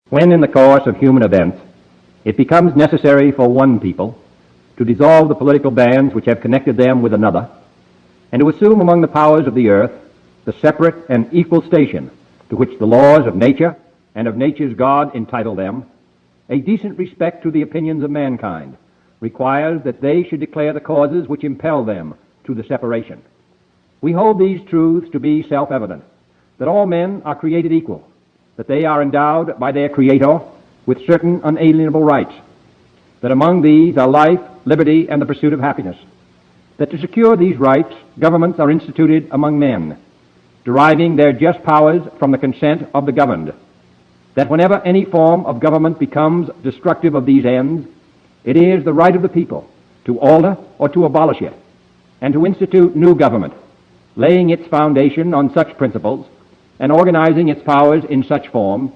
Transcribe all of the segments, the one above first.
When in the course of human events it becomes necessary for one people to dissolve the political bands which have connected them with another, and to assume among the powers of the earth the separate and equal station to which the laws of nature and of nature's God entitle them, a decent respect to the opinions of mankind requires that they should declare the causes which impel them to the separation. We hold these truths to be self-evident, that all men are created equal, that they are endowed by their Creator with certain unalienable rights, that among these are life, liberty, and the pursuit of happiness, that to secure these rights, governments are instituted among men, deriving their just powers from the consent of the governed, that whenever any form of government becomes destructive of these ends, it is the right of the people to alter or to abolish it, and to institute new government, laying its foundation on such principles and organizing its powers in such form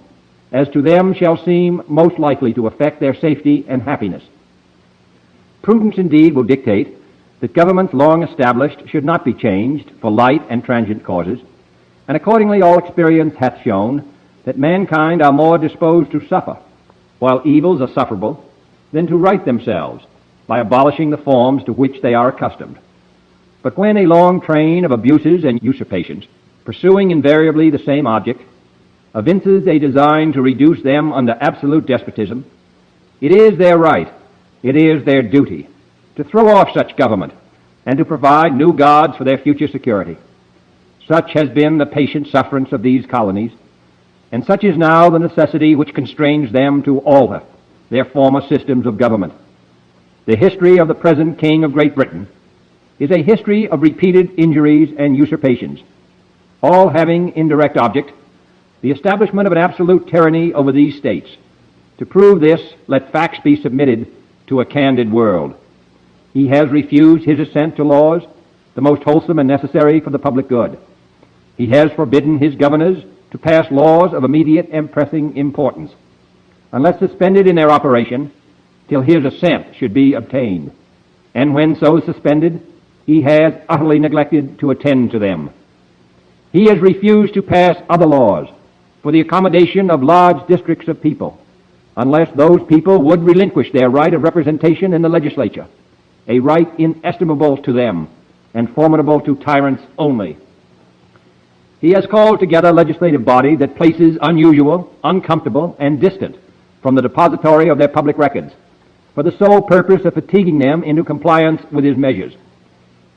as to them shall seem most likely to affect their safety and happiness. Prudence indeed will dictate that governments long established should not be changed for light and transient causes, and accordingly all experience hath shown that mankind are more disposed to suffer, while evils are sufferable, than to right themselves by abolishing the forms to which they are accustomed. But when a long train of abuses and usurpations, pursuing invariably the same object, evinces a design to reduce them under absolute despotism, it is their right, it is their duty, to throw off such government and to provide new gods for their future security. Such has been the patient sufferance of these colonies, and such is now the necessity which constrains them to alter their former systems of government. The history of the present King of Great Britain is a history of repeated injuries and usurpations, all having indirect object the establishment of an absolute tyranny over these states. To prove this, let facts be submitted to a candid world. He has refused his assent to laws, the most wholesome and necessary for the public good. He has forbidden his governors to pass laws of immediate and pressing importance, unless suspended in their operation till his assent should be obtained. And when so suspended, he has utterly neglected to attend to them. He has refused to pass other laws for the accommodation of large districts of people, unless those people would relinquish their right of representation in the legislature, a right inestimable to them and formidable to tyrants only. He has called together a legislative body that places unusual, uncomfortable, and distant from the depository of their public records, for the sole purpose of fatiguing them into compliance with his measures.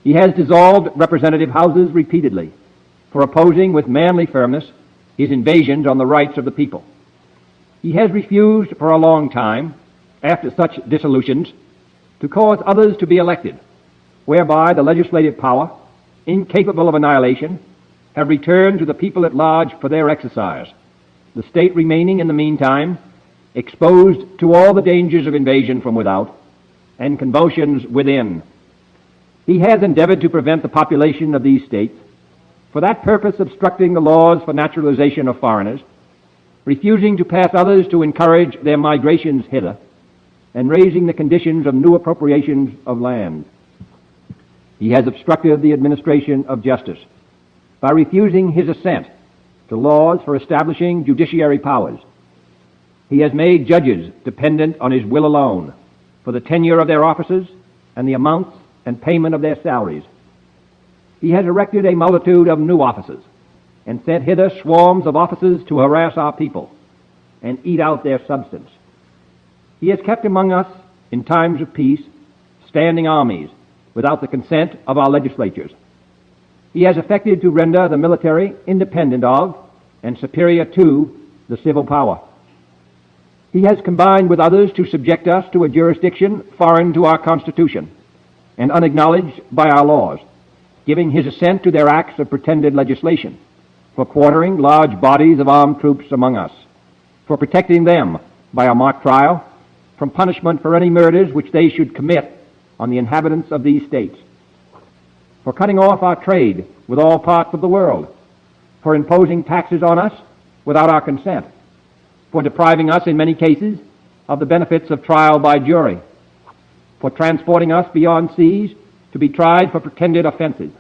He has dissolved representative houses repeatedly for opposing with manly firmness his invasions on the rights of the people. He has refused for a long time, after such dissolutions, to cause others to be elected, whereby the legislative power, incapable of annihilation, have returned to the people at large for their exercise, the state remaining in the meantime exposed to all the dangers of invasion from without and convulsions within. He has endeavored to prevent the population of these states, for that purpose obstructing the laws for naturalization of foreigners, refusing to pass others to encourage their migrations hither, and raising the conditions of new appropriations of land. He has obstructed the administration of justice by refusing his assent to laws for establishing judiciary powers. He has made judges dependent on his will alone for the tenure of their offices and the amounts and payment of their salaries. He has erected a multitude of new offices and sent hither swarms of officers to harass our people and eat out their substance. He has kept among us, in times of peace, standing armies without the consent of our legislatures. He has affected to render the military independent of and superior to the civil power. He has combined with others to subject us to a jurisdiction foreign to our Constitution and unacknowledged by our laws, giving his assent to their acts of pretended legislation, for quartering large bodies of armed troops among us, for protecting them by a mock trial from punishment for any murders which they should commit on the inhabitants of these states, for cutting off our trade with all parts of the world, for imposing taxes on us without our consent, for depriving us in many cases of the benefits of trial by jury, for transporting us beyond seas to be tried for pretended offenses,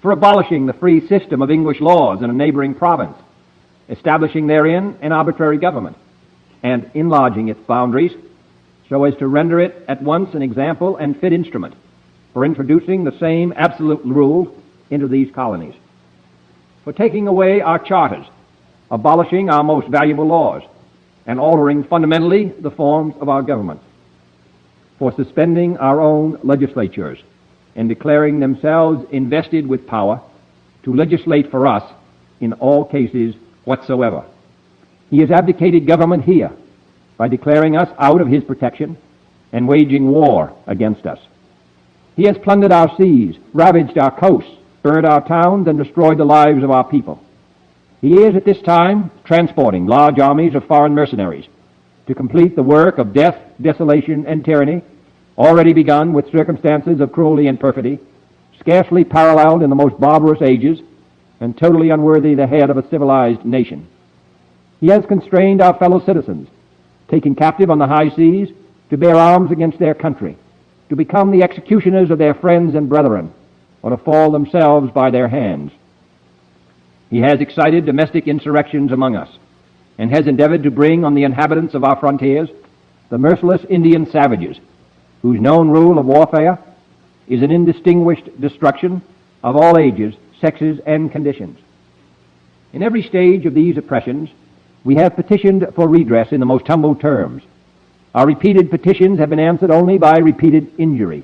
for abolishing the free system of English laws in a neighboring province, establishing therein an arbitrary government, and enlarging its boundaries so as to render it at once an example and fit instrument for introducing the same absolute rule into these colonies, for taking away our charters, abolishing our most valuable laws, and altering fundamentally the forms of our government, for suspending our own legislatures and declaring themselves invested with power to legislate for us in all cases whatsoever. He has abdicated government here by declaring us out of his protection and waging war against us. He has plundered our seas, ravaged our coasts, burned our towns, and destroyed the lives of our people. He is at this time transporting large armies of foreign mercenaries to complete the work of death, desolation, and tyranny, already begun with circumstances of cruelty and perfidy, scarcely paralleled in the most barbarous ages, and totally unworthy the head of a civilized nation. He has constrained our fellow citizens, taken captive on the high seas, to bear arms against their country, to become the executioners of their friends and brethren, or to fall themselves by their hands. He has excited domestic insurrections among us, and has endeavored to bring on the inhabitants of our frontiers the merciless Indian savages, whose known rule of warfare is an indistinguished destruction of all ages, sexes, and conditions. In every stage of these oppressions, we have petitioned for redress in the most humble terms. Our repeated petitions have been answered only by repeated injury.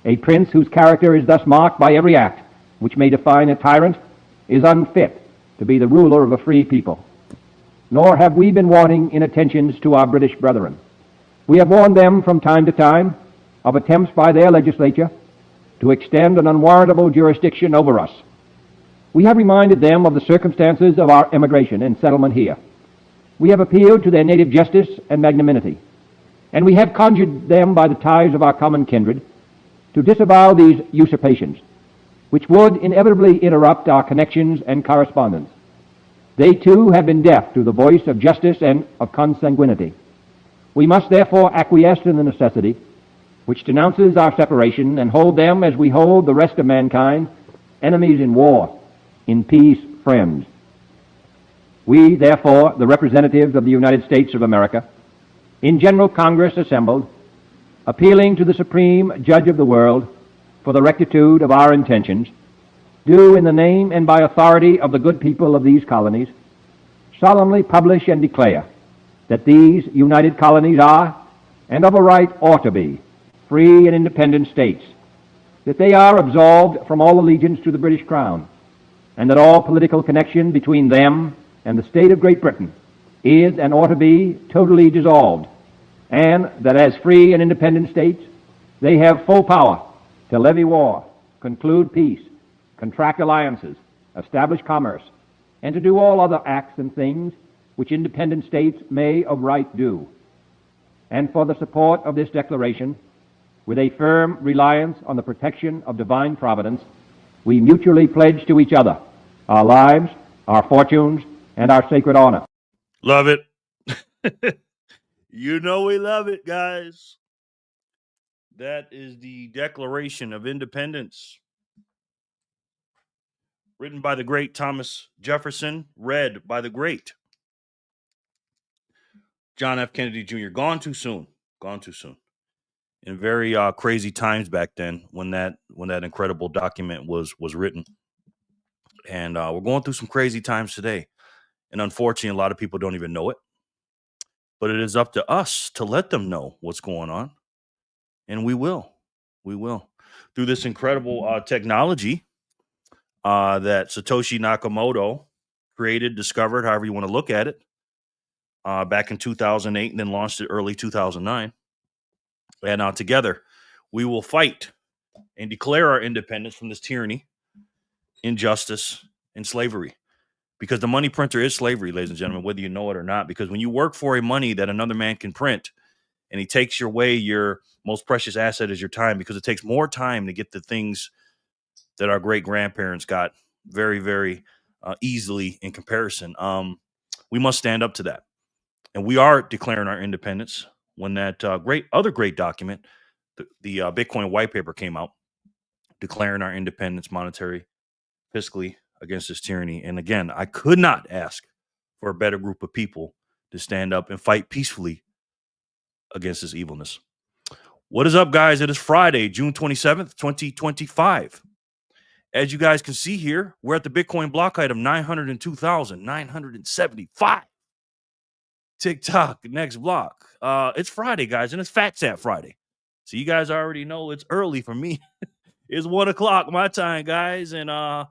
A prince whose character is thus marked by every act which may define a tyrant is unfit to be the ruler of a free people. Nor have we been wanting in attentions to our British brethren. We have warned them from time to time of attempts by their legislature to extend an unwarrantable jurisdiction over us. We have reminded them of the circumstances of our emigration and settlement here. We have appealed to their native justice and magnanimity, and we have conjured them by the ties of our common kindred to disavow these usurpations, which would inevitably interrupt our connections and correspondence. They too have been deaf to the voice of justice and of consanguinity. We must therefore acquiesce in the necessity which denounces our separation, and hold them as we hold the rest of mankind, enemies in war, in peace friends. We, therefore, the representatives of the United States of America, in General Congress assembled, appealing to the Supreme Judge of the world for the rectitude of our intentions, do in the name and by authority of the good people of these colonies solemnly publish and declare that these united colonies are, and of a right ought to be, free and independent states, that they are absolved from all allegiance to the British Crown, and that all political connection between them and the state of Great Britain is and ought to be totally dissolved, and that as free and independent states they have full power to levy war, conclude peace, contract alliances, establish commerce, and to do all other acts and things which independent states may of right do. And for the support of this declaration, with a firm reliance on the protection of divine providence, we mutually pledge to each other our lives, our fortunes, and our sacred honor. Love it. You know we love it, guys. That is the Declaration of Independence, written by the great Thomas Jefferson, read by the great John F. Kennedy Jr. Gone too soon. Gone too soon. In very crazy times back then, when that incredible document was written, and we're going through some crazy times today. And unfortunately, a lot of people don't even know it. But it is up to us to let them know what's going on, and we will. We will through this incredible technology that Satoshi Nakamoto created, discovered, however you want to look at it, back in 2008, and then launched it early 2009. And together, we will fight and declare our independence from this tyranny, injustice, and slavery. Because the money printer is slavery, ladies and gentlemen, whether you know it or not. Because when you work for a money that another man can print, and he takes away your most precious asset is your time, because it takes more time to get the things that our great grandparents got very, very easily in comparison. We must stand up to that. And we are declaring our independence when that great document, the Bitcoin white paper, came out, declaring our independence monetary, fiscally, against this tyranny. And again, I could not ask for a better group of people to stand up and fight peacefully against this evilness. What is up, guys? It is Friday, June 27th, 2025. As you guys can see here, we're at the Bitcoin block height of 902,975. TikTok, next block. It's Friday, guys, and it's Phat Friday. So you guys already know it's early for me. It's 1 o'clock my time, guys. And I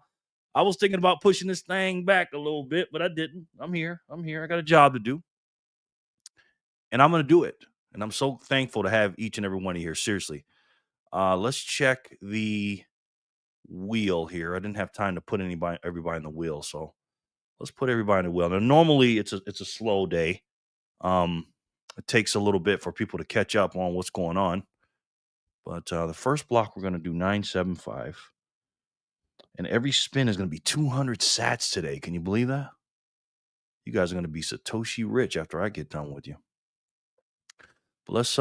was thinking about pushing this thing back a little bit, but I didn't. I'm here. I got a job to do. And I'm going to do it. And I'm so thankful to have each and every one of you here. Seriously. Let's check the wheel here. I didn't have time to put everybody in the wheel, so let's put everybody in the wheel. Now, normally it's a slow day. It takes a little bit for people to catch up on what's going on. But the first block we're going to do 975. And every spin is going to be 200 sats today. Can you believe that? You guys are going to be Satoshi rich after I get done with you. But let's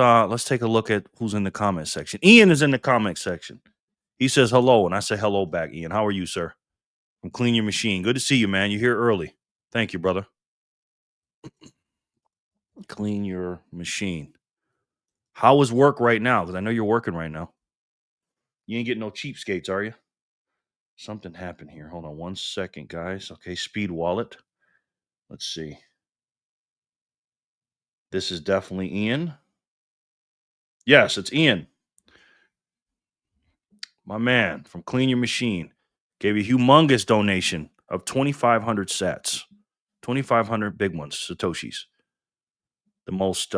take a look at who's in the comment section. Ian is in the comment section. He says hello, and I say hello back, Ian. How are you, sir? From Clean Your Machine. Good to see you, man. You're here early. Thank you, brother. Clean Your Machine. How is work right now? Because I know you're working right now. You ain't getting no cheapskates, are you? Something happened here. Hold on 1 second, guys. Okay, Speed Wallet. Let's see. This is definitely Ian. Yes, it's Ian. My man from Clean Your Machine gave a humongous donation of 2,500 sats. 2,500 big ones, Satoshis. The most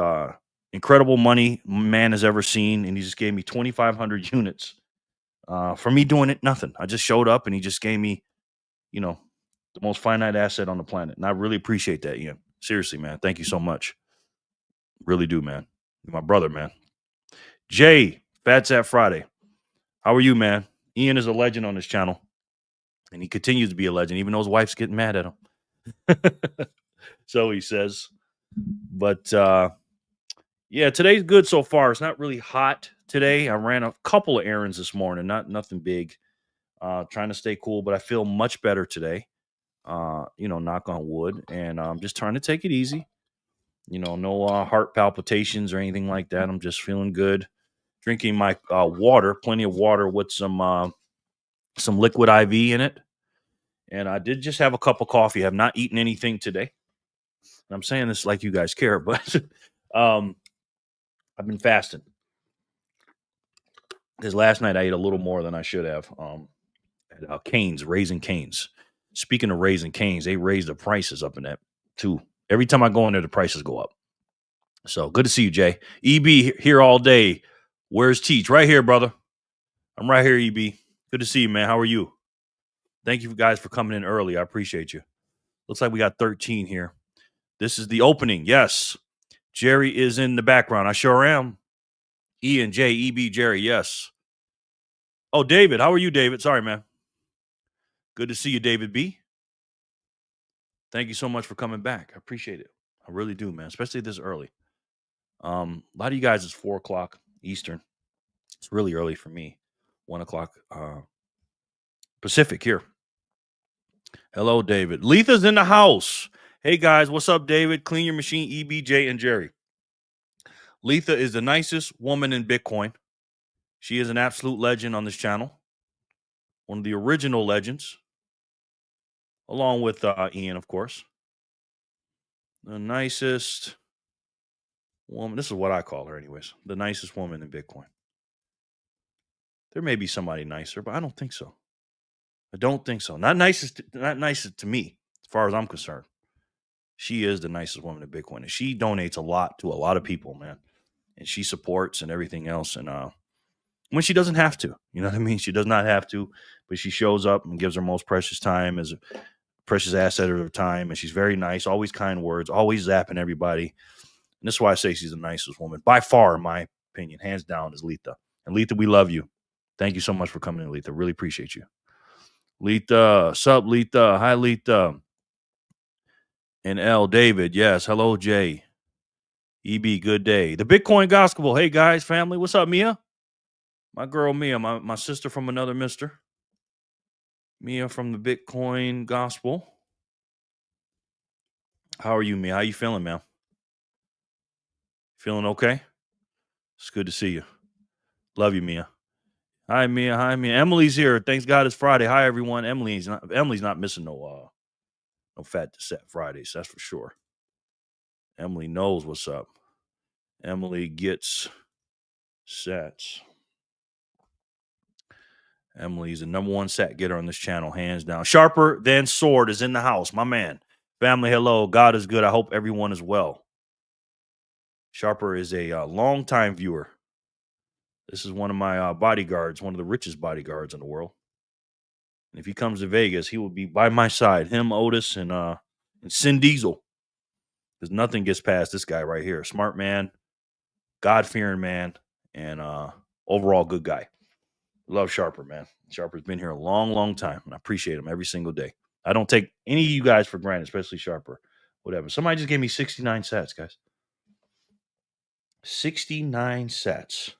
incredible money man has ever seen. And he just gave me 2,500 units for me doing it. Nothing. I just showed up and he just gave me, the most finite asset on the planet. And I really appreciate that, Ian. Seriously, man. Thank you so much. Really do, man. You're my brother, man. Jay, Phat Friday. How are you, man? Ian is a legend on this channel. And he continues to be a legend, even though his wife's getting mad at him. So he says. But yeah, today's good so far. It's not really hot today. I ran a couple of errands this morning, nothing big. Trying to stay cool, but I feel much better today. Knock on wood. And I'm just trying to take it easy. No heart palpitations or anything like that. I'm just feeling good. Drinking my water, plenty of water with some liquid IV in it. And I did just have a cup of coffee. I have not eaten anything today. And I'm saying this like you guys care, but I've been fasting. Because last night I ate a little more than I should have. At Cane's, Raising Cane's. Speaking of Raising Cane's, they raised the prices up in that too. Every time I go in there, the prices go up. So good to see you, Jay. EB here all day. Where's Teach? Right here, brother. I'm right here, EB. Good to see you, man. How are you? Thank you guys for coming in early. I appreciate you. Looks like we got 13 here. This is the opening. Yes. Jerry is in the background. I sure am. Ian, J, EB, Jerry. Yes. Oh, David. How are you, David? Sorry, man. Good to see you, David B. Thank you so much for coming back. I appreciate it. I really do, man, especially this early. A lot of you guys, it's 4 o'clock Eastern. It's really early for me. 1 o'clock Pacific here. Hello, David. Letha's in the house. Hey, guys. What's up, David? Clean Your Machine, EBJ, and Jerry. Letha is the nicest woman in Bitcoin. She is an absolute legend on this channel. One of the original legends. Along with Ian, of course. The nicest woman. This is what I call her, anyways. The nicest woman in Bitcoin. There may be somebody nicer, but I don't think so. I don't think so. Not nicest to me, as far as I'm concerned. She is the nicest woman in Bitcoin. And she donates a lot to a lot of people, man. And she supports and everything else. And when she doesn't have to, you know what I mean? She does not have to, but she shows up and gives her most precious time as a precious asset of her time. And she's very nice, always kind words, always zapping everybody. And that's why I say she's the nicest woman. By far, in my opinion, hands down, is Letha. And Letha, we love you. Thank you so much for coming in, Letha. Really appreciate you. Letha, sup, Letha. Hi, Letha. And L, David. Yes. Hello, Jay. EB, good day. The Bitcoin Gospel. Hey, guys, family. What's up, Mia? My girl, Mia. My sister from another mister. Mia from the Bitcoin Gospel. How are you, Mia? How you feeling, man? Feeling okay? It's good to see you. Love you, Mia. Hi, Mia. Hi, Mia. Emily's here. Thanks God it's Friday. Hi, everyone. Emily's not missing no Fat to Set Fridays. That's for sure. Emily knows what's up. Emily gets sets. Emily's the number one set getter on this channel, hands down. Sharper than Sword is in the house, my man. Family, hello. God is good. I hope everyone is well. Sharper is a longtime viewer. This is one of my bodyguards, one of the richest bodyguards in the world. And if he comes to Vegas, he will be by my side. Him, Otis, and Sin Diesel. Because nothing gets past this guy right here. Smart man, God-fearing man, and overall good guy. Love Sharper, man. Sharper's been here a long, long time, and I appreciate him every single day. I don't take any of you guys for granted, especially Sharper. Whatever. Somebody just gave me 69 sets, guys. 69 sets.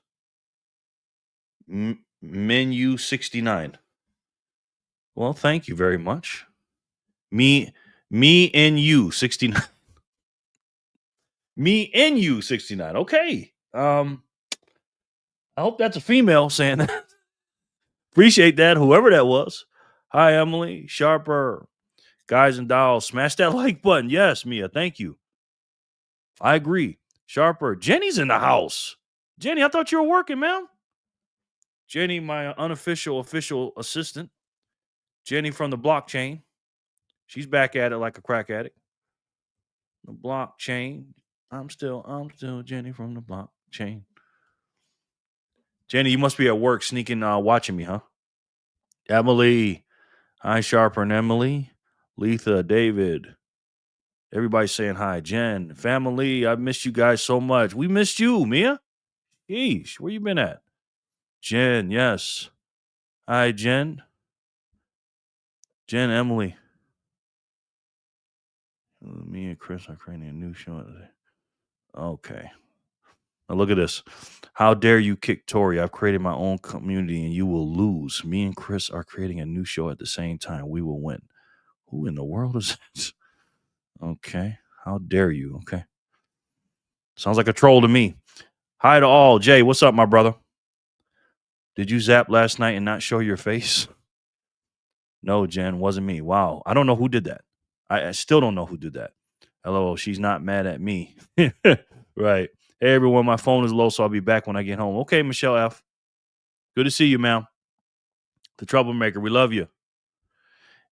Menu 69. Well, thank you very much. Me and you 69. Me and you 69. Okay. I hope that's a female saying that. Appreciate that, whoever that was. Hi, Emily. Sharper. Guys and dolls, smash that like button. Yes, Mia, thank you. I agree. Sharper. Jenny's in the house. Jenny, I thought you were working, man. Jenny, my unofficial official assistant. Jenny from the blockchain. She's back at it like a crack addict. The blockchain. I'm still Jenny from the blockchain. Jenny, you must be at work sneaking watching me, huh? Emily. Hi, Sharper and Emily. Letha, David. Everybody's saying hi. Jen, family, I missed you guys so much. We missed you, Mia. Yeesh, where you been at? Jen, yes. Hi, Jen. Jen, Emily. Me and Chris are creating a new show. Okay. Now look at this. How dare you kick Tori? I've created my own community and you will lose. Me and Chris are creating a new show at the same time. We will win. Who in the world is this? Okay. How dare you? Okay. Sounds like a troll to me. Hi to all. Jay, what's up, my brother? Did you zap last night and not show your face? No, Jen, wasn't me. Wow. I don't know who did that. I still don't know who did that. Hello, she's not mad at me. Right. Hey, everyone, my phone is low, so I'll be back when I get home. Okay, Michelle F. Good to see you, ma'am. The troublemaker, we love you.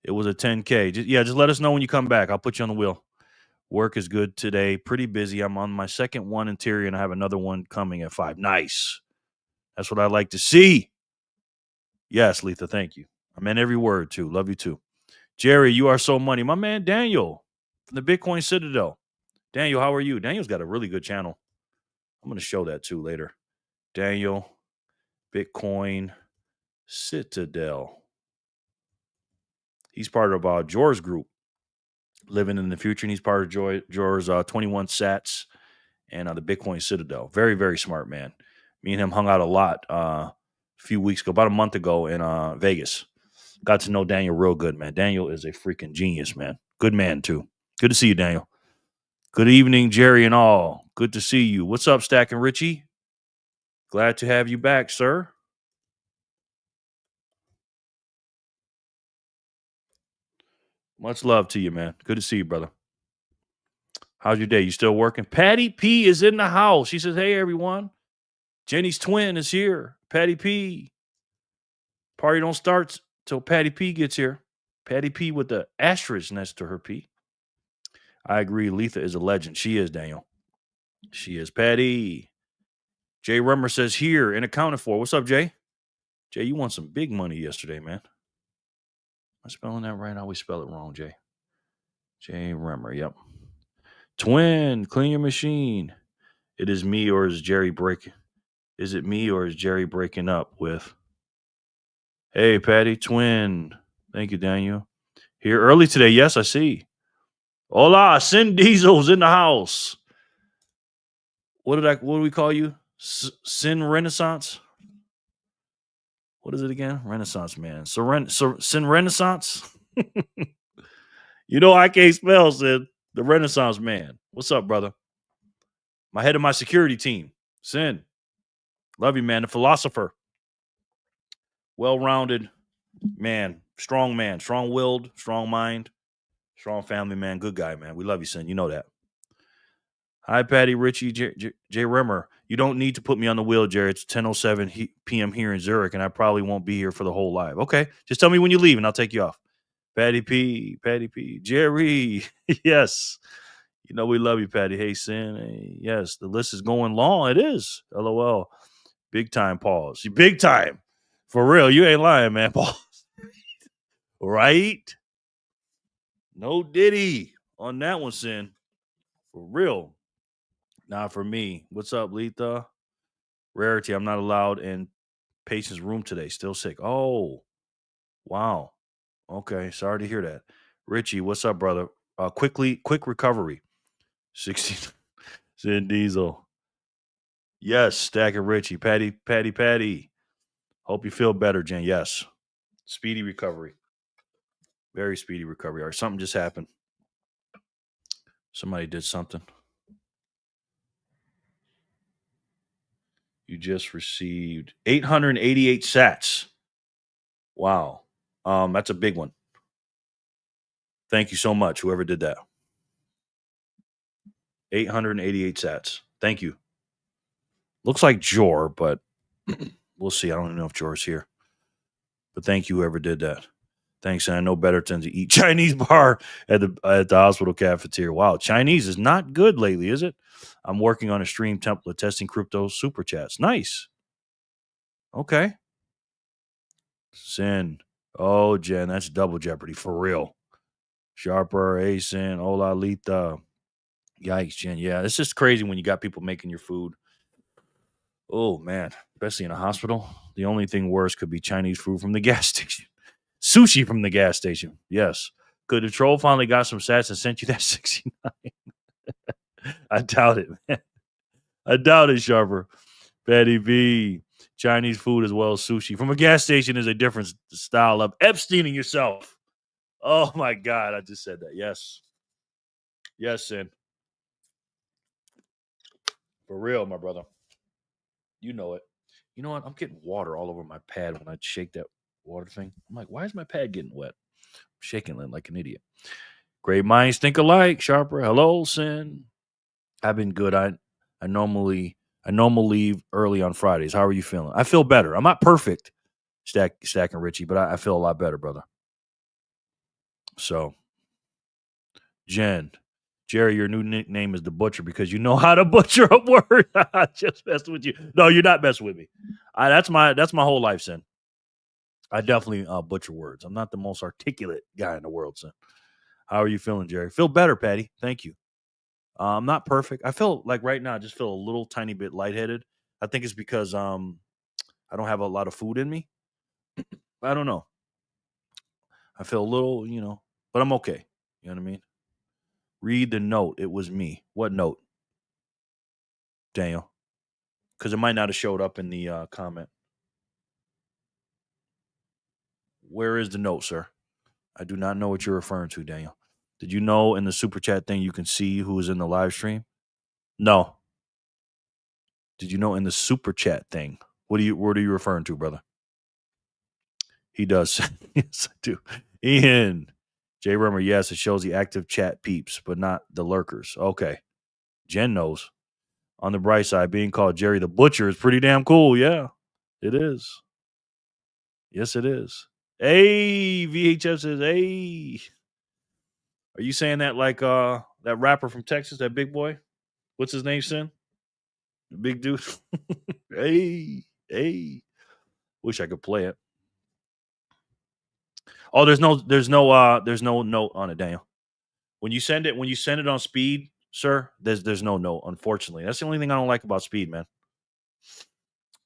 It was a 10K. Just let us know when you come back. I'll put you on the wheel. Work is good today. Pretty busy. I'm on my second one interior, and I have another one coming at 5. Nice. That's what I like to see. Yes, Letha, thank you. I meant every word, too. Love you, too. Jerry, you are so money. My man, Daniel, from the Bitcoin Citadel. Daniel, how are you? Daniel's got a really good channel. I'm going to show that, too, later. Daniel, Bitcoin Citadel. He's part of Jor's group, Living in the Future, and he's part of Jor's 21 Sats and the Bitcoin Citadel. Very, very smart man. Me and him hung out a lot a few weeks ago, about a month ago in Vegas. Got to know Daniel real good, man. Daniel is a freaking genius, man. Good man, too. Good to see you, Daniel. Good evening, Jerry and all. Good to see you. What's up, Stack and Richie? Glad to have you back, sir. Much love to you, man. Good to see you, brother. How's your day? You still working? Patty P is in the house. She says, hey, everyone. Jenny's twin is here. Patty P. Party don't start till Patty P gets here. Patty P with the asterisk next to her P. I agree. Letha is a legend. She is, Daniel. She is. Patty. Jay Rummer says here and accounted for. What's up, Jay? Jay, you won some big money yesterday, man. Am I spelling that right? I always spell it wrong, Jay. Jay Rummer, yep. Twin, clean your machine. It is me or is Jerry breaking? Is it me or is Jerry breaking up with? Hey, Patty, twin. Thank you, Daniel. Here early today. Yes, I see. Hola, Sin Diesel's in the house. What do we call you? Sin Renaissance? What is it again? Renaissance, man. Sin Renaissance? You know I can't spell, Sin. The Renaissance man. What's up, brother? My head of my security team. Sin. Love you, man. The philosopher. Well-rounded man. Strong-willed, strong mind, strong family, man. Good guy, man. We love you, Sin. You know that. Hi, Patty, Richie, J. Rimmer. You don't need to put me on the wheel, Jerry. It's 10:07 p.m. here in Zurich, and I probably won't be here for the whole live. Okay, just tell me when you leave, and I'll take you off. Patty P, Jerry. Yes. You know we love you, Patty. Hey, Sin. Hey, yes, the list is going long. It is. LOL. Big time pause. Big time. For real. You ain't lying, man. Pause. Right? No diddy on that one, Sin. For real. Not for me. What's up, Letha? Rarity. I'm not allowed in patient's room today. Still sick. Oh, wow. Okay. Sorry to hear that. Richie, what's up, brother? Quick recovery. 16. Sin Diesel. Yes, Stack and Richie. Patty. Hope you feel better, Jen. Yes. Speedy recovery. Very speedy recovery. All right, something just happened. Somebody did something. You just received 888 sats. Wow. That's a big one. Thank you so much, whoever did that. 888 sats. Thank you. Looks like Jor, but we'll see. I don't even know if Jor's here. But thank you, whoever did that. Thanks, and I know better than to eat Chinese bar at the hospital cafeteria. Wow, Chinese is not good lately, is it? I'm working on a stream template testing crypto super chats. Nice. Okay. Sin. Oh, Jen, that's double jeopardy for real. Sharper, Asin, Ola Lita. Yikes, Jen. Yeah, it's just crazy when you got people making your food. Oh, man. Especially in a hospital. The only thing worse could be Chinese food from the gas station. Sushi from the gas station. Yes. Could the troll finally got some sats and sent you that 69? I doubt it, man. I doubt it, Sharper. Betty B. Chinese food as well as sushi from a gas station is a different style of Epsteining yourself. Oh, my God. I just said that. Yes. Yes, Sin. For real, my brother. You know it. You know what? I'm getting water all over my pad when I shake that water thing. I'm like, why is my pad getting wet? I'm shaking it like an idiot. Great minds think alike, Sharper. Hello, Sin. I've been good. I normally leave early on Fridays. How are you feeling? I feel better. I'm not perfect, Stack and Richie, but I feel a lot better, brother. So, Jen, Jerry, your new nickname is the Butcher because you know how to butcher a word. I just messed with you. No, you're not messing with me. That's my whole life, Sin. I definitely butcher words. I'm not the most articulate guy in the world, Sin. How are you feeling, Jerry? Feel better, Patty. Thank you. I'm not perfect. I feel like right now I just feel a little tiny bit lightheaded. I think it's because I don't have a lot of food in me. I don't know. I feel a little, but I'm okay. You know what I mean? Read the note. It was me. What note, Daniel? Because it might not have showed up in the comment. Where is the note, sir? I do not know what you're referring to, Daniel. Did you know in the super chat thing you can see who is in the live stream? No. Did you know in the super chat thing? What are you referring to, brother? He does. Yes, I do. Ian. J. Rummer, yes, it shows the active chat peeps, but not the lurkers. Okay. Jen knows. On the bright side, being called Jerry the Butcher is pretty damn cool. Yeah, it is. Yes, it is. Hey, VHF says, hey. Are you saying that like that rapper from Texas, that big boy? What's his name, Sin? The big dude. Hey. Wish I could play it. Oh, there's no note on it, Daniel. When you send it on speed, sir, there's no note, unfortunately. That's the only thing I don't like about speed, man.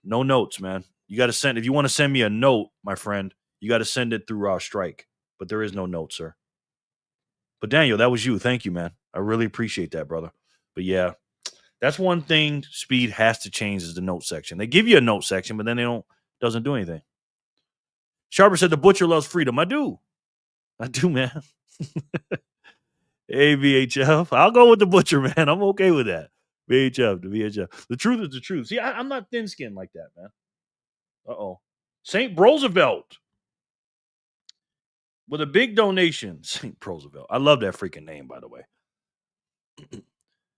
No notes, man. You got to send, if you want to send me a note, my friend, you got to send it through Strike. But there is no note, sir. But Daniel, that was you. Thank you, man. I really appreciate that, brother. But yeah, that's one thing speed has to change is the note section. They give you a note section, but then doesn't do anything. Sharper said the butcher loves freedom. I do, man. Hey, VHF. I'll go with the butcher, man. I'm okay with that. VHF, the VHF. The truth is the truth. See, I'm not thin-skinned like that, man. Uh-oh. St. Roosevelt with a big donation. St. Roosevelt. I love that freaking name, by the way.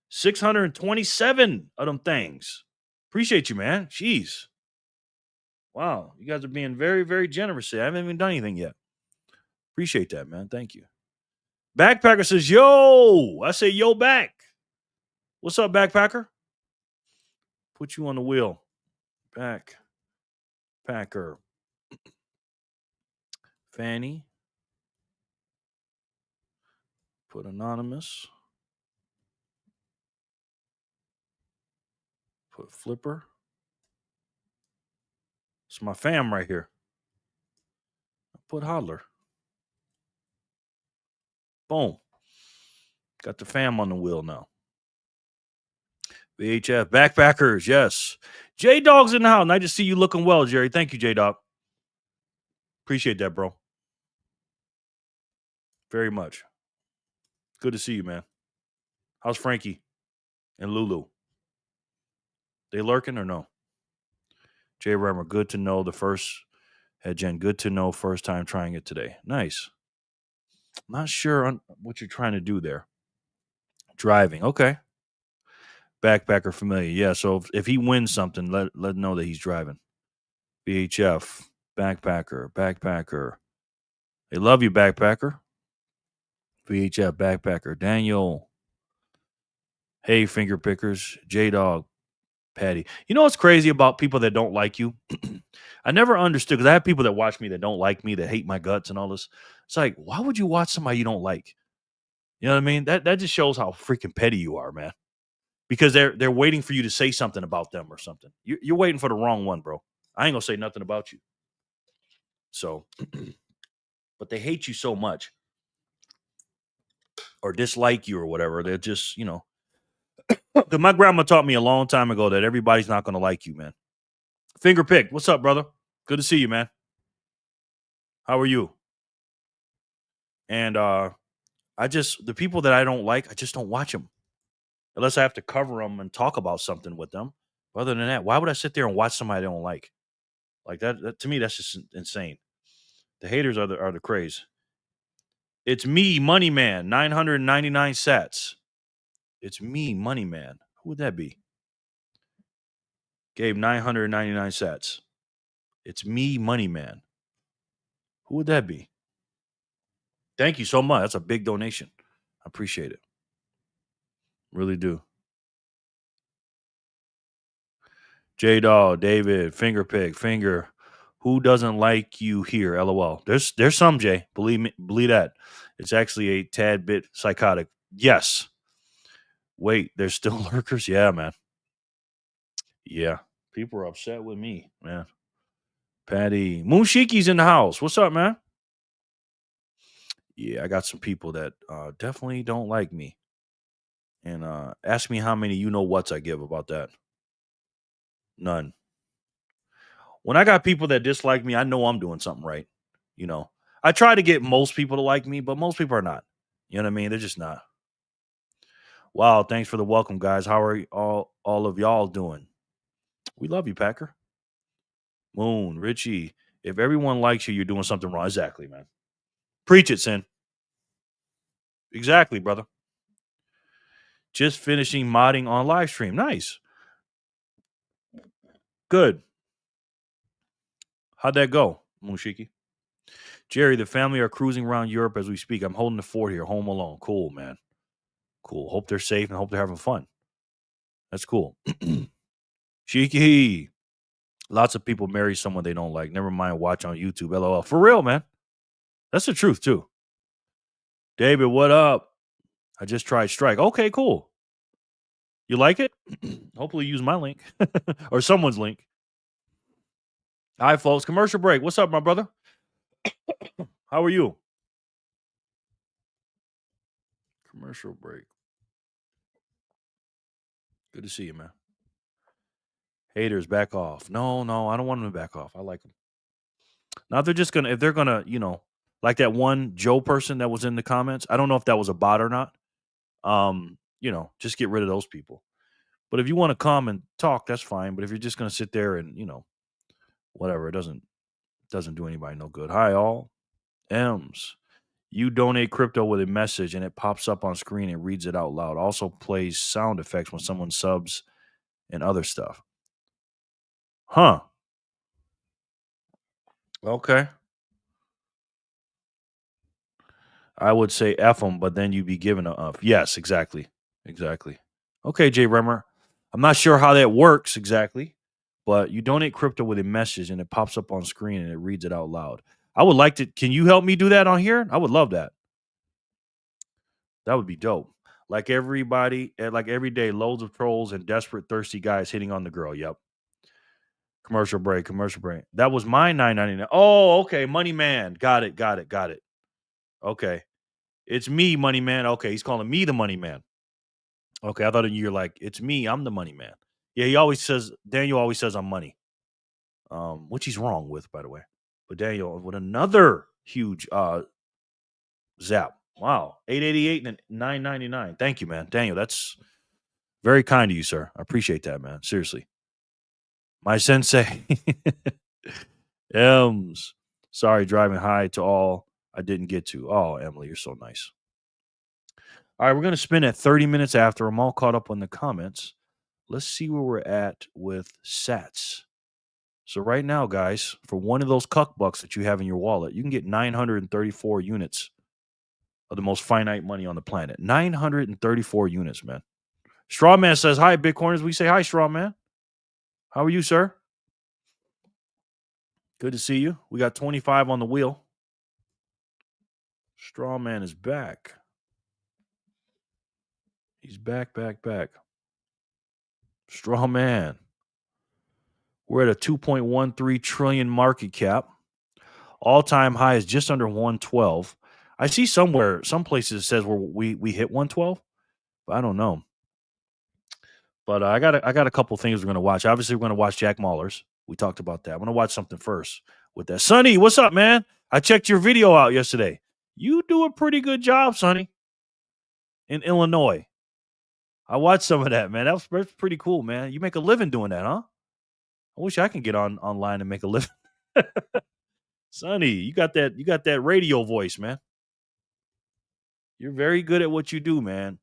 627 of them things. Appreciate you, man. Jeez. Wow. You guys are being very, very generous here. I haven't even done anything yet. Appreciate that, man. Thank you. Backpacker says, yo. I say, yo, back. What's up, Backpacker? Put you on the wheel. Backpacker. Fanny. Put anonymous. Put Flipper. It's my fam right here. Put Hodler. Boom. Got the fam on the wheel now. VHF. Backpackers. Yes. J-Dog's in the house. Nice to see you looking well, Jerry. Thank you, J-Dog. Appreciate that, bro. Very much. Good to see you, man. How's Frankie and Lulu? They lurking or no? Jay Remmer, good to know the first. Hey, Jen, good to know first time trying it today. Nice. Not sure on what you're trying to do there. Driving. Okay. Backpacker familiar. Yeah, so if he wins something, let him know that he's driving. VHF. Backpacker. They love you, Backpacker. VHF, Backpacker. Daniel. Hey, finger pickers. J-Dog. Patty. You know what's crazy about people that don't like you? I never understood, because I have people that watch me that don't like me, that hate my guts and all this. It's like, why would you watch somebody you don't like? You know what I mean? That just shows how freaking petty you are, man. Because they're waiting for you to say something about them or something. You're waiting for the wrong one, bro. I ain't gonna say nothing about you. So, but they hate you so much, or dislike you or whatever. They're just, because my grandma taught me a long time ago that everybody's not gonna like you, man. Finger pick. What's up, brother? Good to see you, man. How are you? And the people that I don't like, I just don't watch them unless I have to cover them and talk about something with them. Other than that, why would I sit there and watch somebody I don't like? Like that to me, that's just insane. The haters are the craze. It's me, Money Man, 999 sats. It's me, Money Man. Who would that be? Gave 999 sats. It's me, Money Man. Who would that be? Thank you so much. That's a big donation. I appreciate it. Really do. J-Dog, David, Finger Pick, Finger. Who doesn't like you here? LOL. There's some, Jay. Believe me, believe that. It's actually a tad bit psychotic. Yes. Wait, there's still lurkers? Yeah, man. Yeah. People are upset with me, man. Patty. Moonshiki's in the house. What's up, man? Yeah, I got some people that definitely don't like me. And ask me how many whats I give about that. None. When I got people that dislike me, I know I'm doing something right. I try to get most people to like me, but most people are not. You know what I mean? They're just not. Wow, thanks for the welcome, guys. How are all of y'all doing? We love you, Packer. Moon, Richie. If everyone likes you, you're doing something wrong. Exactly, man. Preach it, Sin. Exactly, brother. Just finishing modding on live stream. Nice. Good. How'd that go, Mushiki? Jerry, the family are cruising around Europe as we speak. I'm holding the fort here, home alone. Cool, man. Cool. Hope they're safe and hope they're having fun. That's cool. Shiki. Lots of people marry someone they don't like. Never mind watch on YouTube. LOL. For real, man. That's the truth, too. David, what up? I just tried Strike. Okay, cool. You like it? Hopefully use my link or someone's link. Hi, folks. Commercial break. What's up, my brother? How are you? Commercial break. Good to see you, man. Haters, back off. No, I don't want them to back off. I like them. Now, if they're gonna, like that one Joe person that was in the comments. I don't know if that was a bot or not. Just get rid of those people. But if you want to come and talk, that's fine. But if you're just going to sit there and, whatever, it doesn't do anybody no good. Hi, all. M's. You donate crypto with a message and it pops up on screen and reads it out loud. Also plays sound effects when someone subs and other stuff. Huh. Okay. I would say F them, but then you'd be given a F. Yes, exactly. Exactly. Okay, Jay Remmer. I'm not sure how that works exactly, but you donate crypto with a message and it pops up on screen and it reads it out loud. I would like to. Can you help me do that on here? I would love that. That would be dope. Like everybody, like every day, loads of trolls and desperate, thirsty guys hitting on the girl. Yep. Commercial break. Commercial break. That was my $9.99. Oh, okay. Money Man. Got it. Got it. Got it. Okay. It's me, Money Man. Okay, he's calling me the Money Man. Okay, I thought you're like, it's me, I'm the Money Man. Yeah, Daniel always says I'm money. Which he's wrong with, by the way. But Daniel with another huge zap. Wow. 888 and 999. Thank you, man. Daniel, that's very kind of you, sir. I appreciate that, man. Seriously. My sensei. Ems. Sorry, driving high to all I didn't get to. Oh, Emily, you're so nice. All right, we're going to spin at 30 minutes after. I'm all caught up on the comments. Let's see where we're at with sats. So right now, guys, for one of those cuck bucks that you have in your wallet, you can get 934 units of the most finite money on the planet. 934 units, man. Strawman says, hi, Bitcoiners. We say hi, Strawman. How are you, sir? Good to see you. We got 25 on the wheel. Strawman is back. He's back. Strawman. We're at a 2.13 trillion market cap. All-time high is just under 112. I see some places it says we hit 112, but I don't know. But I got a couple things we're going to watch. Obviously, we're going to watch Jack Mahler's. We talked about that. I'm going to watch something first with that. Sonny, what's up, man? I checked your video out yesterday. You do a pretty good job, Sonny, in Illinois. I watched some of that, man. That's pretty cool, man. You make a living doing that, huh? I wish I could get online and make a living. Sonny, you got that radio voice, man. You're very good at what you do, man.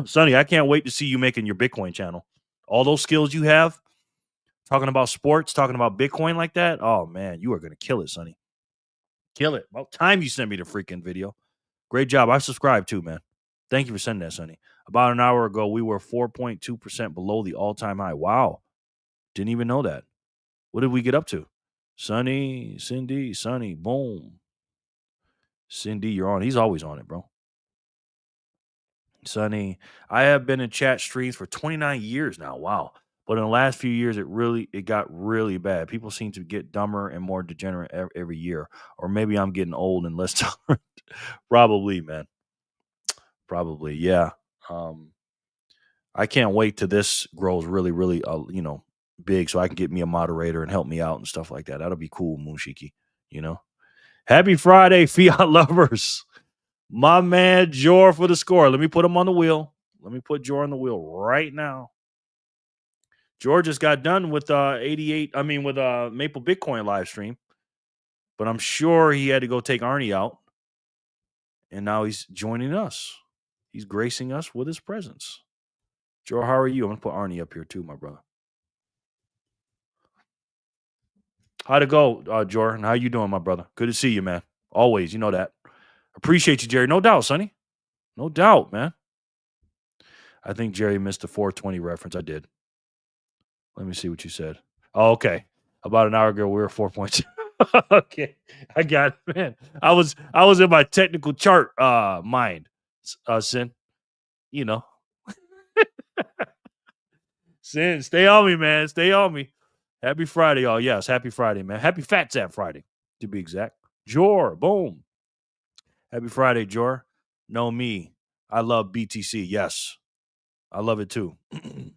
Sonny, I can't wait to see you making your Bitcoin channel. All those skills you have, talking about sports, talking about Bitcoin like that. Oh, man, you are going to kill it, Sonny. Kill it. About time you sent me the freaking video. Great job. I subscribed too, man. Thank you for sending that, Sonny. About an hour ago, we were 4.2% below the all-time high. Wow. Didn't even know that. What did we get up to? Sonny, Cindy, Sonny, boom. Cindy, you're on. He's always on it, bro. Sonny, I have been in chat streams for 29 years now. Wow. But in the last few years, it got really bad. People seem to get dumber and more degenerate every year. Or maybe I'm getting old and less tolerant. Probably, man. Probably, yeah. I can't wait till this grows really, really, big, so I can get me a moderator and help me out and stuff like that. That'll be cool, Moonshiki. Happy Friday, Fiat lovers. My man Jor for the score. Let me put him on the wheel. Let me put Jor on the wheel right now. Jor just got done with with Maple Bitcoin live stream. But I'm sure he had to go take Arnie out. And now he's joining us. He's gracing us with his presence. Jor, how are you? I'm going to put Arnie up here too, my brother. How'd it go, Jor? And how you doing, my brother? Good to see you, man. Always, you know that. Appreciate you, Jerry. No doubt, Sonny. No doubt, man. I think Jerry missed the 420 reference. I did. Let me see what you said. Oh, okay. About an hour ago, we were 4.2. Okay. I got it, man. I was in my technical chart mind, Sin. Sin, stay on me, man. Stay on me. Happy Friday, y'all. Yes, happy Friday, man. Happy Fat Zap Friday, to be exact. Jor, boom. Happy Friday, Jor. Know me. I love BTC. Yes. I love it too.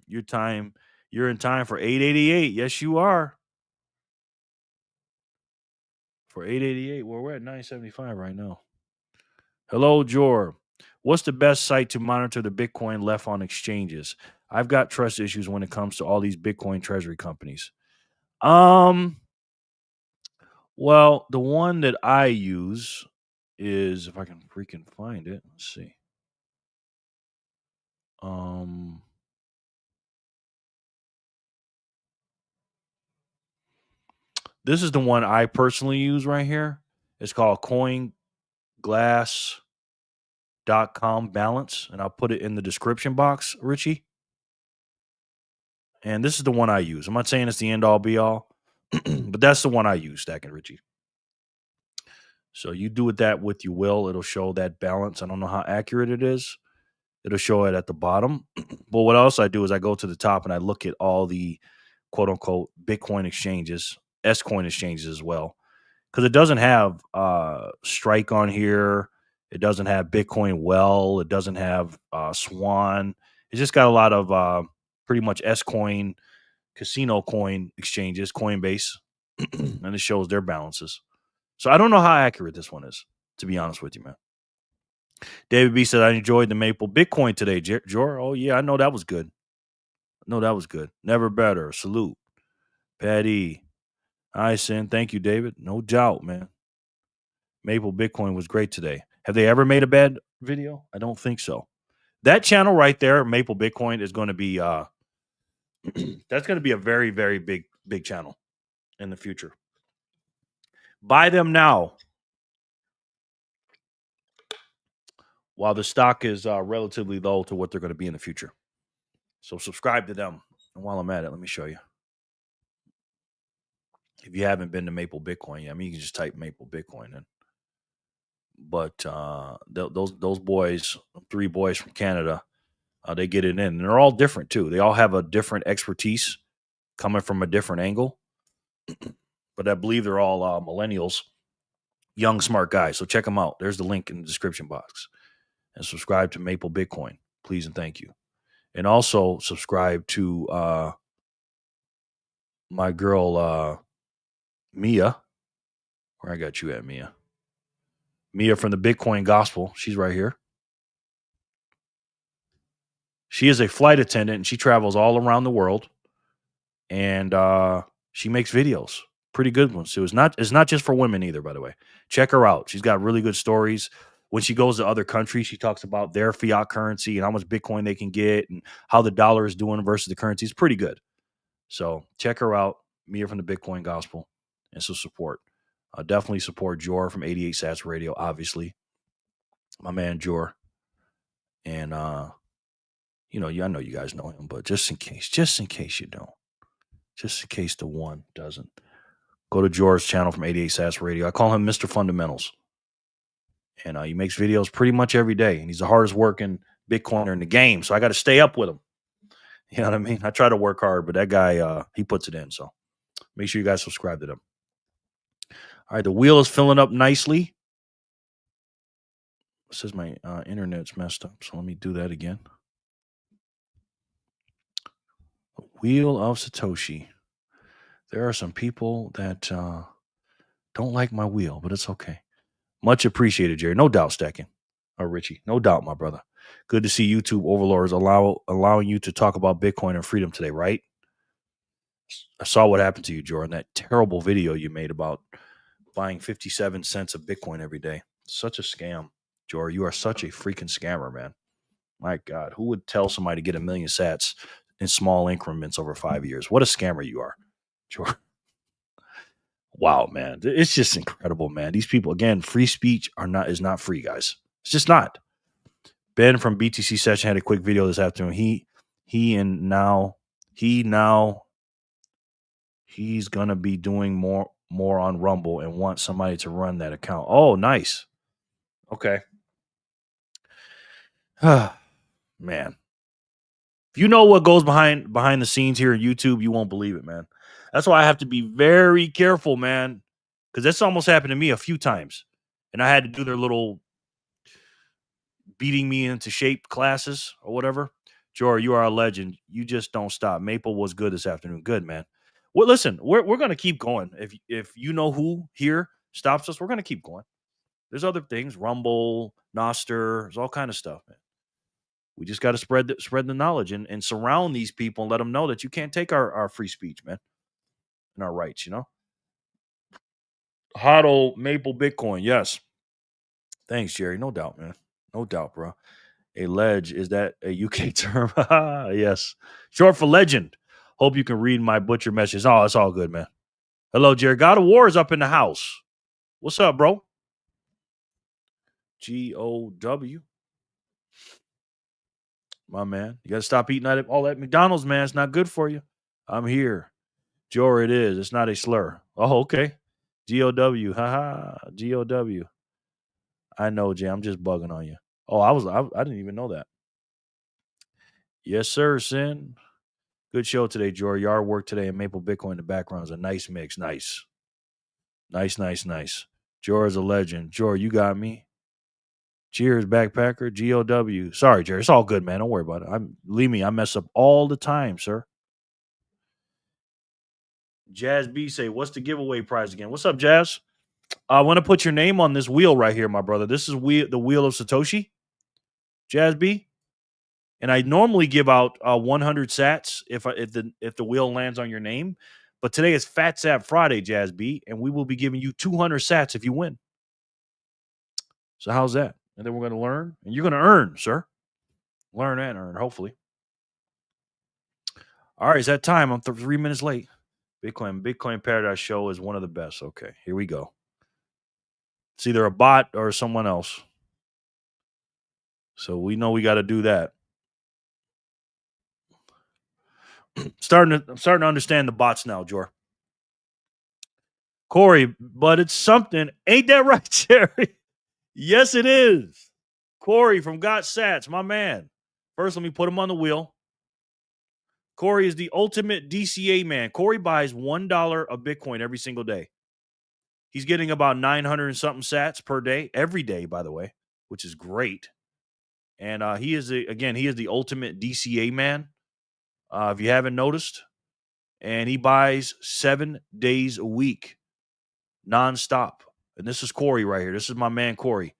You're in time for 888. Yes, you are. For 888. Well, we're at 975 right now. Hello, Jor. What's the best site to monitor the Bitcoin left on exchanges? I've got trust issues when it comes to all these Bitcoin treasury companies. Um, well, the one that I use is, if I can freaking find it. Let's see. Um, this is the one I personally use right here. It's called CoinGlass.com balance, and I'll put it in the description box, Richie. And this is the one I use. I'm not saying it's the end all be all, but that's the one I use, Stack and Richie. So you do it that with you will. It'll show that balance. I don't know how accurate it is. It'll show it at the bottom. But what else I do is I go to the top and I look at all the quote unquote Bitcoin exchanges, S coin exchanges as well. Because it doesn't have Strike on here. It doesn't have Bitcoin Well. It doesn't have Swan. It's just got a lot of pretty much S coin, casino coin exchanges, Coinbase, and it shows their balances. So I don't know how accurate this one is, to be honest with you, man. David B said, I enjoyed the Maple Bitcoin today, Jor. Oh, yeah, I know that was good. No, that was good. Never better. Salute. Patty. Hi, Sin. Thank you, David. No doubt, man. Maple Bitcoin was great today. Have they ever made a bad video? I don't think so. That channel right there, Maple Bitcoin, is going to be that's going to be a very, very big channel in the future. Buy them now while the stock is relatively low to what they're going to be in the future. So subscribe to them. And while I'm at it, let me show you. If you haven't been to Maple Bitcoin, I mean, you can just type Maple Bitcoin in. But those boys, 3 boys from Canada, they get it in. And they're all different too. They all have a different expertise coming from a different angle. But I believe they're all millennials, young, smart guys. So check them out. There's the link in the description box. And subscribe to Maple Bitcoin, please and thank you. And also subscribe to my girl Mia. Where I got you at, Mia? Mia from the Bitcoin Gospel. She's right here. She is a flight attendant and she travels all around the world. And she makes videos, pretty good ones. So it's not just for women either, by the way. Check her out. She's got really good stories. When she goes to other countries, she talks about their fiat currency and how much Bitcoin they can get and how the dollar is doing versus the currency. It's pretty good. So check her out, Mia from the Bitcoin Gospel, and so support. Definitely support Jor from 88 Sats Radio, obviously. My man Jor. And I know you guys know him, but just in case you don't, just in case the one doesn't, go to Jor's channel from 88 Sats Radio. I call him Mr. Fundamentals. And he makes videos pretty much every day. And he's the hardest working Bitcoiner in the game. So I got to stay up with him. You know what I mean? I try to work hard, but that guy, he puts it in. So make sure you guys subscribe to them. All right, the wheel is filling up nicely. It says my internet's messed up. So let me do that again. Wheel of Satoshi. There are some people that don't like my wheel, but it's okay. Much appreciated, Jerry. No doubt, Stacking. Richie. No doubt, my brother. Good to see YouTube overlords allowing you to talk about Bitcoin and freedom today, right? I saw what happened to you, Jordan. That terrible video you made about buying 57 cents of Bitcoin every day. Such a scam, Jordan. You are such a freaking scammer, man. My God, who would tell somebody to get 1 million sats in small increments over 5 years? What a scammer you are, Jordan. Wow, man. It's just incredible, man. These people, again, free speech is not free, guys. It's just not. Ben from BTC Session had a quick video this afternoon. He's gonna be doing more on Rumble and want somebody to run that account. Oh, nice. Okay. Man. If you know what goes behind the scenes here in YouTube, you won't believe it, man. That's why I have to be very careful, man. Because that's almost happened to me a few times. And I had to do their little beating me into shape classes or whatever. Jor, you are a legend. You just don't stop. Maple was good this afternoon. Good, man. Well, listen, we're gonna keep going. If you know who here stops us, we're gonna keep going. There's other things, Rumble, Noster, there's all kind of stuff, man. We just got to spread the knowledge and surround these people and let them know that you can't take our free speech, man, and our rights, you know? Hodl Maple Bitcoin, yes. Thanks, Jerry. No doubt, man. No doubt, bro. A ledge, is that a UK term? Yes. Short for legend. Hope you can read my butcher message. Oh, it's all good, man. Hello, Jerry. God of War is up in the house. What's up, bro? GOW. My man. You got to stop eating all that McDonald's, man. It's not good for you. I'm here. Jor, it is. It's not a slur. Oh, okay. GOW. Haha. GOW. I know, Jay. I'm just bugging on you. Oh, I didn't even know that. Yes, sir, Sin. Good show today, Jor. Yard work today and Maple Bitcoin in the background is a nice mix. Nice. Nice. Jor is a legend. Jor, you got me. Cheers, backpacker. GOW. Sorry, Jerry. It's all good, man. Don't worry about it. Believe me, I mess up all the time, sir. Jazz B say, what's the giveaway prize again? What's up, Jazz? I want to put your name on this wheel right here, my brother. This is the wheel of Satoshi, Jazz B. And I normally give out 100 sats if the wheel lands on your name. But today is Fat Sat Friday, Jazz B, and we will be giving you 200 sats if you win. So how's that? And then we're going to learn, and you're going to earn, sir. Learn and earn, hopefully. All right, it's that time. I'm 3 minutes late. Bitcoin Paradise Show is one of the best. Okay, here we go. It's either a bot or someone else. So we know we got to do that. I'm starting to understand the bots now, Jor. Corey, but it's something. Ain't that right, Jerry? Yes, it is. Corey from Got Sats, my man. First, let me put him on the wheel. Corey is the ultimate DCA man. Corey buys $1 of Bitcoin every single day. He's getting about 900 and something sats per day, every day, by the way, which is great. And he is the ultimate DCA man. If you haven't noticed, and he buys 7 days a week, nonstop. And this is Corey right here. This is my man, Corey.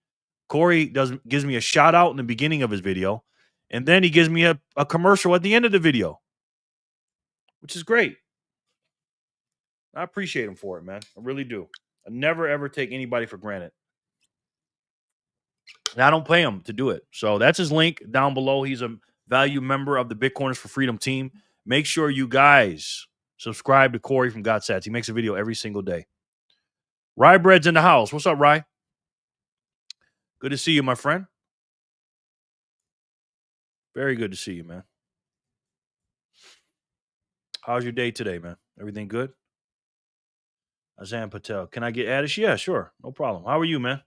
Corey gives me a shout out in the beginning of his video, and then he gives me a commercial at the end of the video, which is great. I appreciate him for it, man. I really do. I never, ever take anybody for granted. And I don't pay him to do it. So that's his link down below. He's a value member of the Bitcoiners for Freedom team. Make sure you guys subscribe to Corey from Got Sats. He makes a video every single day. Rye Bread's in the house. What's up, Rye? Good to see you, my friend. Very good to see you, man. How's your day today, man? Everything good? Azam Patel. Can I get Adish? Yeah, sure. No problem. How are you, man? I'm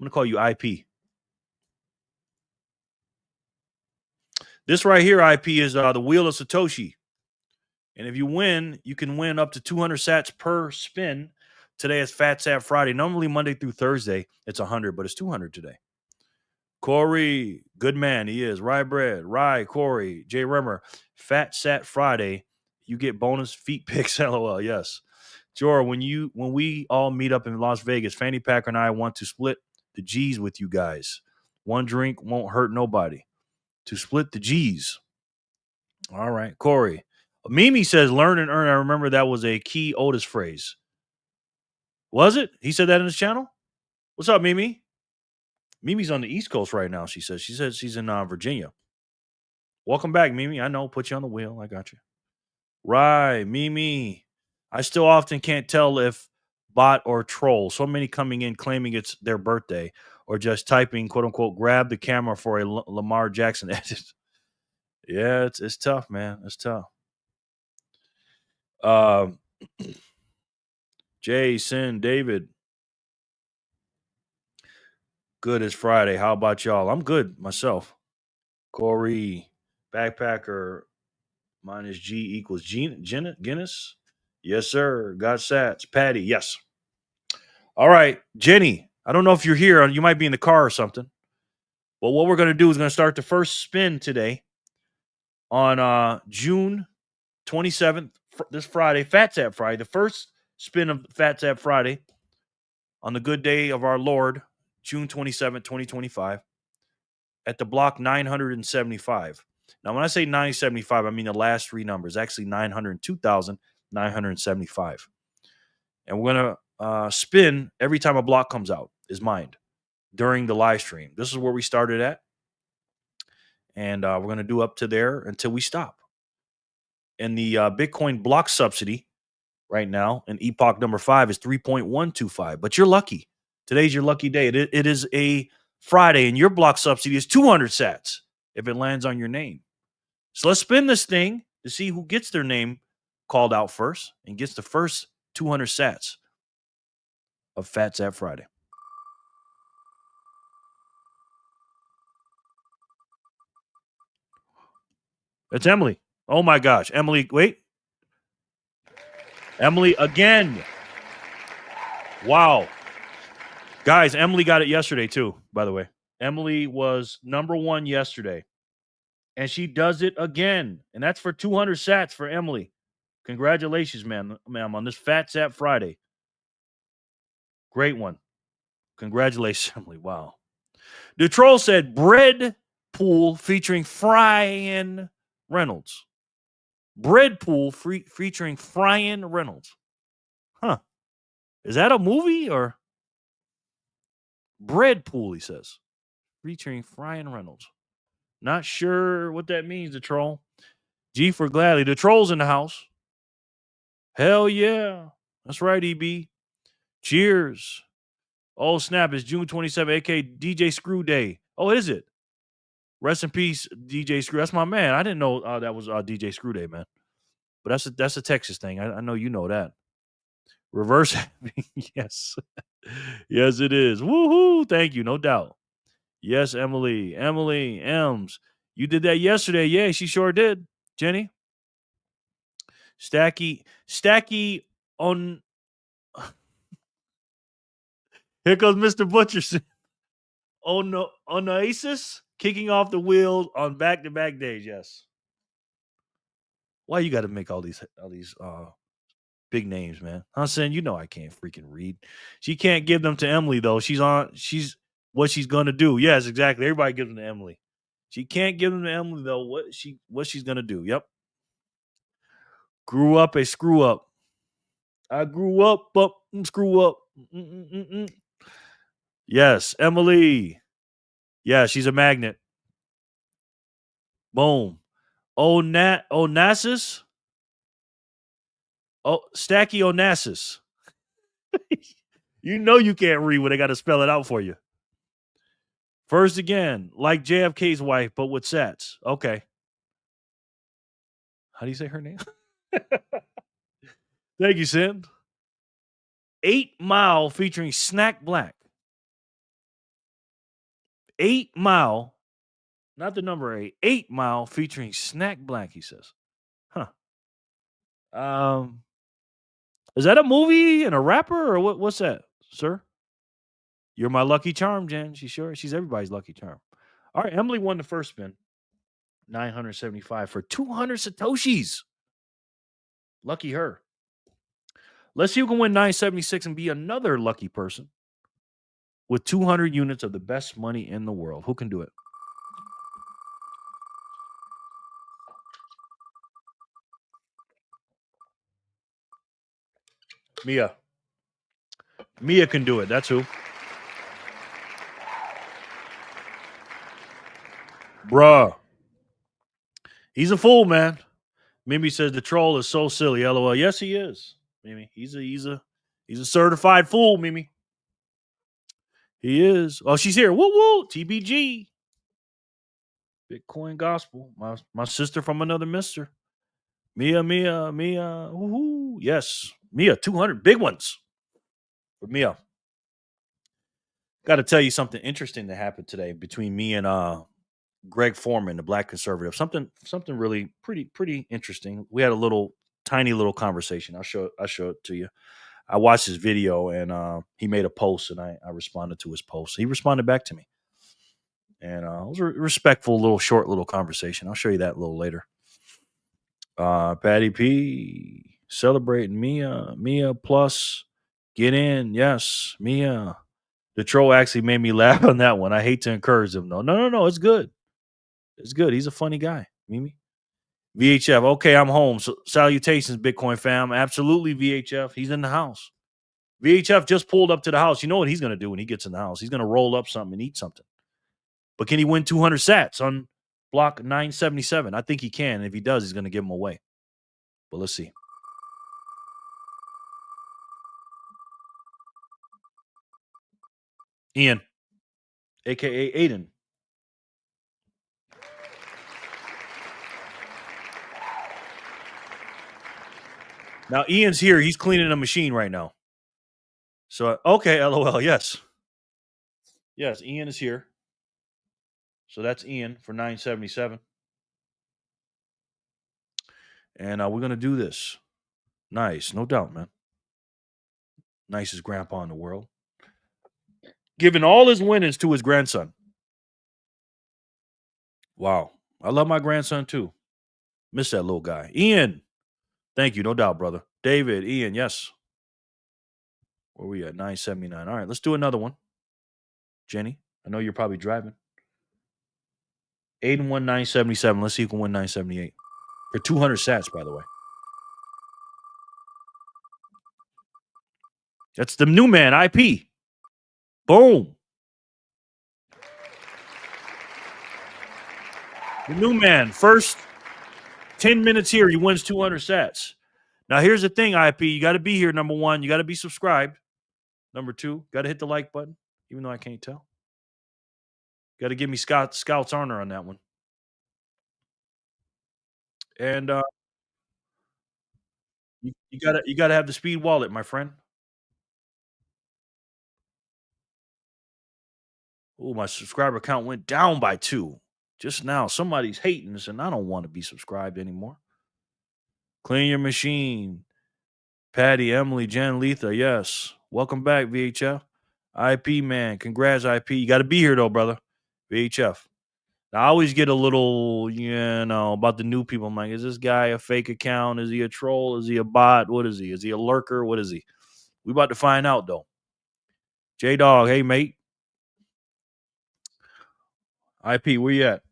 going to call you IP. This right here, IP, is the Wheel of Satoshi. And if you win, you can win up to 200 sats per spin. Today is Fat Sat Friday. Normally Monday through Thursday, it's 100, but it's 200 today. Corey, good man, he is. Rye Bread, Rye, Corey, Jay Remmer. Fat Sat Friday, you get bonus feet pics. LOL, yes. Jor, when we all meet up in Las Vegas, Fanny Packer and I want to split the G's with you guys. One drink won't hurt nobody. To split the G's. All right, Corey. Mimi says, learn and earn. I remember that was a key Otis phrase. Was it? He said that in his channel? What's up, Mimi? Mimi's on the East Coast right now, she says. She says she's in Virginia. Welcome back, Mimi. I know. Put you on the wheel. I got you. Right, Mimi. I still often can't tell if bot or troll. So many coming in claiming it's their birthday or just typing, quote unquote, grab the camera for a Lamar Jackson edit. Yeah, it's tough, man. It's tough. Jason, David. Good as Friday. How about y'all? I'm good myself. Corey, backpacker, minus G equals Guinness. Yes, sir. Got sats. Patty, yes. All right, Jenny. I don't know if you're here. You might be in the car or something. But what we're going to do is going to start the first spin today on June 27th, this Friday, Fat Sat Friday, the first spin of Fat Sat Friday on the good day of our Lord, June 27, 2025, at the block 975. Now, when I say 975, I mean the last three numbers, actually 902,975. And we're going to spin every time a block comes out, is mined during the live stream. This is where we started at. And we're going to do up to there until we stop. And the Bitcoin block subsidy right now in epoch number 5 is 3.125. But you're lucky. Today's your lucky day. It is a Friday, and your block subsidy is 200 sats if it lands on your name. So let's spin this thing to see who gets their name called out first and gets the first 200 sats of Phat Sat Friday. It's Emily. Oh my gosh. Emily, wait. Emily again. Wow. Guys, Emily got it yesterday too, by the way. Emily was number 1 yesterday. And she does it again. And that's for 200 sats for Emily. Congratulations, ma'am, on this Phat Sat Friday. Great one. Congratulations, Emily. Wow. The troll said bread pool featuring Fryan Reynolds. Bread pool featuring Fryan Reynolds. Huh. Is that a movie or? Bread pool, he says. Featuring Fryan Reynolds. Not sure what that means, the troll. G for gladly. The troll's in the house. Hell yeah. That's right, EB. Cheers. Oh, snap. It's June 27, a.k.a. DJ Screw Day. Oh, is it? Rest in peace, DJ Screw. That's my man. I didn't know that was DJ Screw Day, man. But that's a Texas thing. I know you know that. Reverse happy. Yes. Yes, it is. Woohoo. Thank you. No doubt. Yes, Emily. Emily, Ems. You did that yesterday. Yeah, she sure did. Jenny. Stacky on. Here comes Mr. Butcherson. Oh no, on Oasis kicking off the wheels on back-to-back days. Yes. Why you got to make all these big names, man? I'm saying, you know, I can't freaking read. She can't give them to Emily though. She's what she's gonna do. Yes, exactly. Everybody gives them to Emily. She can't give them to Emily though. What she's gonna do? Yep. Grew up a screw up. I grew up, screw up. Yes, Emily. Yeah, she's a magnet. Boom. Onassis. Oh, Stacky Onassis. You know you can't read when they got to spell it out for you. First again, like JFK's wife, but with sats. Okay. How do you say her name? Thank you, Sim. 8 Mile featuring Snack Black. 8 Mile, not the number 8. 8 Mile featuring Snack Black, he says. Huh. Is that a movie and a rapper or what's that, sir? You're my lucky charm, Jen. She's everybody's lucky charm. All right, Emily won the first spin. 975 for 200 Satoshis. Lucky her. Let's see who can win 976 and be another lucky person with 200 units of the best money in the world. Who can do it? Mia. Mia can do it. That's who. Bruh. He's a fool, man. Mimi says the troll is so silly. LOL. Yes, he is. Mimi. He's a certified fool, Mimi. He is. Oh, she's here. Woo woo. TBG. Bitcoin gospel. My sister from another mister. Mia. Woohoo. Yes. Mia, 200 big ones for Mia. Got to tell you something interesting that happened today between me and Greg Foreman, the black conservative. Something really pretty interesting. We had a tiny little conversation. I'll show it to you. I watched his video and he made a post and I responded to his post. He responded back to me. And it was a respectful short conversation. I'll show you that a little later. Patty P celebrating Mia plus get in. Yes, Mia. The troll actually made me laugh on that one. I hate to encourage him though. No. It's good. It's good. He's a funny guy. Mimi. VHF. Okay, I'm home. So, salutations, Bitcoin fam. Absolutely, VHF. He's in the house. VHF just pulled up to the house. You know what he's going to do when he gets in the house? He's going to roll up something and eat something. But can he win 200 sats on block 977? I think he can. And if he does, he's going to give them away. But let's see. Ian, a.k.a. Aiden. Now, Ian's here. He's cleaning a machine right now. So, okay, LOL. Yes. Yes, Ian is here. So that's Ian for 977. And we're going to do this. Nice. No doubt, man. Nicest grandpa in the world. Giving all his winnings to his grandson. Wow. I love my grandson too. Miss that little guy. Ian. Thank you. No doubt, brother. David, Ian, yes. Where we at? 979. All right, let's do another one. Jenny, I know you're probably driving. 8 and 1, 977. Let's see who can win 978. For 200 sats, by the way. That's the new man, IP. Boom. The new man. First 10 minutes here, he wins 200 sats. Now, here's the thing, IP. You got to be here, number one. You got to be subscribed. Number two, got to hit the like button, even though I can't tell. Got to give me Scout's honor on that one. And you gotta have the speed wallet, my friend. Oh, my subscriber count went down by 2 just now. Somebody's hating this, and I don't want to be subscribed anymore. Clean your machine. Patty, Emily, Jen, Letha, yes. Welcome back, VHF. IP, man. Congrats, IP. You got to be here, though, brother. VHF. Now, I always get a little, about the new people. I'm like, is this guy a fake account? Is he a troll? Is he a bot? What is he? Is he a lurker? What is he? We about to find out, though. J-Dog, hey, mate. IP, where you at?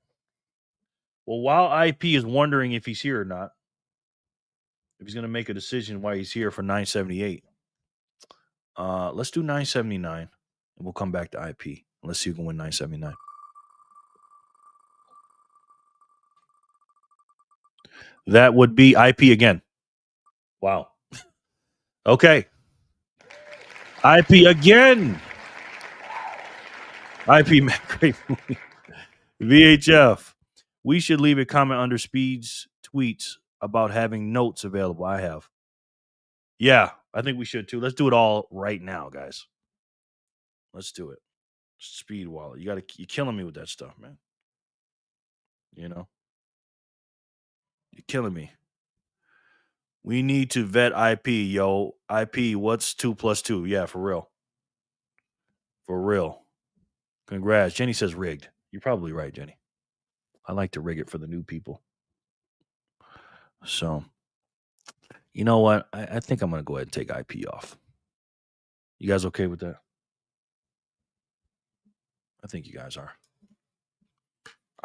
Well, while IP is wondering if he's here or not, if he's going to make a decision why he's here for 978, let's do 979, and we'll come back to IP. Let's see who can win 979. That would be IP again. Wow. Okay. IP again. IP, man, great movie. VHF. We should leave a comment under Speed's tweets about having notes available. I have. Yeah, I think we should too. Let's do it all right now, guys. Let's do it. Speed wallet. You're killing me with that stuff, man. You're killing me. We need to vet IP, yo. IP, what's 2 plus 2? Yeah, for real. For real. Congrats. Jenny says rigged. You're probably right, Jenny. I like to rig it for the new people. So, you know what? I think I'm going to go ahead and take IP off. You guys okay with that? I think you guys are.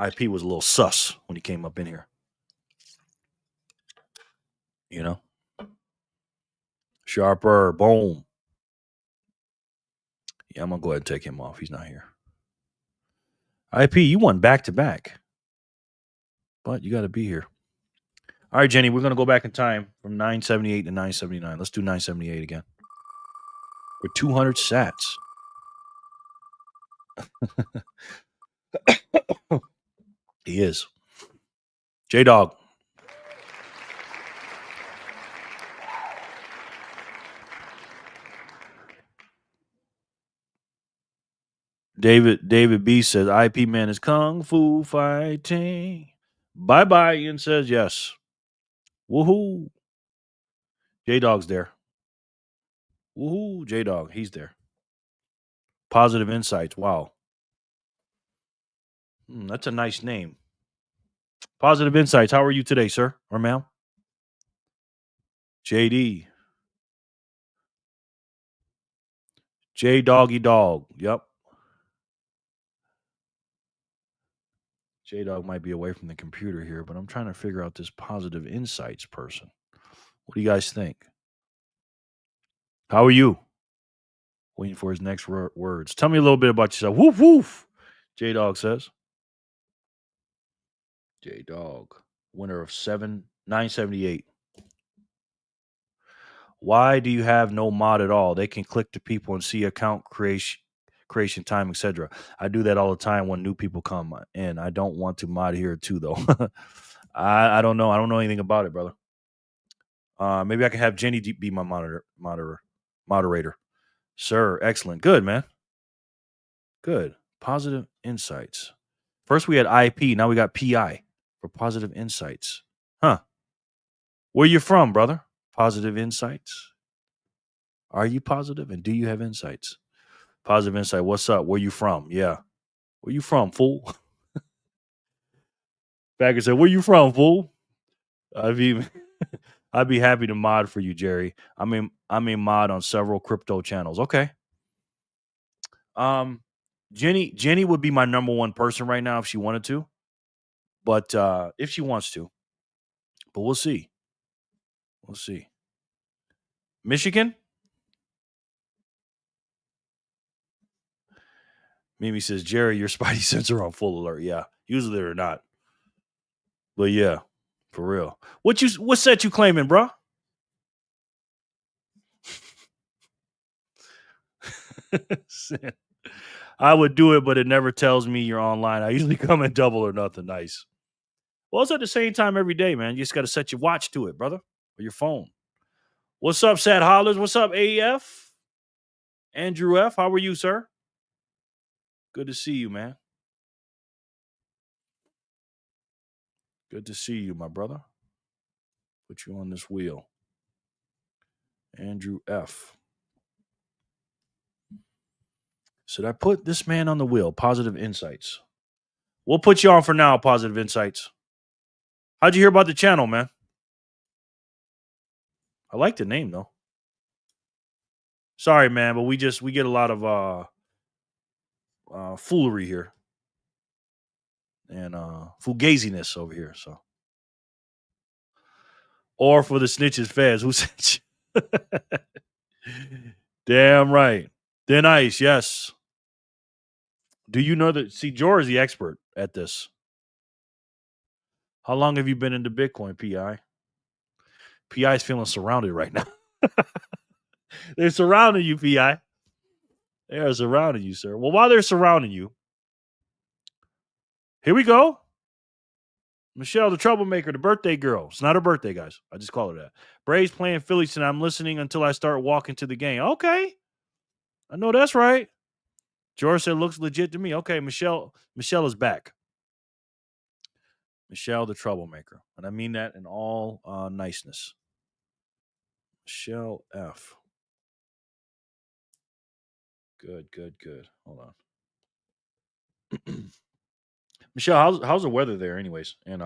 IP was a little sus when he came up in here. Sharper, boom. Yeah, I'm going to go ahead and take him off. He's not here. IP, you won back to back. But you got to be here. All right, Jenny, we're going to go back in time from 978 to 979. Let's do 978 again. For 200 sats. He is. J-Dog. David B says, IP man is kung fu fighting. Bye-bye. Ian says yes. Woohoo. J-Dog's there. Woohoo. J-Dog, he's there. Positive Insights. Wow. That's a nice name. Positive Insights. How are you today, sir or ma'am? JD. J Doggy Dog. Yep. J Dog might be away from the computer here, but I'm trying to figure out this positive insights person. What do you guys think? How are you? Waiting for his next words. Tell me a little bit about yourself. Woof woof. J Dog says. J Dog, winner of 978. Why do you have no mod at all? They can click to people and see account creation time, etc. I do that all the time when new people come in. I don't want to mod here too, though. I don't know. I don't know anything about it, brother. Maybe I can have Jenny be my moderator. Sir, excellent. Good, man. Good. Positive insights. First we had IP, now we got PI for positive insights. Huh. Where you from, brother? Positive insights. Are you positive and do you have insights? Positive insight. What's up? Where you from? Yeah. Where you from, fool? Bagger said, where you from, fool? I'd be happy to mod for you, Jerry. I'm a mod on several crypto channels. Okay. Jenny would be my number one person right now if she wanted to. But if she wants to. But we'll see. We'll see. Michigan? Mimi says, Jerry, your Spidey sense are on full alert. Yeah. Usually they're not. But yeah, for real. What set you claiming, bro? I would do it, but it never tells me you're online. I usually come in double or nothing. Nice. Well, it's at the same time every day, man. You just got to set your watch to it, brother, or your phone. What's up, Sad Hollers? What's up, AF? Andrew F. How are you, sir? Good to see you, man. Good to see you, my brother. Put you on this wheel. Andrew F. Should I put this man on the wheel? Positive Insights. We'll put you on for now, Positive Insights. How'd you hear about the channel, man? I like the name, though. Sorry, man, but we get a lot of foolery here. And fugaziness over here, so. Or for the snitches feds. Who sent you? Damn right. Thin Ice, yes. Do you know that? See, Joe is the expert at this. How long have you been into Bitcoin, PI? PI is feeling surrounded right now. They're surrounding you, PI. They are surrounding you, sir. Well, while they're surrounding you, here we go. Michelle, the troublemaker, the birthday girl. It's not her birthday, guys. I just call her that. Braves playing Phillies tonight. I'm listening until I start walking to the game. Okay. I know that's right. George said, looks legit to me. Okay, Michelle is back. Michelle, the troublemaker. And I mean that in all niceness. Michelle F. Good. Hold on. Michelle, how's the weather there, anyways? And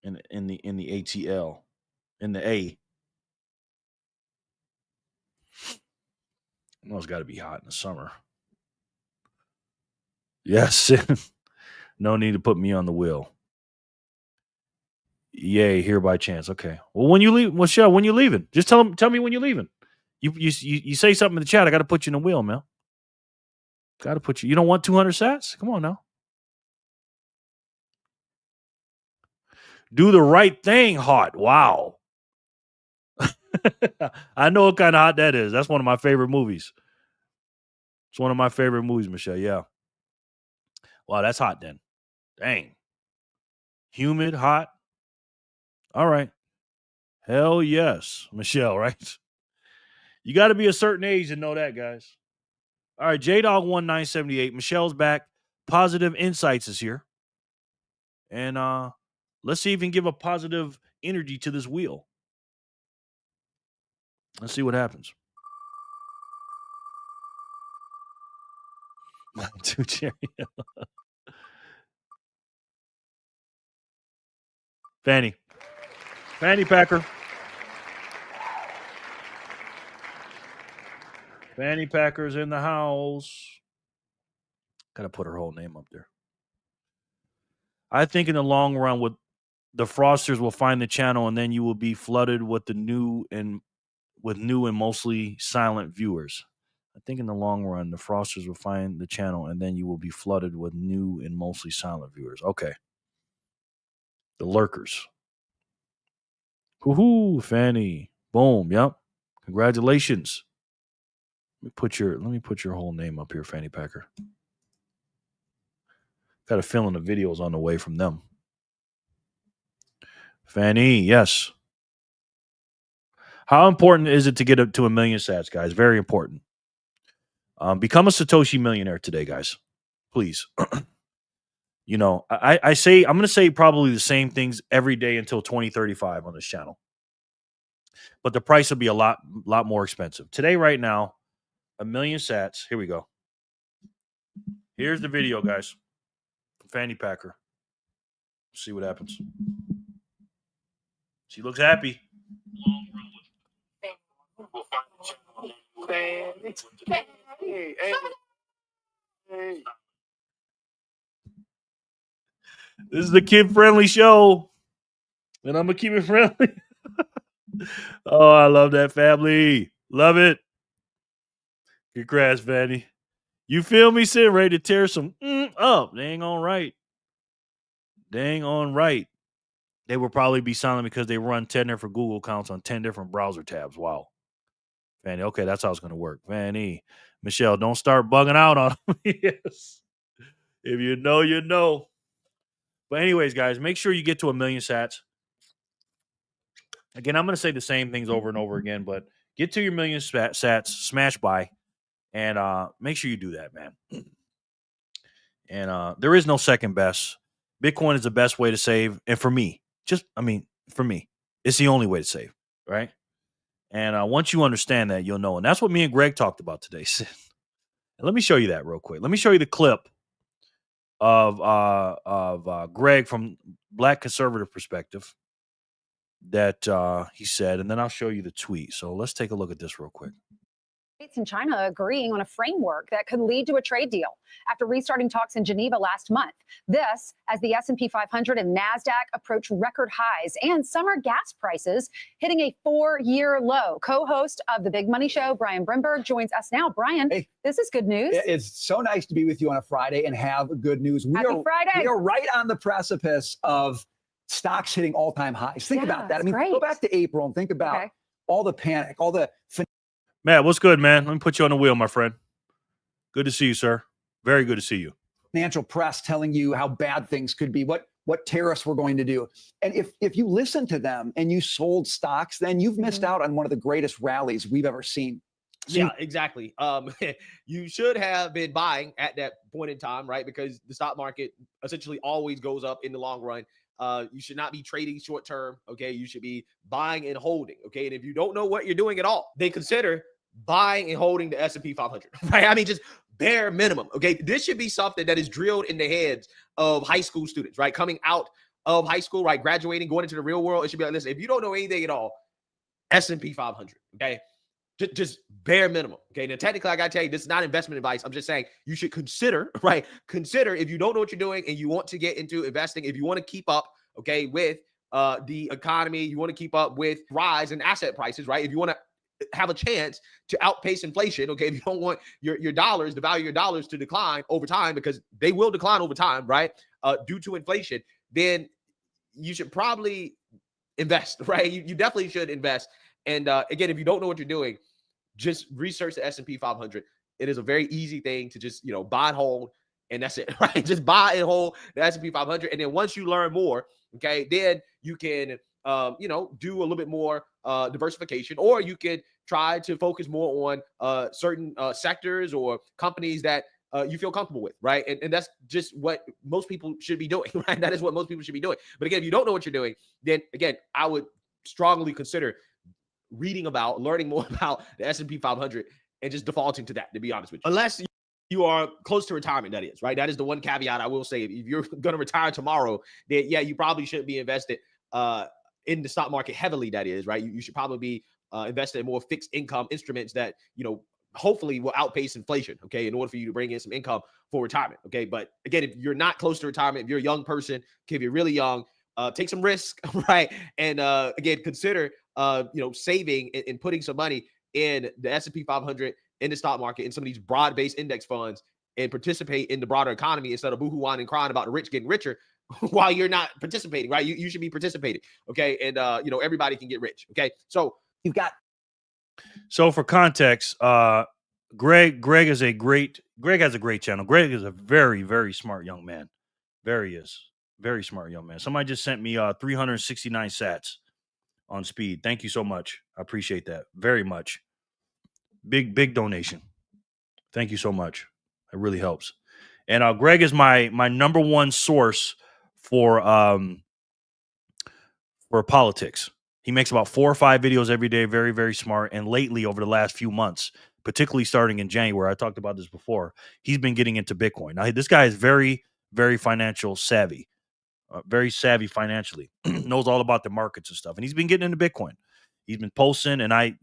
in the ATL, in the A. I know it's got to be hot in the summer. Yes. No need to put me on the wheel. Yay, here by chance. Okay. Well, when you leave, Michelle, when you leaving? Just tell me when you're leaving. You say something in the chat. I got to put you in the wheel, man. Got to put you. You don't want 200 sats? Come on now. Do the right thing, hot. Wow. I know what kind of hot that is. That's one of my favorite movies. It's one of my favorite movies, Michelle. Yeah. Wow, that's hot then. Dang. Humid, hot. All right. Hell yes, Michelle, right? You got to be a certain age to know that, guys. All right, JDog1978. Michelle's back. Positive Insights is here. And let's see if we can give a positive energy to this wheel. Let's see what happens. Fanny Packer. Fanny Packer's in the house. Gotta put her whole name up there. I think in the long run, with the fraudsters will find the channel, and then you will be flooded with new and mostly silent viewers. I think in the long run, the fraudsters will find the channel, and then you will be flooded with new and mostly silent viewers. Okay, the lurkers. Woohoo, Fanny. Boom. Yep. Congratulations. Let me put your whole name up here, Fanny Packer. Got a feeling the video's on the way from them. Fanny, yes. How important is it to get up to 1 million sats, guys? Very important. Become a Satoshi millionaire today, guys. Please. You know, I say I'm going to say probably the same things every day until 2035 on this channel, but the price will be a lot more expensive today. Right now, 1 million sats. Here we go. Here's the video, guys. Fanny Packer. See what happens. She looks happy. This is a kid-friendly show, and I'm gonna keep it friendly. Oh, I love that family. Love it. Congrats, Fanny. You feel me? Sitting ready to tear some up. Dang on right. Dang on right. They will probably be silent because they run 10 different Google accounts on 10 different browser tabs. Wow. Fanny, okay, that's how it's going to work. Fanny, Michelle, don't start bugging out on them. Yes. If you know, you know. But anyways, guys, make sure you get to 1 million sats. Again, I'm going to say the same things over and over again, but get to your million sats, smash buy, and make sure you do that, man. And there is no second best. Bitcoin is the best way to save. And for me, for me, it's the only way to save, right? And once you understand that, you'll know. And that's what me and Greg talked about today. Let me show you that real quick. Let me show you the clip of Greg from Black Conservative Perspective that he said, and then I'll show you the tweet. So let's take a look at this real quick. States and China agreeing on a framework that could lead to a trade deal after restarting talks in Geneva last month. This as the S&P 500 and NASDAQ approach record highs and summer gas prices hitting a 4-year low. Co-host of the Big Money Show, Brian Brimberg, joins us now. Brian, hey, this is good news. It's so nice to be with you on a Friday and have good news. Happy Friday. We are right on the precipice of stocks hitting all-time highs. Think about that. I mean, go back to April and think about all the panic, all the... Matt, what's good, man? Let me put you on the wheel, my friend. Good to see you, sir. Very good to see you. Financial press telling you how bad things could be, what tariffs were going to do. And if you listen to them and you sold stocks, then you've missed out on one of the greatest rallies we've ever seen. So yeah, exactly. You should have been buying at that point in time, right? Because the stock market essentially always goes up in the long run. You should not be trading short term. Okay. You should be buying and holding. Okay. And if you don't know what you're doing at all, then consider buying and holding the S&P 500, right? I mean, just bare minimum. Okay. This should be something that is drilled in the heads of high school students, right? Coming out of high school, right? Graduating, going into the real world. It should be like, listen, if you don't know anything at all, S&P 500. Okay. Just bare minimum. Okay. Now, technically, I got to tell you, this is not investment advice. I'm just saying you should consider, right? Consider if you don't know what you're doing and you want to get into investing, if you want to keep up, okay, with the economy, you want to keep up with rise in asset prices, right? If you want to have a chance to outpace inflation, okay, if you don't want your dollars, the value of your dollars to decline over time, because they will decline over time, right? Due to inflation, then you should probably invest, right? You definitely should invest. And again, if you don't know what you're doing, just research the S&P 500. It is a very easy thing to just, buy and hold, and that's it, right? Just buy and hold the S&P 500. And then once you learn more, okay, then you can, do a little bit more diversification, or you could try to focus more on certain sectors or companies that you feel comfortable with, right? And that's just what most people should be doing, right? That is what most people should be doing. But again, if you don't know what you're doing, then again, I would strongly consider reading about, learning more about the S&P 500 and just defaulting to that, to be honest with you. Unless you are close to retirement, that is, right? That is the one caveat I will say. If you're going to retire tomorrow, then yeah, you probably shouldn't be invested in the stock market heavily, that is, right? You should probably be invested in more fixed income instruments that, hopefully will outpace inflation, okay, in order for you to bring in some income for retirement, okay? But again, if you're not close to retirement, if you're a young person, okay, if you're really young, take some risk, right? And again, consider, saving and putting some money in the S&P 500, in the stock market, in some of these broad-based index funds, and participate in the broader economy instead of boohoo-whining and crying about the rich getting richer while you're not participating, right? You should be participating, okay? And, everybody can get rich, okay? So You've got So for context, Greg has a great channel. Greg is a very, very smart young man. Very smart young man. Somebody just sent me 369 sats on speed. Thank you so much. I appreciate that very much. Big donation. Thank you so much. It really helps. And Greg is my number one source for politics. He makes about 4 or 5 videos every day. Very, very smart. And lately, over the last few months, particularly starting in January, I talked about this before, he's been getting into Bitcoin. Now, this guy is very, very financial savvy, very savvy financially, knows all about the markets and stuff. And he's been getting into Bitcoin. He's been posting, and I,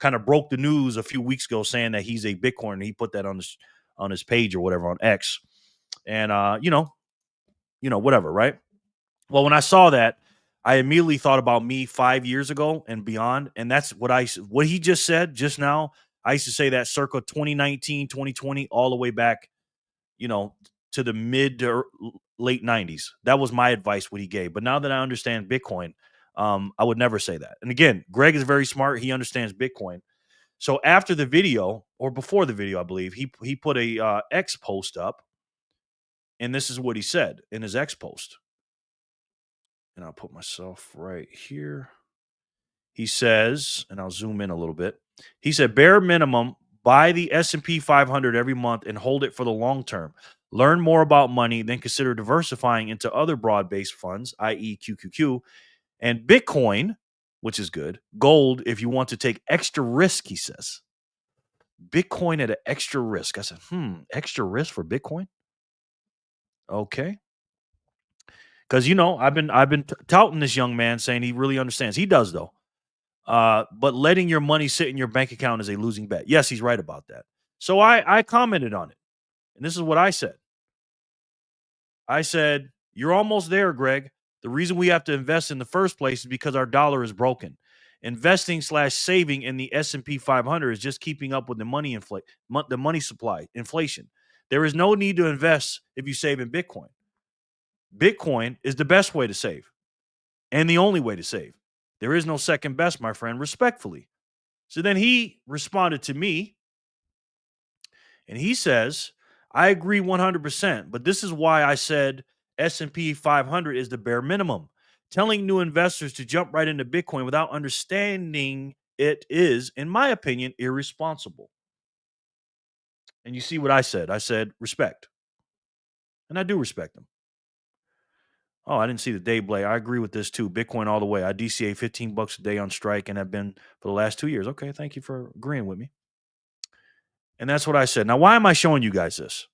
kind of broke the news a few weeks ago saying that he's a Bitcoiner. He put that on his page or whatever on X. And, whatever, right? Well, when I saw that, I immediately thought about me 5 years ago and beyond. And that's what he just said just now. I used to say that circa 2019, 2020, all the way back, to the mid to late 90s. That was my advice, what he gave. But now that I understand Bitcoin, I would never say that. And again, Greg is very smart. He understands Bitcoin. So after the video, or before the video, I believe, he put a X post up. And this is what he said in his X post. And I'll put myself right here. He says, and I'll zoom in a little bit. He said, bare minimum, buy the S&P 500 every month and hold it for the long term. Learn more about money, then consider diversifying into other broad-based funds, i.e. QQQ, and Bitcoin, which is good. Gold, if you want to take extra risk, he says. Bitcoin at an extra risk. I said, extra risk for Bitcoin? Okay. Because I've been touting this young man, saying he really understands. He does, though. But letting your money sit in your bank account is a losing bet. Yes, he's right about that. So I commented on it, and this is what I said. I said, you're almost there, Greg. The reason we have to invest in the first place is because our dollar is broken. Investing / saving in the S&P 500 is just keeping up with the money supply, inflation. There is no need to invest if you save in Bitcoin. Bitcoin is the best way to save and the only way to save. There is no second best, my friend, respectfully. So then he responded to me and he says, I agree 100%, but this is why I said S&P 500 is the bare minimum. Telling new investors to jump right into Bitcoin without understanding it is, in my opinion, irresponsible. And you see what I said. I said respect. And I do respect them. Oh, I didn't see the day, Blay. I agree with this too. Bitcoin all the way. I DCA $15 a day on strike and have been for the last 2 years. Okay, thank you for agreeing with me. And that's what I said. Now, why am I showing you guys this?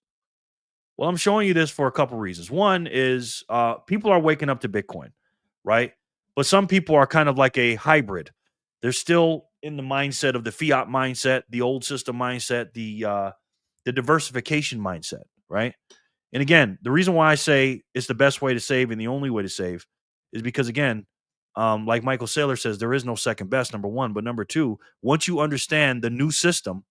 Well, I'm showing you this for a couple reasons. One is people are waking up to Bitcoin, right? But some people are kind of like a hybrid. They're still in the mindset of the fiat mindset, the old system mindset, the diversification mindset, right? And again, the reason why I say it's the best way to save and the only way to save is because, again, like Michael Saylor says, there is no second best, number one. But number two, once you understand the new system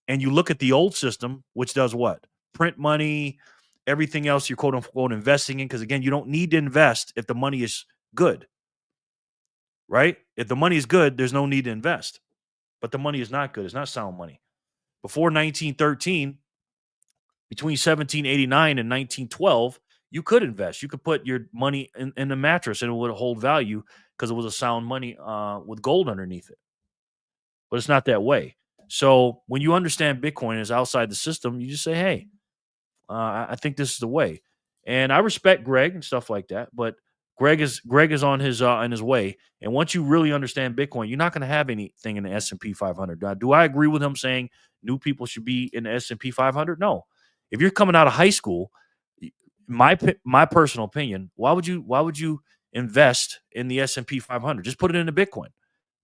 and you look at the old system, which does what? Print money, everything else you're quote unquote investing in. Because again, you don't need to invest if the money is good, right? If the money is good, there's no need to invest. But the money is not good. It's not sound money. Before 1913, between 1789 and 1912, you could invest. You could put your money in a mattress and it would hold value because it was a sound money with gold underneath it. But it's not that way. So when you understand Bitcoin is outside the system, you just say, hey, I think this is the way. And I respect Greg and stuff like that, but Greg is on his in his way. And once you really understand Bitcoin, you're not going to have anything in the S&P 500. Now, do I agree with him saying new people should be in the S&P 500? No. If you're coming out of high school, my personal opinion, why would you invest in the S&P 500? Just put it into Bitcoin.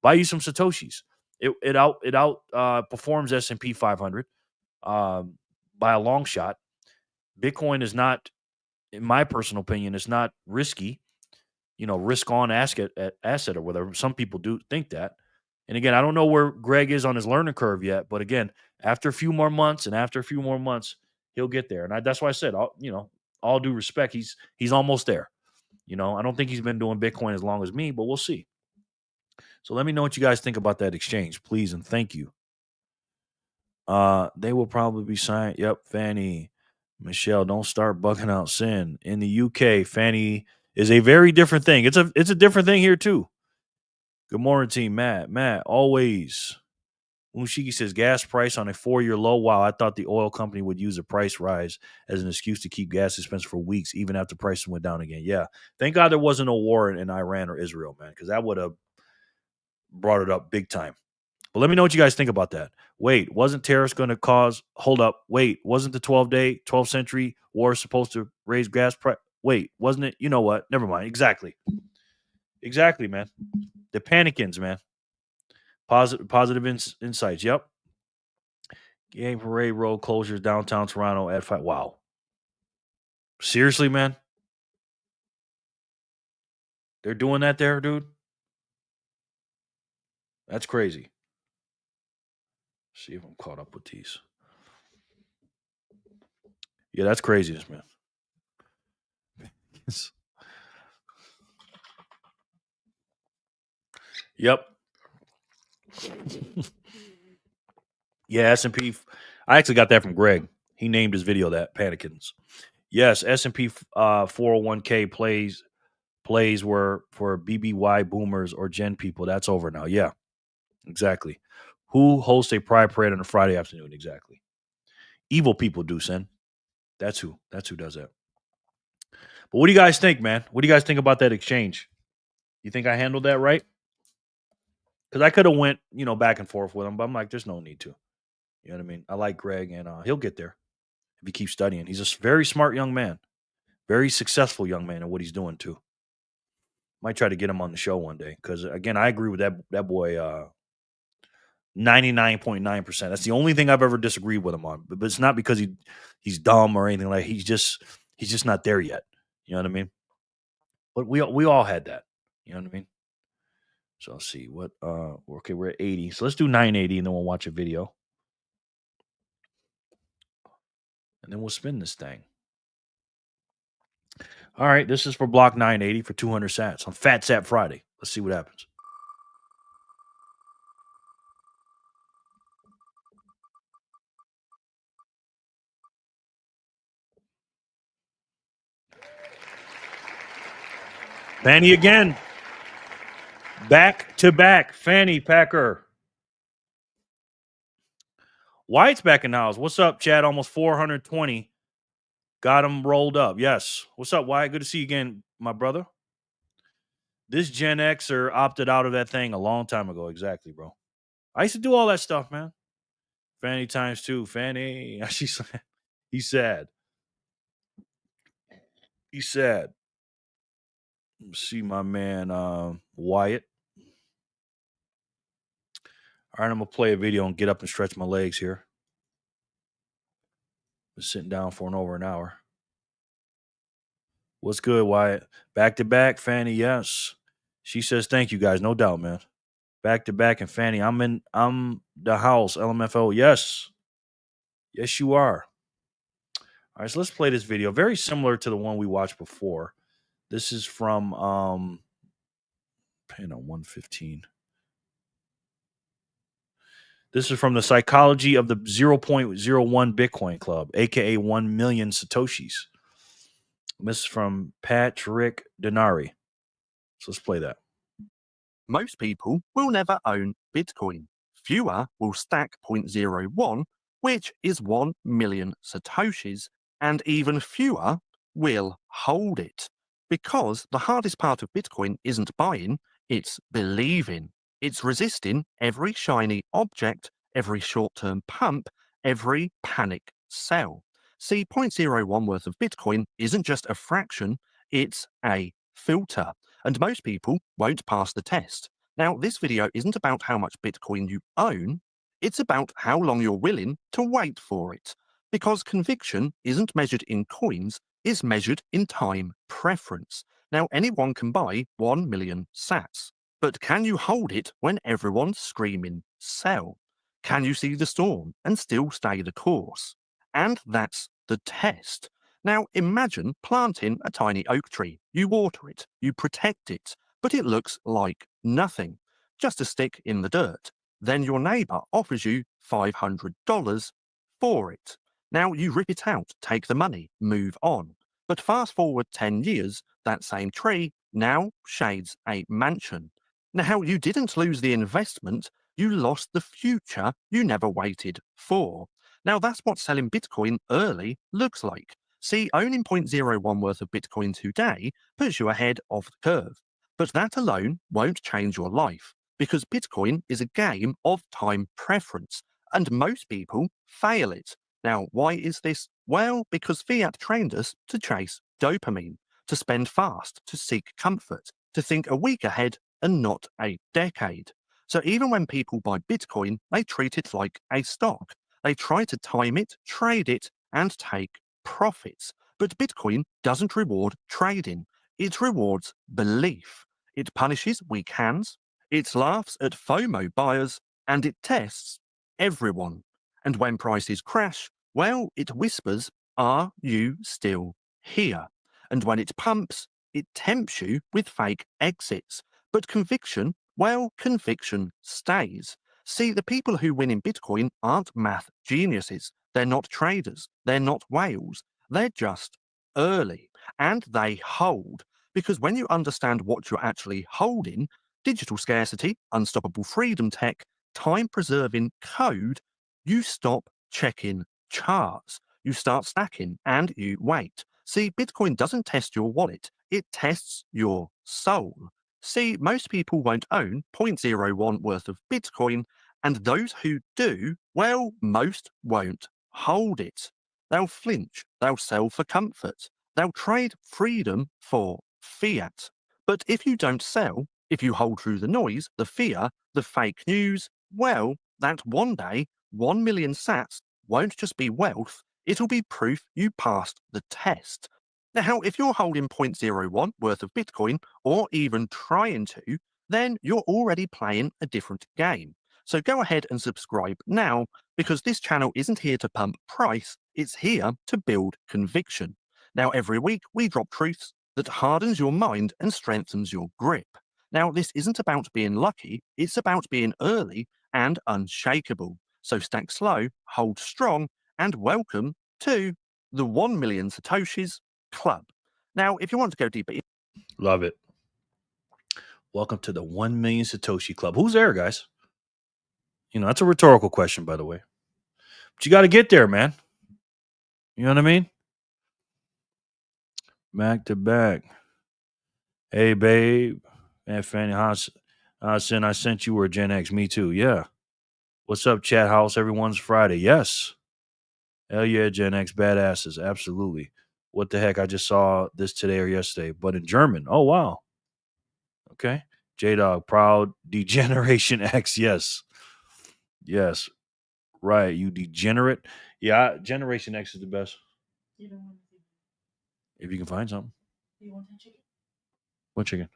Buy you some Satoshis. It performs S&P 500 by a long shot. Bitcoin is not, in my personal opinion, it's not risky. Risk on asset or whatever. Some people do think that. And again, I don't know where Greg is on his learning curve yet, but again, after a few more months, he'll get there. And that's why I said, all due respect, he's almost there. I don't think he's been doing Bitcoin as long as me, but we'll see. So let me know what you guys think about that exchange, please, and thank you. They will probably be signed. Yep, Fanny, Michelle, don't start bugging out Sin. In the UK, Fanny is a very different thing. It's a different thing here too. Good morning, team. Matt, always. Unshiki says gas price on a 4-year low. Wow, I thought the oil company would use a price rise as an excuse to keep gas expensive for weeks, even after prices went down again. Yeah, thank God there wasn't a war in Iran or Israel, man, because that would have brought it up big time. But let me know what you guys think about that. Wait, wasn't tariffs going to cause? Hold up. Wait, wasn't the 12th century war supposed to raise gas price? Wait, wasn't it? You know what? Never mind. Exactly, man. The panicins, man. Positive insights. Yep. Gang Parade Road closures downtown Toronto at 5. Wow. Seriously, man? They're doing that there, dude? That's crazy. See if I'm caught up with these. Yeah, that's craziness, man. Yep. Yeah, S&P. I actually got that from Greg. He named his video that, Panicins. Yes, S&P 401k plays were for BBY boomers or Gen people. That's over now. Yeah, exactly. Who hosts a pride parade on a Friday afternoon? Exactly. Evil people do, Sen. That's who does that. But what do you guys think, man? What do you guys think about that exchange? You think I handled that right? Because I could have went, back and forth with him, but I'm like, there's no need to. You know what I mean? I like Greg, and he'll get there if he keeps studying. He's a very smart young man, very successful young man in what he's doing too. Might try to get him on the show one day because, again, I agree with that boy 99.9%. That's the only thing I've ever disagreed with him on. But it's not because he's dumb or anything like. He's just not there yet. You know what I mean? But we all had that. You know what I mean? So let's see what okay, we're at 80. So let's do 980 and then we'll watch a video. And then we'll spin this thing. All right, this is for block 980 for 200 sats on Fat Sat Friday. Let's see what happens. Fanny again. Back to back. Fanny Packer. White's back in the house. What's up, Chad? Almost 420. Got him rolled up. Yes. What's up, Wyatt? Good to see you again, my brother. This Gen Xer opted out of that thing a long time ago. Exactly, bro. I used to do all that stuff, man. Fanny times 2. Fanny. He's sad. He's sad. See my man Wyatt. All right, I'm going to play a video and get up and stretch my legs here. Been sitting down for over an hour. What's good, Wyatt? Back to back, Fanny, yes. She says thank you, guys. No doubt, man. Back to back, and Fanny, I'm the house, LMFO. Yes. Yes, you are. All right, so let's play this video. Very similar to the one we watched before. This is from 115. This is from the Psychology of the 0.01 Bitcoin Club, aka 1 million Satoshis. This is from Patrick Denari. So let's play that. Most people will never own Bitcoin. Fewer will stack 0.01, which is 1 million Satoshis, and even fewer will hold it. Because the hardest part of Bitcoin isn't buying, it's believing. It's resisting every shiny object, every short-term pump, every panic sell. See, 0.01 worth of Bitcoin isn't just a fraction, it's a filter. And most people won't pass the test. Now, this video isn't about how much Bitcoin you own, it's about how long you're willing to wait for it. Because conviction isn't measured in coins, it's measured in time preference. Now, anyone can buy 1 million sats, but can you hold it when everyone's screaming sell? Can you see the storm and still stay the course? And that's the test. Now, imagine planting a tiny oak tree. You water it, you protect it, but it looks like nothing, just a stick in the dirt. Then your neighbour offers you $500 for it. Now you rip it out, take the money, move on. But fast forward 10 years, that same tree now shades a mansion. Now you didn't lose the investment, you lost the future you never waited for. Now that's what selling Bitcoin early looks like. See, owning 0.01 worth of Bitcoin today puts you ahead of the curve. But that alone won't change your life, because Bitcoin is a game of time preference, and most people fail it. Now, why is this? Well, because Fiat trained us to chase dopamine, to spend fast, to seek comfort, to think a week ahead and not a decade. So even when people buy Bitcoin, they treat it like a stock. They try to time it, trade it, and take profits. But Bitcoin doesn't reward trading. It rewards belief. It punishes weak hands. It laughs at FOMO buyers, and it tests everyone. And when prices crash, well, it whispers, "Are you still here?" And when it pumps, it tempts you with fake exits. But conviction, well, conviction stays. See, the people who win in Bitcoin aren't math geniuses. They're not traders. They're not whales. They're just early. And they hold. Because when you understand what you're actually holding, digital scarcity, unstoppable freedom tech, time-preserving code, you stop checking charts. You start stacking and you wait. See, Bitcoin doesn't test your wallet. It tests your soul. See, most people won't own 0.01 worth of Bitcoin, and those who do, well, most won't hold it. They'll flinch. They'll sell for comfort. They'll trade freedom for fiat. But if you don't sell, if you hold through the noise, the fear, the fake news, well, that one day, 1 million sats won't just be wealth, it'll be proof you passed the test. Now, if you're holding 0.01 worth of Bitcoin, or even trying to, then you're already playing a different game. So go ahead and subscribe now, because this channel isn't here to pump price, it's here to build conviction. Now, every week we drop truths that hardens your mind and strengthens your grip. Now, this isn't about being lucky, it's about being early and unshakable. So stack slow, hold strong, and welcome to the 1 million Satoshis Club. Now, if you want to go deeper, Love it. Welcome to the 1 million Satoshi Club. Who's there, guys? You know, that's a rhetorical question, by the way. But you got to get there, man. You know what I mean? Back to back. Hey, babe. Man, Fanny, I sent you were Gen X. Me too. Yeah. What's up, chat house? Everyone's Friday. Yes. Hell yeah, Gen X badasses. Absolutely. What the heck? I just saw this today or yesterday, but in German. Oh, wow. Okay. J-Dog, proud Degeneration X. Yes. Yes. Right. You degenerate. Yeah, Generation X is the best. If you can find something. What chicken?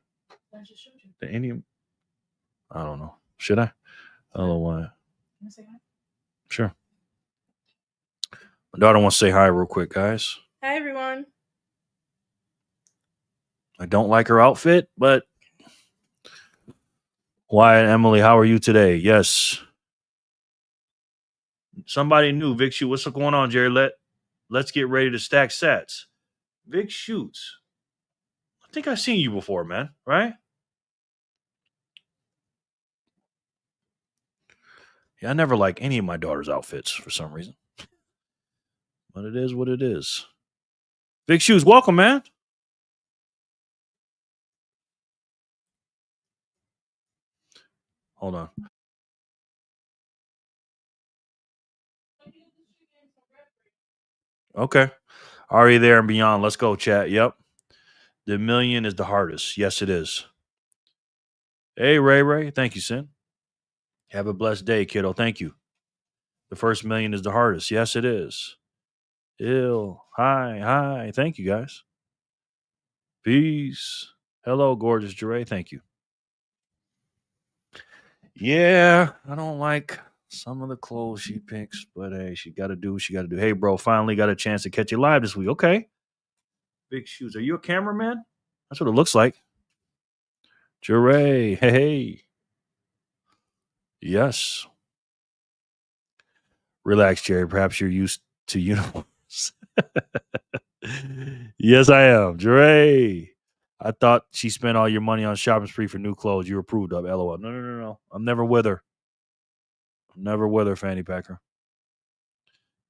The Indian? I don't know. Should I? I don't know why. Sure. My daughter wants to say hi real quick, guys. Hi, everyone. I don't like her outfit, but Wyatt, Emily, how are you today? Yes. Somebody new. Vic Shoot. What's going on, Jerry? Let's get ready to stack sets. Vic Shoots. I think I've seen you before, man. Right? Yeah, I never like any of my daughter's outfits for some reason. But it is what it is. Vic Shoes, welcome, man. Hold on. Okay. Are you there and beyond? Let's go, chat. Yep. The million is the hardest. Yes, it is. Hey, Ray. Thank you, Sin. Have a blessed day, kiddo. Thank you. The first million is the hardest. Yes, it is. Ew. Hi. Thank you, guys. Peace. Hello, gorgeous Jure. Thank you. Yeah, I don't like some of the clothes she picks, but hey, she got to do what she got to do. Hey, bro, finally got a chance to catch you live this week. Okay. Big shoes. Are you a cameraman? That's what it looks like. Jure. Hey. Yes. Relax, Jerry. Perhaps you're used to uniforms. Yes, I am. Jure. I thought she spent all your money on shopping spree for new clothes. You approved of. LOL. No. I'm never with her. Fanny Packer.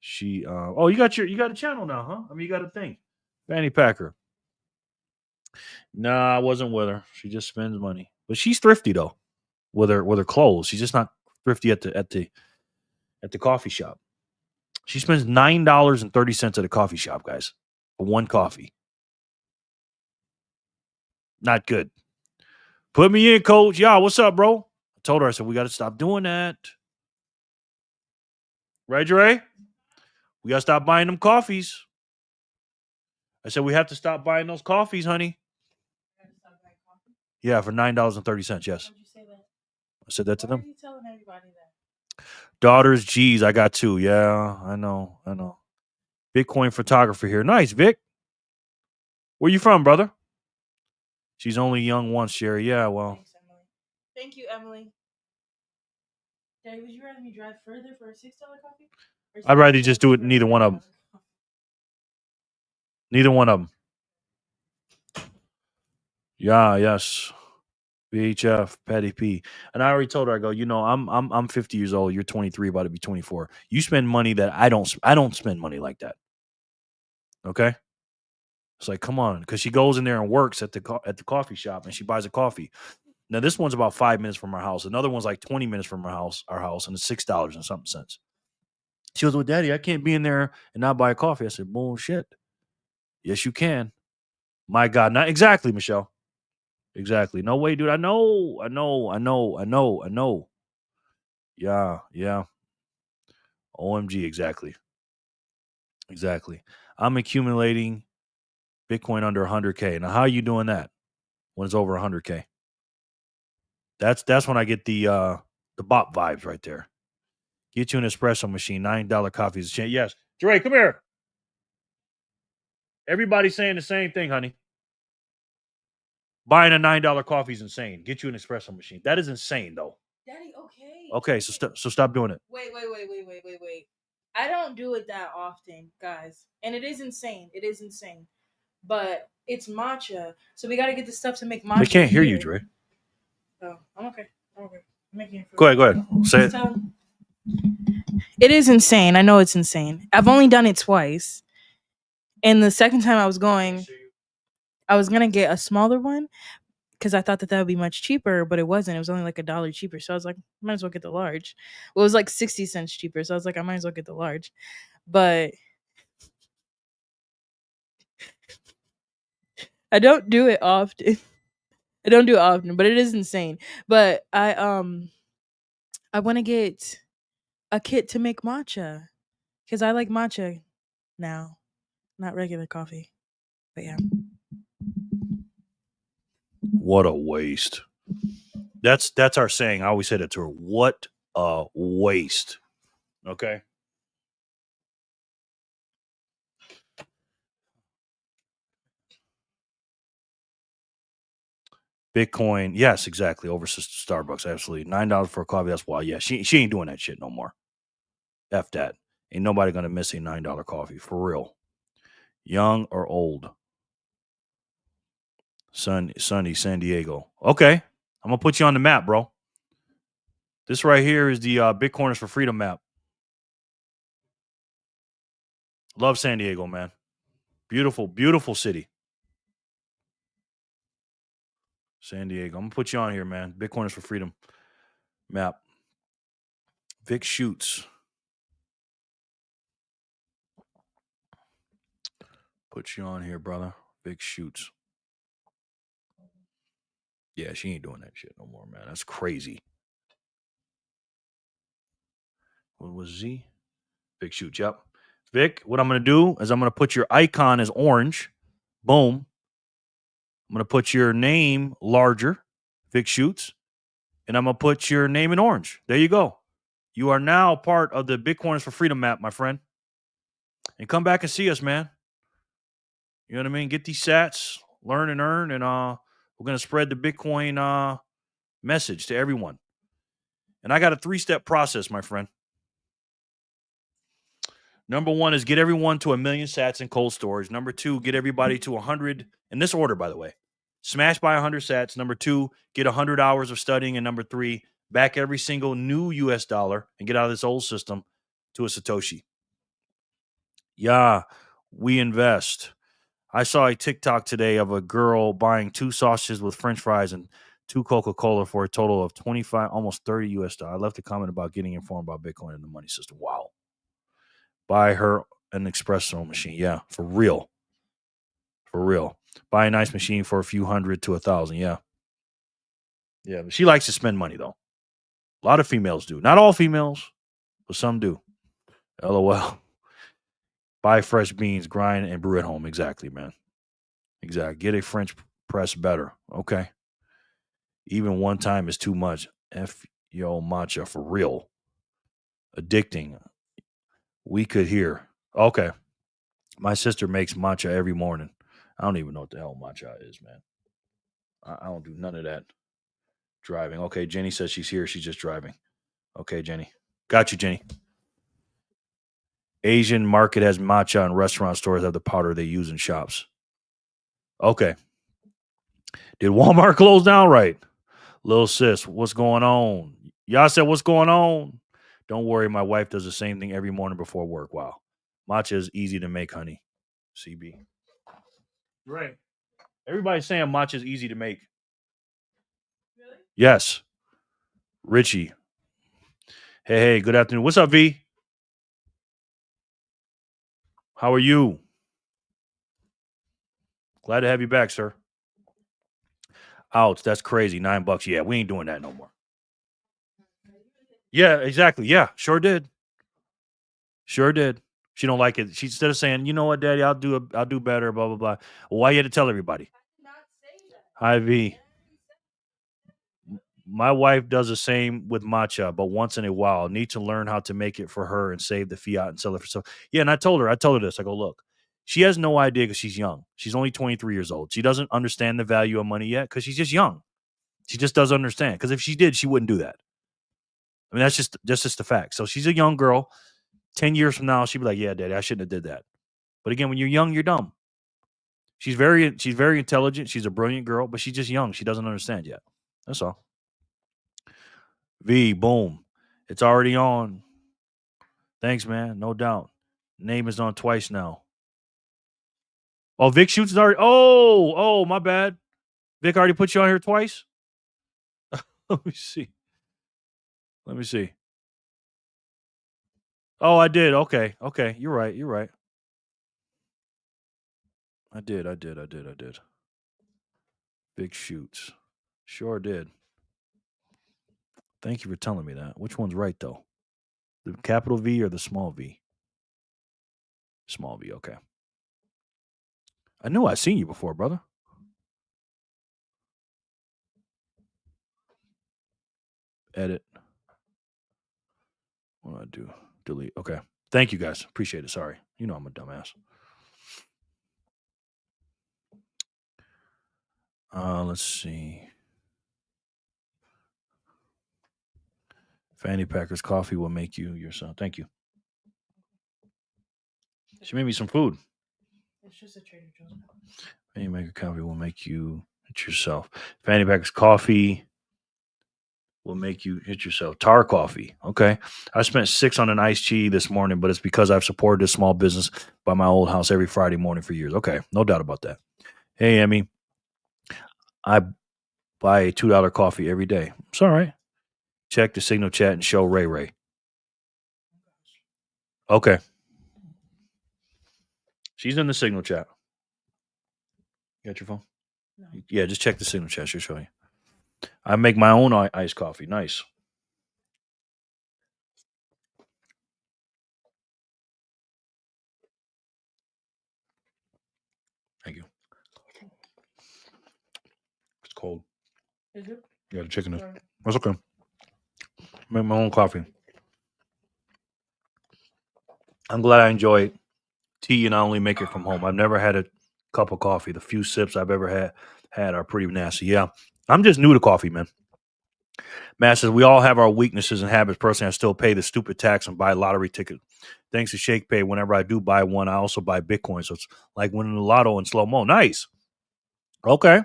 She oh, you got a channel now, huh? I mean, you got a thing. Fanny Packer. Nah, I wasn't with her. She just spends money. But she's thrifty though. With her clothes. She's just not thrifty at the coffee shop. She spends $9.30 at a coffee shop, guys. For one coffee. Not good. Put me in, coach. Yeah, what's up, bro? I told her, I said, we got to stop doing that. Right, Dre? We got to stop buying them coffees. I said, we have to stop buying those coffees, honey. Yeah, for $9.30. Yes. Why'd you say that? I said that to them. Why are you telling everybody that? Daughters, G's, I got two. Yeah, I know. Bitcoin photographer here. Nice, Vic. Where you from, brother? She's only young once, Sherry. Yeah, well. Thanks, Emily. Thank you, Emily. Daddy, would you rather me drive further for a $6 coffee? I'd rather you just do it. Neither one of them. Neither one of them. Yeah, yes. VHF, Patty P. And I already told her, I go, I'm 50 years old. You're 23, about to be 24. You spend money that I don't spend money like that. Okay? It's like, come on. Because she goes in there and works at the coffee shop and she buys a coffee. Now, this one's about 5 minutes from our house. Another one's like 20 minutes from our house, and it's $6 and something cents. She goes, well, Daddy, I can't be in there and not buy a coffee. I said, bullshit. Yes, you can. My God. Not exactly, Michelle. Exactly. No way, dude. I know. Yeah. OMG. Exactly. I'm accumulating Bitcoin under 100K. Now, how are you doing that when it's over 100K? That's when I get the bop vibes right there. Get you an espresso machine, $9 coffee is a chance. Yes. Dre, come here. Everybody's saying the same thing, honey. Buying a $9 coffee is insane. Get you an espresso machine. That is insane, though. Daddy, okay. Okay, so stop doing it. Wait. I don't do it that often, guys. And it is insane. But it's matcha. So we got to get the stuff to make matcha. They can't hear you, Dre. Oh, I'm okay. I'm making it. Go ahead. Say it. It is insane. I know it's insane. I've only done it twice. And the second time I was going to get a smaller one because I thought that would be much cheaper, but it wasn't. It was only like $1 cheaper. So I was like, might as well get the large. Well, it was like 60 cents cheaper. So I was like, I might as well get the large. But I don't do it often. But it is insane. But I want to get a kit to make matcha because I like matcha now, not regular coffee. But yeah. What a waste. That's our saying. I always said it to her. What a waste. Okay. Bitcoin, yes, exactly. Over Starbucks, absolutely. $9 for a coffee. That's why. Yeah, she ain't doing that shit no more. F that. Ain't nobody gonna miss a $9 coffee for real. Young or old. Sunny, San Diego. Okay, I'm gonna put you on the map, bro. This right here is the Bitcoiners for Freedom map. Love San Diego, man. Beautiful, beautiful city. San Diego. I'm gonna put you on here, man. Bitcoiners for Freedom map. Vic Shoots. Put you on here, brother. Vic Shoots. Yeah, she ain't doing that shit no more, man. That's crazy. What was Z? Vic Shoots. Yep. Vic, what I'm going to do is I'm going to put your icon as orange. Boom. I'm going to put your name larger, Vic Shoots, and I'm going to put your name in orange. There you go. You are now part of the Bitcoiners for Freedom map, my friend. And come back and see us, man. You know what I mean? Get these sats, learn and earn, and we're going to spread the Bitcoin message to everyone. And I got a 3-step process, my friend. Number 1 is get everyone to 1 million sats in cold storage. Number 2, get everybody to 100, in this order, by the way. Smash by 100 sats. Number 2, get 100 hours of studying. And number 3, back every single new US dollar and get out of this old system to a Satoshi. Yeah, we invest. I saw a TikTok today of a girl buying 2 sausages with French fries and 2 Coca-Cola for a total of 25, almost 30 US dollars. I left a comment about getting informed about Bitcoin and the money system. Wow. Buy her an espresso machine. Yeah, for real. For real. Buy a nice machine for a few hundred to 1,000. Yeah. Yeah, but she likes to spend money, though. A lot of females do. Not all females, but some do. LOL. Buy fresh beans, grind, and brew at home. Exactly, man. Exactly. Get a French press better. Okay. Even one time is too much. F yo matcha for real. Addicting. We could hear. Okay. My sister makes matcha every morning. I don't even know what the hell matcha is, man. I don't do none of that. Driving. Okay, Jenny says she's here. She's just driving. Okay, Jenny. Got you, Jenny. Asian market has matcha and restaurant stores have the powder they use in shops. Okay. Did Walmart close down? Right. Little sis, what's going on? Y'all said, what's going on? Don't worry, my wife does the same thing every morning before work. Wow. Matcha is easy to make, honey. CB. Right. Everybody's saying matcha is easy to make. Really? Yes. Richie. Hey, good afternoon. What's up, V? How are you? Glad to have you back, sir. Ouch, that's crazy. $9. Yeah, we ain't doing that no more. Yeah, exactly. Yeah, sure did. Sure did. She don't like it. She instead of saying, you know what, Daddy, I'll do better, blah, blah, blah. Well, why you had to tell everybody? Hi, V. My wife does the same with matcha, but once in a while. Need to learn how to make it for her and save the fiat and sell it for so. Yeah, and I told her this. I go, look, she has no idea because she's young. She's only 23 years old. She doesn't understand the value of money yet because she's just young. She just doesn't understand. Because if she did, she wouldn't do that. I mean, that's just the fact. So she's a young girl. 10 years from now, she'd be like, yeah, Daddy, I shouldn't have did that. But again, when you're young, you're dumb. She's very intelligent. She's a brilliant girl, but she's just young. She doesn't understand yet. That's all. V, boom. It's already on. Thanks, man. No doubt. Name is on twice now. Oh, Vic Shoots is already. Oh, my bad. Vic already put you on here twice? Let me see. Oh, I did. Okay. You're right. I did. Big Shoots. Sure did. Thank you for telling me that. Which one's right, though? The capital V or the small V? Small V, okay. I knew I'd seen you before, brother. Edit. What do I do? Delete. Okay. Thank you, guys. Appreciate it. Sorry. You know I'm a dumbass. Let's see. Fanny Packers coffee will make you yourself. Thank you. She made me some food. It's just a Trader Joe's. Fanny Packers coffee will make you hit yourself. Fanny Packers coffee will make you hit yourself. Tar coffee. Okay. I spent $6 on an iced tea this morning, but it's because I've supported this small business by my old house every Friday morning for years. Okay. No doubt about that. Hey, Emmy. I buy a $2 coffee every day. It's all right. Check the signal chat and show Ray. Okay. She's in the signal chat. You got your phone? No. Yeah, just check the signal chat. She'll show you. I make my own iced coffee. Nice. Thank you. It's cold. Is it? Yeah, the chicken is. That's okay. Make my own coffee. I'm glad I enjoy tea and I only make it from home. I've never had a cup of coffee. The few sips I've ever had are pretty nasty. Yeah. I'm just new to coffee, man. Matt says we all have our weaknesses and habits. Personally, I still pay the stupid tax and buy lottery tickets. Thanks to ShakePay, whenever I do buy one, I also buy Bitcoin. So it's like winning the lotto in slow mo. Nice. Okay.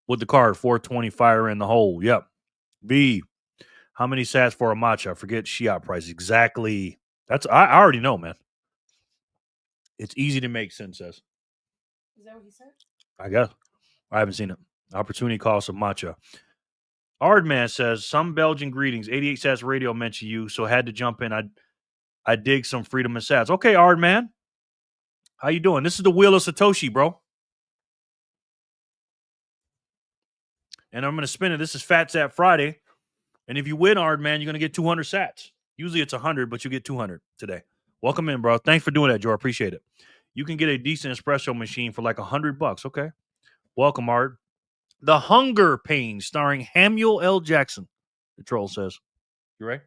With the card, 420 fire in the hole. Yep. B. How many sats for a matcha? I forget Shiat price. Exactly. I already know, man. It's easy to make sense, says. Is that what he said? I guess. I haven't seen it. Opportunity cost of matcha. Ardman says, some Belgian greetings. 88 Sats Radio mentioned you, so had to jump in. I dig some freedom and sats. Okay, Ardman. How you doing? This is the wheel of Satoshi, bro. And I'm going to spin it. This is Fat Sat Friday. And if you win, Ardman, you're going to get 200 sats. Usually it's 100, but you get 200 today. Welcome in, bro. Thanks for doing that, Joe. I appreciate it. You can get a decent espresso machine for like $100. Okay. Welcome, Art. The Hunger Pains, starring Samuel L. Jackson. The troll says. You right?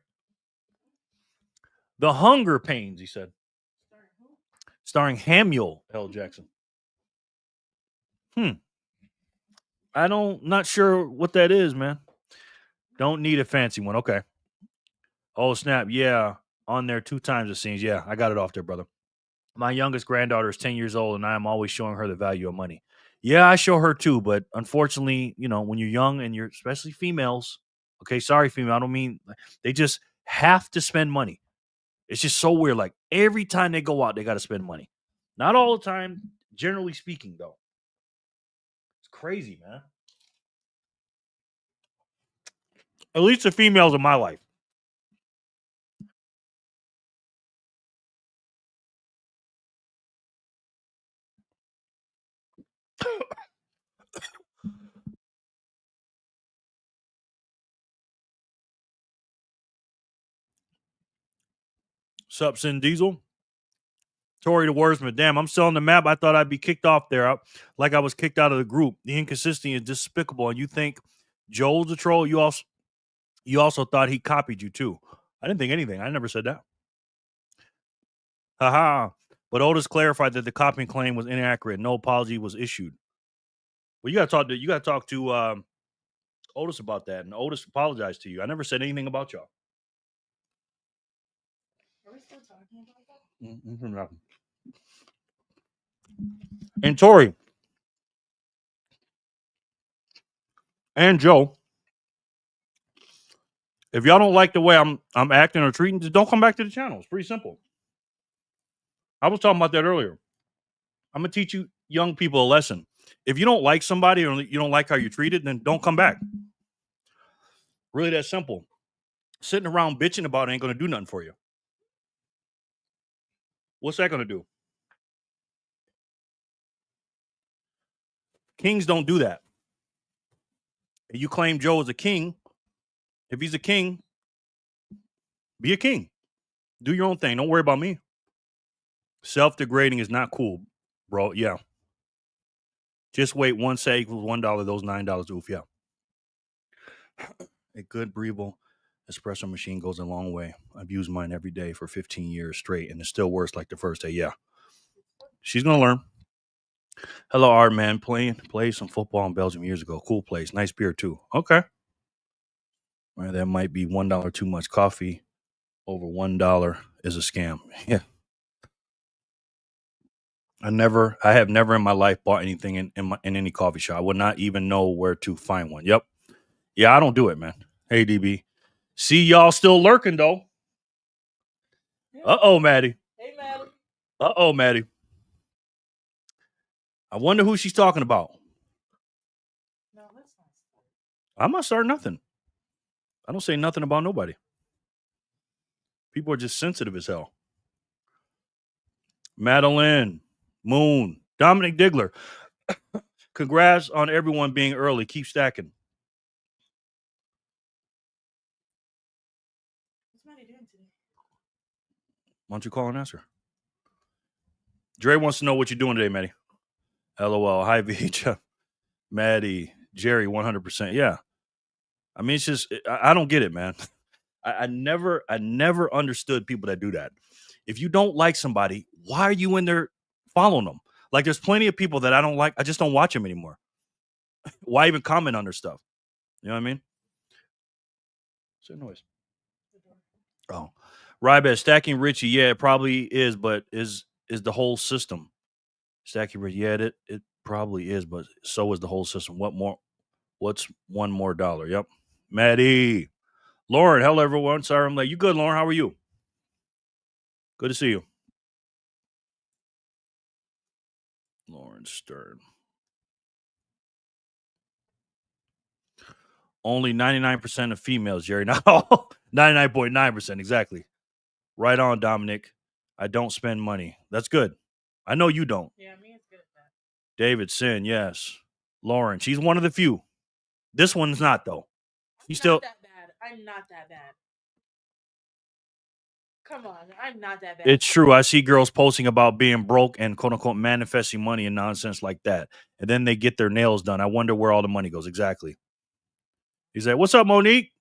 The Hunger Pains, he said. Starring Samuel L. Jackson. Not sure what that is, man. Don't need a fancy one. Okay. Oh, snap. Yeah. On there 2 times it seems. Yeah, I got it off there, brother. My youngest granddaughter is 10 years old, and I am always showing her the value of money. Yeah, I show her too, but unfortunately, when you're young and you're especially females, okay, sorry, female, I don't mean, they just have to spend money. It's just so weird. Like every time they go out, they got to spend money. Not all the time, generally speaking, though. It's crazy, man. At least the females in my life. Sup, Sin Diesel? Tory the wordsmith. Damn, I'm still on the map. I thought I'd be kicked off there. Like I was kicked out of the group. The inconsistency is despicable. And you think Joel's a troll? You also thought he copied you too. I didn't think anything. I never said that. Haha. But Otis clarified that the copying claim was inaccurate. No apology was issued. Well, you gotta talk to Otis about that. And Otis apologized to you. I never said anything about y'all. Are we still talking about that? Mm-hmm. And Tori and Joe, if y'all don't like the way I'm acting or treating, just don't come back to the channel. It's pretty simple. I was talking about that earlier. I'm gonna teach you young people a lesson. If you don't like somebody or you don't like how you're treated, then don't come back. Really that simple. Sitting around bitching about it ain't gonna do nothing for you. What's that gonna do? Kings don't do that. You claim Joe is a king. If he's a king, be a king. Do your own thing. Don't worry about me. Self-degrading is not cool, bro. Yeah. Just wait. 1 sat equals $1. Those $9. Oof, yeah. A good breathable espresso machine goes a long way. I've used mine every day for 15 years straight, and it still works like the first day. Yeah. She's gonna learn. Hello, Art Man. Played some football in Belgium years ago. Cool place. Nice beer too. Okay. Well, that might be $1 too much. Coffee over $1 is a scam. Yeah. I have never in my life bought anything in any coffee shop. I would not even know where to find one. Yep. Yeah, I don't do it, man. Hey, DB. See y'all still lurking though. Uh-oh, Maddie. Hey, Maddie. Uh-oh, Maddie. I wonder who she's talking about. No, that's not. I'm not starting nothing. I don't say nothing about nobody. People are just sensitive as hell. Madeline, Moon, Dominic Diggler. Congrats on everyone being early. Keep stacking. Why don't you call and ask her? Dre wants to know what you're doing today, Maddie. LOL. Hi, VH. Maddie. Jerry, 100%. Yeah. I mean, it's just, I don't get it, man. I never understood people that do that. If you don't like somebody, why are you in there following them? Like, there's plenty of people that I don't like. I just don't watch them anymore. Why even comment on their stuff? You know what I mean? What's that noise? Oh, Rybet, stacking Richie. Yeah, it probably is, but is the whole system stacking Richie? Yeah, it probably is, but so is the whole system. What more? What's one more dollar? Yep. Maddie. Lauren, hello everyone. Sorry I'm late. You good, Lauren? How are you? Good to see you. Lauren Stern. Only 99% of females, Jerry. Not all. 99.9%, exactly. Right on, Dominic. I don't spend money. That's good. I know you don't. Yeah, me is good at that. David Sin, yes. Lauren, she's one of the few. This one's not, though. He's still. Not that bad. I'm not that bad. Come on, I'm not that bad. It's true. I see girls posting about being broke and quote unquote manifesting money and nonsense like that. And then they get their nails done. I wonder where all the money goes. Exactly. He's like, what's up, Monique?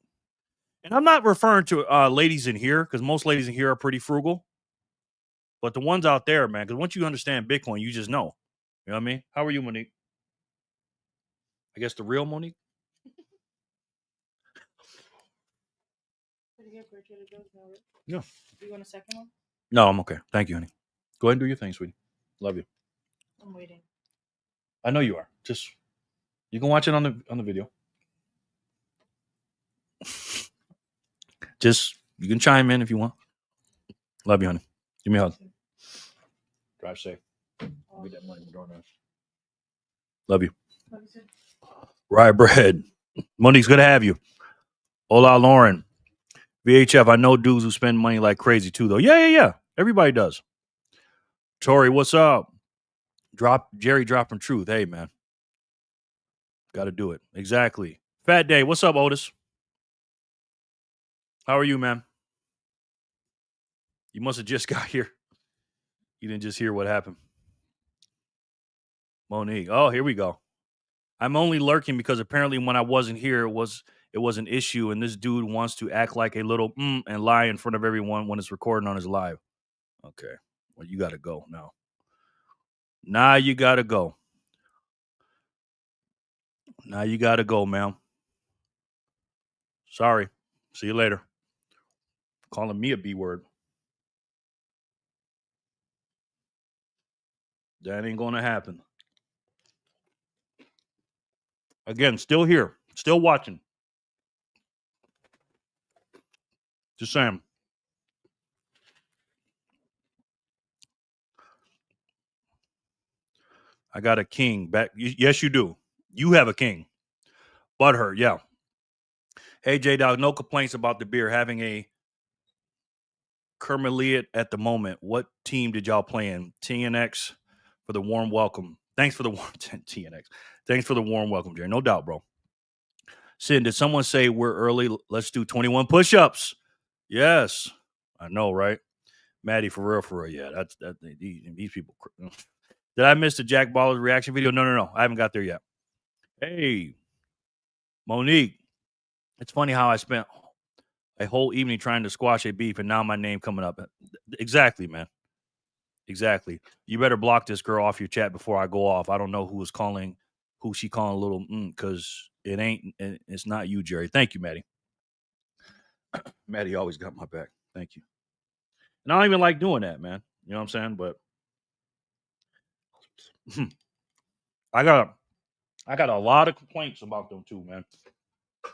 And I'm not referring to ladies in here because most ladies in here are pretty frugal. But the ones out there, man, because once you understand Bitcoin, you just know. You know what I mean? How are you, Monique? I guess the real Monique? Yeah. Do you want a second one? No, I'm okay. Thank you, honey. Go ahead and do your thing, sweetie. Love you. I'm waiting. I know you are. Just you can watch it on the video. Just you can chime in if you want. Love you, honey. Give me a hug. Drive safe. I'll get that money in the door now. Love you. Rye bread. Monique's good to have you. Hola, Lauren. VHF. I know dudes who spend money like crazy too, though. Yeah. Everybody does. Tori, what's up? Jerry dropping truth. Hey, man. Got to do it. Exactly. Fat Day. What's up, Otis? How are you, man? You must have just got here. You didn't just hear what happened. Monique. Oh, here we go. I'm only lurking because apparently when I wasn't here, it was an issue, and this dude wants to act like a little and lie in front of everyone when it's recording on his live. Okay. Well, you got to go now. Now you got to go. Now you got to go, ma'am. Sorry. See you later. Calling me a B word. That ain't going to happen. Again, still here. Still watching. Just saying. I got a king back. Yes, you do. You have a king. Butthurt, yeah. Hey, J-Dog, no complaints about the beer. Having a Kermeliet at the moment. What team did y'all play in? TNX for the warm welcome. Thanks for the warm TNX. Thanks for the warm welcome, Jerry. No doubt, bro. Sin, did someone say we're early? Let's do 21 push-ups. Yes. I know, right? Maddie, for real. Yeah, these people. Did I miss the Jack Baller's reaction video? No. I haven't got there yet. Hey, Monique. It's funny how I spent a whole evening trying to squash a beef, and now my name coming up. Exactly, man. Exactly. You better block this girl off your chat before I go off. I don't know who she calling a little because it's not you, Jerry. Thank you, Maddie. Maddie always got my back. Thank you. And I don't even like doing that, man. You know what I'm saying? But I got a lot of complaints about them too, man. A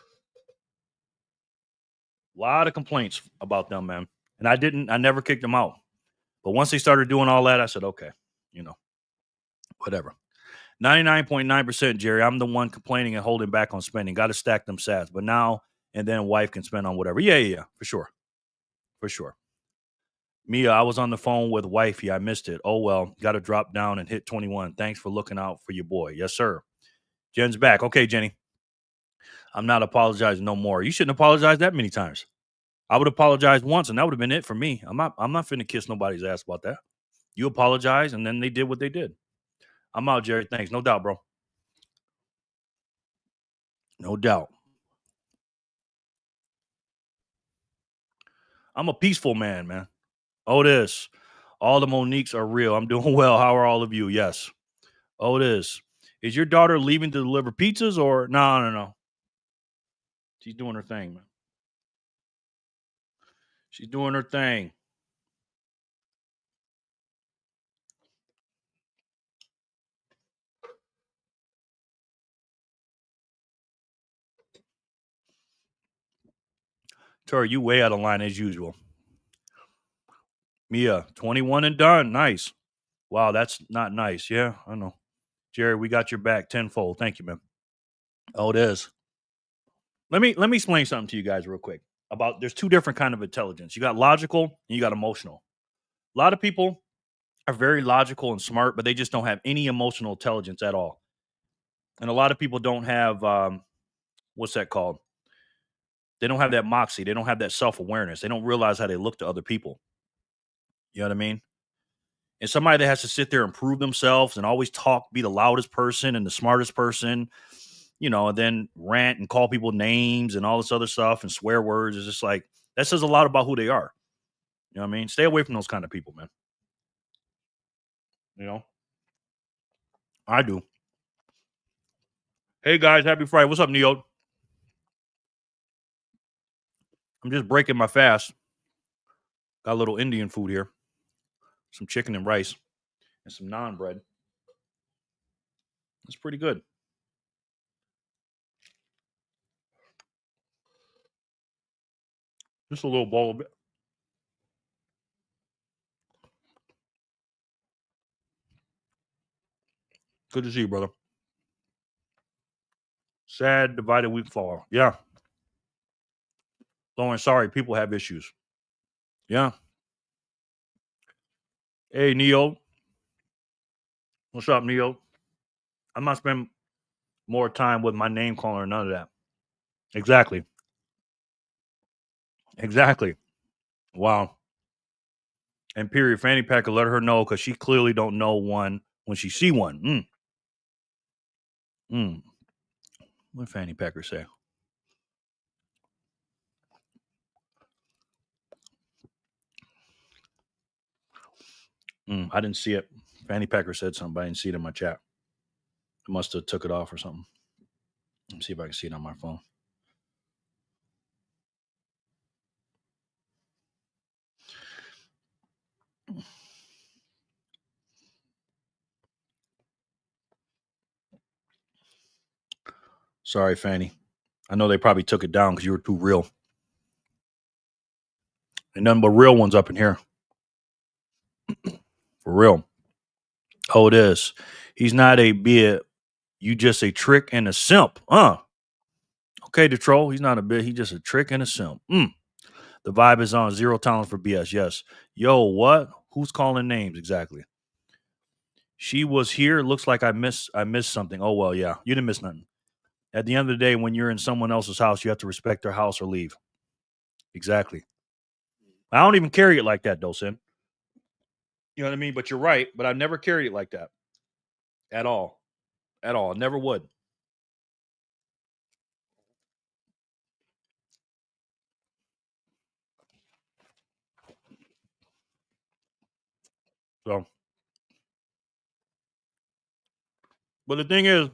lot of complaints about them, man. And I never kicked them out. But once they started doing all that, I said, okay, whatever. 99.9%, Jerry. I'm the one complaining and holding back on spending. Got to stack them sats. But now and then wife can spend on whatever. Yeah, for sure. Mia, I was on the phone with wifey. I missed it. Oh, well, got to drop down and hit 21. Thanks for looking out for your boy. Yes, sir. Jen's back. Okay, Jenny. I'm not apologizing no more. You shouldn't apologize that many times. I would apologize once, and that would have been it for me. I'm not finna kiss nobody's ass about that. You apologize, and then they did what they did. I'm out, Jerry. Thanks. No doubt, bro. No doubt. I'm a peaceful man. Otis, all the Moniques are real. I'm doing well. How are all of you? Yes. Otis, is your daughter leaving to deliver pizzas or no? She's doing her thing, man. She's doing her thing. Tori, you way out of line as usual. Mia, 21 and done. Nice. Wow, that's not nice. Yeah, I know. Jerry, we got your back tenfold. Thank you, man. Oh, it is. Let me explain something to you guys real quick about there's two different kind of intelligence. You got logical and you got emotional. A lot of people are very logical and smart, but they just don't have any emotional intelligence at all. And a lot of people don't have what's that called? They don't have that moxie. They don't have that self-awareness. They don't realize how they look to other people. You know what I mean? And somebody that has to sit there and prove themselves and always talk, be the loudest person and the smartest person, and then rant and call people names and all this other stuff and swear words is just like, that says a lot about who they are. You know what I mean? Stay away from those kind of people, man. I do. Hey guys, happy Friday. What's up, Neo? I'm just breaking my fast. Got a little Indian food here. Some chicken and rice and some naan bread. It's pretty good. Just a little bowl of it. Good to see you, brother. Sad, divided week fall. Yeah. Lauren, sorry, people have issues. Yeah. Hey, Neo. What's up, Neo? I'm not spending more time with my name calling or none of that. Exactly. Wow. And period, Fanny Packer, let her know because she clearly don't know one when she see one. What did Fanny Packer say? I didn't see it. Fanny Packer said something, but I didn't see it in my chat. I must have took it off or something. Let me see if I can see it on my phone. Sorry, Fanny. I know they probably took it down because you were too real. And nothing but real ones up in here. For real. Oh, it is. He's not a bit. You just a trick and a simp. Okay, the troll. He's not a bit. He's just a trick and a simp. The vibe is on. Zero tolerance for BS. Yes. Yo, what? Who's calling names exactly? She was here. Looks like I missed something. Oh, well, yeah. You didn't miss nothing. At the end of the day, when you're in someone else's house, you have to respect their house or leave. Exactly. I don't even carry it like that, Dosen. You know what I mean? But you're right. But I've never carried it like that. At all. At all. Never would. So. But the thing is,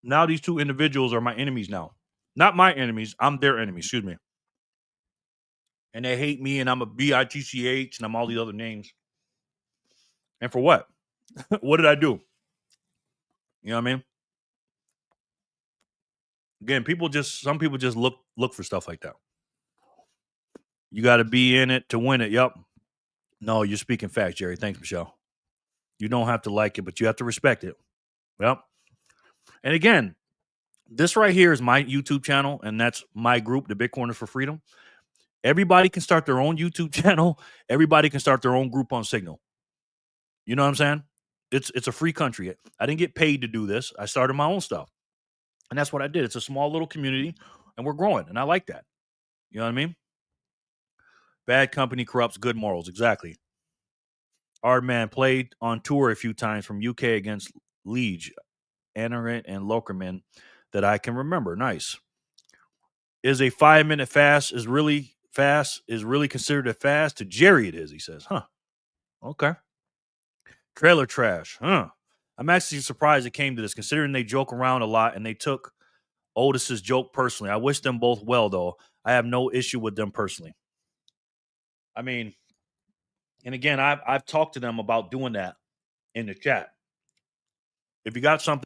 now these two individuals are my enemies now. Not my enemies. I'm their enemy. Excuse me. And they hate me, and I'm a bitch, and I'm all these other names. And for what? What did I do? You know what I mean? Again, some people just look for stuff like that. You got to be in it to win it. Yep. No, you're speaking facts, Jerry. Thanks, Michelle. You don't have to like it, but you have to respect it. Yep. And again, this right here is my YouTube channel, and that's my group, the Bitcoiners for Freedom. Everybody can start their own YouTube channel. Everybody can start their own group on Signal. You know what I'm saying? It's a free country. I didn't get paid to do this. I started my own stuff. And that's what I did. It's a small little community, and we're growing, and I like that. You know what I mean? Bad company corrupts good morals. Exactly. Our man played on tour a few times from UK against Liege, Anarant, and Lokerman that I can remember. Nice. Is a 5-minute fast is really considered a fast? To Jerry it is, he says. Huh. Okay. Trailer trash. Huh. I'm actually surprised it came to this, considering they joke around a lot and they took Otis's joke personally. I wish them both well, though. I have no issue with them personally. I mean, and again, I've talked to them about doing that in the chat. If you got something,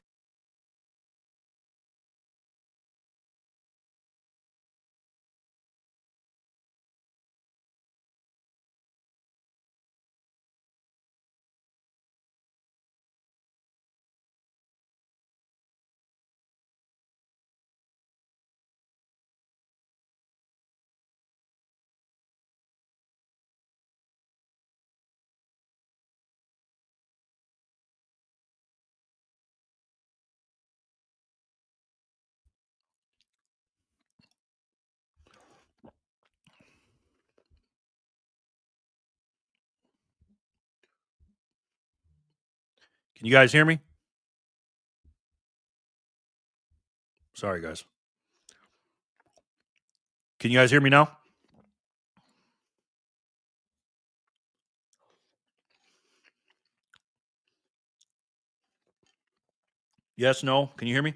can you guys hear me? Sorry, guys. Can you guys hear me now? Yes, no? Can you hear me?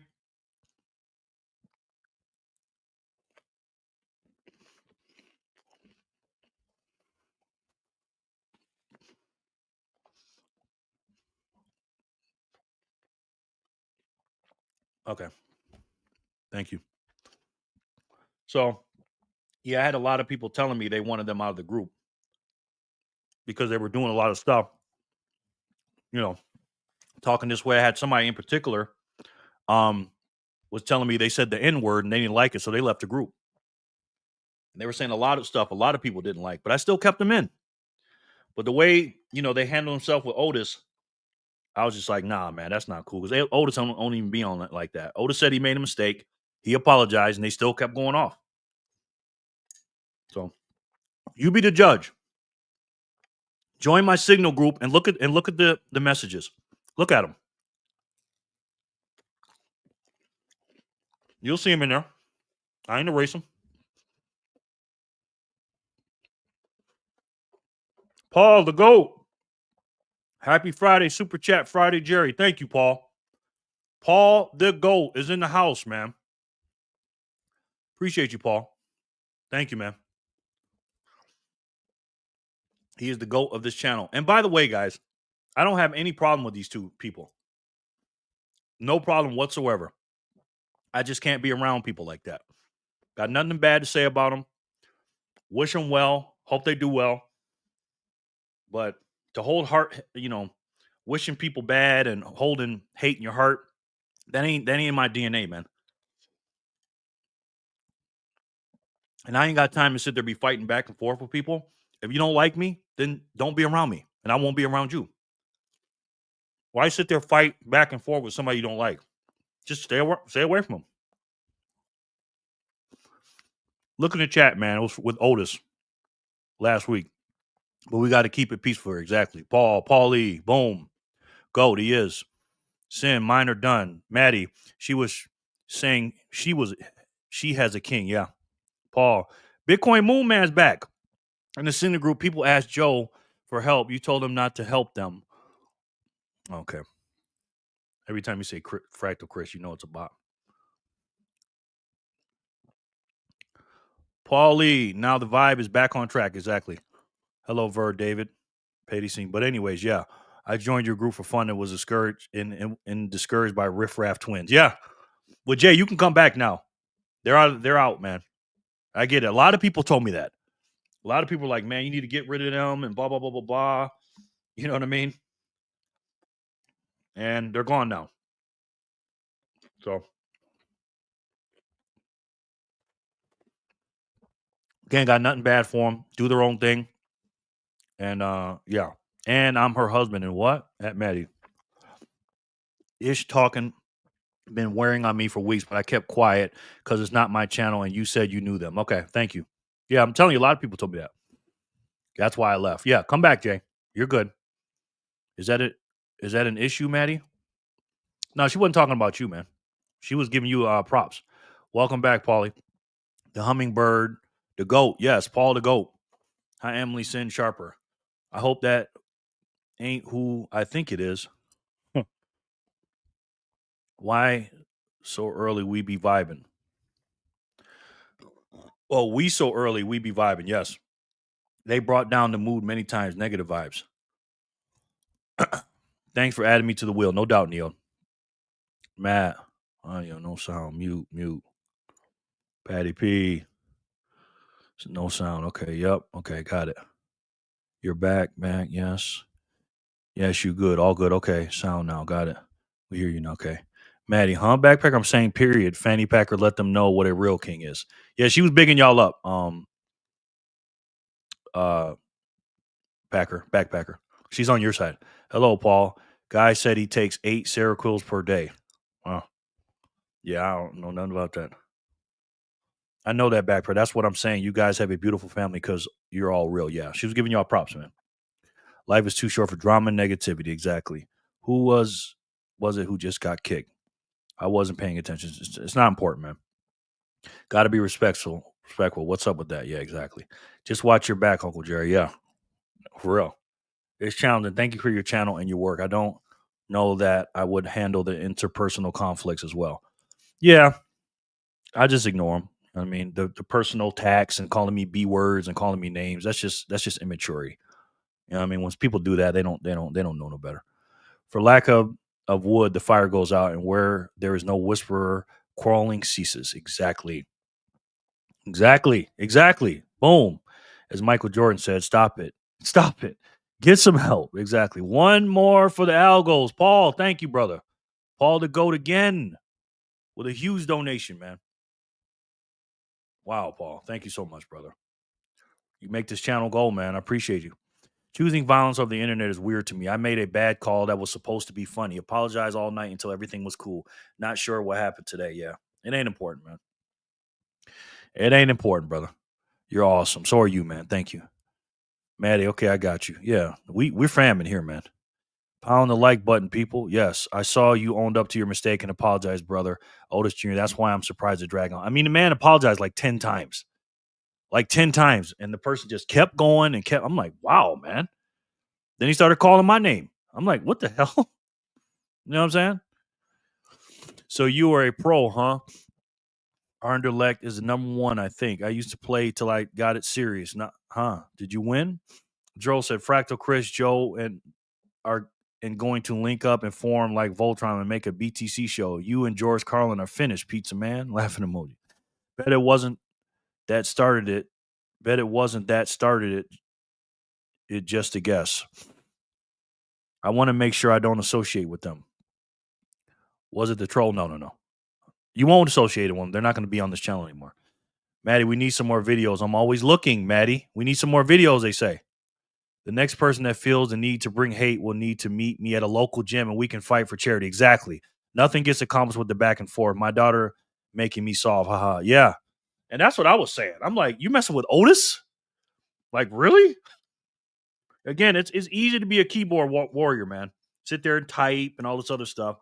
Okay. Thank you. So, yeah, I had a lot of people telling me they wanted them out of the group because they were doing a lot of stuff, you know, talking this way. I had somebody in particular was telling me they said the N word and they didn't like it, so they left the group. And they were saying a lot of stuff a lot of people didn't like, but I still kept them in. But the way, they handled themselves with Otis, I was just like, nah, man, that's not cool. Because Otis don't even be on it like that. Otis said he made a mistake. He apologized, and they still kept going off. So you be the judge. Join my Signal group and look at the messages. Look at them. You'll see them in there. I ain't erase them. Paul the GOAT. Happy Friday, Super Chat Friday, Jerry. Thank you, Paul. Paul the GOAT is in the house, man. Appreciate you, Paul. Thank you, man. He is the GOAT of this channel. And by the way, guys, I don't have any problem with these two people. No problem whatsoever. I just can't be around people like that. Got nothing bad to say about them. Wish them well. Hope they do well. But to hold heart, wishing people bad and holding hate in your heart, that ain't in my DNA, man. And I ain't got time to sit there be fighting back and forth with people. If you don't like me, then don't be around me, and I won't be around you. Why sit there fight back and forth with somebody you don't like? Just stay away from them. Look in the chat, man. It was with Otis last week. But we got to keep it peaceful. Exactly. Paulie, boom. Goat, he is. Sin, mine are done. Maddie, she was saying she has a king. Yeah. Paul, Bitcoin Moon Man's back. In the Cinder group, people asked Joe for help. You told him not to help them. Okay. Every time you say Fractal Chris, you know it's a bot. Paulie, now the vibe is back on track. Exactly. Hello, Ver, David. Petty scene. But anyways, yeah. I joined your group for fun and was discouraged and discouraged by Riff Raff twins. Yeah. Well, Jay, you can come back now. They're out, man. I get it. A lot of people told me that. A lot of people are like, man, you need to get rid of them and blah, blah, blah, blah, blah. You know what I mean? And they're gone now. So, again, got nothing bad for them. Do their own thing. And, yeah. And I'm her husband. And what? At Maddie. Ish talking been wearing on me for weeks, but I kept quiet because it's not my channel and you said you knew them. Okay, thank you. Yeah, I'm telling you, a lot of people told me that. That's why I left. Yeah, come back, Jay. You're good. Is that it? Is that an issue, Maddie? No, she wasn't talking about you, man. She was giving you props. Welcome back, Paulie. The hummingbird, the goat. Yes, Paul the goat. Hi, Emily Sin Sharper. I hope that ain't who I think it is. Why so early we be vibing? Oh, we so early we be vibing. Yes. They brought down the mood many times, negative vibes. Thanks for adding me to the wheel. No doubt, Neil. Matt. Audio, no sound. Mute. Patty P. No sound. Okay, yep. Okay, got it. You're back. Yes. Yes, you good. All good. Okay, sound now. Got it. We hear you now. Okay. Maddie, huh? Backpacker, I'm saying period. Fanny Packer let them know what a real king is. Yeah, she was bigging y'all up. Backpacker. She's on your side. Hello, Paul. Guy said he takes 8 Seroquels per day. Wow. Yeah, I don't know nothing about that. I know that, Backpacker. That's what I'm saying. You guys have a beautiful family because you're all real. Yeah, she was giving y'all props, man. Life is too short for drama and negativity. Exactly. Who was it who just got kicked? I wasn't paying attention. It's not important, man. Got to be respectful. What's up with that? Yeah, exactly. Just watch your back, Uncle Jerry. Yeah, for real. It's challenging. Thank you for your channel and your work. I don't know that I would handle the interpersonal conflicts as well. Yeah, I just ignore them. I mean, the personal attacks and calling me B words and calling me names. That's just immaturity. You know what I mean? Once people do that, they don't know no better. For lack of wood, the fire goes out, and where there is no whisperer, quarreling ceases. Exactly. Boom. As Michael Jordan said, stop it. Get some help. Exactly. One more for the Algos. Paul, thank you, brother. Paul the GOAT again with a huge donation, man. Wow, Paul. Thank you so much, brother. You make this channel go, man. I appreciate you. Choosing violence over the internet is weird to me. I made a bad call that was supposed to be funny. Apologize all night until everything was cool. Not sure what happened today. Yeah. It ain't important, man. It ain't important, brother. You're awesome. So are you, man. Thank you. Maddie, okay, I got you. Yeah. We're famming here, man. Pound the like button, people. Yes, I saw you owned up to your mistake and apologized, brother. Otis Jr., that's why I'm surprised to drag on. I mean, the man apologized like 10 times. And the person just kept going and kept. I'm like, wow, man. Then he started calling my name. I'm like, what the hell? You know what I'm saying? So you are a pro, huh? Arnderlecht is the number one, I think. I used to play till I got it serious. Not, huh? Did you win? Joel said, Fractal Chris, Joe, are going to link up and form like Voltron and make a BTC show. You and George Carlin are finished, Pizza Man. Laughing emoji. Bet it wasn't that started it. It just a guess. I want to make sure I don't associate with them. Was it the troll? No. You won't associate with them. They're not going to be on this channel anymore. Maddie, we need some more videos. I'm always looking, Maddie. We need some more videos, they say. The next person that feels the need to bring hate will need to meet me at a local gym and we can fight for charity. Exactly. Nothing gets accomplished with the back and forth. My daughter making me soft. Haha. Yeah. And that's what I was saying. I'm like, you messing with Otis? Like, really? Again, it's easy to be a keyboard warrior, man. Sit there and type and all this other stuff.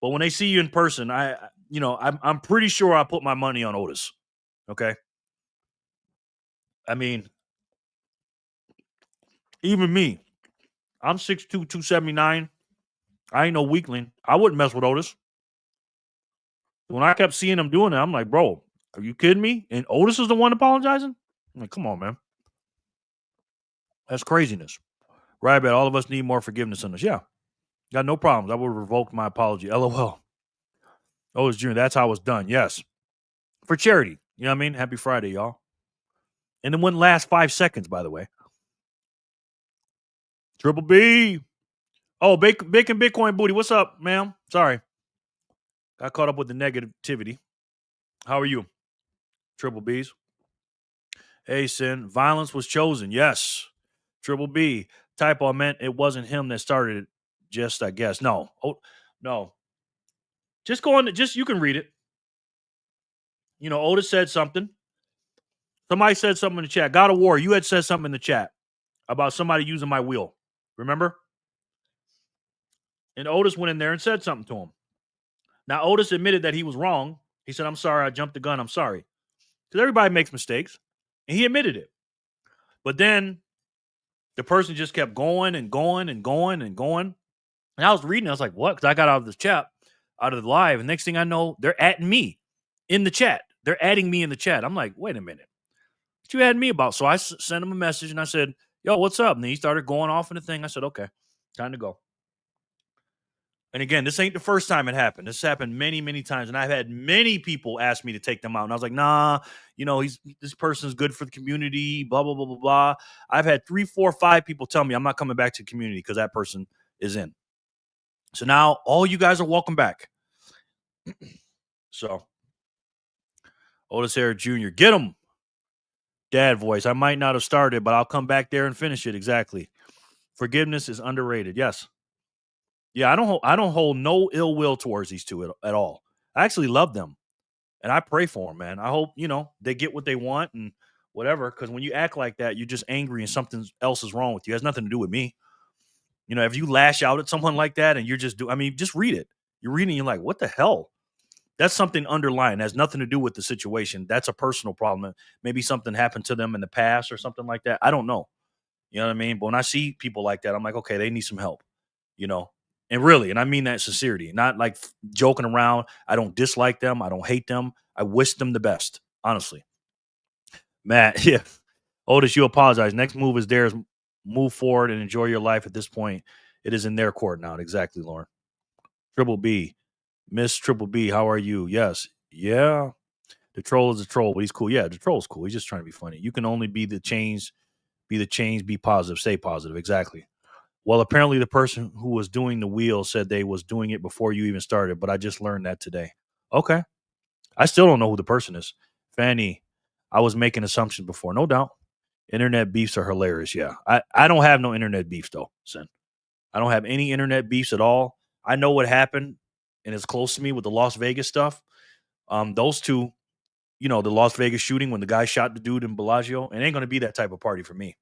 But when they see you in person, I'm pretty sure I put my money on Otis. Okay. I mean, even me, I'm 6'2", 279. I ain't no weakling. I wouldn't mess with Otis. When I kept seeing him doing that, I'm like, bro, are you kidding me? And Otis is the one apologizing? I'm like, come on, man. That's craziness. Right, bet all of us need more forgiveness in us. Yeah. Got no problems. I would revoke my apology. LOL. Otis Jr., that's how it's done. Yes. For charity. You know what I mean? Happy Friday, y'all. And it wouldn't last 5 seconds, by the way. Triple B. Oh, Bacon Bitcoin Booty. What's up, ma'am? Sorry. Got caught up with the negativity. How are you? Triple B's. Hey, Sin. Violence was chosen. Yes. Triple B. Typo meant it wasn't him that started it. Just, I guess. No. Oh, no. Just go on. You can read it. You know, Otis said something. Somebody said something in the chat. God of War, you had said something in the chat about somebody using my wheel. Remember? And Otis went in there and said something to him. Now, Otis admitted that he was wrong. He said, I'm sorry, I jumped the gun. I'm sorry. Because everybody makes mistakes. And he admitted it. But then the person just kept going and going and going and going. And I was reading, I was like, what? Because I got out of this chat, out of the live. And next thing I know, they're adding me in the chat. They're adding me in the chat. I'm like, wait a minute. What you adding me about? So I sent him a message and I said, yo, what's up? And then he started going off in the thing. I said, okay, time to go. And again, this ain't the first time it happened. This happened many, many times. And I've had many people ask me to take them out. And I was like, nah, you know, this person's good for the community, blah, blah, blah, blah, blah. I've had 3, 4, 5 people tell me I'm not coming back to the community because that person is in. So now all you guys are welcome back. So, Otis Harris Jr., get him. Dad voice. I might not have started, but I'll come back there and finish it. Exactly. Forgiveness is underrated. Yes. Yeah, I don't hold no ill will towards these two at all. I actually love them. And I pray for them, man. I hope, you know, they get what they want and whatever. Because when you act like that, you're just angry and something else is wrong with you. It has nothing to do with me. You know, if you lash out at someone like that and you're just just read it. You're reading, you're like, what the hell? That's something underlying. It has nothing to do with the situation. That's a personal problem. Maybe something happened to them in the past or something like that. I don't know. You know what I mean? But when I see people like that, I'm like, okay, they need some help, you know? And really, and I mean that in sincerity, not like joking around. I don't dislike them. I don't hate them. I wish them the best, honestly. Matt, yeah. Otis, you apologize. Next move is theirs. Move forward and enjoy your life at this point. It is in their court now. Exactly, Lauren. Triple B. Miss Triple B, how are you? Yes. Yeah. The troll is a troll, but he's cool. Yeah, the troll's cool. He's just trying to be funny. You can only be the change, be positive, stay positive. Exactly. Well, apparently the person who was doing the wheel said they was doing it before you even started, but I just learned that today. Okay. I still don't know who the person is. Fanny, I was making assumptions before. No doubt. Internet beefs are hilarious. Yeah. I don't have no internet beefs though, Sen. I don't have any internet beefs at all. I know what happened and it's close to me with the Las Vegas stuff. Those two, you know, the Las Vegas shooting when the guy shot the dude in Bellagio, it ain't going to be that type of party for me.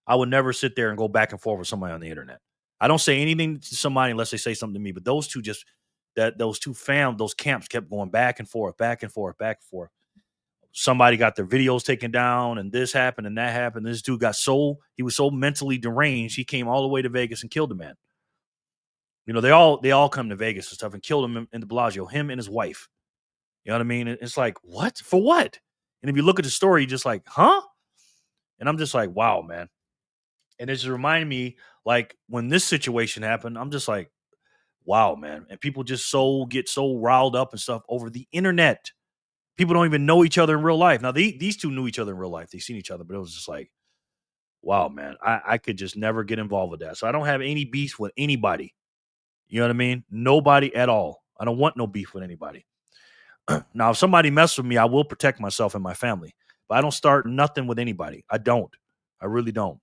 I would never sit there and go back and forth with somebody on the internet. I don't say anything to somebody unless they say something to me. But those two those camps kept going back and forth, back and forth, back and forth. Somebody got their videos taken down and this happened and that happened. This dude he was so mentally deranged. He came all the way to Vegas and killed the man. You know, they all come to Vegas and stuff and killed him in the Bellagio, him and his wife. You know what I mean? It's like, what? For what? And if you look at the story, you're just like, huh? And I'm just like, wow, man. And it just reminded me, like, when this situation happened, I'm just like, wow, man. And people just get so riled up and stuff over the internet. People don't even know each other in real life. Now, these two knew each other in real life. They've seen each other, but it was just like, wow, man. I could just never get involved with that. So I don't have any beef with anybody. You know what I mean? Nobody at all. I don't want no beef with anybody. Now, if somebody messes with me, I will protect myself and my family. But I don't start nothing with anybody. I don't. I really don't.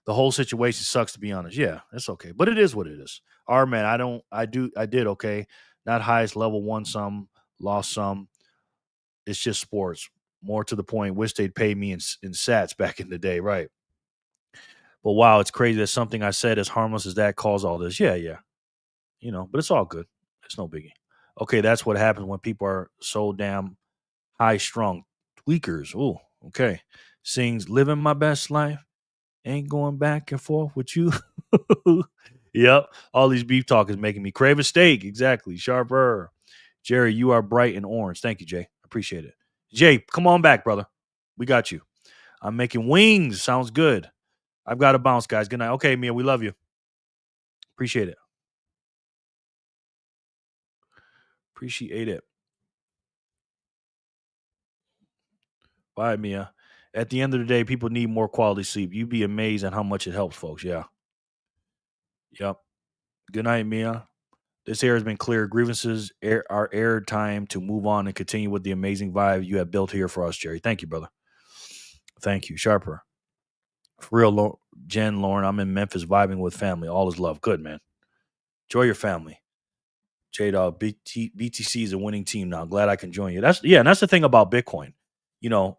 The whole situation sucks, to be honest. Yeah, it's okay. But it is what it is. All right, man, I did okay. Not highest level, won some, lost some. It's just sports. More to the point, wish they'd pay me in sats back in the day, right? But wow, it's crazy that something I said as harmless as that caused all this. Yeah. You know, but it's all good. It's no biggie. Okay, that's what happens when people are so damn high strung. Tweakers. Oh, okay. Sings living my best life. Ain't going back and forth with you. Yep. All these beef talk is making me crave a steak. Exactly. Sharper. Jerry, you are bright and orange. Thank you, Jay. Appreciate it. Jay, come on back, brother. We got you. I'm making wings. Sounds good. I've got to bounce, guys. Good night. Okay, Mia, we love you. Appreciate it. Appreciate it. Bye, Mia. At the end of the day, people need more quality sleep. You'd be amazed at how much it helps, folks. Yeah. Yep. Good night, Mia. This air has been clear. Grievances are aired. Time to move on and continue with the amazing vibe you have built here for us, Jerry. Thank you, brother. Thank you. Sharper. For real, Jen, Lauren, I'm in Memphis vibing with family. All is love. Good, man. Enjoy your family. J-Dog, BTC is a winning team now. Glad I can join you. And that's the thing about Bitcoin. You know,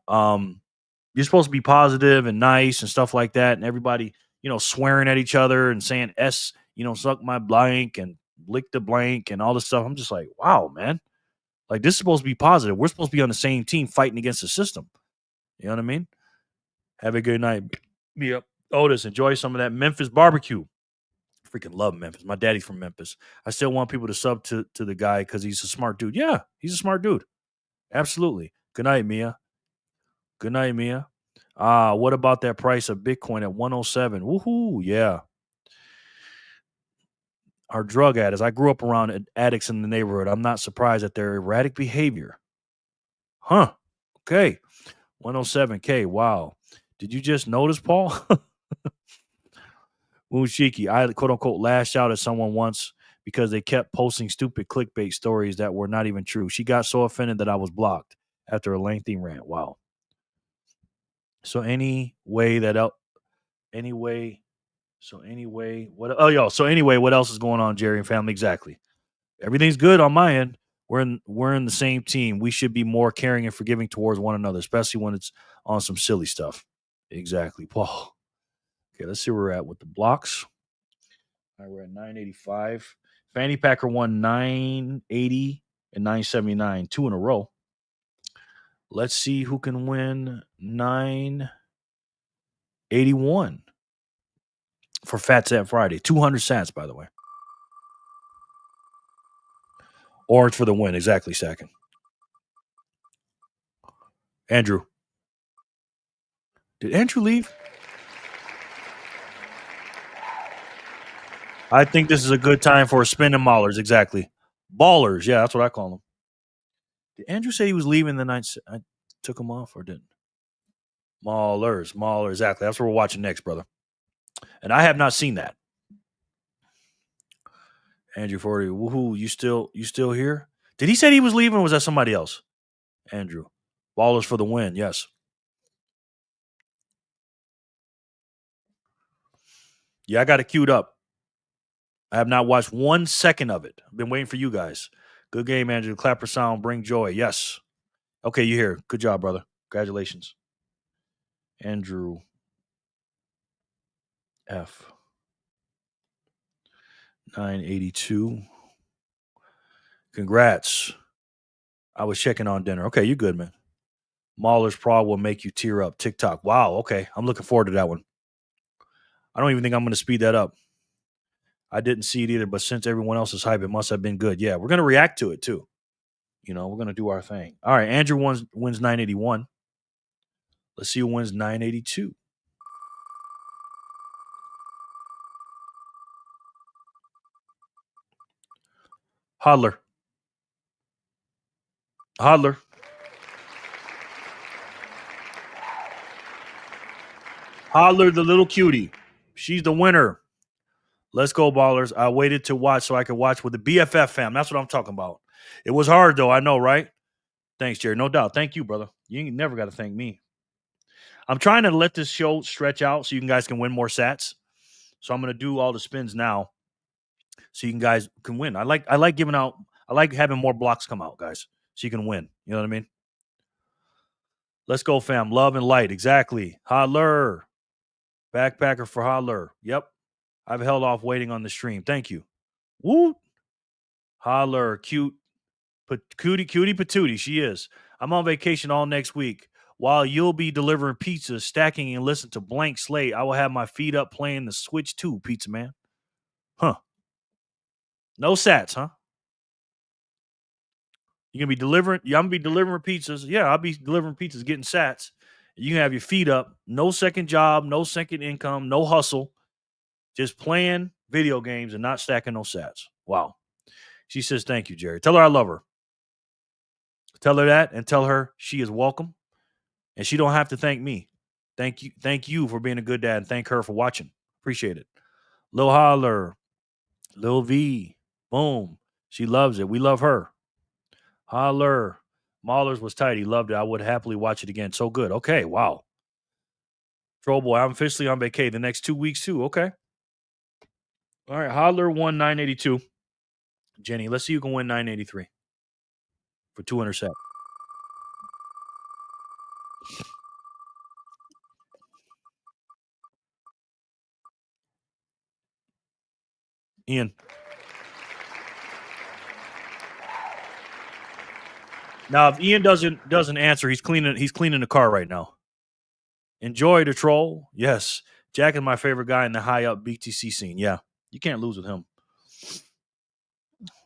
you're supposed to be positive and nice and stuff like that. And everybody, swearing at each other and saying suck my blank and lick the blank and all this stuff. I'm just like, wow, man. Like, this is supposed to be positive. We're supposed to be on the same team fighting against the system. You know what I mean? Have a good night. Yep. Otis, enjoy some of that Memphis barbecue. Freaking love Memphis. My daddy's from Memphis. I still want people to sub to the guy because he's a smart dude. Yeah, he's a smart dude. Absolutely. Good night, Mia. Good night, Mia. What about that price of Bitcoin at 107? Woohoo, yeah. Our drug addicts. I grew up around addicts in the neighborhood. I'm not surprised at their erratic behavior. Huh. Okay. 107K. Wow. Did you just notice, Paul? Moonshiki, I quote unquote lashed out at someone once because they kept posting stupid clickbait stories that were not even true. She got so offended that I was blocked after a lengthy rant. Wow. So what else is going on, Jerry and family? Exactly. Everything's good on my end. We're in the same team. We should be more caring and forgiving towards one another, especially when it's on some silly stuff. Exactly, Paul. Okay, let's see where we're at with the blocks. All right, we're at 985. Fanny Packer won 980 and 979, 2 in a row. Let's see who can win 981 for Phat Sat Friday. 200 sats, by the way. Orange for the win. Exactly, second. Andrew. Did Andrew leave? I think this is a good time for a spin and maulers. Exactly. Ballers. Yeah, that's what I call them. Did Andrew say he was leaving the night? I took him off or didn't? Maulers. Exactly. That's what we're watching next, brother. And I have not seen that. Andrew 40. Woohoo. You still here? Did he say he was leaving or was that somebody else? Andrew. Ballers for the win. Yes. Yeah, I got it queued up. I have not watched 1 second of it. I've been waiting for you guys. Good game, Andrew. Clapper sound, bring joy. Yes. Okay, you here. Good job, brother. Congratulations. Andrew F. 982. Congrats. I was checking on dinner. Okay, you good, man. Mahler's Prague will make you tear up. TikTok. Wow, okay. I'm looking forward to that one. I don't even think I'm going to speed that up. I didn't see it either, but since everyone else is hype, it must have been good. Yeah, we're going to react to it too. We're going to do our thing. All right, Andrew wins 981. Let's see who wins 982. Hodler. Hodler, the little cutie. She's the winner. Let's go, ballers. I waited to watch so I could watch with the BFF fam. That's what I'm talking about. It was hard, though. I know, right? Thanks, Jerry. No doubt. Thank you, brother. You ain't never got to thank me. I'm trying to let this show stretch out so you guys can win more sats. So I'm going to do all the spins now so you guys can win. I like giving out. I like having more blocks come out, guys, so you can win. You know what I mean? Let's go, fam. Love and light. Exactly. Holler. Backpacker for Holler. Yep. I've held off waiting on the stream. Thank you. Woo. Holler. Cutie patootie. She is. I'm on vacation all next week. While you'll be delivering pizza, stacking, and listen to Blank Slate, I will have my feet up playing the Switch 2, Pizza Man. Huh. No sats, huh? You're going to be delivering? Yeah, I'm going to be delivering pizzas. Yeah, I'll be delivering pizzas, getting sats. You can have your feet up. No second job, no second income, no hustle. Just playing video games and not stacking no sats. Wow. She says, thank you, Jerry. Tell her I love her. Tell her that and tell her she is welcome. And she don't have to thank me. Thank you for being a good dad and thank her for watching. Appreciate it. Lil Holler. Lil V. Boom. She loves it. We love her. Holler. Maulers was tight. He loved it. I would happily watch it again. So good. Okay. Wow. Troll boy, I'm officially on vacay the next 2 weeks too. Okay. All right. Holler won 982. Jenny, let's see who can win 983 for 200 sats. Ian. Now, if Ian doesn't answer, he's cleaning the car right now. Enjoy the troll. Yes. Jack is my favorite guy in the high up BTC scene. Yeah. You can't lose with him.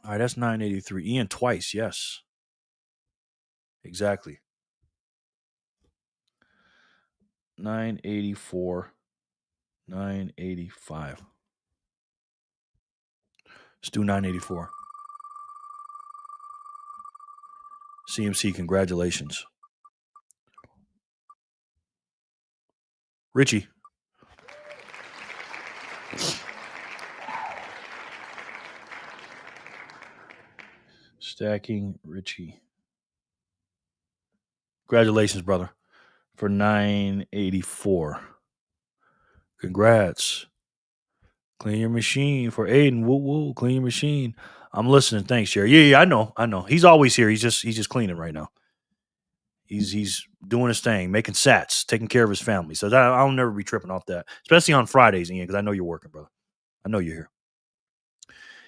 All right, that's 983. Ian twice, yes. Exactly. 984. 985. Let's do 984. CMC, congratulations. Richie. Stacking Richie. Congratulations, brother, for 984. Congrats. Clean your machine for Aiden. Woo woo. Clean your machine. I'm listening. Thanks, Jerry. Yeah, I know. He's always here. He's just cleaning right now. He's doing his thing, making sats, taking care of his family. So I'll never be tripping off that, especially on Fridays, Ian, because I know you're working, brother. I know you're here.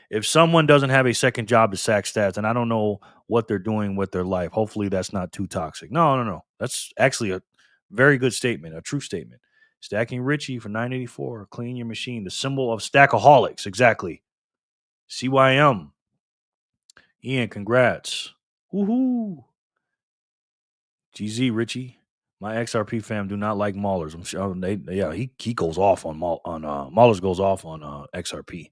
If someone doesn't have a second job to sack stats, and I don't know what they're doing with their life, hopefully that's not too toxic. No. That's actually a very good statement, a true statement. Stacking Richie for 984. Clean your machine. The symbol of stackaholics. Exactly. CYM. Ian, congrats. Woohoo. GZ Richie. My XRP fam do not like Maulers. I'm sure he goes off on Maulers goes off on XRP.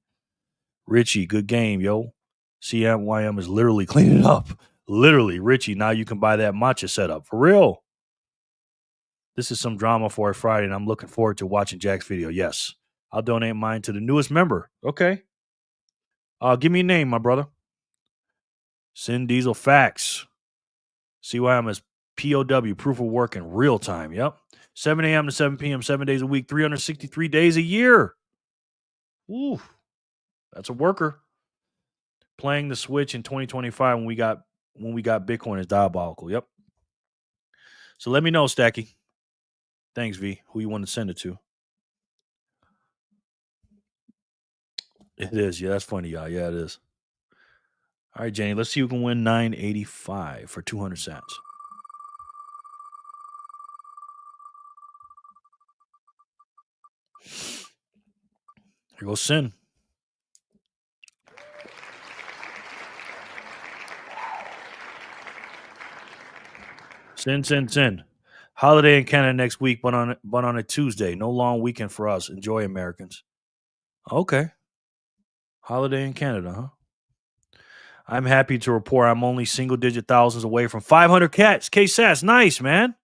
Richie, good game, yo. CMYM is literally cleaning up. Literally, Richie, now you can buy that matcha setup. For real. This is some drama for a Friday, and I'm looking forward to watching Jack's video. Yes. I'll donate mine to the newest member. Okay. Give me a name, my brother. Sin Diesel Facts. CYM is POW, proof of work in real time. Yep. 7 a.m. to 7 p.m., 7 days a week, 363 days a year. Ooh. That's a worker. Playing the Switch in 2025 when we got Bitcoin is diabolical. Yep. So let me know, Stacky. Thanks, V. Who you want to send it to? It is. Yeah, that's funny, y'all. Yeah, it is. All right, Jenny. Let's see who can win 985 for 200 sats. Here goes Sin. Sin. Holiday in Canada next week, but on a Tuesday. No long weekend for us. Enjoy, Americans. Okay. Holiday in Canada, huh? I'm happy to report I'm only single-digit thousands away from 500 cats. K-Sass, nice, man.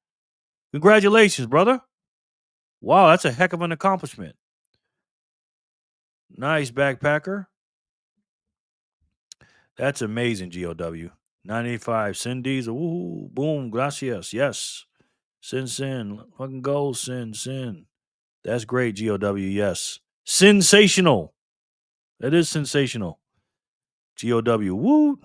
Congratulations, brother. Wow, that's a heck of an accomplishment. Nice, backpacker. That's amazing, GOW. 985, Sin Diesel. Woohoo, boom, gracias. Yes. Sin. Fucking go, Sin. That's great, GOW. Yes. Sensational. That is sensational. GOW. Woo.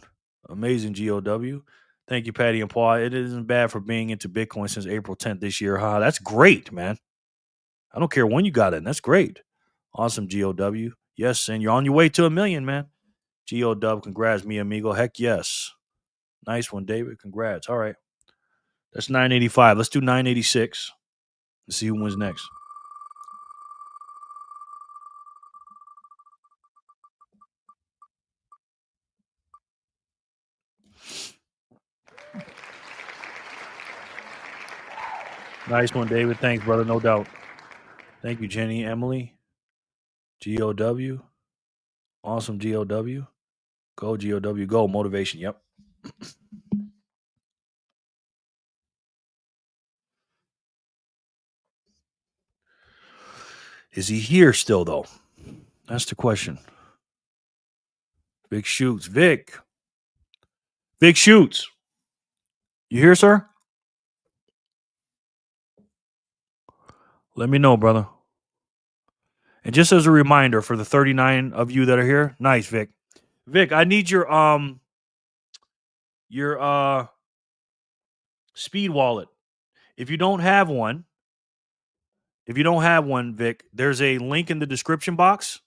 Amazing, GOW. Thank you, Patty and Paul. It isn't bad for being into Bitcoin since April 10th this year. That's great, man. I don't care when you got it. That's great. Awesome, GOW. Yes, Sin. You're on your way to 1 million, man. GOW. Congrats, mi amigo. Heck yes. Nice one, David. Congrats. All right. That's 985. Let's do 986. Let's see who wins next. Nice one, David. Thanks, brother. No doubt. Thank you, Jenny, Emily. GOW. Awesome, GOW. Go, GOW. Go. Motivation. Yep. Is he here still, though? That's the question. Vic Shoots. Vic Shoots. You here, sir? Let me know, brother. And just as a reminder for the 39 of you that are here, nice, Vic. Vic, I need your speed wallet. If you don't have one, Vic, there's a link in the description box.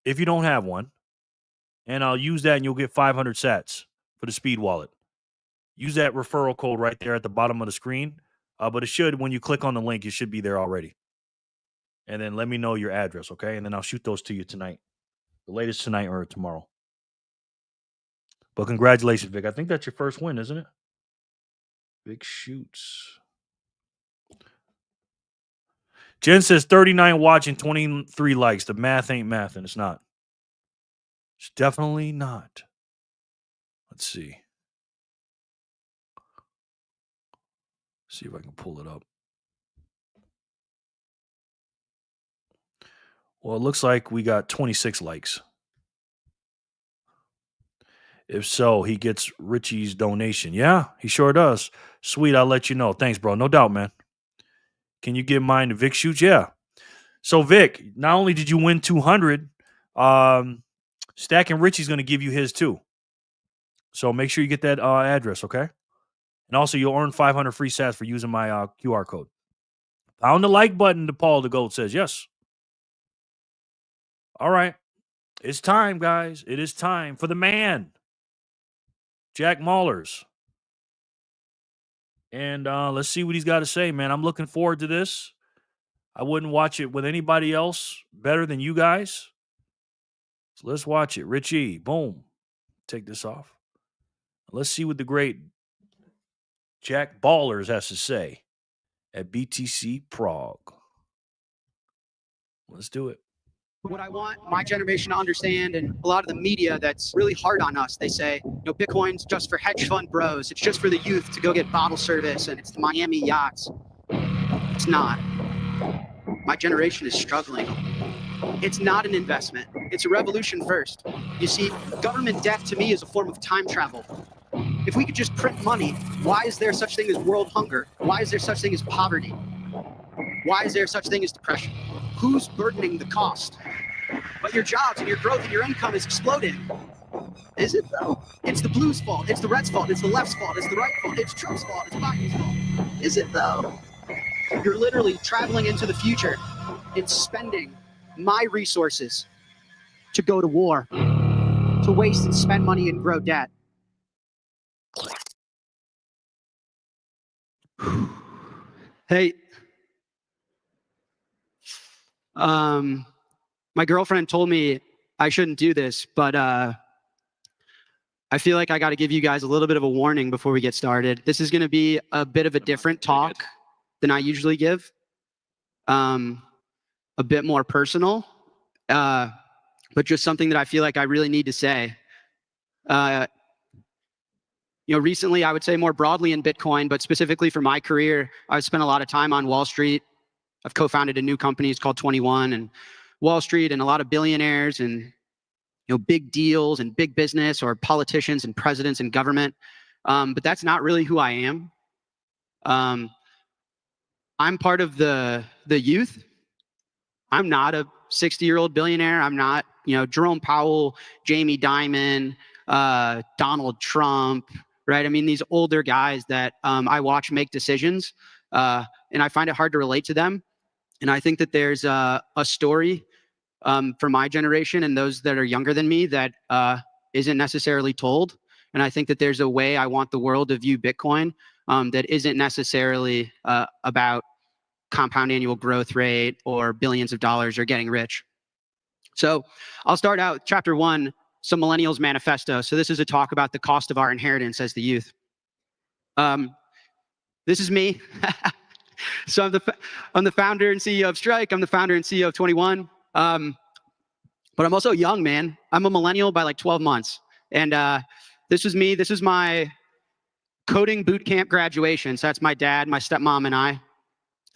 If you don't have one, and I'll use that and you'll get 500 sats for the speed wallet. Use that referral code right there at the bottom of the screen. But it should, when you click on the link, it should be there already. And then let me know your address, okay? And then I'll shoot those to you tonight. The latest tonight or tomorrow. But congratulations, Vic. I think that's your first win, isn't it? Vic shoots. Jen says 39 watching, 23 likes. The math ain't math, and it's not. It's definitely not. Let's see. See if I can pull it up. Well, it looks like we got 26 likes. If so, he gets Richie's donation. Yeah, he sure does. Sweet, I'll let you know. Thanks, bro. No doubt, man. Can you give mine to Vic Shoots? Yeah. So, Vic, not only did you win 200, Stacking Richie's going to give you his too. So make sure you get that address, okay? And also, you'll earn 500 free sats for using my QR code. Pound the like button, DePaul the Gold says. Yes. All right. It's time, guys. It is time for the man, Jack Maulers. And let's see what he's got to say, man. I'm looking forward to this. I wouldn't watch it with anybody else better than you guys. So let's watch it. Richie, boom. Take this off. Let's see what the great Jack Ballers has to say at BTC Prague. Let's do it. What I want my generation to understand, and a lot of the media that's really hard on us, they say, Bitcoin's just for hedge fund bros. It's just for the youth to go get bottle service, and it's the Miami yachts. It's not. My generation is struggling. It's not an investment. It's a revolution first. You see, government debt to me is a form of time travel. If we could just print money, why is there such thing as world hunger? Why is there such thing as poverty? Why is there such thing as depression? Who's burdening the cost? But your jobs and your growth and your income is exploding. Is it though? It's the blues' fault. It's the Reds' fault. It's the left's fault. It's the right fault. It's Trump's fault. It's Biden's fault. Is it though? You're literally traveling into the future and spending my resources to go to war, to waste and spend money and grow debt. Hey, my girlfriend told me I shouldn't do this, but I feel like I got to give you guys a little bit of a warning before we get started. This is going to be a bit of a different talk than I usually give, a bit more personal, but just something that I feel like I really need to say. Recently, I would say more broadly in Bitcoin, but specifically for my career, I've spent a lot of time on Wall Street. I've co-founded a new company. It's called 21, and Wall Street and a lot of billionaires and big deals and big business, or politicians and presidents and government. But that's not really who I am. I'm part of the youth. I'm not a 60-year-old billionaire. I'm not, Jerome Powell, Jamie Dimon, Donald Trump, right? I mean, these older guys that I watch make decisions, and I find it hard to relate to them. And I think that there's a story for my generation and those that are younger than me that isn't necessarily told. And I think that there's a way I want the world to view Bitcoin that isn't necessarily about compound annual growth rate or billions of dollars or getting rich. So I'll start out with chapter 1, some Millennials Manifesto. So this is a talk about the cost of our inheritance as the youth. This is me. So I'm the founder and CEO of Strike. I'm the founder and CEO of 21. But I'm also young, man. I'm a millennial by like 12 months. And this was me. This is my coding boot camp graduation. So that's my dad, my stepmom, and I.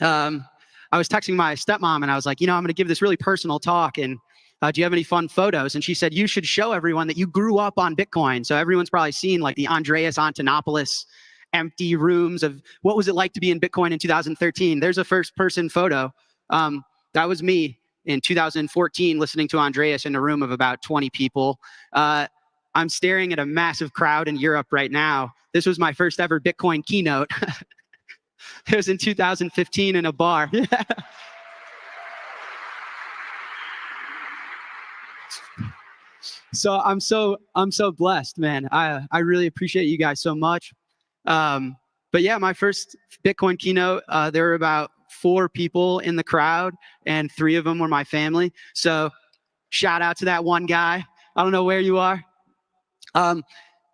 I was texting my stepmom and I was like, I'm going to give this really personal talk. And do you have any fun photos? And she said, you should show everyone that you grew up on Bitcoin. So everyone's probably seen like the Andreas Antonopoulos empty rooms of what was it like to be in Bitcoin in 2013. There's a first person photo. That was me in 2014 listening to Andreas in a room of about 20 people. I'm staring at a massive crowd in Europe right now. This was my first ever Bitcoin keynote. It was in 2015 in a bar. So I'm so blessed, man. I really appreciate you guys so much. But yeah, my first Bitcoin keynote, there were about 4 people in the crowd, and 3 of them were my family. So shout out to that one guy. I don't know where you are.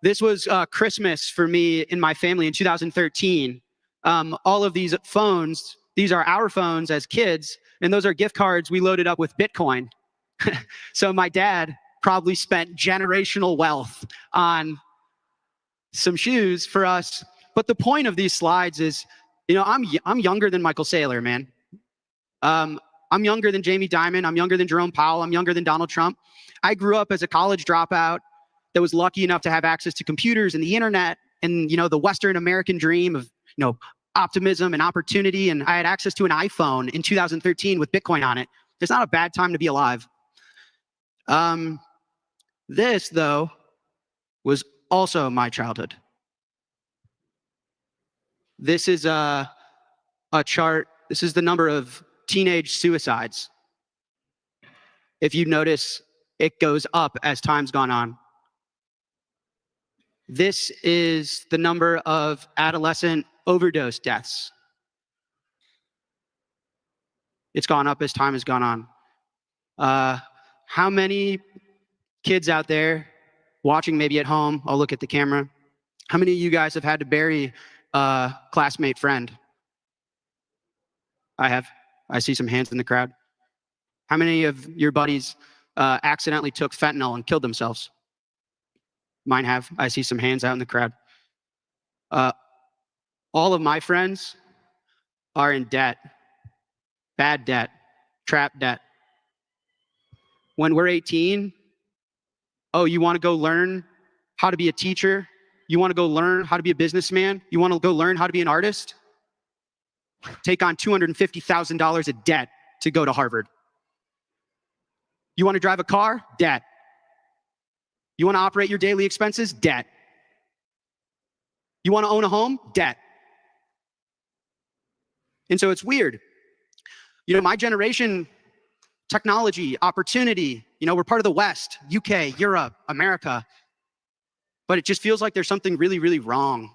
This was Christmas for me and my family in 2013. All of these phones, these are our phones as kids, and those are gift cards we loaded up with Bitcoin. So my dad probably spent generational wealth on some shoes for us. But the point of these slides is, you know, I'm younger than Michael Saylor, man. I'm younger than Jamie Dimon. I'm younger than Jerome Powell. I'm younger than Donald Trump. I grew up as a college dropout that was lucky enough to have access to computers and the internet and, you know, the Western American dream of, you know, optimism and opportunity. And I had access to an iPhone in 2013 with Bitcoin on it. It's not a bad time to be alive. This, though, was also my childhood. This is a chart. This is the number of teenage suicides. If you notice, it goes up as time's gone on. This is the number of adolescent overdose deaths. It's gone up as time has gone on. How many kids out there watching, maybe at home, I'll look at the camera. How many of you guys have had to bury a classmate friend? I have. I see some hands in the crowd. How many of your buddies accidentally took fentanyl and killed themselves? Mine have. I see some hands out in the crowd. All of my friends are in debt, bad debt, trap debt. When we're 18, oh, you want to go learn how to be a teacher? You want to go learn how to be a businessman? You want to go learn how to be an artist? Take on $250,000 of debt to go to Harvard. You want to drive a car? Debt. You want to operate your daily expenses? Debt. You want to own a home? Debt. And so it's weird. You know, my generation, technology, opportunity, you know, we're part of the West, UK, Europe, America, but it just feels like there's something really, really wrong.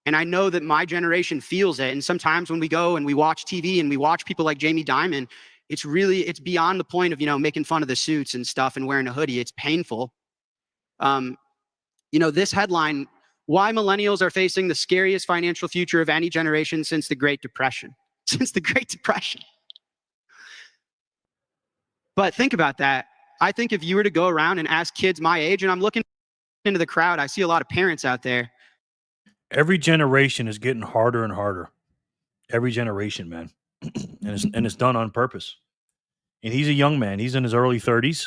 And I know that my generation feels it. And sometimes when we go and we watch TV and we watch people like Jamie Dimon, it's beyond the point of, you know, making fun of the suits and stuff and wearing a hoodie. It's painful. You know, this headline, why millennials are facing the scariest financial future of any generation since the Great Depression. Since the Great Depression. But think about that. I think if you were to go around and ask kids my age, and I'm looking into the crowd, I see a lot of parents out there. Every generation is getting harder and harder. Every generation, man. and it's done on purpose. And he's a young man. He's in his early 30s,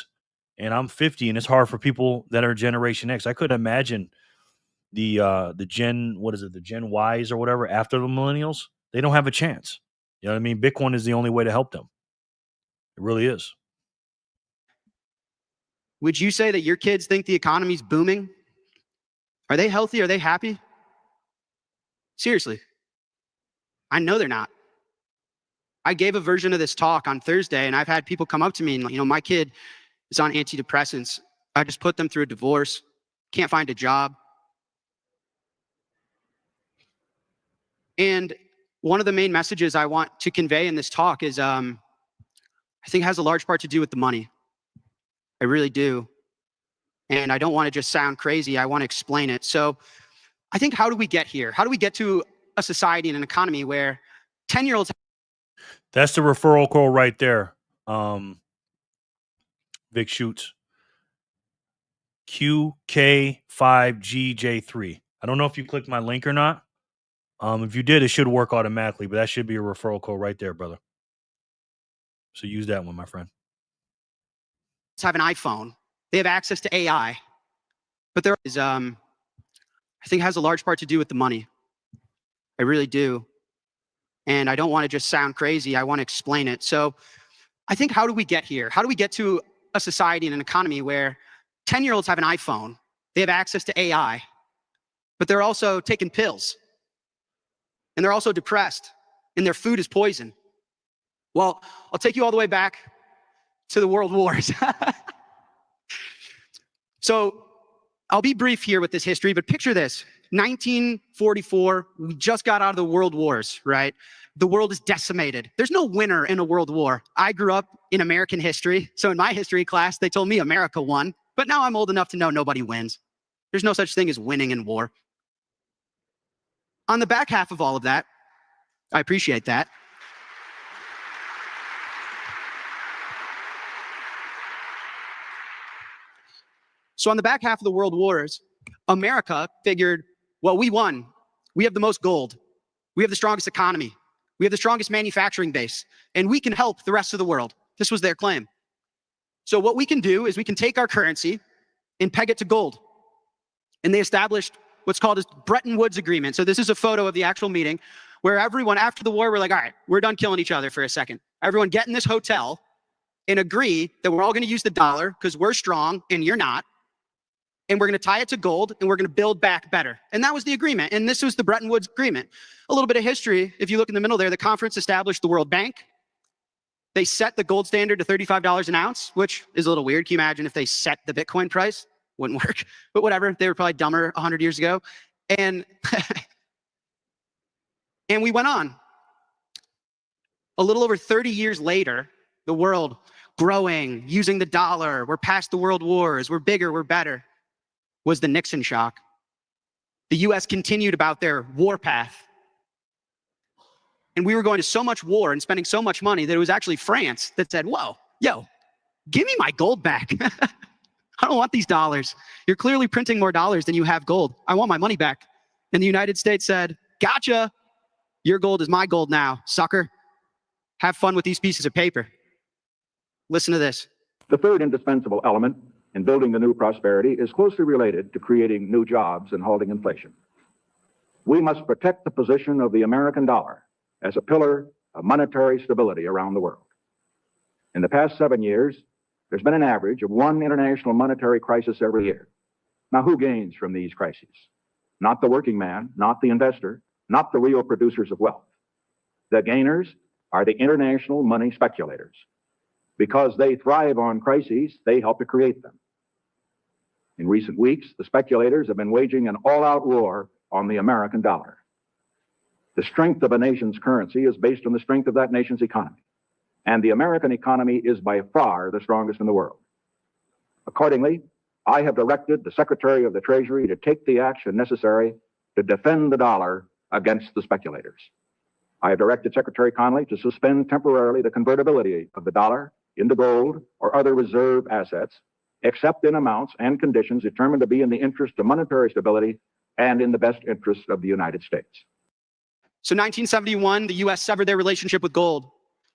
and I'm 50, and it's hard for people that are Generation X. I could imagine the Gen, what is it, the Gen Ys or whatever after the millennials. They don't have a chance. You know what I mean? Bitcoin is the only way to help them. It really is. Would you say that your kids think the economy's booming? Are they healthy? Are they happy? Seriously. I know they're not. I gave a version of this talk on Thursday, and I've had people come up to me and, you know, my kid is on antidepressants. I just put them through a divorce, can't find a job. And one of the main messages I want to convey in this talk is, I think it has a large part to do with the money. I really do. And I don't want to just sound crazy. I want to explain it. So I think, how do we get here? How do we get to a society and an economy where 10-year-olds... That's the referral code right there. Vic Shoots. QK5GJ3. I don't know if you clicked my link or not. If you did, it should work automatically, but that should be a referral code right there, brother. So use that one, my friend. Have an iPhone. They have access to AI. But there is, I think it has a large part to do with the money. I really do. And I don't want to just sound crazy. I want to explain it. So I think, how do we get here? How do we get to a society and an economy where 10-year-olds have an iPhone, they have access to AI, but they're also taking pills, and they're also depressed, and their food is poison? Well, I'll take you all the way back to the world wars. So I'll be brief here with this history, but picture this. 1944, we just got out of the world wars, right? The world is decimated. There's no winner in a world war. I grew up in American history, so in my history class, they told me America won, but now I'm old enough to know nobody wins. There's no such thing as winning in war. On the back half of all of that, I appreciate that. So on the back half of the world wars, America figured, well, we won. We have the most gold. We have the strongest economy. We have the strongest manufacturing base, and we can help the rest of the world. This was their claim. So what we can do is we can take our currency and peg it to gold. And they established what's called a Bretton Woods Agreement. So this is a photo of the actual meeting where everyone, after the war, we're like, all right, we're done killing each other for a second. Everyone get in this hotel and agree that we're all going to use the dollar because we're strong and you're not. And we're going to tie it to gold, and we're going to build back better. And that was the agreement. And this was the Bretton Woods Agreement. A little bit of history. If you look in the middle there, the conference established the World Bank. They set the gold standard to $35 an ounce, which is a little weird. Can you imagine if they set the Bitcoin price? Wouldn't work. But whatever. They were probably dumber 100 years ago. And, and we went on. A little over 30 years later, the world growing, using the dollar. We're past the world wars. We're bigger. We're better. Was the Nixon shock. The US continued about their war path. And we were going to so much war and spending so much money that it was actually France that said, whoa, yo, give me my gold back. I don't want these dollars. You're clearly printing more dollars than you have gold. I want my money back. And the United States said, gotcha. Your gold is my gold now, sucker. Have fun with these pieces of paper. Listen to this. The third indispensable element in building the new prosperity is closely related to creating new jobs and halting inflation. We must protect the position of the American dollar as a pillar of monetary stability around the world. In the past 7 years, there's been an average of one international monetary crisis every year. Now, who gains from these crises? Not the working man, not the investor, not the real producers of wealth. The gainers are the international money speculators. Because they thrive on crises, they help to create them. In recent weeks, the speculators have been waging an all-out war on the American dollar. The strength of a nation's currency is based on the strength of that nation's economy. And the American economy is by far the strongest in the world. Accordingly, I have directed the Secretary of the Treasury to take the action necessary to defend the dollar against the speculators. I have directed Secretary Connally to suspend temporarily the convertibility of the dollar into gold or other reserve assets, except in amounts and conditions determined to be in the interest of monetary stability and in the best interest of the United States. So 1971, the US severed their relationship with gold.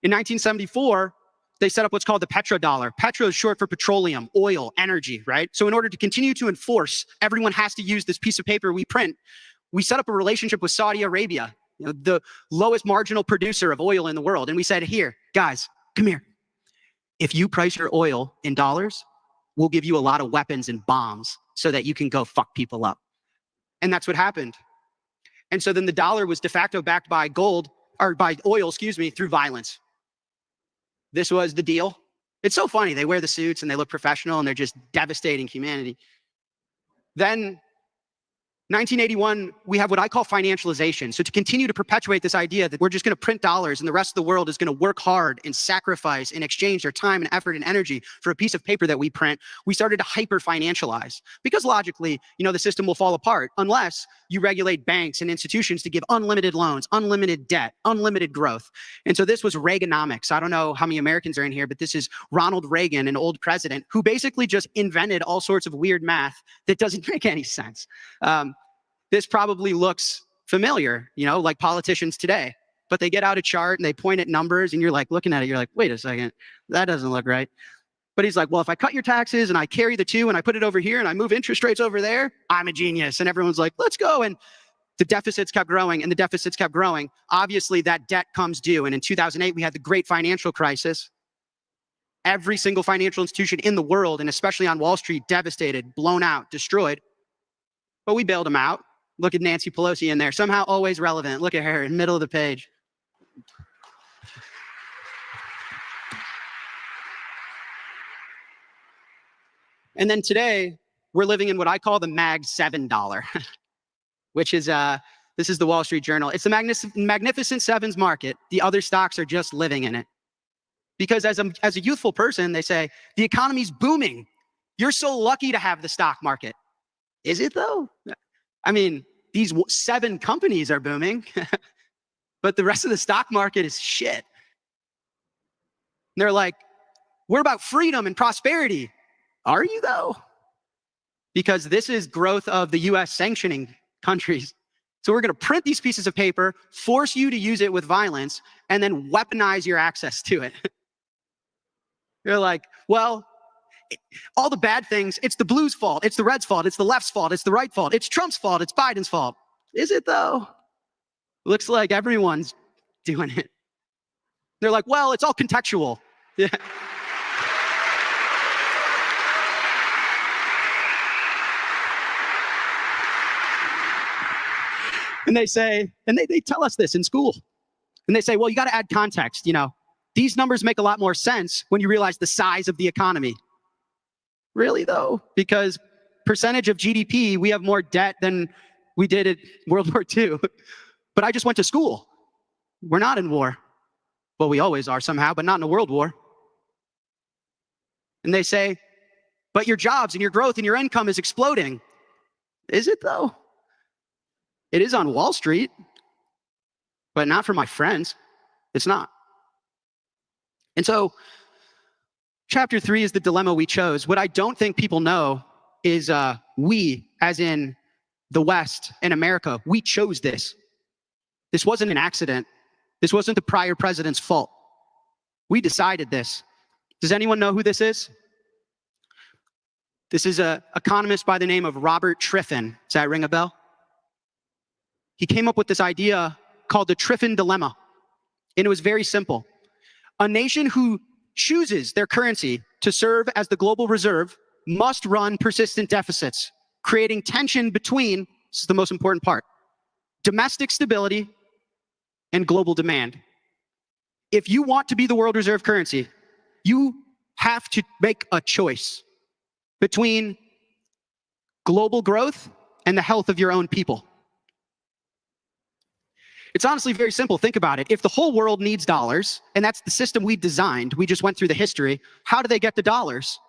In 1974, they set up what's called the petrodollar. Petro is short for petroleum, oil, energy, right? So in order to continue to enforce, everyone has to use this piece of paper we print. We set up a relationship with Saudi Arabia, the lowest marginal producer of oil in the world. And we said, here, guys, come here. If you price your oil in dollars, we'll give you a lot of weapons and bombs so that you can go fuck people up. And that's what happened. And so then the dollar was de facto backed by gold, or by oil, through violence. This was the deal. It's so funny. They wear the suits and they look professional and they're just devastating humanity. Then 1981, we have what I call financialization. So to continue to perpetuate this idea that we're just going to print dollars and the rest of the world is going to work hard and sacrifice and exchange their time and effort and energy for a piece of paper that we print, we started to hyper financialize. Because logically, the system will fall apart unless you regulate banks and institutions to give unlimited loans, unlimited debt, unlimited growth. And so this was Reaganomics. I don't know how many Americans are in here, but this is Ronald Reagan, an old president, who basically just invented all sorts of weird math that doesn't make any sense. This probably looks familiar, like politicians today, but they get out a chart and they point at numbers and you're like looking at it, you're like, wait a second, that doesn't look right. But he's like, well, if I cut your taxes and I carry the 2 and I put it over here and I move interest rates over there, I'm a genius. And everyone's like, let's go. And the deficits kept growing and the deficits kept growing. Obviously that debt comes due. And in 2008, we had the great financial crisis. every single financial institution in the world, and especially on Wall Street, devastated, blown out, destroyed. But we bailed them out. Look at Nancy Pelosi in there, somehow always relevant. Look at her in the middle of the page. And then today, we're living in what I call the Mag $7, which is, this is the Wall Street Journal. It's the Magnificent Sevens market. The other stocks are just living in it. Because as a youthful person, they say, the economy's booming. You're so lucky to have the stock market. Is it though? I mean, these 7 companies are booming, but the rest of the stock market is shit. And they're like, we're about freedom and prosperity. Are you though? Because this is growth of the US sanctioning countries. So we're going to print these pieces of paper, force you to use it with violence, and then weaponize your access to it. You're like, well, all the bad things, it's the blues' fault, it's the reds' fault, it's the left's fault, it's the right fault, it's Trump's fault, it's Biden's fault. Is it though? Looks like everyone's doing it. They're like, well, it's all contextual. Yeah. And they say, and they tell us this in school. And they say, well, you got to add context. You know, these numbers make a lot more sense when you realize the size of the economy. Really, though? Because percentage of GDP, we have more debt than we did at World War II. But I just went to school. We're not in war. Well, we always are somehow, but not in a world war. And they say, but your jobs and your growth and your income is exploding. Is it, though? It is on Wall Street, but not for my friends. It's not. And so, chapter 3 is the dilemma we chose. What I don't think people know is we, as in the West and America, we chose this. This wasn't an accident. This wasn't the prior president's fault. We decided this. Does anyone know who this is? This is an economist by the name of Robert Triffin. Does that ring a bell? He came up with this idea called the Triffin dilemma. And it was very simple. A nation who chooses their currency to serve as the global reserve must run persistent deficits, creating tension between, this is the most important part, domestic stability and global demand. If you want to be the world reserve currency, you have to make a choice between global growth and the health of your own people. It's honestly very simple. Think about it. If the whole world needs dollars, and that's the system we designed, we just went through the history, how do they get the dollars?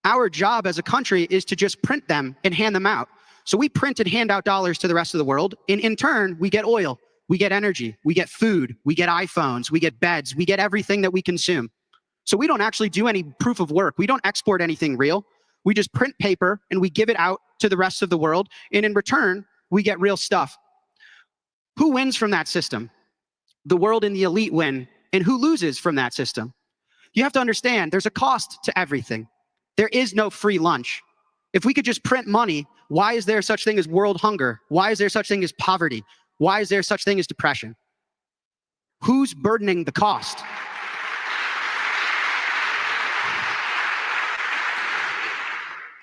Our job as a country is to just print them and hand them out. So we print and hand out dollars to the rest of the world, and in turn, we get oil, we get energy, we get food, we get iPhones, we get beds, we get everything that we consume. So we don't actually do any proof of work. We don't export anything real. We just print paper and we give it out to the rest of the world, and in return, we get real stuff. Who wins from that system? The world and the elite win. And who loses from that system? You have to understand there's a cost to everything. There is no free lunch. If we could just print money, why is there such thing as world hunger? Why is there such thing as poverty? Why is there such thing as depression? Who's burdening the cost?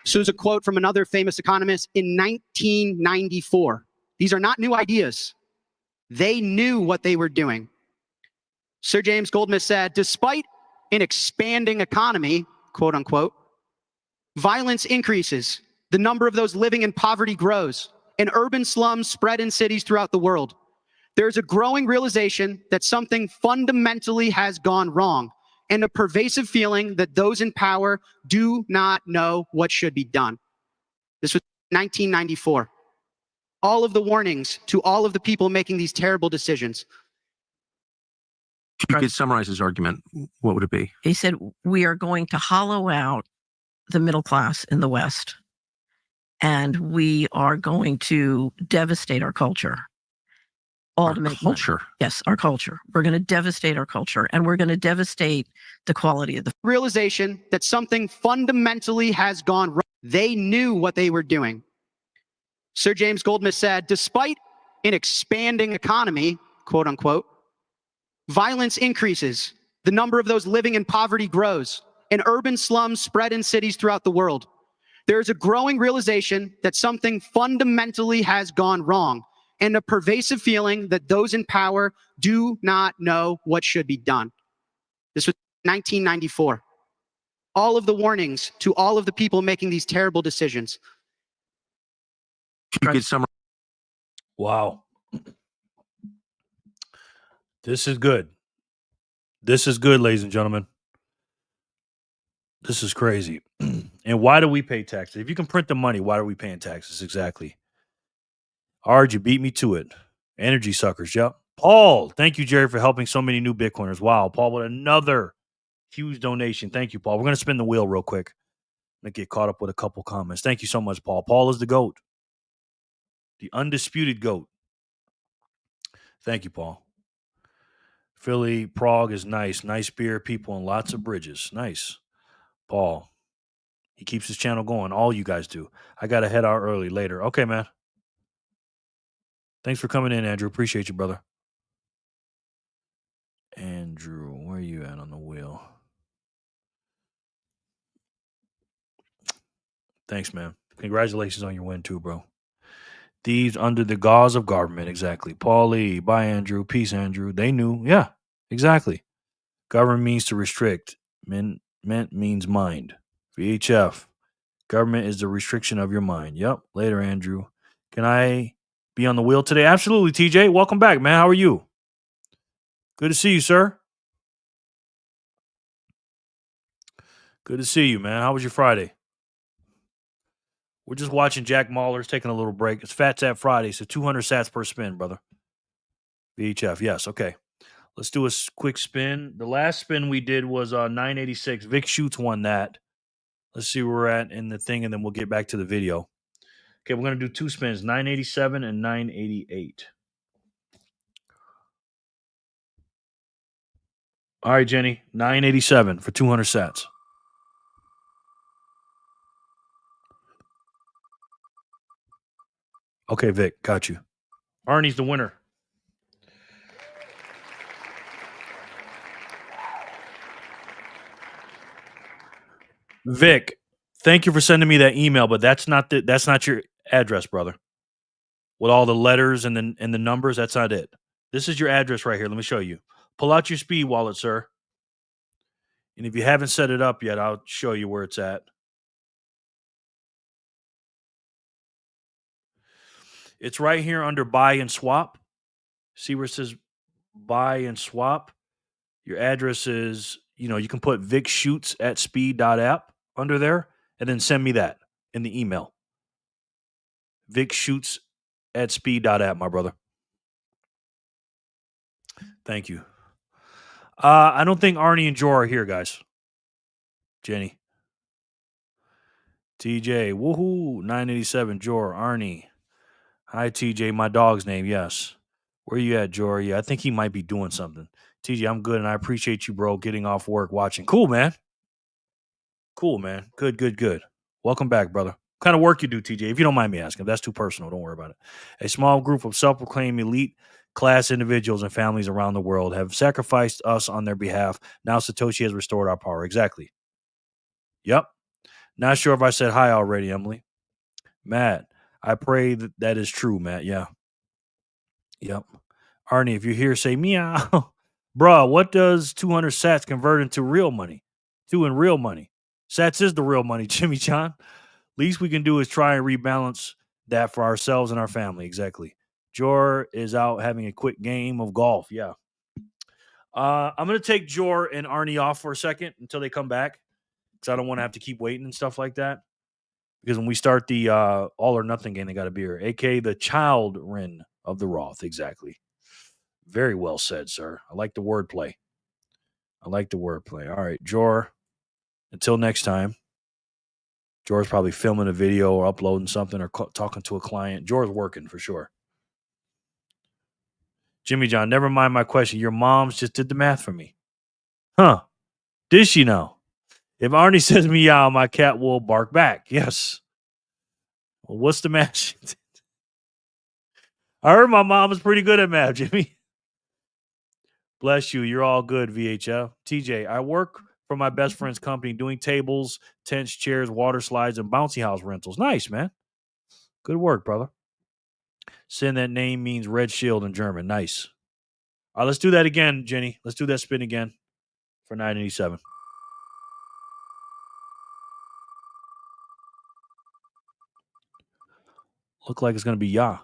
So there's a quote from another famous economist in 1994. These are not new ideas. They knew what they were doing. Sir James Goldsmith said, despite an expanding economy, quote unquote, violence increases, the number of those living in poverty grows, and urban slums spread in cities throughout the world. There's a growing realization that something fundamentally has gone wrong, and a pervasive feeling that those in power do not know what should be done. This was 1994. All of the warnings to all of the people making these terrible decisions. If you could summarize his argument, what would it be? He said, we are going to hollow out the middle class in the West, and we are going to devastate our culture. All to make culture. Money. Yes, our culture. We're going to devastate our culture, and we're going to devastate the quality of the realization that something fundamentally has gone wrong. They knew what they were doing. Sir James Goldsmith said, despite an expanding economy, quote unquote, violence increases, the number of those living in poverty grows, and urban slums spread in cities throughout the world. There is a growing realization that something fundamentally has gone wrong, and a pervasive feeling that those in power do not know what should be done. This was 1994. All of the warnings to all of the people making these terrible decisions. You could summarize. Wow. This is good. This is good, ladies and gentlemen. This is crazy. And why do we pay taxes? If you can print the money, why are we paying taxes? Exactly. Ard, you beat me to it. Energy suckers. Yep. Paul, thank you, Jerry, for helping so many new Bitcoiners. Wow. Paul, with another huge donation. Thank you, Paul. We're going to spin the wheel real quick. I'm going to get caught up with a couple comments. Thank you so much, Paul. Paul is the GOAT. The undisputed GOAT. Thank you, Paul. Philly, Prague is nice. Nice beer, people, and lots of bridges. Nice. Paul. He keeps his channel going. All you guys do. I got to head out early later. Okay, man. Thanks for coming in, Andrew. Appreciate you, brother. Andrew, where are you at on the wheel? Thanks, man. Congratulations on your win, too, bro. Thieves under the gauze of government. Exactly. Paulie, bye, Andrew. Peace, Andrew. They knew. Yeah, exactly. Government means to restrict. Meant means mind. VHF. Government is the restriction of your mind. Yep. Later, Andrew. Can I be on the wheel today? Absolutely, TJ. Welcome back, man. How are you? Good to see you, sir. Good to see you, man. How was your Friday? We're just watching Jack Mahler's taking a little break. It's Fat Tap Friday, so 200 sats per spin, brother. VHF, yes, okay. Let's do a quick spin. The last spin we did was 986. Vic Schutz won that. Let's see where we're at in the thing, and then we'll get back to the video. Okay, we're going to do two spins, 987 and 988. All right, Jenny, 987 for 200 sats. Okay, Vic, got you. Arnie's the winner. Vic, thank you for sending me that email, but that's not your address, brother. With all the letters and the numbers, that's not it. This is your address right here. Let me show you. Pull out your speed wallet, sir. And if you haven't set it up yet, I'll show you where it's at. It's right here under buy and swap. See where it says buy and swap? Your address is, you can put vicschutz@speed.app under there and then send me that in the email. vicschutz@speed.app, my brother. Thank you. I don't think Arnie and Jor are here, guys. Jenny. TJ, woohoo, 987, Jor, Arnie. Hi, TJ, my dog's name, yes. Where you at, Jor? Yeah, I think he might be doing something. TJ, I'm good, and I appreciate you, bro, getting off work, watching. Cool, man. Cool, man. Good. Welcome back, brother. What kind of work you do, TJ? If you don't mind me asking. If that's too personal, don't worry about it. A small group of self-proclaimed elite class individuals and families around the world have sacrificed us on their behalf. Now Satoshi has restored our power. Exactly. Yep. Not sure if I said hi already, Emily. Matt, I pray that is true, Matt. Yeah. Yep. Arnie, if you're here, say meow. Bruh, what does 200 sats convert into real money? In real money. Sats is the real money, Jimmy John. Least we can do is try and rebalance that for ourselves and our family. Exactly. Jor is out having a quick game of golf. Yeah. I'm going to take Jor and Arnie off for a second until they come back because I don't want to have to keep waiting and stuff like that. Because when we start the all or nothing game, they got to be here. A.K.A. the children of the Roth. Exactly. Very well said, sir. I like the wordplay. All right, Jor, until next time. Jor's probably filming a video or uploading something or talking to a client. Jor's working for sure. Jimmy John, never mind my question. Your mom's just did the math for me. Huh. Did she know? If Arnie says meow, my cat will bark back. Yes. Well, what's the math? I heard my mom is pretty good at math, Jimmy. Bless you. You're all good, VHF. TJ, I work for my best friend's company doing tables, tents, chairs, water slides, and bouncy house rentals. Nice, man. Good work, brother. Send that name means red shield in German. Nice. All right, let's do that again, Jenny. Let's do that spin again for 987. Look like it's going to be Ya.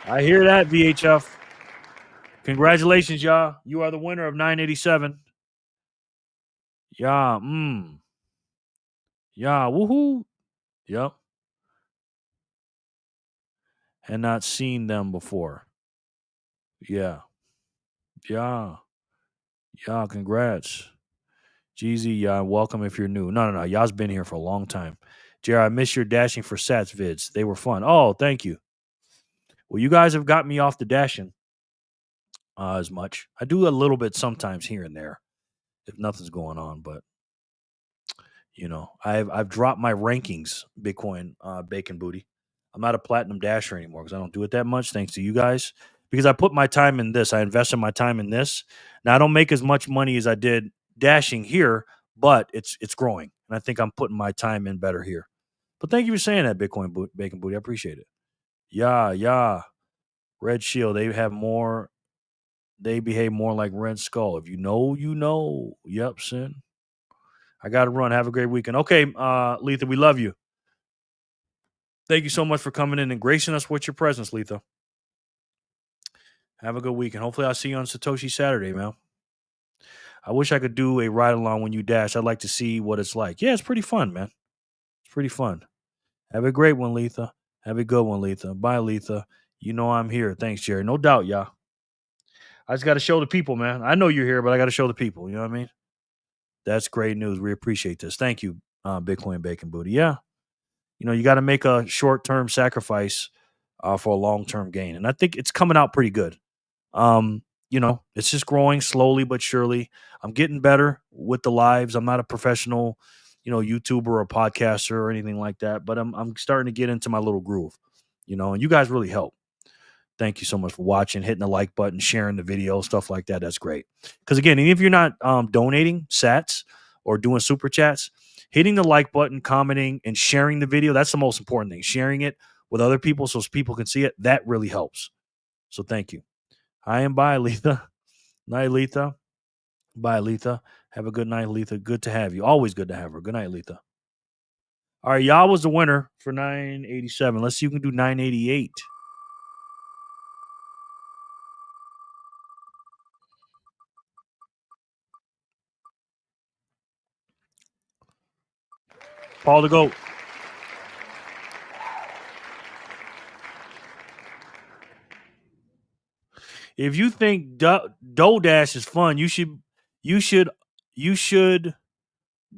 I hear that, VHF. Congratulations, Ya. You are the winner of 987. Ya, Ya, woohoo. Yep. And not seen them before. Yeah. Yeah. Yeah, congrats. Jeezy, yeah, welcome if you're new. No. Y'all's been here for a long time. Jared, I miss your dashing for sats vids. They were fun. Oh, thank you. Well, you guys have got me off the dashing as much. I do a little bit sometimes here and there if nothing's going on, but you know, I've dropped my rankings, Bitcoin bacon booty. I'm not a platinum dasher anymore because I don't do it that much, thanks to you guys. Because I put my time in this. I invested my time in this. Now I don't make as much money as I did dashing here, but it's growing. And I think I'm putting my time in better here. But thank you for saying that, Bitcoin bacon booty. I appreciate it. Yeah. Red Shield, they behave more like Red Skull. If you know, you know. Yep, Sin. I got to run. Have a great weekend. Okay, Letha, we love you. Thank you so much for coming in and gracing us with your presence, Letha. Have a good weekend. Hopefully I'll see you on Satoshi Saturday, man. I wish I could do a ride along when you dash. I'd like to see what it's like. Yeah, it's pretty fun, man. It's pretty fun. Have a great one, Letha. Have a good one, Letha. Bye, Letha. You know I'm here. Thanks, Jerry. No doubt, y'all. I just got to show the people, man. I know you're here, but I got to show the people. You know what I mean? That's great news. We appreciate this. Thank you, Bitcoin Bacon Booty. Yeah. You know, you got to make a short-term sacrifice for a long-term gain. And I think it's coming out pretty good. You know, it's just growing slowly but surely. I'm getting better with the lives. I'm not a professional, YouTuber or podcaster or anything like that, but I'm starting to get into my little groove, and you guys really help. Thank you so much for watching, hitting the like button, sharing the video, stuff like that. That's great. Because again, even if you're not donating sats or doing super chats, hitting the like button, commenting, and sharing the video, that's the most important thing. Sharing it with other people so people can see it, that really helps. So thank you. Hi and bye, Letha. Night, Letha. Bye, Letha. Have a good night, Letha. Good to have you. Always good to have her. Good night, Letha. All right, y'all was the winner for 987. Let's see who can do 988. Paul the GOAT. If you think Dash is fun, you should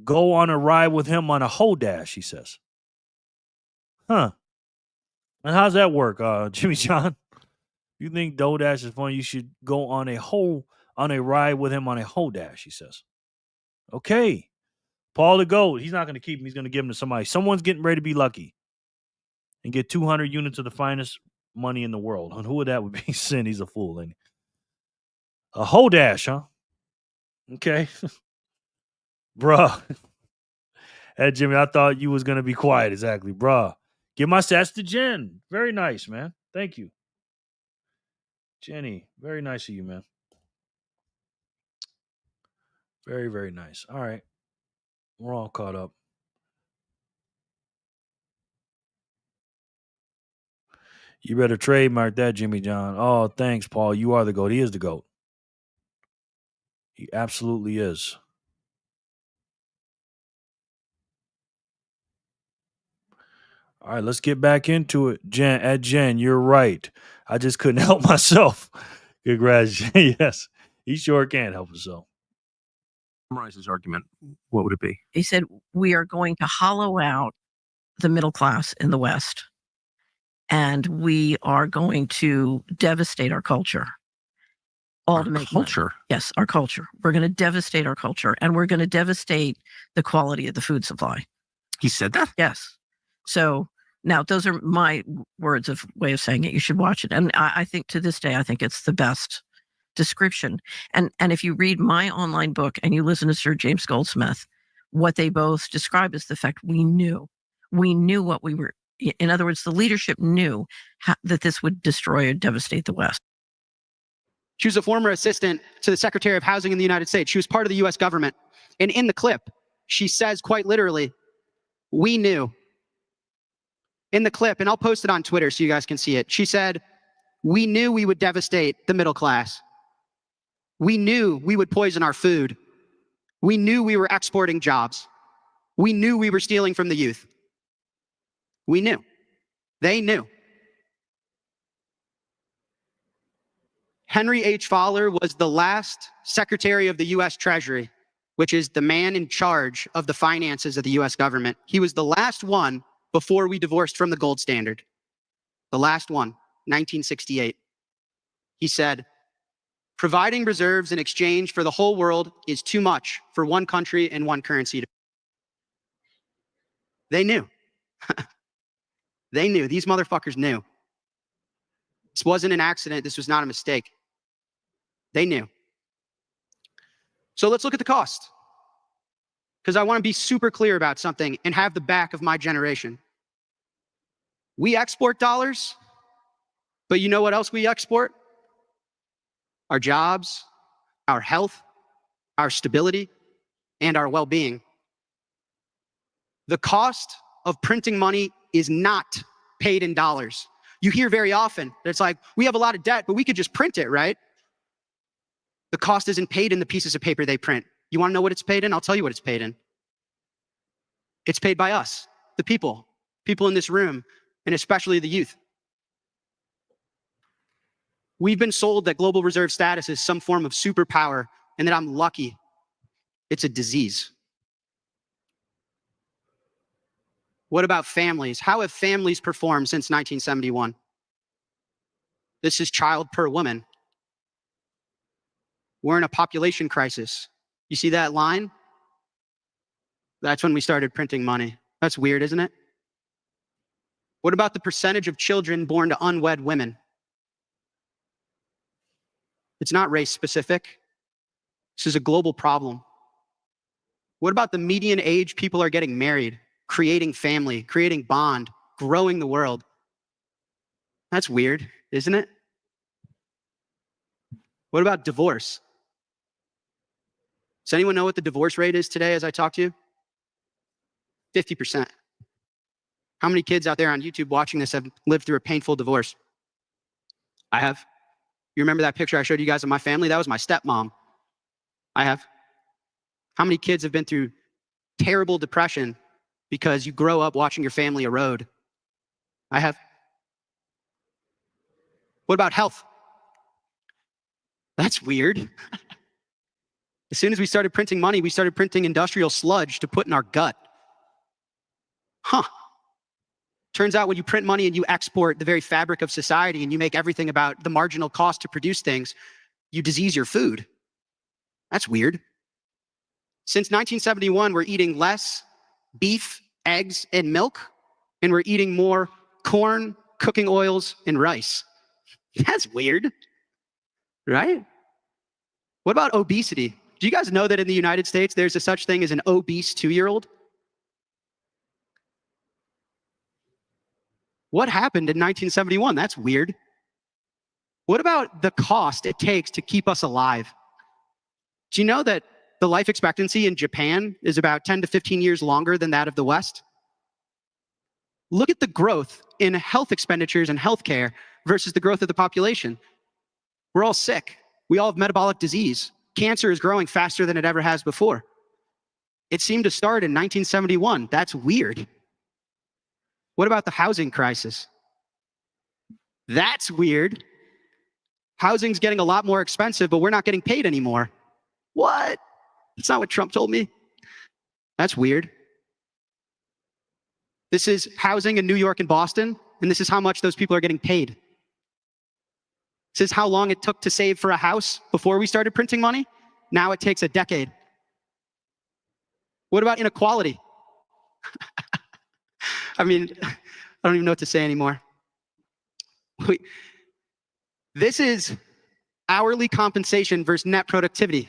go on a ride with him on a Dash, he says. Huh. And how's that work, Jimmy John? If you think Dash is fun, you should go on a ride with him on a Dash, he says. Okay. Paul the GOAT, he's not going to keep him. He's going to give him to somebody. Someone's getting ready to be lucky and get 200 units of the finest money in the world. And who would that would be? Sin, he's a fool. Ain't he? A Dash, huh? Okay. Bruh. Hey, Jimmy, I thought you was going to be quiet. Exactly. Bruh. Give my stats to Jen. Very nice, man. Thank you. Jenny, very nice of you, man. Very, very nice. All right. We're all caught up. You better trademark that, Jimmy John. Oh, thanks, Paul. You are the GOAT. He is the GOAT. He absolutely is. All right, let's get back into it. Jen, you're right. I just couldn't help myself. Congrats, Jen. Yes, he sure can help himself. Summarize his argument. What would it be? He said, we are going to hollow out the middle class in the West, and we are going to devastate our culture. All Our to make culture? money. Yes, our culture. We're going to devastate our culture, and we're going to devastate the quality of the food supply. He said that? Yes. So Now, those are my words of way of saying it. You should watch it. And I think to this day, I think it's the best description. And if you read my online book and you listen to Sir James Goldsmith, what they both describe is the fact we knew what we were. In other words, the leadership knew that this would destroy or devastate the West. She was a former assistant to the Secretary of Housing in the United States. She was part of the US government. And in the clip, she says quite literally, we knew. In the clip, and I'll post it on Twitter so you guys can see it. She said, we knew we would devastate the middle class. We knew we would poison our food. We knew we were exporting jobs. We knew we were stealing from the youth. We knew. They knew. Henry H. Fowler was the last Secretary of the US Treasury, which is the man in charge of the finances of the US government. He was the last one before we divorced from the gold standard. The last one, 1968. He said, providing reserves in exchange for the whole world is too much for one country and one currency. They knew. They knew. These motherfuckers knew. This wasn't an accident. This was not a mistake. They knew. So let's look at the cost, because I want to be super clear about something and have the back of my generation. We export dollars, but you know what else we export? Our jobs, our health, our stability, and our well-being. The cost of printing money is not paid in dollars. You hear very often that it's like, we have a lot of debt, but we could just print it, right? The cost isn't paid in the pieces of paper they print. You want to know what it's paid in? I'll tell you what it's paid in. It's paid by us, the people in this room, and especially the youth. We've been sold that global reserve status is some form of superpower and that I'm lucky. It's a disease. What about families? How have families performed since 1971? This is child per woman. We're in a population crisis. You see that line? That's when we started printing money. That's weird, isn't it? What about the percentage of children born to unwed women? It's not race specific. This is a global problem. What about the median age people are getting married, creating family, creating bond, growing the world? That's weird, isn't it? What about divorce? Does anyone know what the divorce rate is today as I talk to you? 50%. How many kids out there on YouTube watching this have lived through a painful divorce? I have. You remember that picture I showed you guys of my family? That was my stepmom. I have. How many kids have been through terrible depression because you grow up watching your family erode? I have. What about health? That's weird. As soon as we started printing money, we started printing industrial sludge to put in our gut. Turns out when you print money and you export the very fabric of society and you make everything about the marginal cost to produce things, you disease your food. That's weird. Since 1971, we're eating less beef, eggs, and milk, and we're eating more corn, cooking oils, and rice. That's weird, right? What about obesity? Do you guys know that in the United States, there's a such thing as an obese 2-year-old? What happened in 1971? That's weird. What about the cost it takes to keep us alive? Do you know that the life expectancy in Japan is about 10 to 15 years longer than that of the West? Look at the growth in health expenditures and healthcare versus the growth of the population. We're all sick. We all have metabolic disease. Cancer is growing faster than it ever has before. It seemed to start in 1971. That's weird. What about the housing crisis? That's weird. Housing's getting a lot more expensive, but we're not getting paid anymore. What? That's not what Trump told me. That's weird. This is housing in New York and Boston, and this is how much those people are getting paid. This is how long it took to save for a house before we started printing money. Now it takes a decade. What about inequality? I mean, I don't even know what to say anymore. This is hourly compensation versus net productivity.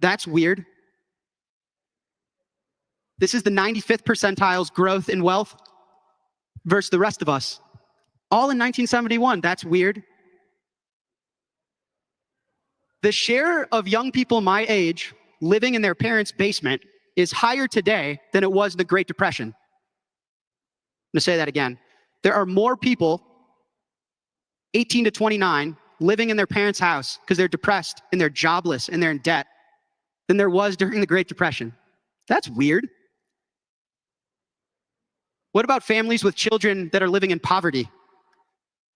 That's weird. This is the 95th percentile's growth in wealth versus the rest of us. All in 1971. That's weird. The share of young people my age living in their parents' basement is higher today than it was in the Great Depression. I'm going to say that again. There are more people 18 to 29 living in their parents' house because they're depressed and they're jobless and they're in debt than there was during the Great Depression. That's weird. What about families with children that are living in poverty?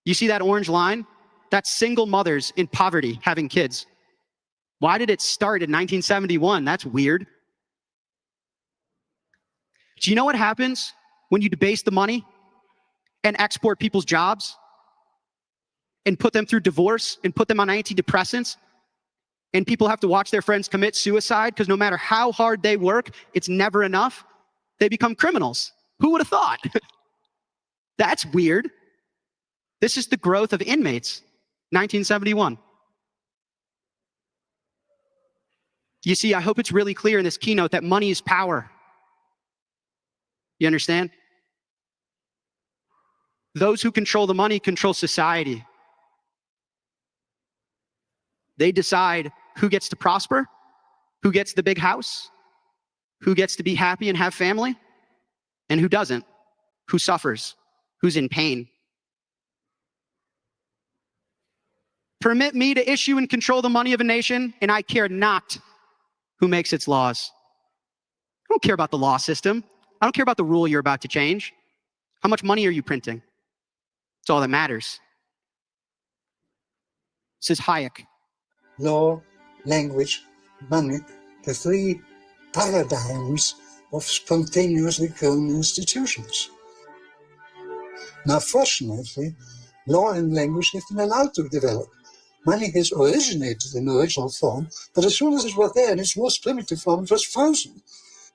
You see that orange line? That's single mothers in poverty having kids. Why did it start in 1971? That's weird. Do you know what happens when you debase the money and export people's jobs and put them through divorce and put them on antidepressants? And people have to watch their friends commit suicide because no matter how hard they work, it's never enough. They become criminals. Who would have thought? That's weird. This is the growth of inmates, 1971. You see, I hope it's really clear in this keynote that money is power. You understand? Those who control the money control society. They decide who gets to prosper, who gets the big house, who gets to be happy and have family, and who doesn't, who suffers, who's in pain. Permit me to issue and control the money of a nation, and I care not who makes its laws. I don't care about the law system. I don't care about the rule you're about to change. How much money are you printing? It's all that matters. This is Hayek. Law, language, money, the three paradigms of spontaneously grown institutions. Now, fortunately, law and language have been allowed to develop. Money has originated in the original form, but as soon as it was there in its most primitive form, it was frozen.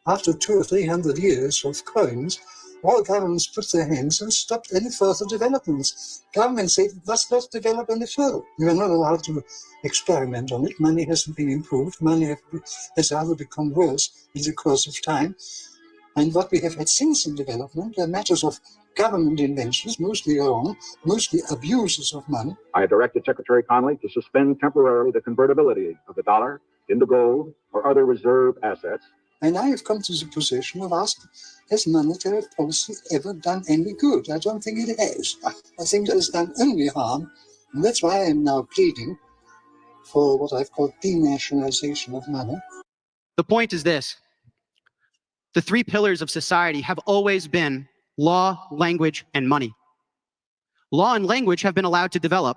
After 200 or 300 years of coins, all governments put their hands and stopped any further developments. Governments said it must not develop any further. You are not allowed to experiment on it. Money hasn't been improved. Money has rather become worse in the course of time. And what we have had since in development are matters of government inventions, mostly wrong, mostly abuses of money. I directed Secretary Connolly to suspend temporarily the convertibility of the dollar into gold or other reserve assets. And I have come to the position of asking, has monetary policy ever done any good? I don't think it has. I think it has done only harm. And that's why I am now pleading for what I've called denationalization of money. The point is this. The three pillars of society have always been law, language, and money. Law and language have been allowed to develop.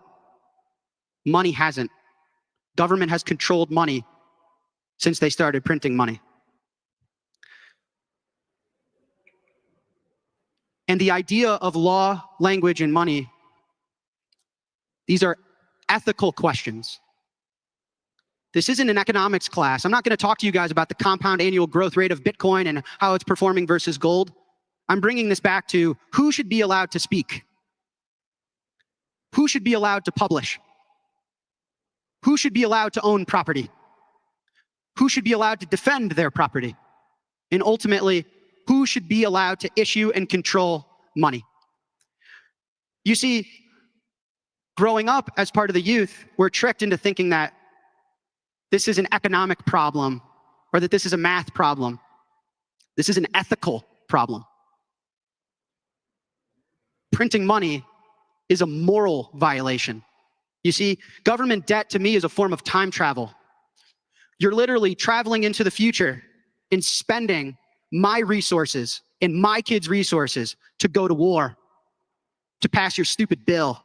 Money hasn't. Government has controlled money since they started printing money. And the idea of law, language, and money, these are ethical questions. This isn't an economics class. I'm not going to talk to you guys about the compound annual growth rate of Bitcoin and how it's performing versus gold. I'm bringing this back to who should be allowed to speak? Who should be allowed to publish? Who should be allowed to own property? Who should be allowed to defend their property? And ultimately, who should be allowed to issue and control money? You see, growing up as part of the youth, we're tricked into thinking that this is an economic problem or that this is a math problem. This is an ethical problem. Printing money is a moral violation. You see, government debt to me is a form of time travel. You're literally traveling into the future and spending my resources and my kids' resources to go to war, to pass your stupid bill,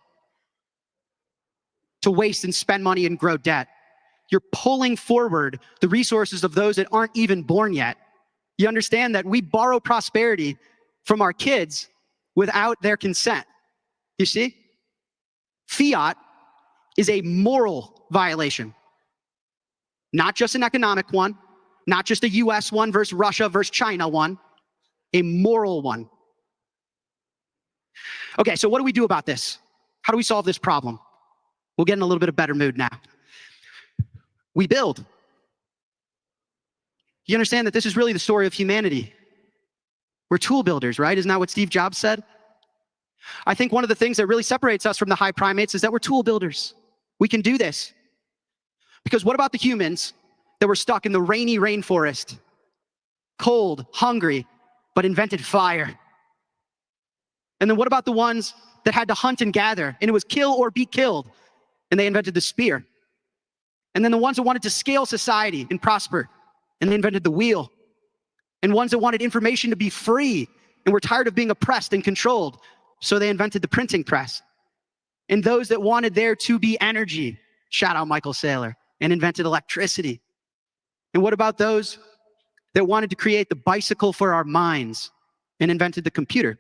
to waste and spend money and grow debt. You're pulling forward the resources of those that aren't even born yet. You understand that we borrow prosperity from our kids without their consent. You see? Fiat is a moral violation. Not just an economic one, not just a US one versus Russia versus China one, a moral one. Okay, so what do we do about this? How do we solve this problem? We'll get in a little bit of better mood now. We build. You understand that this is really the story of humanity. We're tool builders, right? Isn't that what Steve Jobs said? I think one of the things that really separates us from the high primates is that we're tool builders. We can do this. Because what about the humans that were stuck in the rainy rainforest, cold, hungry, but invented fire? And then what about the ones that had to hunt and gather, and it was kill or be killed, and they invented the spear? And then the ones that wanted to scale society and prosper, and they invented the wheel. And ones that wanted information to be free and were tired of being oppressed and controlled, so they invented the printing press. And those that wanted there to be energy, shout out Michael Saylor, and invented electricity. And what about those that wanted to create the bicycle for our minds and invented the computer?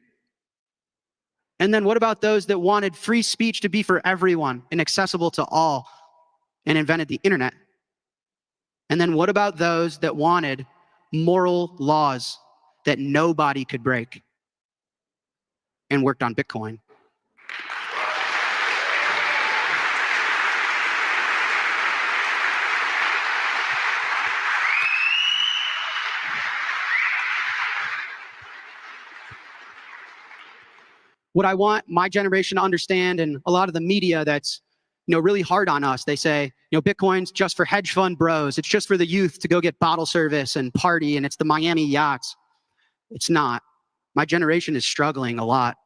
And then what about those that wanted free speech to be for everyone and accessible to all and invented the internet? And then what about those that wanted moral laws that nobody could break and worked on Bitcoin? What I want my generation to understand, and a lot of the media that's really hard on us, they say, Bitcoin's just for hedge fund bros. It's just for the youth to go get bottle service and party, and it's the Miami yachts. It's not. My generation is struggling a lot.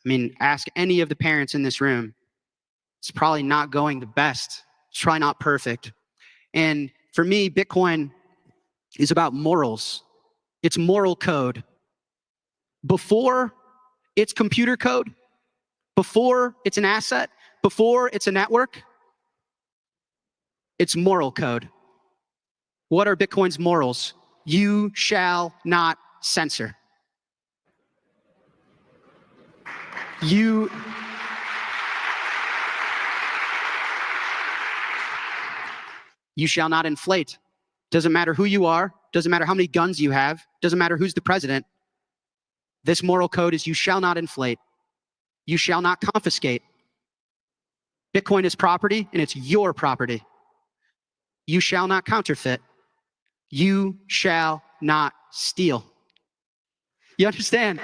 I mean, ask any of the parents in this room. It's probably not going the best. It's probably not perfect. And for me, Bitcoin is about morals. It's moral code. Before it's computer code, before it's an asset, before it's a network, it's moral code. What are Bitcoin's morals? You shall not censor. You shall not inflate. Doesn't matter who you are, doesn't matter how many guns you have, doesn't matter who's the president. This moral code is you shall not inflate. You shall not confiscate. Bitcoin is property, and it's your property. You shall not counterfeit. You shall not steal. You understand?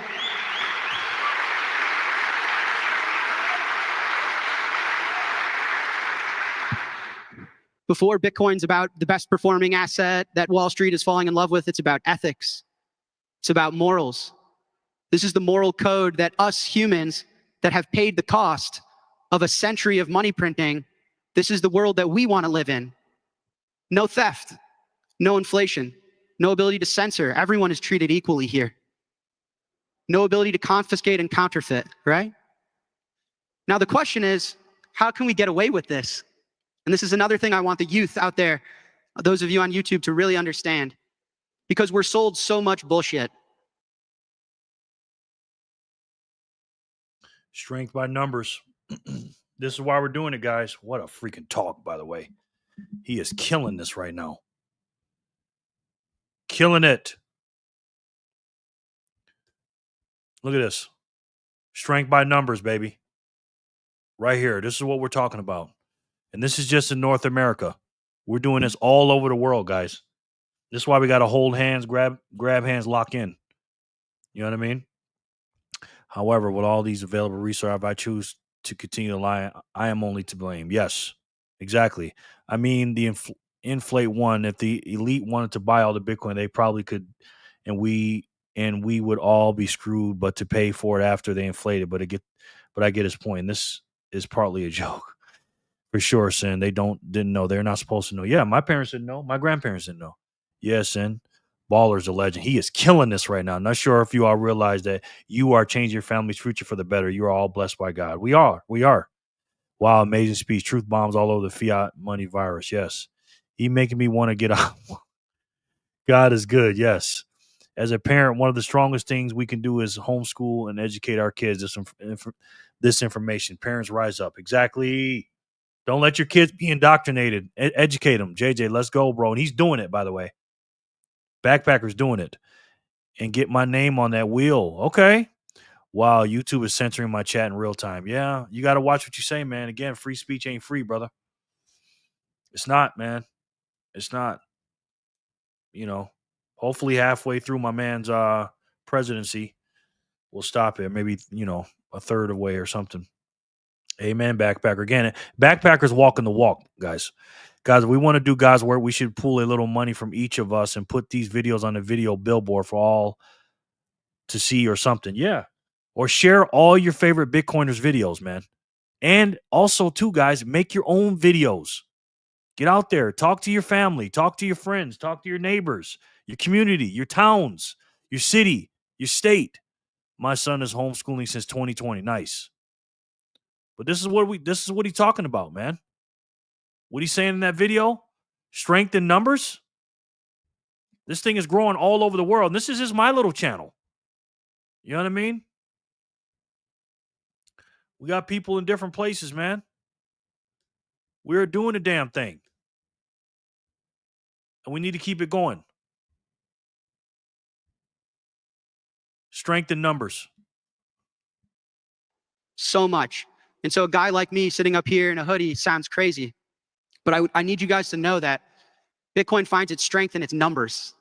Before Bitcoin's about the best performing asset that Wall Street is falling in love with, it's about ethics. It's about morals. This is the moral code that us humans that have paid the cost of a century of money printing, this is the world that we want to live in. No theft, no inflation, no ability to censor. Everyone is treated equally here. No ability to confiscate and counterfeit, right? Now the question is, how can we get away with this? And this is another thing I want the youth out there, those of you on YouTube, to really understand, because we're sold so much bullshit. Strength by numbers. This is why we're doing it, guys. What a freaking talk, by the way. He is killing this right now. Killing it. Look at this. Strength by numbers, baby. Right here. This is what we're talking about. And this is just in North America. We're doing this all over the world, guys. This is why we got to hold hands, grab hands, lock in. You know what I mean? However, with all these available resources, if I choose to continue to lie, I am only to blame. Yes, exactly. I mean, the inflate one, if the elite wanted to buy all the Bitcoin, they probably could, and we would all be screwed, but to pay for it after they inflated. But I get his point. And this is partly a joke. For sure, Sin. They didn't know. They're not supposed to know. Yeah, my parents didn't know. My grandparents didn't know. Yeah, Sin. Baller's a legend. He is killing this right now. Not sure if you all realize that you are changing your family's future for the better. You are all blessed by God. We are. Wow, amazing speech. Truth bombs all over the fiat money virus. Yes. He making me want to get out. God is good. Yes. As a parent, one of the strongest things we can do is homeschool and educate our kids this information. Parents rise up. Exactly. Don't let your kids be indoctrinated. Educate them. JJ, let's go, bro. And he's doing it, by the way. Backpacker's doing it. And get my name on that wheel. Okay. Wow, YouTube is censoring my chat in real time. Yeah, you got to watch what you say, man. Again, free speech ain't free, brother. It's not, man. It's not. Hopefully halfway through my man's presidency, we'll stop it. Maybe, a third away or something. Amen, backpacker. Again, backpackers walking the walk, guys. Guys, if we want to do God's work, we should pull a little money from each of us and put these videos on the video billboard for all to see or something. Yeah. Or share all your favorite Bitcoiners videos, man. And also, too, guys, make your own videos. Get out there, talk to your family, talk to your friends, talk to your neighbors, your community, your towns, your city, your state. My son is homeschooling since 2020. Nice. But this is what he's talking about, man. What he's saying in that video? Strength in numbers? This thing is growing all over the world. And this is just my little channel. You know what I mean? We got people in different places, man. We're doing the damn thing. And we need to keep it going. Strength in numbers. So much. And so a guy like me sitting up here in a hoodie sounds crazy. But I need you guys to know that Bitcoin finds its strength in its numbers.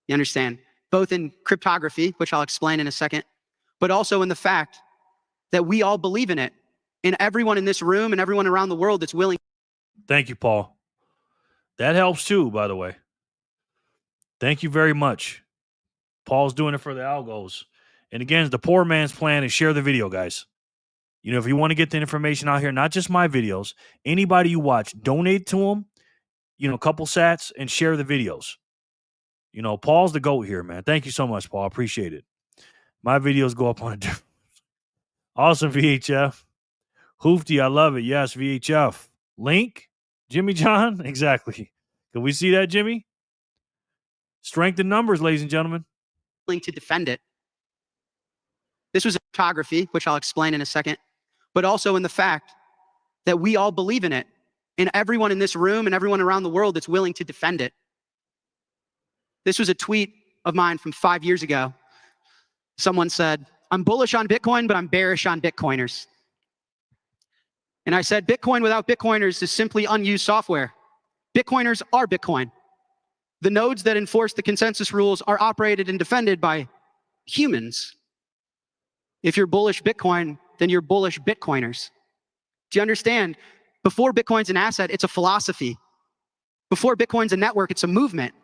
You understand? Both in cryptography, which I'll explain in a second, but also in the fact that we all believe in it. And everyone in this room and everyone around the world that's willing. Thank you, Paul. That helps too, by the way. Thank you very much. Paul's doing it for the algos. And again, the poor man's plan is share the video, guys. If you want to get the information out here, not just my videos, anybody you watch, donate to them, a couple sats and share the videos. Paul's the GOAT here, man. Thank you so much, Paul. Appreciate it. My videos go up on a different. Awesome, VHF. Hoofty, I love it. Yes, VHF. Link? Jimmy John? Exactly. Can we see that, Jimmy? Strength in numbers, ladies and gentlemen. To defend it. This was cryptography, which I'll explain in a second, but also in the fact that we all believe in it. And everyone in this room and everyone around the world that's willing to defend it. This was a tweet of mine from 5 years ago. Someone said, I'm bullish on Bitcoin, but I'm bearish on Bitcoiners. And I said, Bitcoin without Bitcoiners is simply unused software. Bitcoiners are Bitcoin. The nodes that enforce the consensus rules are operated and defended by humans. If you're bullish Bitcoin, then you're bullish Bitcoiners. Do you understand? Before Bitcoin's an asset, it's a philosophy. Before Bitcoin's a network, it's a movement.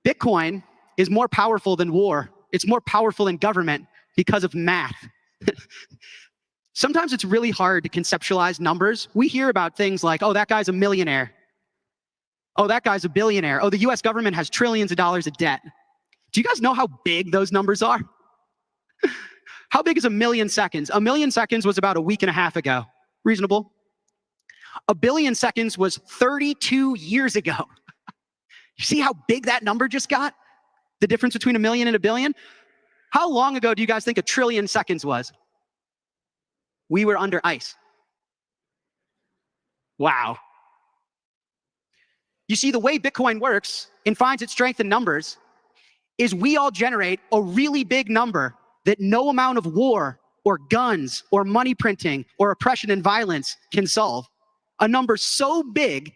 Bitcoin is more powerful than war. It's more powerful than government because of math. Sometimes it's really hard to conceptualize numbers. We hear about things like, oh, that guy's a millionaire. Oh, that guy's a billionaire. Oh, the US government has trillions of dollars of debt. Do you guys know how big those numbers are? How big is 1 million seconds? 1 million seconds was about a week and a half ago. Reasonable. 1 billion seconds was 32 years ago. You see how big that number just got? The difference between 1 million and 1 billion? How long ago do you guys think 1 trillion seconds was? We were under ice. Wow. You see, the way Bitcoin works and finds its strength in numbers is we all generate a really big number that no amount of war or guns or money printing or oppression and violence can solve. A number so big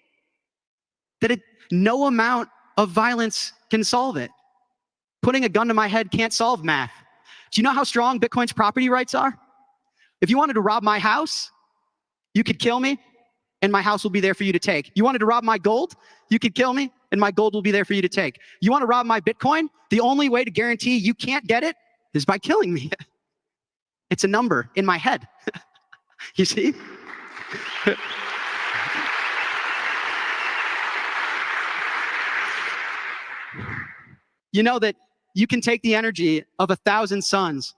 that no amount of violence can solve it. Putting a gun to my head can't solve math. Do you know how strong Bitcoin's property rights are? If you wanted to rob my house, you could kill me and my house will be there for you to take. You wanted to rob my gold, you could kill me and my gold will be there for you to take. You want to rob my Bitcoin? The only way to guarantee you can't get it is by killing me. It's a number in my head. You see? You know that you can take the energy of 1,000 suns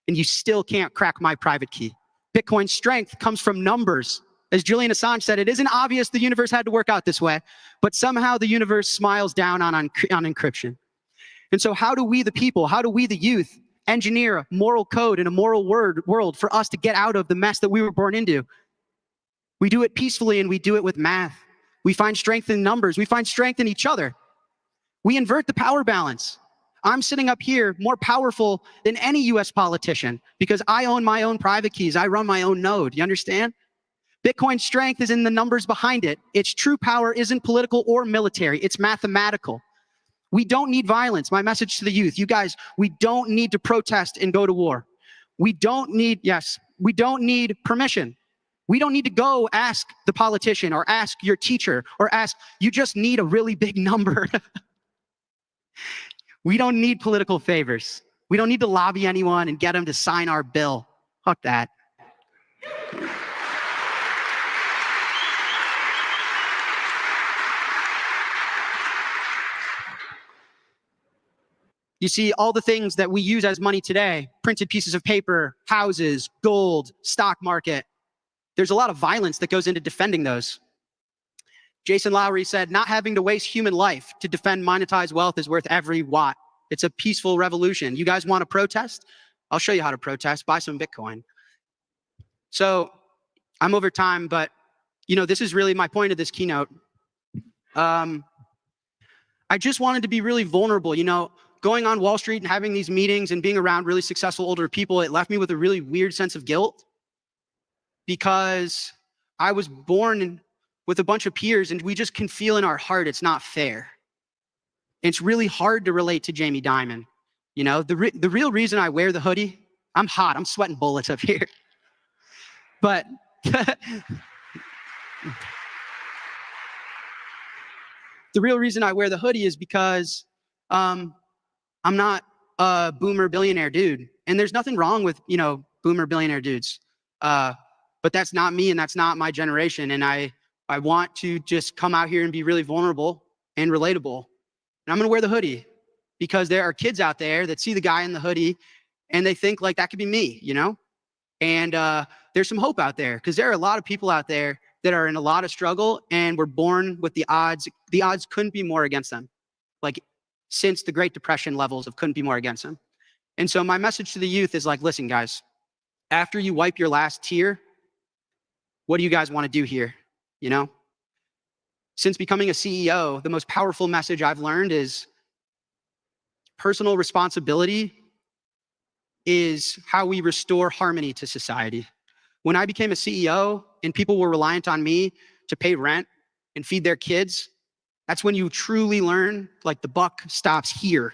and you still can't crack my private key. Bitcoin's strength comes from numbers. As Julian Assange said, it isn't obvious the universe had to work out this way, but somehow the universe smiles down on encryption. And so how do we, the people, how do we, the youth, engineer a moral code in a moral world for us to get out of the mess that we were born into? We do it peacefully and we do it with math. We find strength in numbers. We find strength in each other. We invert the power balance. I'm sitting up here more powerful than any US politician because I own my own private keys. I run my own node. You understand? Bitcoin's strength is in the numbers behind it. Its true power isn't political or military. It's mathematical. We don't need violence. My message to the youth, you guys, we don't need to protest and go to war. We don't need permission. We don't need to go ask the politician or ask your teacher or ask, you just need a really big number. We don't need political favors. We don't need to lobby anyone and get them to sign our bill. Fuck that. You see, all the things that we use as money today, printed pieces of paper, houses, gold, stock market, there's a lot of violence that goes into defending those. Jason Lowry said, not having to waste human life to defend monetized wealth is worth every watt. It's a peaceful revolution. You guys want to protest? I'll show you how to protest. Buy some Bitcoin. So I'm over time, but this is really my point of this keynote. I just wanted to be really vulnerable. Going on Wall Street and having these meetings and being around really successful older people, it left me with a really weird sense of guilt because I was born with a bunch of peers and we just can feel in our heart it's not fair. It's really hard to relate to Jamie Dimon. The real reason I wear the hoodie, I'm hot, I'm sweating bullets up here. But the real reason I wear the hoodie is because I'm not a boomer billionaire dude. And there's nothing wrong with, boomer billionaire dudes. But that's not me and that's not my generation. And I want to just come out here and be really vulnerable and relatable. And I'm going to wear the hoodie because there are kids out there that see the guy in the hoodie and they think like that could be me, And there's some hope out there because there are a lot of people out there that are in a lot of struggle and were born with the odds. The odds couldn't be more against them. Like since the Great Depression levels of couldn't be more against them. And so my message to the youth is like, listen, guys, after you wipe your last tear, what do you guys want to do here? Since becoming a CEO, the most powerful message I've learned is personal responsibility is how we restore harmony to society. When I became a CEO and people were reliant on me to pay rent and feed their kids, that's when you truly learn, like the buck stops here.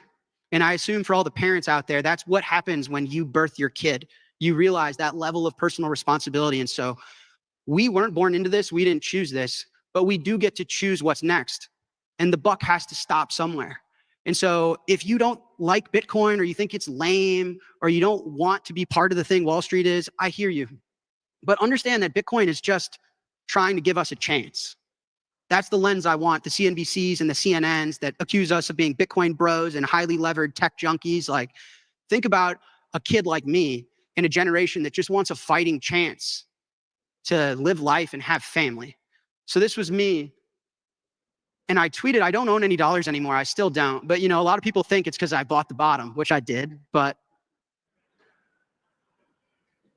And I assume for all the parents out there, that's what happens when you birth your kid. You realize that level of personal responsibility. And so we weren't born into this. We didn't choose this, but we do get to choose what's next. And the buck has to stop somewhere. And so if you don't like Bitcoin or you think it's lame or you don't want to be part of the thing Wall Street is, I hear you. But understand that Bitcoin is just trying to give us a chance. That's the lens I want, the CNBCs and the CNNs that accuse us of being Bitcoin bros and highly levered tech junkies. Like, think about a kid like me in a generation that just wants a fighting chance to live life and have family. So this was me. And I tweeted, I don't own any dollars anymore. I still don't. But, a lot of people think it's because I bought the bottom, which I did. But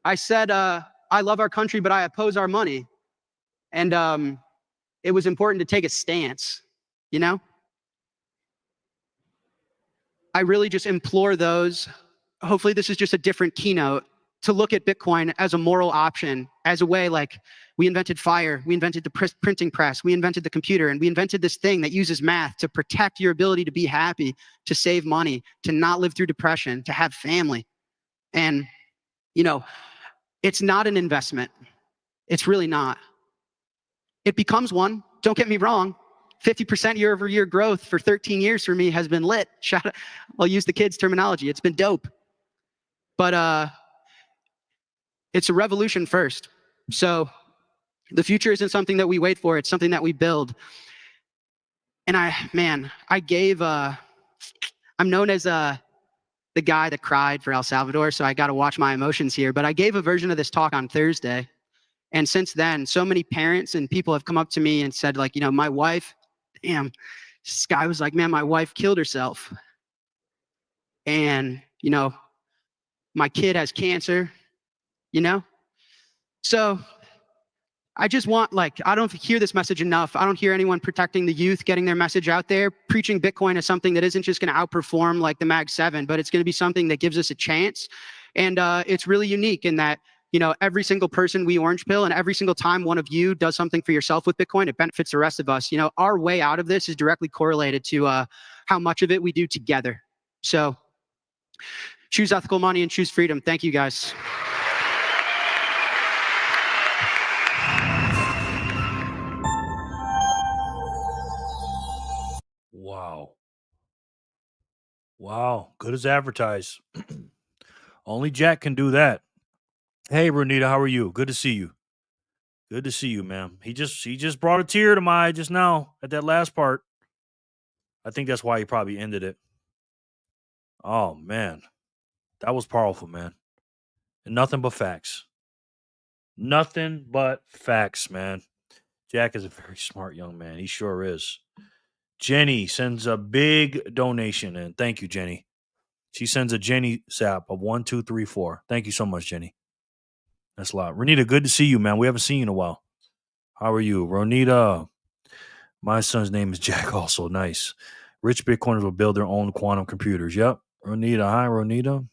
I said, I love our country, but I oppose our money. And it was important to take a stance, I really just implore those, hopefully this is just a different keynote, to look at Bitcoin as a moral option, as a way like we invented fire, we invented the printing press, we invented the computer, and we invented this thing that uses math to protect your ability to be happy, to save money, to not live through depression, to have family. And, it's not an investment. It's really not. It becomes one. Don't get me wrong. 50% year-over-year growth for 13 years for me has been lit. I'll use the kids' terminology. It's been dope. But it's a revolution first. So the future isn't something that we wait for. It's something that we build. And I'm known as the guy that cried for El Salvador, so I got to watch my emotions here. But I gave a version of this talk on Thursday. And since then, so many parents and people have come up to me and said, like, my wife, this guy was like, man, my wife killed herself. And, my kid has cancer, So I just want, like, I don't hear this message enough. I don't hear anyone protecting the youth, getting their message out there, preaching Bitcoin as something that isn't just going to outperform like the Mag 7, but it's going to be something that gives us a chance. And it's really unique in that, you know, every single person we orange pill, and every single time one of you does something for yourself with Bitcoin, it benefits the rest of us. You know, our way out of this is directly correlated to how much of it we do together. So choose ethical money and choose freedom. Thank you, guys. Wow. Wow. Good as advertised. Only Jack can do that. Hey, Renita, how are you? Good to see you. Good to see you, ma'am. He just brought a tear to my eye just now at that last part. I think that's why he probably ended it. Oh man. That was powerful, man. And nothing but facts. Nothing but facts, man. Jack is a very smart young man. He sure is. Jenny sends a big donation in. Thank you, Jenny. She sends a Jenny Zap of 1, 2, 3, 4. Thank you so much, Jenny. That's a lot. Renita, good to see you, man. We haven't seen you in a while. How are you? Ronita, my son's name is Jack also. Nice. Rich Bitcoiners will build their own quantum computers. Yep. Ronita, hi, Ronita.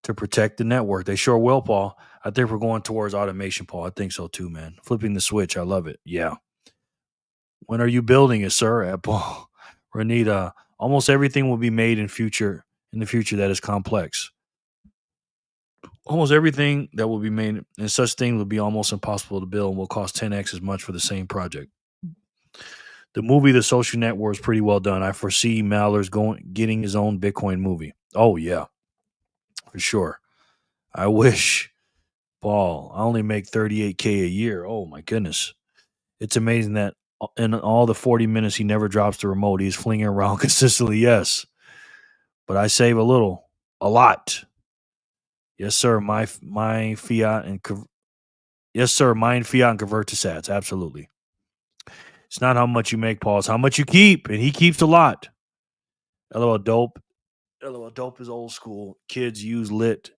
To protect the network. They sure will, Paul. I think we're going towards automation, Paul. I think so too, man. Flipping the switch. I love it. Yeah. When are you building it, sir? At Paul. Renita, almost everything will be made in the future that is complex. Almost everything that will be made in such things will be almost impossible to build and will cost 10x as much for the same project. The movie The Social Network is pretty well done. I foresee Maller's getting his own Bitcoin movie. Oh yeah, for sure. I wish, Paul. I only make $38K a year. Oh my goodness. It's amazing that in all the 40 minutes he never drops the remote. He's flinging around consistently. Yes. But I save a lot. Yes, sir. My fiat and yes, sir. Mine fiat and convert to sats. Absolutely. It's not how much you make, Paul. It's how much you keep, and he keeps a lot. LOL dope. LOL dope is old school. Kids use lit.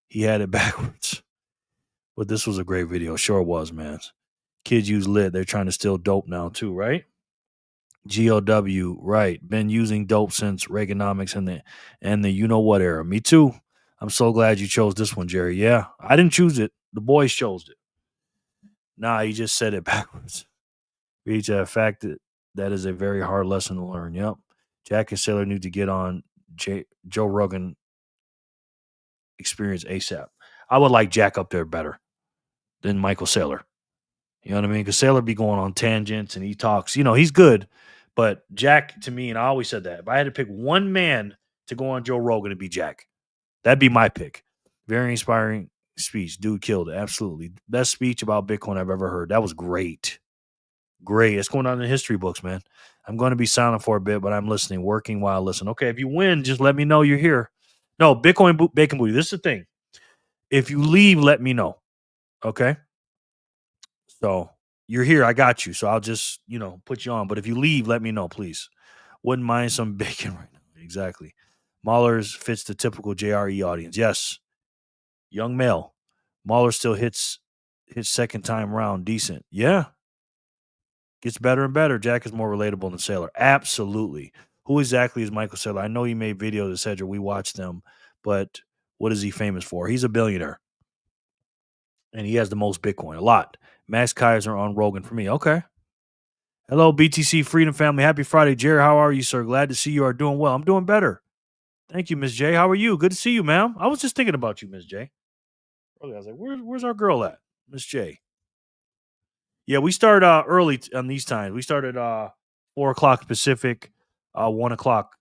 He had it backwards. But this was a great video. Sure was, man. Kids use lit. They're trying to steal dope now too, right? GOW, right. Been using dope since Reaganomics and the you know what era. Me too. I'm so glad you chose this one, Jerry. Yeah, I didn't choose it. The boys chose it. Nah, he just said it backwards. Reach a fact that is a very hard lesson to learn. Yep. Jack and Sailor need to get on Joe Rogan experience ASAP. I would like Jack up there better than Michael Saylor. You know what I mean? Because Saylor be going on tangents and he talks. You know, he's good. But Jack, to me, and I always said that, if I had to pick one man to go on Joe Rogan, it'd be Jack. That'd be my pick. Very inspiring speech. Dude killed it. Absolutely. Best speech about Bitcoin I've ever heard. That was great. Great. It's going on in the history books, man. I'm going to be silent for a bit, but I'm listening, working while I listen. Okay, if you win, just let me know you're here. No, Bitcoin Bacon Booty. This is the thing. If you leave, let me know. Okay? So you're here. I got you. So I'll just, put you on. But if you leave, let me know, please. Wouldn't mind some bacon right now. Exactly. Mahler's fits the typical JRE audience. Yes. Young male. Mahler still hits second time round decent. Yeah. Gets better and better. Jack is more relatable than Saylor. Absolutely. Who exactly is Michael Saylor? I know he made videos, etc. We watched them, but what is he famous for? He's a billionaire. And he has the most Bitcoin. A lot. Max Kaiser on Rogan for me. Okay. Hello, BTC Freedom family. Happy Friday. Jerry, how are you, sir? Glad to see you are doing well. I'm doing better. Thank you, Miss J. How are you? Good to see you, ma'am. I was just thinking about you, Miss J. Earlier, I was like, where's our girl at? Miss J. Yeah, we start early on these times. We started 4 o'clock Pacific, 1 o'clock.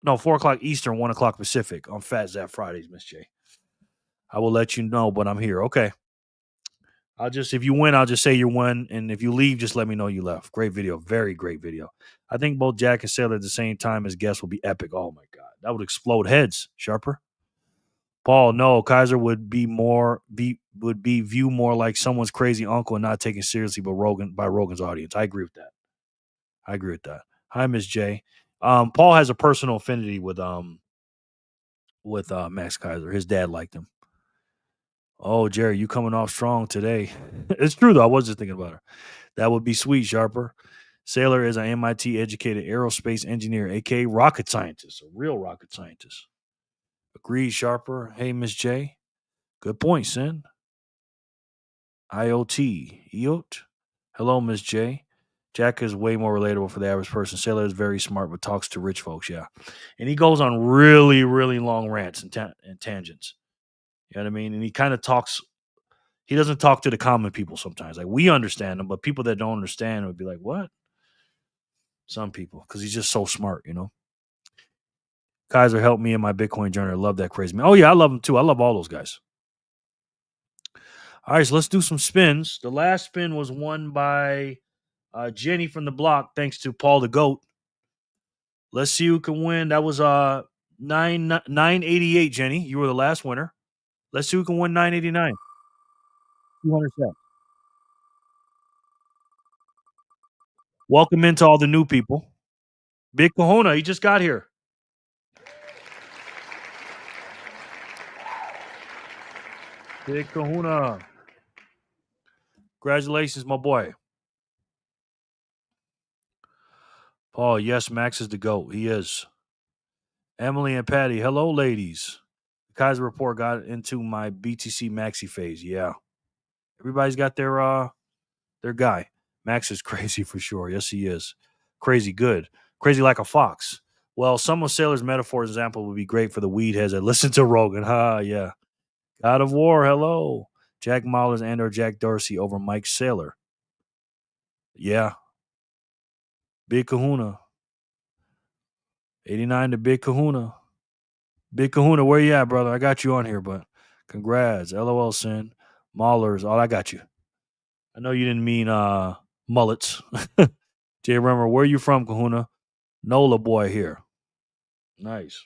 No, 4 o'clock Eastern, 1 o'clock Pacific on Phat Zap Fridays, Miss J. I will let you know, but I'm here. Okay. If you win, I'll just say you won. And if you leave, just let me know you left. Great video. Very great video. I think both Jack and Sailor at the same time as guests will be epic. Oh my God. That would explode heads. Sharper. Paul, no, Kaiser would be viewed more like someone's crazy uncle and not taken seriously by Rogan's audience. I agree with that. Hi, Miss J. Paul has a personal affinity with Max Kaiser. His dad liked him. Oh, Jerry, you coming off strong today. It's true, though. I was just thinking about her. That would be sweet, Sharper. Sailor is an MIT educated aerospace engineer, aka rocket scientist, a real rocket scientist. Agreed, Sharper. Hey, Miss J. Good point, Sin. IoT. EOT. Hello, Miss J. Jack is way more relatable for the average person. Sailor is very smart, but talks to rich folks, yeah. And he goes on really, really long rants and tangents. You know what I mean? And he kind of talks, he doesn't talk to the common people sometimes. Like, we understand him, but people that don't understand would be like, what? Some people, because he's just so smart, you know? Kaiser helped me in my Bitcoin journey. I love that crazy man. Oh, yeah, I love him too. I love all those guys. All right, so let's do some spins. The last spin was won by Jenny from the block, thanks to Paul the Goat. Let's see who can win. That was 988, Jenny. You were the last winner. Let's see who can win 989. 200 cents. Welcome into all the new people. Big Kahuna, he just got here. Big Kahuna. Congratulations, my boy. Paul, yes, Max is the GOAT. He is. Emily and Patty, hello, ladies. The Kaiser Report got into my BTC Maxi phase. Yeah. Everybody's got their guy. Max is crazy for sure. Yes, he is. Crazy good. Crazy like a fox. Well, some of Sailor's metaphor example would be great for the weed heads that listen to Rogan. Ha, yeah. God of War, hello. Jack Mahler's and or Jack Dorsey over Mike Sailor. Yeah. Big Kahuna. 89 to Big Kahuna. Big Kahuna, where you at, brother? I got you on here, but congrats. LOL, Sin. Mahler's. Oh, I got you. I know you didn't mean mullets. Jay Remmer, where you from, Kahuna? Nola boy here. Nice.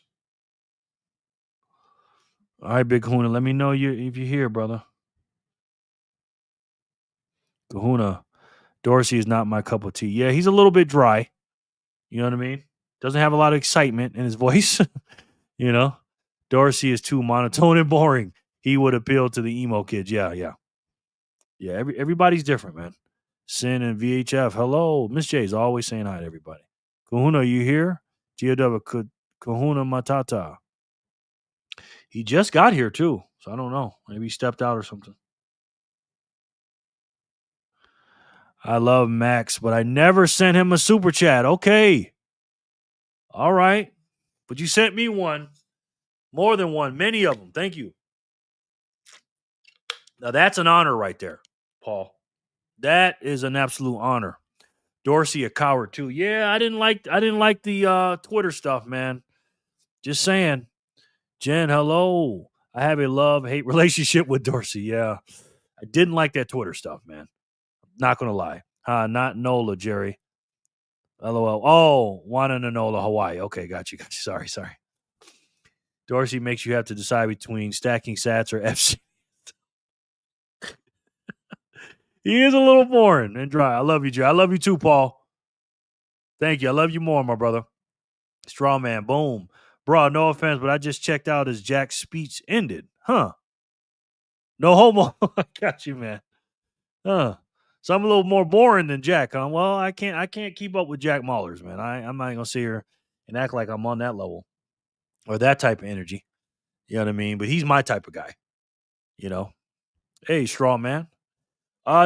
All right, Big Kahuna. Let me know if you're here, brother. Kahuna. Dorsey is not my cup of tea. Yeah, he's a little bit dry. You know what I mean? Doesn't have a lot of excitement in his voice. You know? Dorsey is too monotone and boring. He would appeal to the emo kids. Yeah. Yeah, everybody's different, man. Sin and VHF. Hello. Miss J's always saying hi to everybody. Kahuna, you here? GW Kahuna Matata. He just got here too. So I don't know. Maybe he stepped out or something. I love Max, but I never sent him a super chat. Okay. All right. But you sent me one. More than one. Many of them. Thank you. Now that's an honor right there, Paul. That is an absolute honor. Dorsey a coward too. Yeah, I didn't like the Twitter stuff, man. Just saying. Jen, hello. I have a love-hate relationship with Dorsey. Yeah. I didn't like that Twitter stuff, man. Not gonna lie. Not Nola, Jerry. LOL. Oh, Wana Nola, Hawaii. Okay, got you. Sorry. Dorsey makes you have to decide between stacking sats or FC. He is a little boring and dry. I love you, Jerry. I love you too, Paul. Thank you. I love you more, my brother. Straw man. Boom. Bro, no offense, but I just checked out as Jack's speech ended. Huh. No homo. I got you, man. Huh. So I'm a little more boring than Jack, huh? Well, I can't keep up with Jack Mahler's, man. I'm not gonna sit here and act like I'm on that level or that type of energy. You know what I mean? But he's my type of guy. You know. Hey, straw man.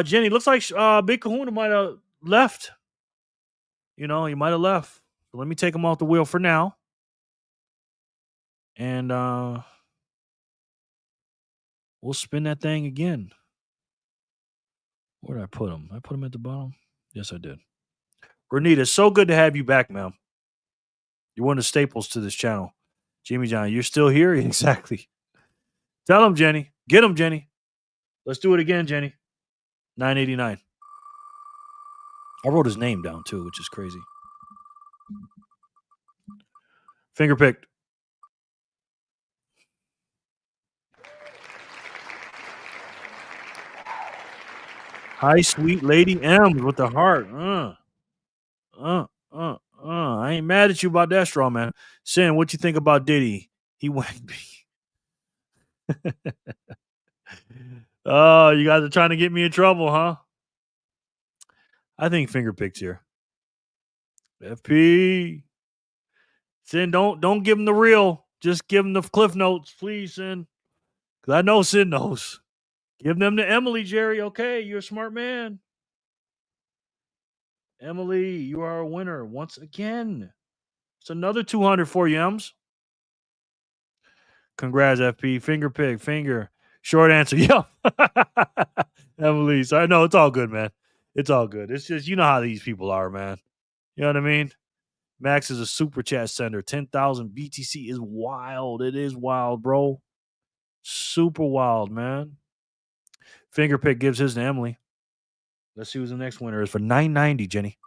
Jenny, looks like Big Kahuna might have left. You know, he might have left. So let me take him off the wheel for now. And we'll spin that thing again. Where did I put him? I put him at the bottom? Yes, I did. Renita, it's so good to have you back, ma'am. You're one of the staples to this channel. Jimmy John, you're still here? Exactly. Tell him, Jenny. Get him, Jenny. Let's do it again, Jenny. 989. I wrote his name down, too, which is crazy. Finger picked. Hi, sweet lady M with the heart. I ain't mad at you about that, straw man. Sin, what you think about Diddy? He whacked me. Oh, you guys are trying to get me in trouble, huh? I think finger picks here. FP. Sin, don't give him the real. Just give him the cliff notes, please, Sin. Because I know Sin knows. Give them to Emily, Jerry. Okay, you're a smart man. Emily, you are a winner once again. It's another 200 for you, Ems. Congrats, FP. Finger pick, finger. Short answer. Yep. Emily, so I know it's all good, man. It's all good. It's just, you know how these people are, man. You know what I mean? Max is a super chat sender. 10,000 BTC is wild. It is wild, bro. Super wild, man. Finger pick gives his to Emily. Let's see who's the next winner is for 990, Jenny.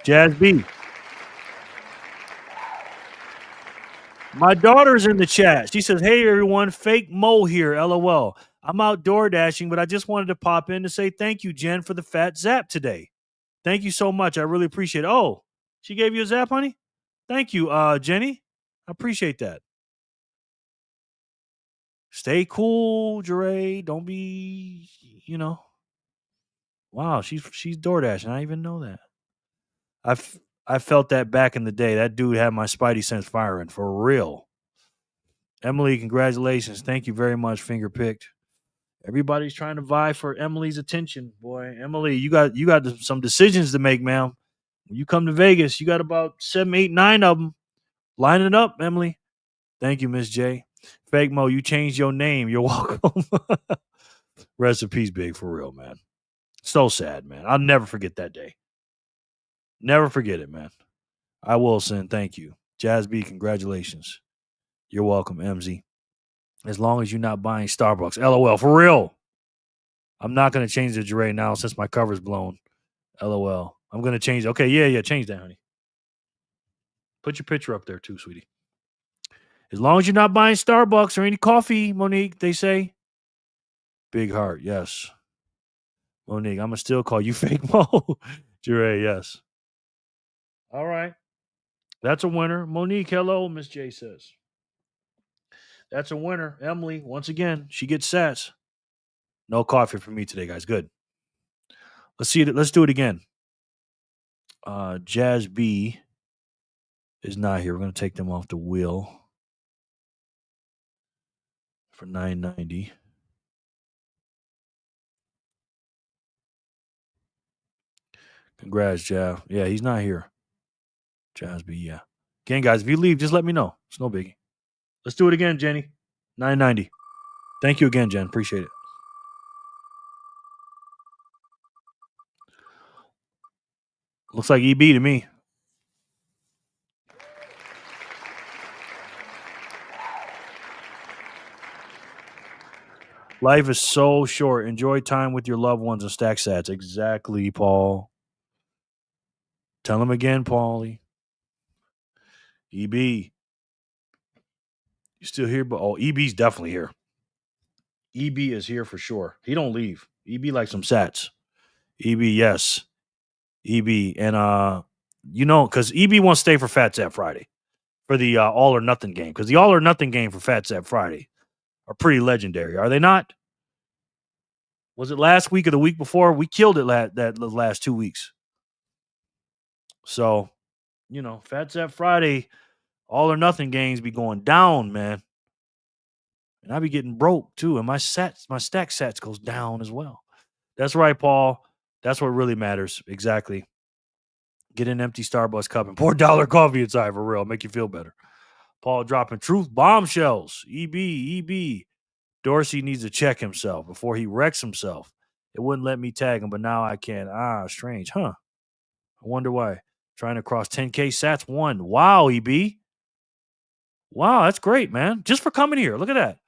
Jazz B. My daughter's in the chat. She says, "Hey everyone, fake Mo here. LOL. I'm out door dashing, but I just wanted to pop in to say thank you, Jen, for the fat zap today. Thank you so much. I really appreciate it. Oh, she gave you a zap, honey? Thank you, Jenny. I appreciate that. Stay cool, Jure. Don't be, you know. Wow, she's door dashing. I didn't even know that. I felt that back in the day. That dude had my spidey sense firing for real. Emily, congratulations. Thank you very much, finger picked. Everybody's trying to vie for Emily's attention. Boy, Emily, you got some decisions to make, ma'am. When you come to Vegas, you got about 7, 8, 9 of them. Line it up, Emily. Thank you, Miss J. Fake Mo, you changed your name. You're welcome. Rest in peace, Big, for real, man. So sad, man. I'll never forget that day. Never forget it, man. I will send thank you. Jazz B, congratulations. You're welcome, MZ. As long as you're not buying Starbucks. LOL, for real. I'm not going to change the Jure now since my cover's blown. LOL. I'm going to change. Okay, yeah, change that, honey. Put your picture up there too, sweetie. As long as you're not buying Starbucks or any coffee, Monique, they say. Big heart, yes. Monique, I'm going to still call you fake Mo. Jure, yes. All right. That's a winner. Monique, hello, Miss J says. That's a winner. Emily, once again, she gets sats. No coffee for me today, guys. Good. Let's see it. Let's do it again. Jazz B is not here. We're going to take them off the wheel for 990. Congrats, Jazz. Yeah, he's not here. Jazz B, yeah. Again, guys, if you leave, just let me know. It's no biggie. Let's do it again, Jenny. 990. Thank you again, Jen. Appreciate it. Looks like EB to me. Life is so short. Enjoy time with your loved ones and stack sats. Exactly, Paul. Tell him again, Paulie. EB. You still here? But EB's definitely here. EB is here for sure. He don't leave. EB like some sats. EB, yes. EB. And because EB wants to stay for Fat Sat Friday. For the all or nothing game. Because the all or nothing game for Fat Sat Friday are pretty legendary, are they not? Was it last week or the week before? We killed it the last 2 weeks. So, Fat Sat Friday, all or nothing games be going down, man. And I be getting broke too. And my stack sats goes down as well. That's right, Paul. That's what really matters. Exactly. Get an empty Starbucks cup and pour dollar coffee inside for real. Make you feel better. Paul dropping truth bombshells. EB. Dorsey needs to check himself before he wrecks himself. It wouldn't let me tag him, but now I can. Strange, huh? I wonder why. Trying to cross 10K sats won. Wow, EB. Wow, that's great, man. Just for coming here. Look at that.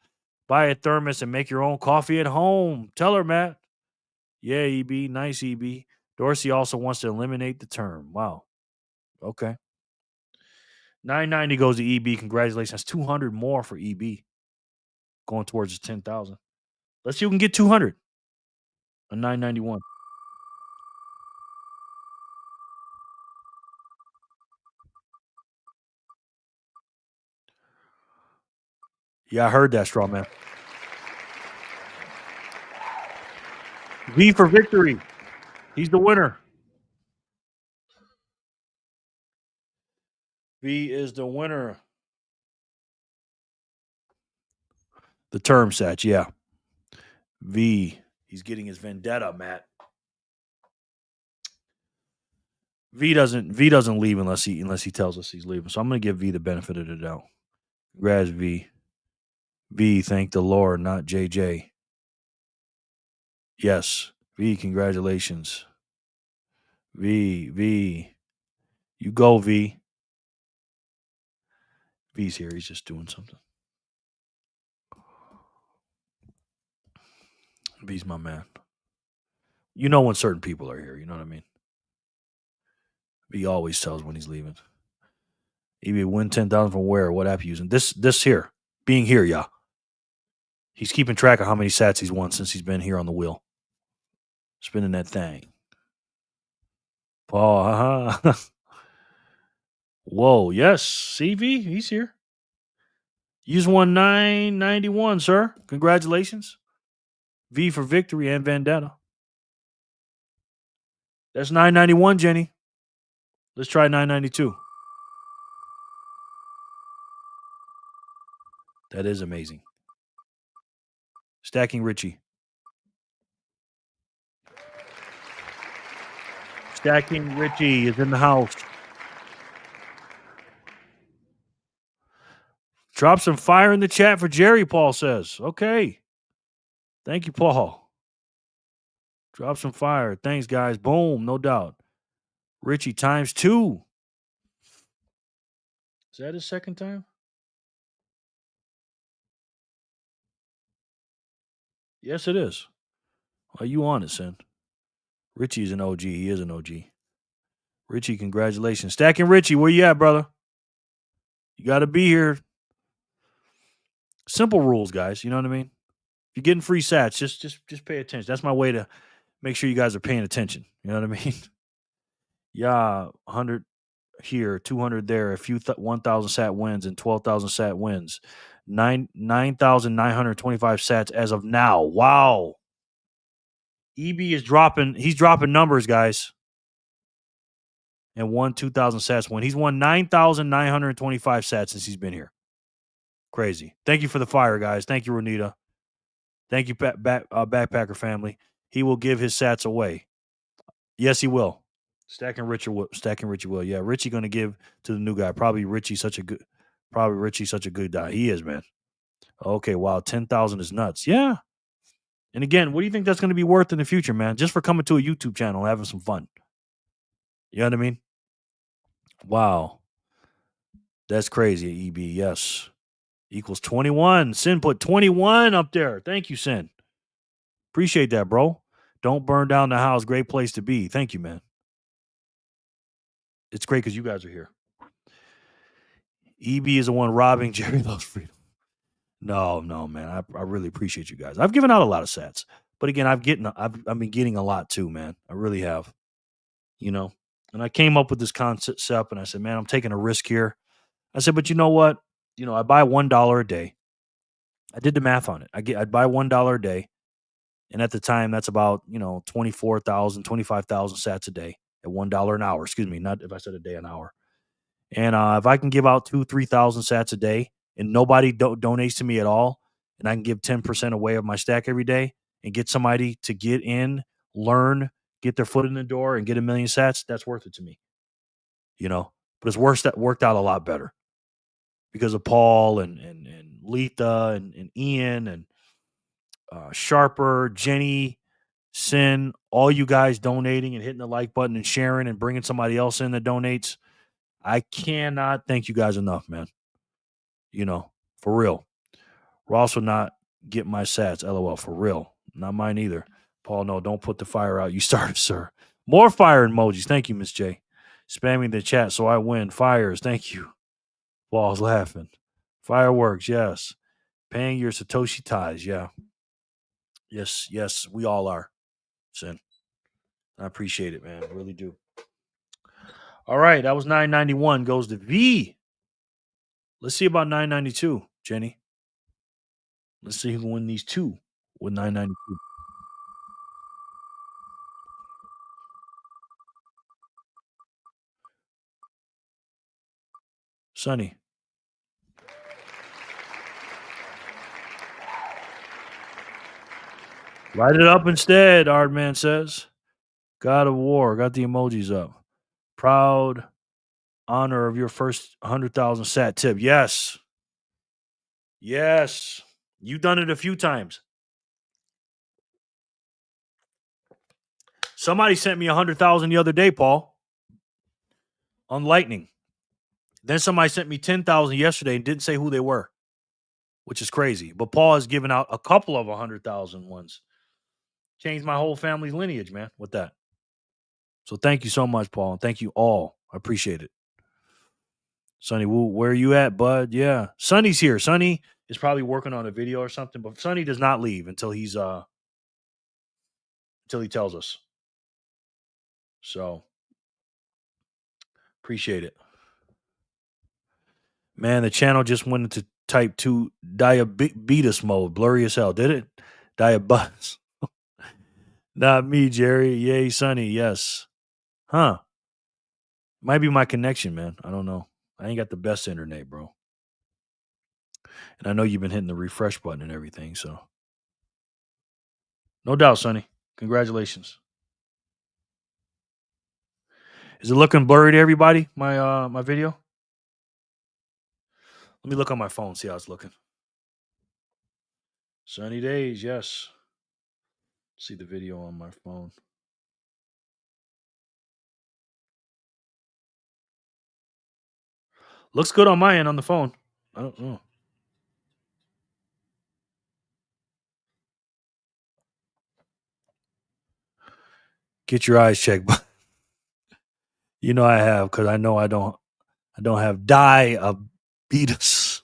Buy a thermos and make your own coffee at home. Tell her, Matt. Yeah, EB. Nice, EB. Dorsey also wants to eliminate the term. Wow. Okay. 990 goes to EB. Congratulations. 200 more for EB. Going towards the 10,000. Let's see who can get 200. A 991. Yeah, I heard that, straw man. V for victory. He's the winner. V is the winner. The term sets, yeah. V. He's getting his vendetta, Matt. V doesn't leave unless he tells us he's leaving. So I'm gonna give V the benefit of the doubt. Congrats, V. V, thank the Lord, not JJ. Yes. V, congratulations. V. You go, V. V's here. He's just doing something. V's my man. You know when certain people are here. You know what I mean? V always tells when he's leaving. EB win 10,000 from where? What app you using? This here. Being here, yeah. He's keeping track of how many sats he's won since he's been here on the wheel. Spinning that thing. Paul, Whoa, yes. CV, he's here. You just won 991, sir. Congratulations. V for victory and vendetta. That's 991, Jenny. Let's try 992. That is amazing. Stacking Richie. Stacking Richie is in the house. Drop some fire in the chat for Jerry, Paul says. Okay. Thank you, Paul. Drop some fire. Thanks, guys. Boom, no doubt. Richie times 2. Is that his second time? Yes, it is. Are you on it, Sin? Richie's an OG. He is an OG. Richie, congratulations. Stacking Richie, where you at, brother? You got to be here. Simple rules, guys. You know what I mean? If you're getting free sats, just pay attention. That's my way to make sure you guys are paying attention. You know what I mean? Yeah, 100 here, 200 there, a few 1,000 sat wins and 12,000 sat wins. 9,925 sats as of now. Wow. EB is dropping. He's dropping numbers, guys. And won 2,000 sats win. He's won 9,925 sats since he's been here. Crazy. Thank you for the fire, guys. Thank you, Ronita. Thank you, Backpacker family. He will give his sats away. Yes, he will. Stacking Richie will. Yeah, Richie going to give to the new guy. Probably Richie such a good guy. He is, man. Okay, wow, 10,000 is nuts. Yeah. And again, what do you think that's going to be worth in the future, man? Just for coming to a YouTube channel and having some fun. You know what I mean? Wow. That's crazy, EB. Yes. Equals 21. Sin put 21 up there. Thank you, Sin. Appreciate that, bro. Don't burn down the house. Great place to be. Thank you, man. It's great because you guys are here. EB is the one robbing Jerry Loves Freedom. No, man. I really appreciate you guys. I've given out a lot of sats, but again, I've been getting a lot too, man. I really have. You know, and I came up with this concept, and I said, man, I'm taking a risk here. I said, but you know what? You know, I buy $1 a day. I did the math on it. I'd buy $1 a day, and at the time, that's about 24,000, 25,000 sats a day at $1 an hour. Excuse me, not if I said a day, an hour. And if I can give out 2,000-3,000 sats a day, and nobody donates to me at all, and I can give 10% away of my stack every day, and get somebody to get in, learn, get their foot in the door, and get 1 million sats, that's worth it to me. But it's worked out a lot better because of Paul and Letha and Ian and Sharper, Jenny, Sin, all you guys donating and hitting the like button and sharing and bringing somebody else in that donates. I cannot thank you guys enough, man. For real. Ross will not get my sats. LOL. For real. Not mine either. Paul, no, don't put the fire out. You started, sir. More fire emojis. Thank you, Miss J. Spamming the chat so I win. Fires. Thank you. Paul's laughing. Fireworks. Yes. Paying your Satoshi ties. Yeah. Yes. We all are. Sin. I appreciate it, man. I really do. All right. That was 991. Goes to V. Let's see about 992, Jenny. Let's see who can win these two with 992. Sonny. Light it up instead, Ardman says. God of War. Got the emojis up. Proud honor of your first 100,000 sat tip. Yes. Yes. You've done it a few times. Somebody sent me 100,000 the other day, Paul, on Lightning. Then somebody sent me 10,000 yesterday and didn't say who they were, which is crazy. But Paul has given out a couple of 100,000 ones. Changed my whole family's lineage, man, with that. So thank you so much, Paul. And thank you all. I appreciate it. Sonny, where are you at, bud? Yeah. Sonny's here. Sonny is probably working on a video or something, but Sonny does not leave until he tells us. So appreciate it. Man, the channel just went into type 2 diabetes mode. Blurry as hell. Did it? Diabetes. Not me, Jerry. Yay, Sonny. Yes. Huh. Might be my connection, man. I don't know. I ain't got the best internet, bro. And I know you've been hitting the refresh button and everything, so. No doubt, Sonny. Congratulations. Is it looking blurry to everybody, my video? Let me look on my phone, see how it's looking. Sunny days, yes. See the video on my phone. Looks good on my end on the phone. I don't know. Get your eyes checked. You know I have, because I know I don't have diabetes.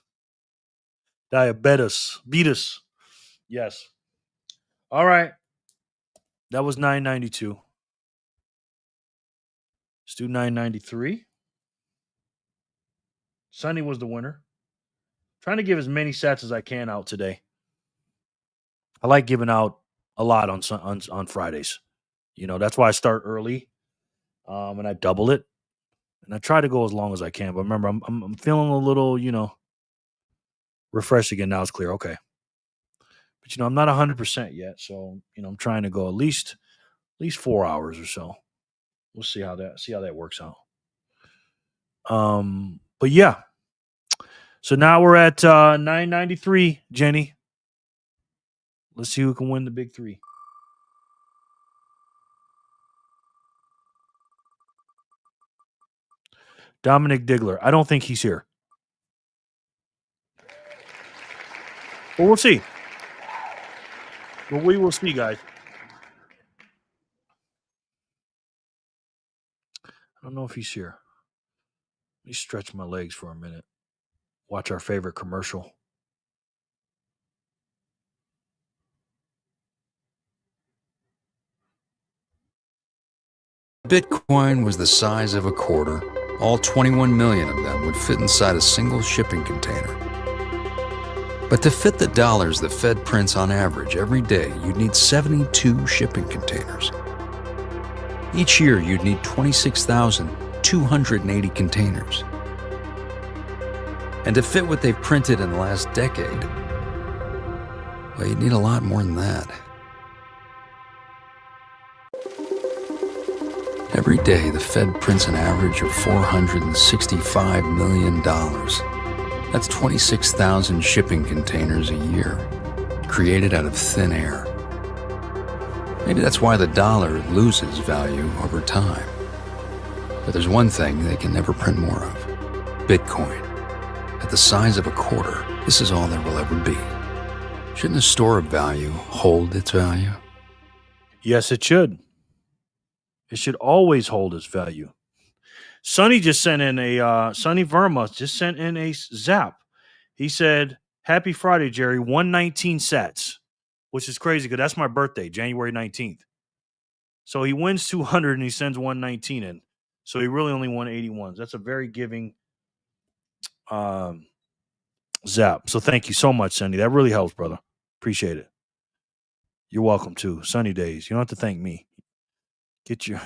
Betus. Yes. All right. That was 992. Let's do 993. Sunny was the winner. Trying to give as many sets as I can out today. I like giving out a lot on Fridays. You know, that's why I start early, and I double it, and I try to go as long as I can. But remember, I'm feeling a little, refreshed again. Now it's clear. Okay, but I'm not 100% yet, so I'm trying to go at least 4 hours or so. We'll see how that works out. But yeah. So now we're at 993, Jenny. Let's see who can win the big three. Dominic Diggler. I don't think he's here. But we'll see. Well, we will see, guys. I don't know if he's here. Let me stretch my legs for a minute. Watch our favorite commercial. Bitcoin was the size of a quarter. All 21 million of them would fit inside a single shipping container. But to fit the dollars the Fed prints on average every day, you'd need 72 shipping containers. Each year, you'd need 26,280 containers. And to fit what they've printed in the last decade, well, you'd need a lot more than that. Every day, the Fed prints an average of $465 million. That's 26,000 shipping containers a year, created out of thin air. Maybe that's why the dollar loses value over time. But there's one thing they can never print more of: Bitcoin. At the size of a quarter, this is all there will ever be. Shouldn't a store of value hold its value? Yes, it should. It should always hold its value. Sonny just sent in Sonny Verma just sent in a zap. He said, "Happy Friday, Jerry. 119 sats," which is crazy because that's my birthday, January 19th. So he wins 200 and he sends 119 in. So he really only won 81s. That's a very giving zap. So thank you so much, Sonny. That really helps, brother. Appreciate it. You're welcome too. Sunny days. You don't have to thank me. Get your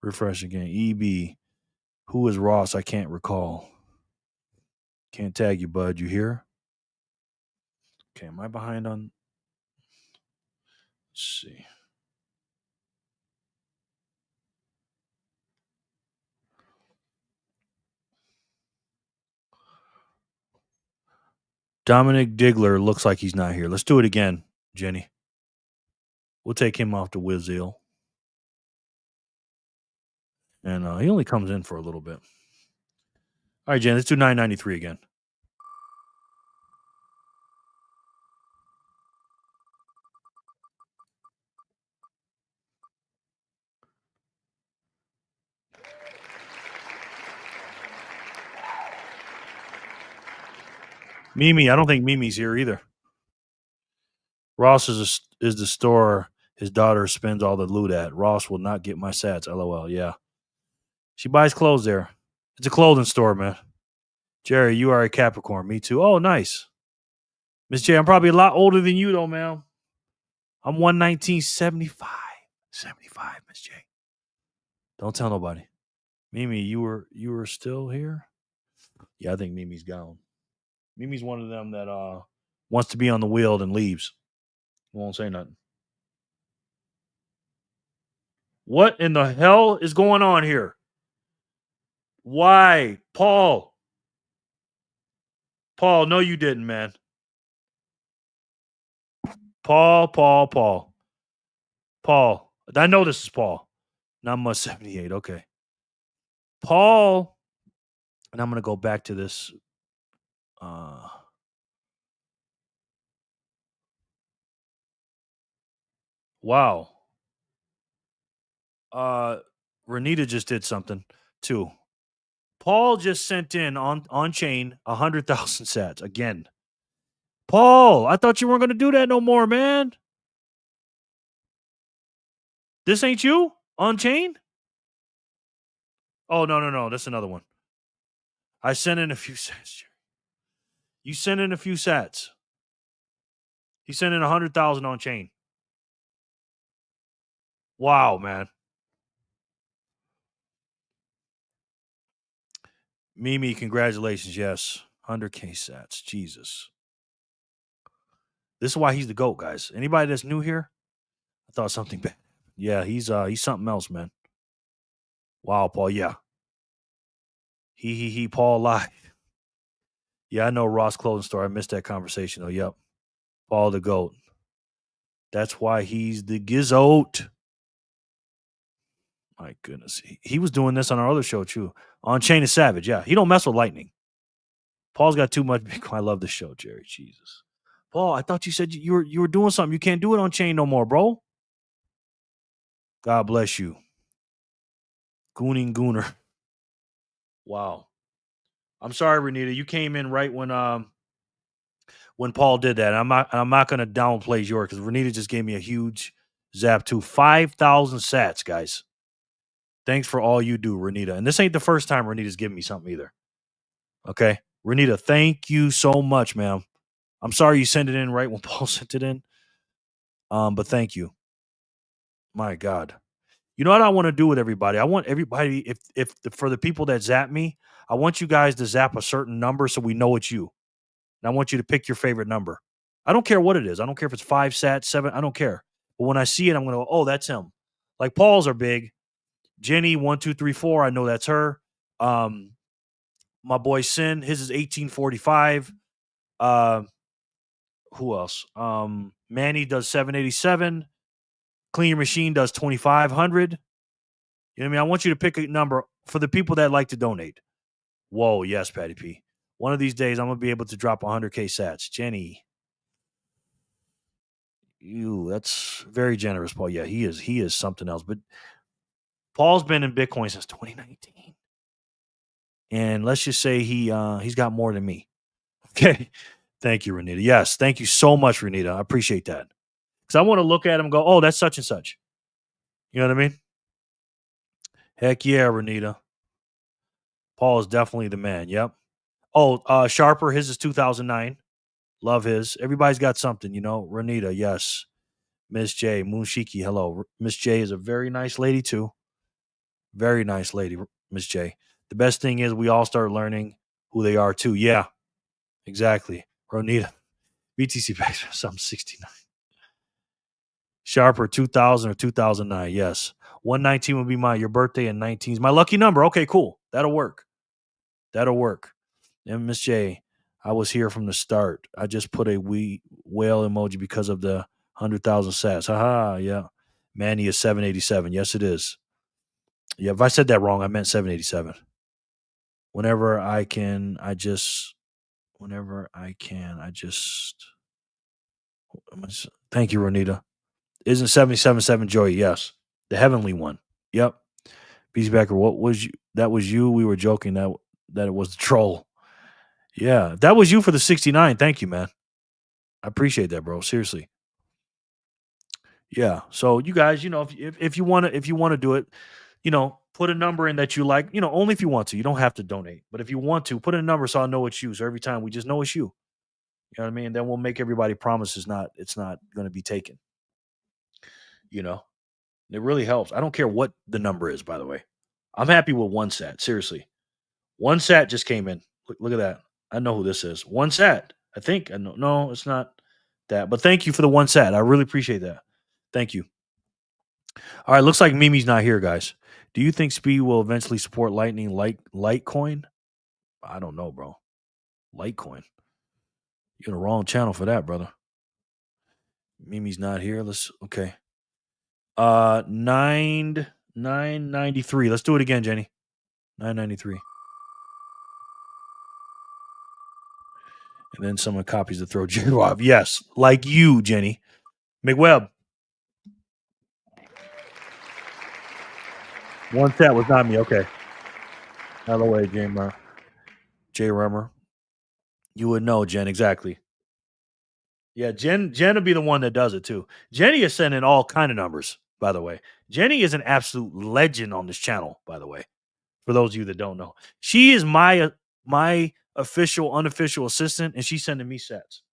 refresh again. EB. Who is Ross? I can't recall. Can't tag you, bud. You here? Okay, am I behind on? Let's see. Dominic Digler looks like he's not here. Let's do it again, Jenny. We'll take him off the Wizil. And he only comes in for a little bit. All right, Jen, let's do 993 again. Mimi, I don't think Mimi's here either. Ross is the store his daughter spends all the loot at. Ross will not get my sats. LOL. Yeah. She buys clothes there. It's a clothing store, man. Jerry, you are a Capricorn. Me too. Oh, nice. Miss J, I'm probably a lot older than you, though, man. I'm 11975. 75, Miss J. Don't tell nobody. Mimi, you were still here? Yeah, I think Mimi's gone. Mimi's one of them that wants to be on the wheel and leaves. Won't say nothing. What in the hell is going on here? Why? Paul, no, you didn't, man. Paul. I know this is Paul. Not much 78. Okay. Paul, and I'm going to go back to this. Wow. Renita just did something too. Paul just sent in Onchain 100,000 sats again. Paul, I thought you weren't going to do that no more, man. This ain't you? Onchain? Oh, no. That's another one. I sent in a few sats. You sent in a few sats. He sent in 100,000 Onchain. Wow, man. Mimi, congratulations. Yes. 100K sats. Jesus. This is why he's the GOAT, guys. Anybody that's new here? I thought something bad. Yeah, he's something else, man. Wow, Paul. Yeah. He Paul live. Yeah, I know Ross Clothing Store. I missed that conversation though. Yep. Paul the GOAT. That's why he's the Gizote. My goodness. He was doing this on our other show too. Onchain is savage. Yeah. He don't mess with lightning. Paul's got too much Bitcoin. I love the show, Jerry. Jesus. Paul, I thought you said you were doing something. You can't do it on chain no more, bro. God bless you. Gooner. Wow. I'm sorry, Renita. You came in right when Paul did that. I'm not going to downplay yours because Renita just gave me a huge zap too. 5,000 sats, guys. Thanks for all you do, Renita. And this ain't the first time Renita's given me something either. Okay, Renita, thank you so much, ma'am. I'm sorry you sent it in right when Paul sent it in. But thank you. My God. You know what I want to do with everybody? I want everybody, if for the people that zap me, I want you guys to zap a certain number so we know it's you. And I want you to pick your favorite number. I don't care what it is. I don't care if it's 5 sats, 7. I don't care. But when I see it, I'm going to go, oh, that's him. Like Paul's are big. Jenny, 1, 2, 3, 4. I know that's her. My boy Sin, his is 1845. Who else? Manny does 787. Clean Your Machine does 2,500. You know what I mean? I want you to pick a number for the people that like to donate. Whoa, yes, Patty P. One of these days, I'm going to be able to drop 100K sats. Jenny. That's very generous, Paul. Yeah, he is something else. But Paul's been in Bitcoin since 2019. And let's just say he's got more than me. Okay. Thank you, Renita. Yes, thank you so much, Renita. I appreciate that. Because I want to look at him and go, oh, that's such and such. You know what I mean? Heck yeah, Renita. Paul is definitely the man. Yep. Oh, Sharper, his is 2009. Love his. Everybody's got something, you know. Renita, yes. Miss J, Moonshiki, hello. Miss J is a very nice lady too. Very nice lady, Miss J. The best thing is we all start learning who they are too. Yeah, exactly. Ronita, BTC back something 69. Sharper 2000 or 2009. Yes. 119 would be your birthday, and 19 is my lucky number. Okay, cool. That'll work. That'll work. And Miss J, I was here from the start. I just put a whale emoji because of the 100,000 sats. Haha, yeah. Manny is 787. Yes, it is. Yeah, if I said that wrong, I meant 787. Whenever I can, I just. Thank you, Ronita. Isn't 777 Joy? Yes. The heavenly one. Yep. Peace Becker, what was you? That was you. We were joking that it was the troll. Yeah, that was you for the 69. Thank you, man. I appreciate that, bro. Seriously. Yeah. So you guys, you know, if you want to do it, you know, put a number in that you like, you know, only if you want to. You don't have to donate. But if you want to, put in a number so I know it's you. So every time we just know it's you. You know what I mean? Then we'll make everybody promise it's not going to be taken. You know? It really helps. I don't care what the number is, by the way. I'm happy with one sat. Seriously. One sat just came in. Look at that. I know who this is. One sat. I think. I know. No, it's not that. But thank you for the one sat. I really appreciate that. Thank you. All right. Looks like Mimi's not here, guys. Do you think Speed will eventually support Lightning Litecoin? I don't know, bro. Litecoin. You're in the wrong channel for that, brother. Mimi's not here. Okay. 993. Let's do it again, Jenny. 993. And then someone copies the throw Jerry off. Yes, like you, Jenny. McWebb. One set was not me. Okay. Out of the way, J Rummer. You would know, Jen, exactly. Yeah, Jen would be the one that does it too. Jenny is sending all kind of numbers, by the way. Jenny is an absolute legend on this channel, by the way. For those of you that don't know. She is my official, unofficial assistant, and she's sending me sets,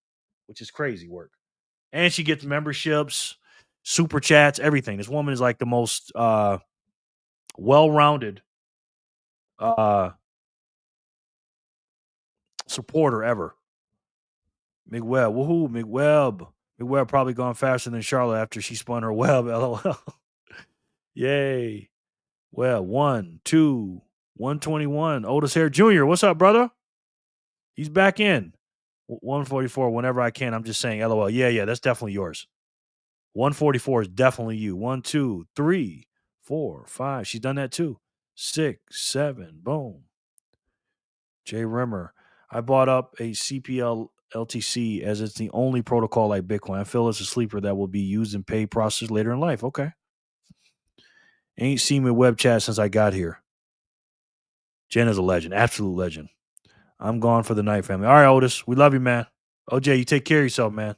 which is crazy work. And she gets memberships, super chats, everything. This woman is like the most well-rounded supporter ever. McWebb, woohoo, McWebb. McWebb probably gone faster than Charlotte after she spun her web. LOL. Yay. Well, 121. Otis Hare Jr. What's up, brother? He's back in. 144. Whenever I can, I'm just saying, LOL. Yeah, that's definitely yours. 144 is definitely you. 1, 2, 3, 4, 5. She's done that too. 6, 7. Boom. Jay Rimmer. I bought up a CPL LTC as it's the only protocol like Bitcoin. I feel it's a sleeper that will be used and paid processed later in life. Okay. Ain't seen me web chat since I got here. Jen is a legend. Absolute legend. I'm gone for the night, family. All right, Otis. We love you, man. OJ, you take care of yourself, man.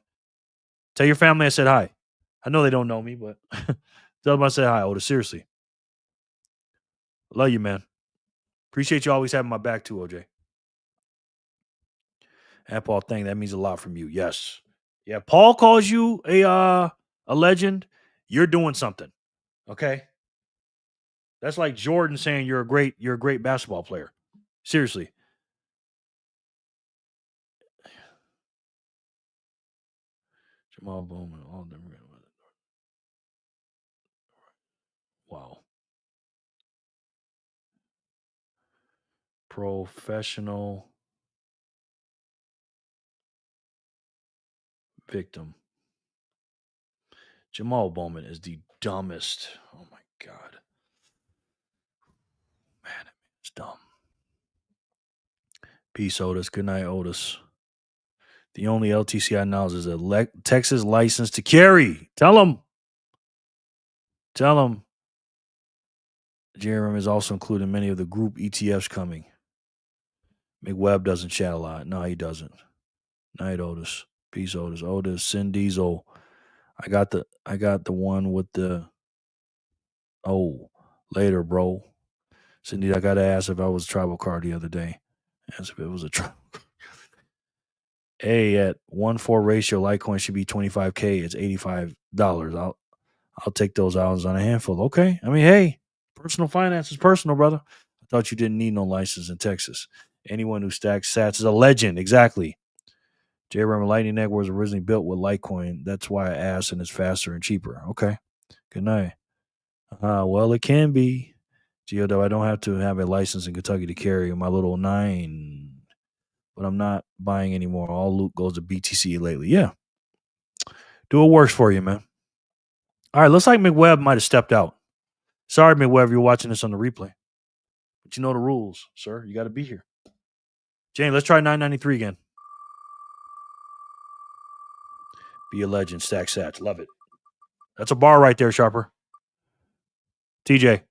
Tell your family I said hi. I know they don't know me, but tell them I said hi, Otis. Seriously. Love you, man. Appreciate you always having my back too, OJ. And Paul, thing that means a lot from you. Yes. Yeah. Paul calls you a legend. You're doing something. Okay. That's like Jordan saying you're a great basketball player. Seriously. Jamal Bowman, all of them. Wow. Professional victim. Jamal Bowman is the dumbest. Oh my God. Man, it's dumb. Peace, Otis. Good night, Otis. The only LTC I know is a Texas license to carry. Tell him. Jeremy is also including many of the group ETFs coming. McWebb doesn't chat a lot. No, he doesn't. Night, Otis. Peace, Otis. Otis, Sin Diesel. I got the one with the. Oh, later, bro. Cindy, I got to ask if I was a tribal card the other day. Ask if it was a tribal. Hey, at 1:4 ratio, Litecoin should be 25K. It's $85. I'll take those hours on a handful. Okay. I mean, hey, personal finance is personal, brother. I thought you didn't need no license in Texas. Anyone who stacks sats is a legend. Exactly. JRAM Lightning Network was originally built with Litecoin. That's why I asked, and it's faster and cheaper. Okay. Good night. Well, it can be. Geodo, I don't have to have a license in Kentucky to carry my little 9, but I'm not buying anymore. All loot goes to BTC lately. Yeah. Do what works for you, man. All right. Looks like McWebb might have stepped out. Sorry, McWebb, you're watching this on the replay. But you know the rules, sir. You got to be here. Jane, let's try 993 again. Be a legend. Stack sats. Love it. That's a bar right there, Sharper. TJ.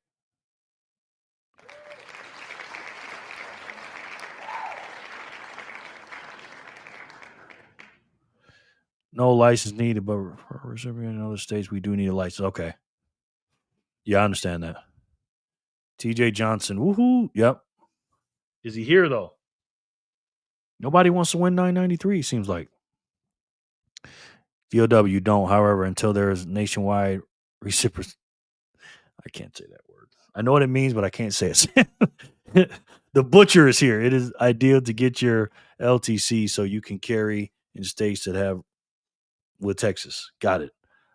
No license needed, but for a recipient in other states, we do need a license. Okay. Yeah, I understand that. TJ Johnson. Woohoo. Yep. Is he here, though? Nobody wants to win 993, seems like. VOW, you don't. However, until there is nationwide reciprocity. I can't say that word. I know what it means, but I can't say it. The butcher is here. It is ideal to get your LTC so you can carry in states that have with Texas. Got it.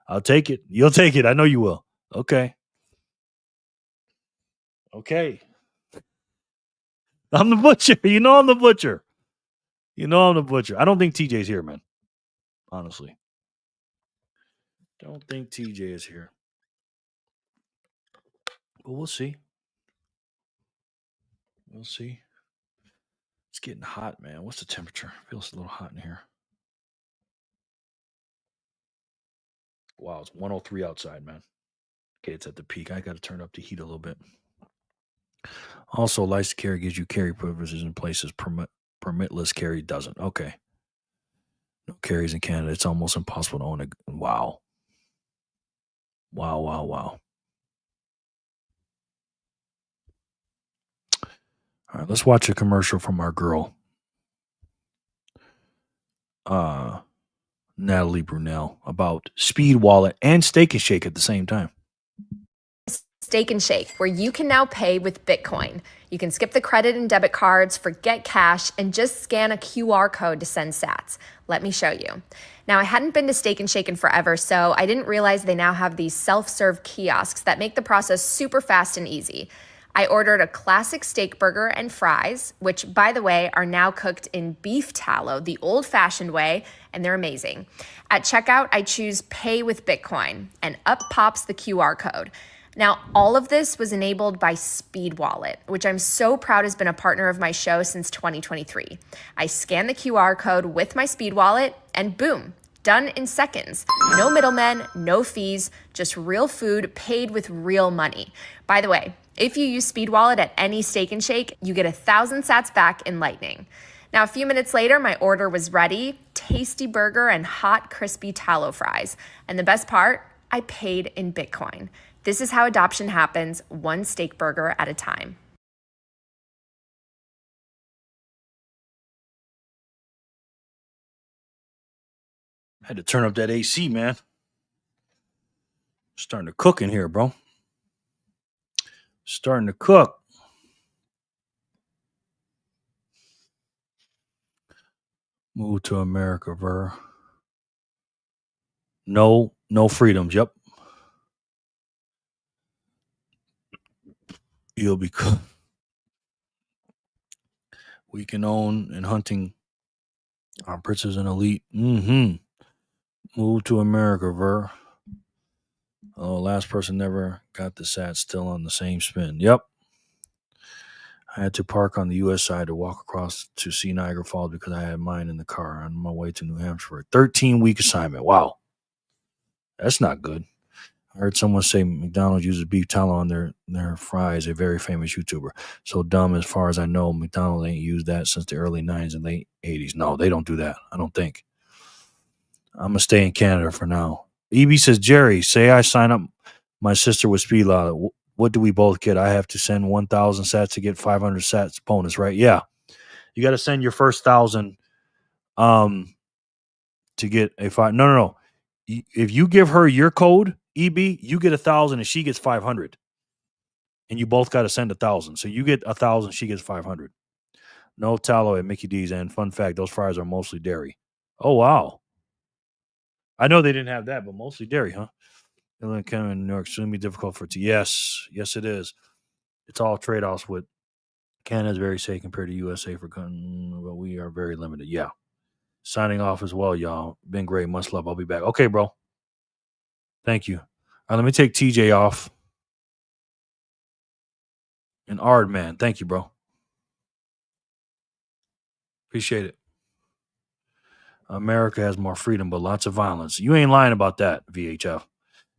I'll take it. You'll take it. I know you will. Okay. Okay. I'm the butcher. You know I'm the butcher. You know I'm the butcher. I don't think TJ's here, man. Honestly. Don't think TJ is here. But we'll see. We'll see. It's getting hot, man. What's the temperature? Feels a little hot in here. Wow, it's 103 outside, man. Okay, it's at the peak. I got to turn up the heat a little bit. Also, license carry gives you carry privileges in places permitless carry doesn't. Okay. No carries in Canada. It's almost impossible to own a. Wow. Wow. All right, let's watch a commercial from our girl, Natalie Brunel, about Speed Wallet and Steak and Shake at the same time. Steak and Shake, where you can now pay with Bitcoin. You can skip the credit and debit cards, forget cash, and just scan a QR code to send sats. Let me show you. Now, I hadn't been to Steak and Shake in forever, so I didn't realize they now have these self-serve kiosks that make the process super fast and easy. I ordered a classic steak burger and fries, which, by the way, are now cooked in beef tallow, the old-fashioned way, and they're amazing. At checkout, I choose Pay with Bitcoin, and up pops the QR code. Now, all of this was enabled by Speed Wallet, which I'm so proud has been a partner of my show since 2023. I scan the QR code with my Speed Wallet, and boom, done in seconds. No middlemen, no fees, just real food paid with real money. By the way, if you use Speed Wallet at any Steak and Shake, you get 1,000 sats back in Lightning. Now, a few minutes later, my order was ready. Tasty burger and hot, crispy tallow fries. And the best part, I paid in Bitcoin. This is how adoption happens, one steak burger at a time. I had to turn up that AC, man. Starting to cook in here, bro. Starting to cook. Move to America, Ver. No freedoms. Yep. You'll be cool. We can own and hunting our princes and elite. Move to America, Ver. Oh, last person never got the sat, still on the same spin. Yep. I had to park on the U.S. side to walk across to see Niagara Falls because I had mine in the car on my way to New Hampshire for a 13-week assignment. Wow. That's not good. I heard someone say McDonald's uses beef tallow on their fries, a very famous YouTuber. So dumb, as far as I know, McDonald's ain't used that since the early 90s and late 80s. No, they don't do that. I don't think. I'm going to stay in Canada for now. EB says, Jerry, say I sign up my sister with Speed Wallet. What do we both get? I have to send 1,000 sats to get 500 sats bonus, right? Yeah. You got to send your first 1,000 To get a five. No. If you give her your code, EB, you get 1,000 and she gets 500. And you both got to send 1,000. So you get 1,000, she gets 500. No tallow at Mickey D's. And fun fact, those fries are mostly dairy. Oh, wow. I know they didn't have that, but mostly dairy, huh? Illinois, Canada, and New York, extremely difficult for tea. Yes, it is. It's all trade-offs with Canada is very safe compared to USA for cotton, but we are very limited. Yeah. Signing off as well, y'all. Been great. Much love. I'll be back. Okay, bro. Thank you. All right, let me take TJ off. And Ard, man. Thank you, bro. Appreciate it. America has more freedom, but lots of violence. You ain't lying about that, VHF.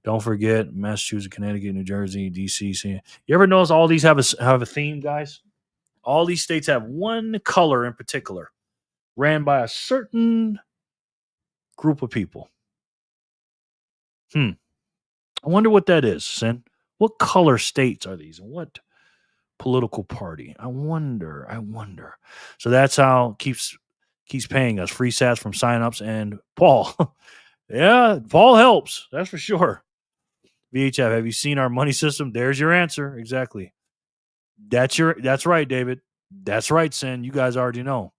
Don't forget Massachusetts, Connecticut, New Jersey, DC. You ever notice all these have a theme, guys? All these states have one color in particular, ran by a certain group of people. I wonder what that is, Sin. What color states are these? And what political party? I wonder. So that's how keeps paying us free sats from signups and Paul. Yeah, Paul helps. That's for sure. VHF, have you seen our money system? There's your answer. Exactly. That's right, David. That's right, Sin. You guys already know.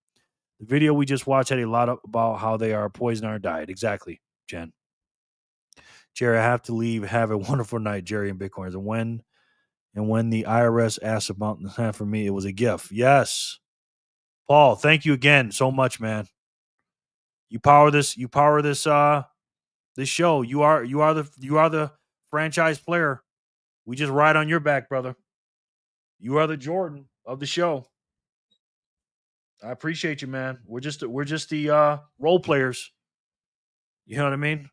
The video we just watched had a lot about how they are poisoning our diet. Exactly, Jen. Jerry, I have to leave. Have a wonderful night, Jerry and Bitcoiners. And when the IRS asked about the for me, it was a gift. Yes. Paul, thank you again so much, man. You power this this show. You are the franchise player. We just ride on your back, brother. You are the Jordan of the show. I appreciate you, man. We're just the role players. You know what I mean?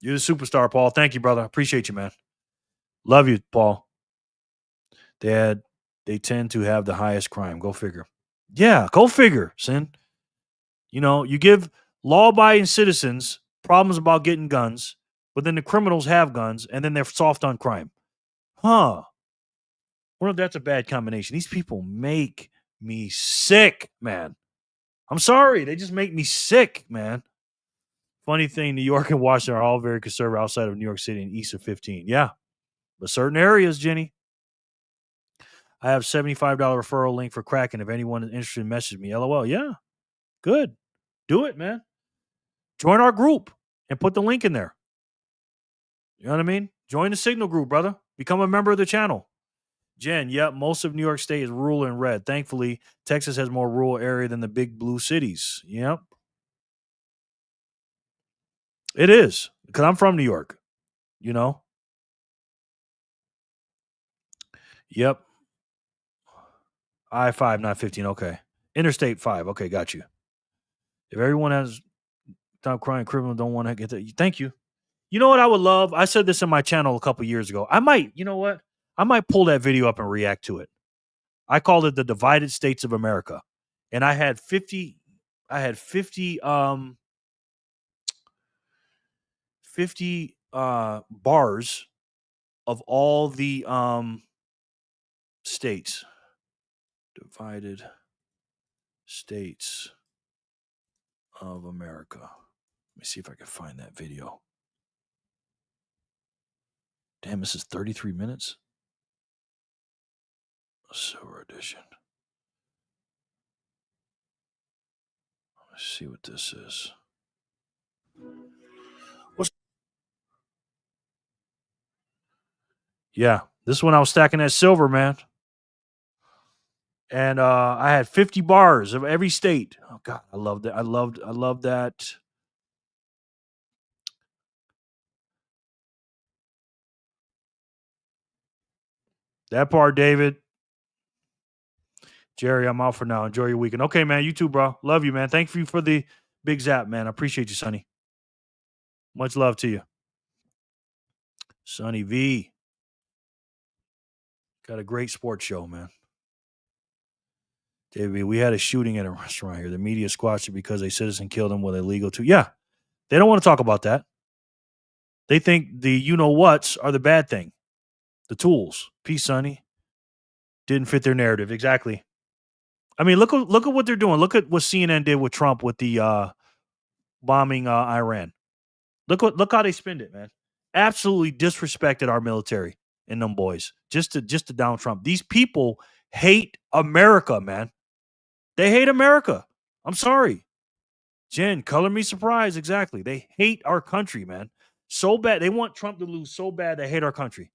You're the superstar, Paul. Thank you, brother. I appreciate you, man. Love you, Paul. They tend to have the highest crime. Go figure. Yeah, go figure, Sin. You know, you give law-abiding citizens problems about getting guns, but then the criminals have guns, and then they're soft on crime. Huh. Well, that's a bad combination. These people make me sick, man. I'm sorry. They just make me sick, man. Funny thing, New York and Washington are all very conservative outside of New York City and east of 15. Yeah. But certain areas, Jenny. I have $75 referral link for Kraken. If anyone is interested, message me. LOL. Yeah. Good. Do it, man. Join our group and put the link in there. You know what I mean? Join the Signal group, brother. Become a member of the channel. Jen, yep, most of New York State is rural and red. Thankfully, Texas has more rural area than the big blue cities. Yep. It is. Because I'm from New York. You know? Yep. I-5, not 15. Okay. Interstate 5. Okay, got you. If everyone has stop crying criminal, don't want to get that. Thank you. You know what I would love? I said this in my channel a couple years ago. I might, you know what? I might pull that video up and react to it. I called it the Divided States of America. And I had 50 bars of all the states. Divided States of America. Let me see if I can find that video. Damn, this is 33 minutes. Silver edition. Let's see what this is. Yeah, this one I was stacking that silver, man. And I had 50 bars of every state. Oh God, I love that. I love that. That part, David. Jerry, I'm out for now. Enjoy your weekend. Okay, man. You too, bro. Love you, man. Thank you for the big zap, man. I appreciate you, Sonny. Much love to you. Sonny V. Got a great sports show, man. JB, we had a shooting at a restaurant here. The media squashed it because a citizen killed him with illegal too. Yeah. They don't want to talk about that. They think the you-know-whats are the bad thing. The tools. Peace, Sonny. Didn't fit their narrative. Exactly. I mean, look at what they're doing. Look at what CNN did with Trump with the bombing Iran. Look how they spend it, man. Absolutely disrespected our military and them boys just to down Trump. These people hate America, man. They hate America. I'm sorry. Jen, color me surprised. Exactly. They hate our country, man. So bad. They want Trump to lose so bad they hate our country.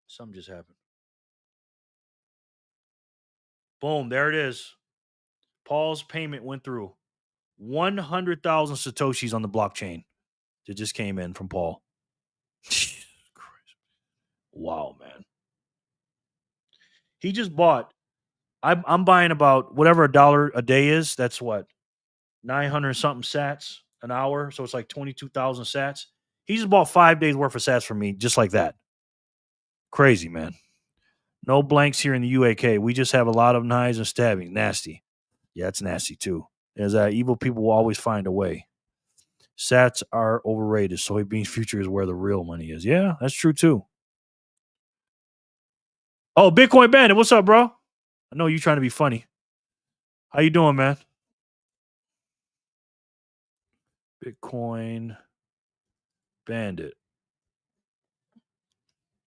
Something just happened. Boom. There it is. Paul's payment went through. 100,000 Satoshis on the blockchain that just came in from Paul. Jesus Christ. Wow, man. He just bought. I'm buying about whatever $1 a day is. That's what? 900 something sats an hour. So it's like 22,000 sats. He just bought 5 days worth of sats from me just like that. Crazy, man. No blanks here in the UAK. We just have a lot of knives and stabbing. Nasty. Yeah, it's nasty too. As evil people will always find a way. Sats are overrated. Soybeans future is where the real money is. Yeah, that's true too. Oh, Bitcoin Bandit, what's up, bro? I know you're trying to be funny. How you doing, man? Bitcoin Bandit.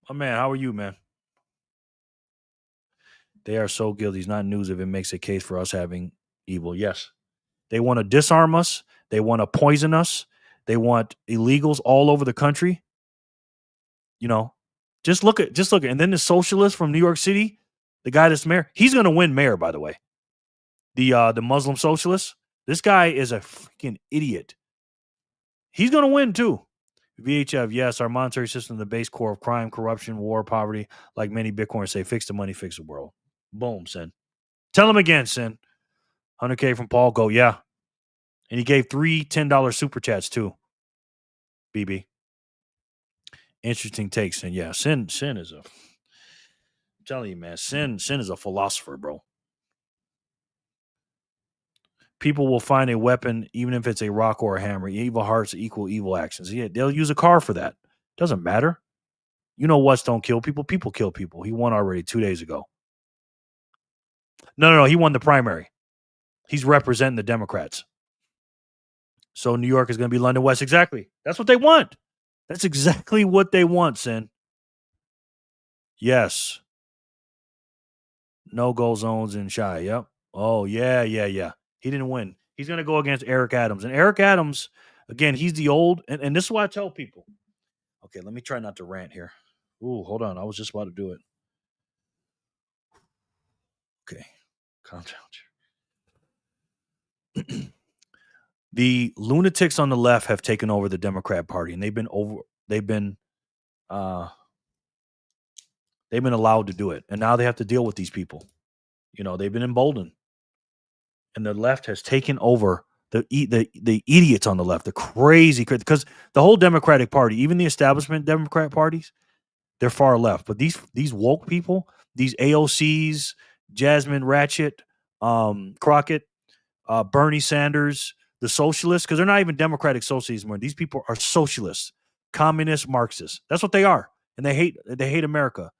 Oh, man, how are you, man? They are so guilty. It's not news if it makes a case for us having evil. Yes. They want to disarm us. They want to poison us. They want illegals all over the country. You know, just look at. And then the socialist from New York City, the guy that's mayor, he's going to win mayor, by the way. The Muslim socialist, this guy is a freaking idiot. He's going to win too. VHF, yes, our monetary system is the base core of crime, corruption, war, poverty. Like many Bitcoiners say, fix the money, fix the world. Boom, Sin. Tell him again, Sin. 100K from Paul, go, yeah. And he gave 3 $10 super chats too. BB. Interesting takes, Sin. Yeah, Sin is I'm telling you, man, Sin is a philosopher, bro. People will find a weapon, even if it's a rock or a hammer. Evil hearts equal evil actions. Yeah, they'll use a car for that. Doesn't matter. You know what's don't kill people? People kill people. He won already 2 days ago. No. He won the primary. He's representing the Democrats. So New York is going to be London West. Exactly. That's what they want. That's exactly what they want, Sin. Yes. No goal zones in Shy. Yep. Oh, yeah. He didn't win. He's going to go against Eric Adams. And Eric Adams, again, he's the old, and this is what I tell people. Okay, let me try not to rant here. Ooh, hold on. I was just about to do it. Okay, calm down. The lunatics on the left have taken over the Democrat Party, and they've been allowed to do it. And now they have to deal with these people. You know, they've been emboldened. And the left has taken over the idiots on the left, the crazy, because the whole Democratic Party, even the establishment Democrat parties, they're far left. But these woke people, these AOCs, Jasmine Ratchet, Crockett, Bernie Sanders, the socialists, because they're not even Democratic socialists anymore. These people are socialists, communist, Marxists. That's what they are, and they hate America.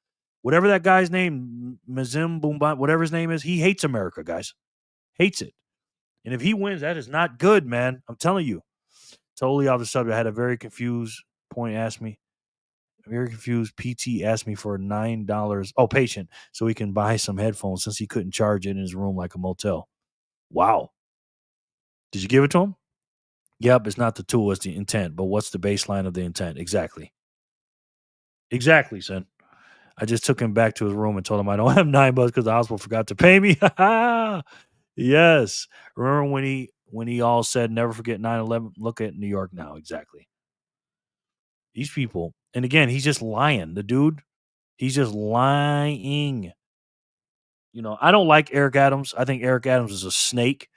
Whatever that guy's name, Mazim Boomba, whatever his name is, he hates America, guys. Hates it. And if he wins, that is not good, man. I'm telling you. Totally off the subject. I had a very confused PT asked me for $9. Oh, patient, so he can buy some headphones since he couldn't charge it in his room like a motel. Wow. Did you give it to him? Yep, it's not the tool, it's the intent. But what's the baseline of the intent? Exactly, son. I just took him back to his room and told him I don't have $9 because the hospital forgot to pay me. Yes. Remember when he all said never forget 9/11? Look at New York now. Exactly. These people, and again, he's just lying. The dude, he's just lying. You know, I don't like Eric Adams. I think Eric Adams is a snake.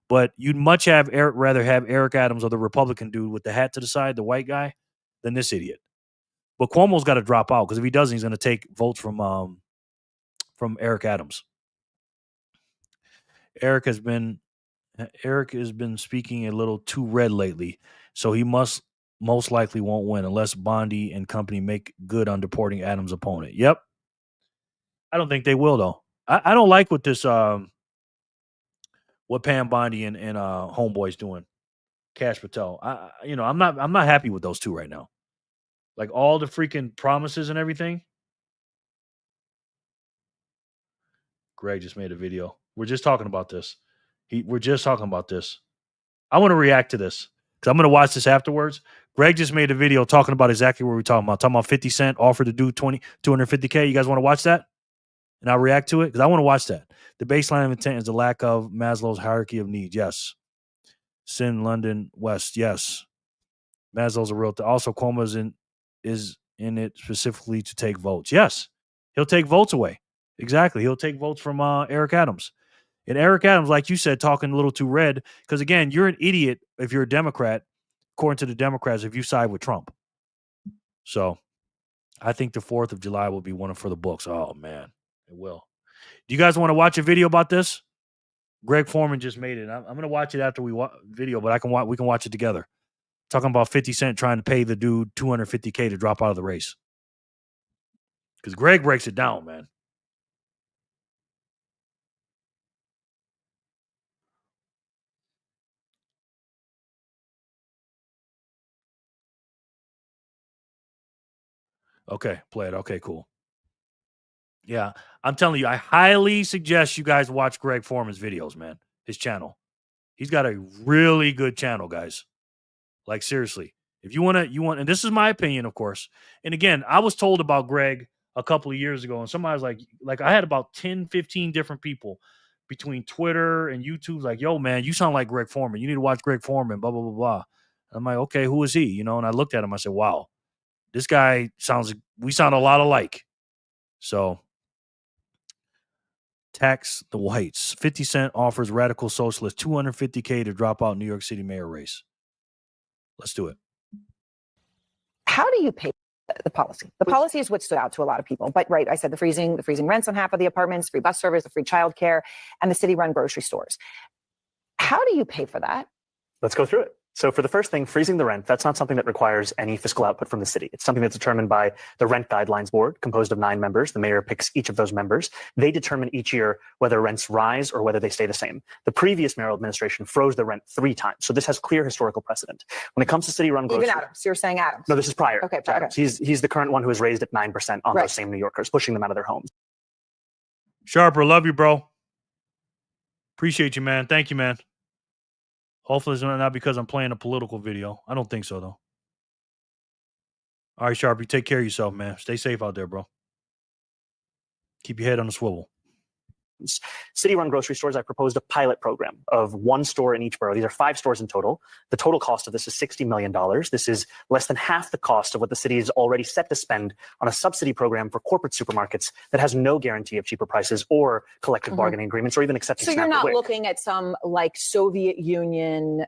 But you'd much rather have Eric Adams or the Republican dude with the hat to the side, the white guy, than this idiot. But Cuomo's got to drop out because if he doesn't, he's going to take votes from Eric Adams. Eric has been speaking a little too red lately, so he most likely won't win unless Bondi and company make good on deporting Adams' opponent. Yep. I don't think they will, though. I don't like what this what Pam Bondi and Homeboy's doing. Cash Patel. I'm not happy with those two right now. Like all the freaking promises and everything. Greg just made a video. We're just talking about this. We're just talking about this. I want to react to this because I'm going to watch this afterwards. Greg just made a video talking about exactly what we're talking about. Talking about 50 Cent offered to do 250K. You guys want to watch that? And I'll react to it because I want to watch that. The baseline of intent is the lack of Maslow's hierarchy of needs. Yes. Sin London West. Yes. Maslow's a real also Cuomo is in it specifically to take votes. Yes. He'll take votes away. Exactly. He'll take votes from Eric Adams. And Eric Adams, like you said, talking a little too red. Because again, you're an idiot if you're a Democrat, according to the Democrats, if you side with Trump. So I think the 4th of July will be one for the books. Oh man, it will. Do you guys want to watch a video about this? Greg Foreman just made it. I'm going to watch it after we video, but we can watch it together. Talking about 50 Cent trying to pay the dude $250K to drop out of the race. Because Greg breaks it down, man. Okay, play it. Okay, cool. Yeah, I'm telling you, I highly suggest you guys watch Greg Foreman's videos, man. His channel. He's got a really good channel, guys. Like, seriously. If you want, and this is my opinion, of course. And again, I was told about Greg a couple of years ago, and somebody was like I had about 10, 15 different people between Twitter and YouTube, like, yo, man, you sound like Greg Foreman. You need to watch Greg Foreman, blah, blah, blah, blah. I'm like, okay, who is he? And I looked at him, I said, wow, this guy we sound a lot alike. So, tax the whites. 50 Cent offers radical socialists $250K to drop out New York City mayor race. Let's do it. How do you pay the policy? The policy is what stood out to a lot of people. But right, I said the freezing rents on half of the apartments, free bus service, the free childcare, and the city-run grocery stores. How do you pay for that? Let's go through it. So for the first thing, freezing the rent, that's not something that requires any fiscal output from the city. It's something that's determined by the Rent Guidelines Board, composed of 9 members. The mayor picks each of those members. They determine each year whether rents rise or whether they stay the same. The previous mayoral administration froze the rent 3 times. So this has clear historical precedent. When it comes to city-run grocery... Even Adams. You're saying Adams. No, this is prior. Okay. He's the current one who has raised it 9% on those same New Yorkers, pushing them out of their homes. Sharper, love you, bro. Appreciate you, man. Thank you, man. Hopefully it's not because I'm playing a political video. I don't think so, though. All right, Sharpie, take care of yourself, man. Stay safe out there, bro. Keep your head on the swivel. City-run grocery stores, I proposed a pilot program of 1 store in each borough. These are 5 stores in total. The total cost of this is $60 million. This is less than half the cost of what the city is already set to spend on a subsidy program for corporate supermarkets that has no guarantee of cheaper prices or collective bargaining agreements or even accepting So you're not looking at some like Soviet Union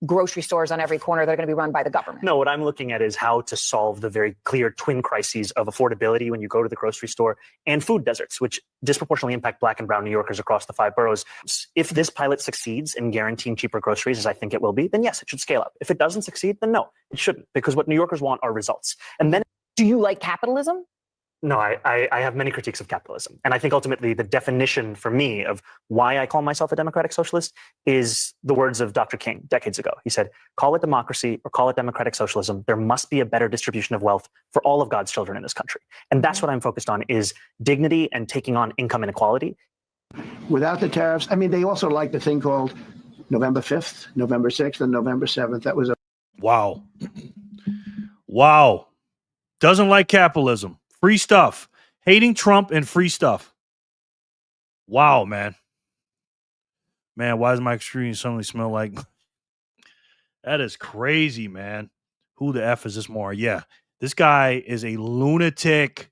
grocery stores on every corner that are going to be run by the government. No, what I'm looking at is how to solve the very clear twin crises of affordability when you go to the grocery store and food deserts, which disproportionately impact Black and brown New Yorkers across the 5 boroughs. If this pilot succeeds in guaranteeing cheaper groceries, as I think it will be, then yes, it should scale up. If it doesn't succeed, then no, it shouldn't, because what New Yorkers want are results. And then, do you like capitalism? No, I have many critiques of capitalism. And I think ultimately the definition for me of why I call myself a democratic socialist is the words of Dr. King decades ago. He said, call it democracy or call it democratic socialism. There must be a better distribution of wealth for all of God's children in this country. And that's what I'm focused on, is dignity and taking on income inequality. Without the tariffs, I mean, they also like the thing called November 5th, November 6th, and November 7th. That was a... Wow. Wow. Doesn't like capitalism. Free stuff. Hating Trump and free stuff. Wow, man. Man, why does my screen suddenly smell like... That is crazy, man. Who the F is this more? Yeah. This guy is a lunatic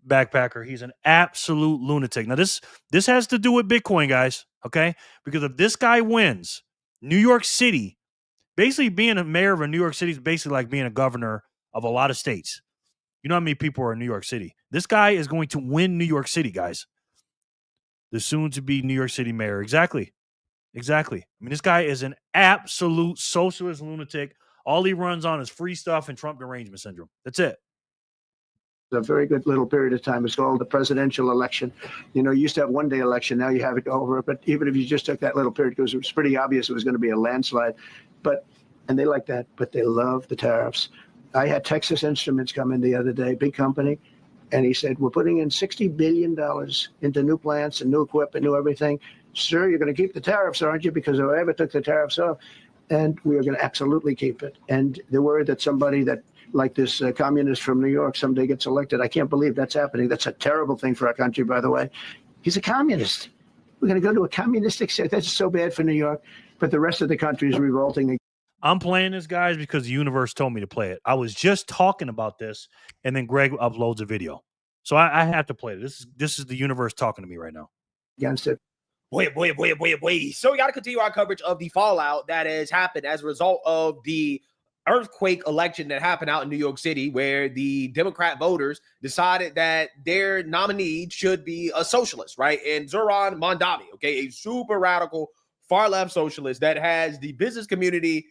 backpacker. He's an absolute lunatic. Now, this has to do with Bitcoin, guys, okay? Because if this guy wins, New York City, basically being a mayor of a New York City is basically like being a governor of a lot of states. You know how many people are in New York City? This guy is going to win New York City, guys. The soon-to-be New York City mayor. Exactly. I mean, this guy is an absolute socialist lunatic. All he runs on is free stuff and Trump derangement syndrome. That's it. A very good little period of time. It's called the presidential election. You know, you used to have one-day election. Now you have it over. But even if you just took that little period, because it was pretty obvious it was going to be a landslide. And they like that, but they love the tariffs. I had Texas Instruments come in the other day, big company, and he said, we're putting in $60 billion into new plants and new equipment, new everything. Sir, you're going to keep the tariffs, aren't you? Because whoever took the tariffs off, and we are going to absolutely keep it. And they're worried that somebody that, like this communist from New York, someday gets elected. I can't believe that's happening. That's a terrible thing for our country, by the way. He's a communist. We're going to go to a communistic state. That's so bad for New York. But the rest of the country is revolting. I'm playing this, guys, because the universe told me to play it. I was just talking about this, and then Greg uploads a video. So I have to play it. This is the universe talking to me right now. Against it. Wait. So we got to continue our coverage of the fallout that has happened as a result of the earthquake election that happened out in New York City, where the Democrat voters decided that their nominee should be a socialist, right? And Zoran Mamdani, okay, a super radical far-left socialist that has the business community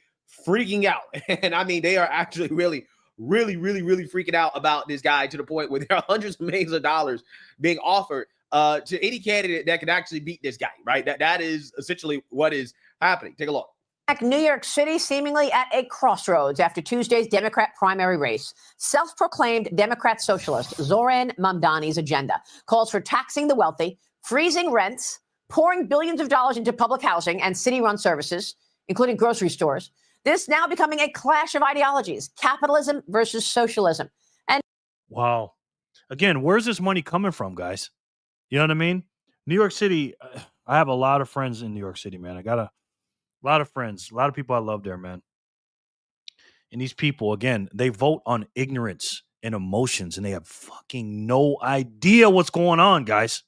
freaking out. And I mean, they are actually really freaking out about this guy, to the point where there are hundreds of millions of dollars being offered to any candidate that can actually beat this guy, right? That is essentially what is happening. Take a look. New York City seemingly at a crossroads after Tuesday's Democrat primary race. Self-proclaimed Democrat socialist Zoran Mamdani's agenda calls for taxing the wealthy, freezing rents, pouring billions of dollars into public housing and city-run services, including grocery stores. This now becoming a clash of ideologies, capitalism versus socialism. And wow. Again, where's this money coming from, guys? You know what I mean? New York City, I have a lot of friends in New York City, man. I got a lot of friends, a lot of people I love there, man. And these people, again, they vote on ignorance and emotions, and they have fucking no idea what's going on, guys.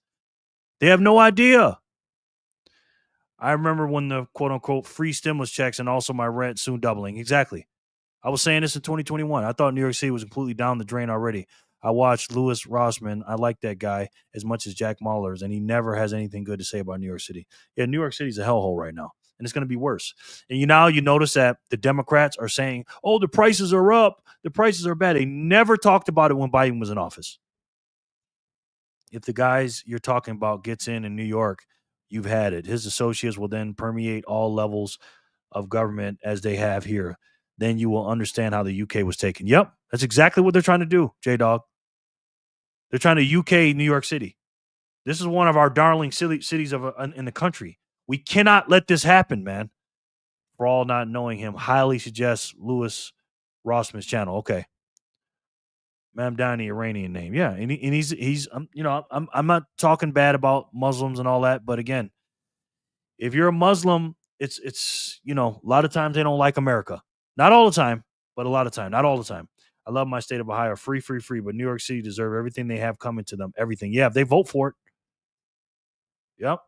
They have no idea. I remember when the quote-unquote free stimulus checks and also my rent soon doubling. Exactly. I was saying this in 2021. I thought New York City was completely down the drain already. I watched Louis Rossman. I like that guy as much as Jack Mahler's, and he never has anything good to say about New York City. Yeah, New York City's a hellhole right now, and it's going to be worse. And you notice that the Democrats are saying, oh, the prices are up. The prices are bad. They never talked about it when Biden was in office. If the guys you're talking about gets in New York, you've had it. His associates will then permeate all levels of government as they have here. Then you will understand how the UK was taken. Yep, that's exactly what they're trying to do, J-Dog. They're trying to UK New York City. This is one of our darling cities in the country. We cannot let this happen, man. For all not knowing him, highly suggest Louis Rossman's channel. Okay. Mamdani, Iranian name. Yeah, and he's I'm not talking bad about Muslims and all that, but again, if you're a Muslim, it's a lot of times they don't like America. Not all the time, but a lot of time. Not all the time. I love my state of Ohio. Free, but New York City deserve everything they have coming to them. Everything. Yeah, if they vote for it. Yep.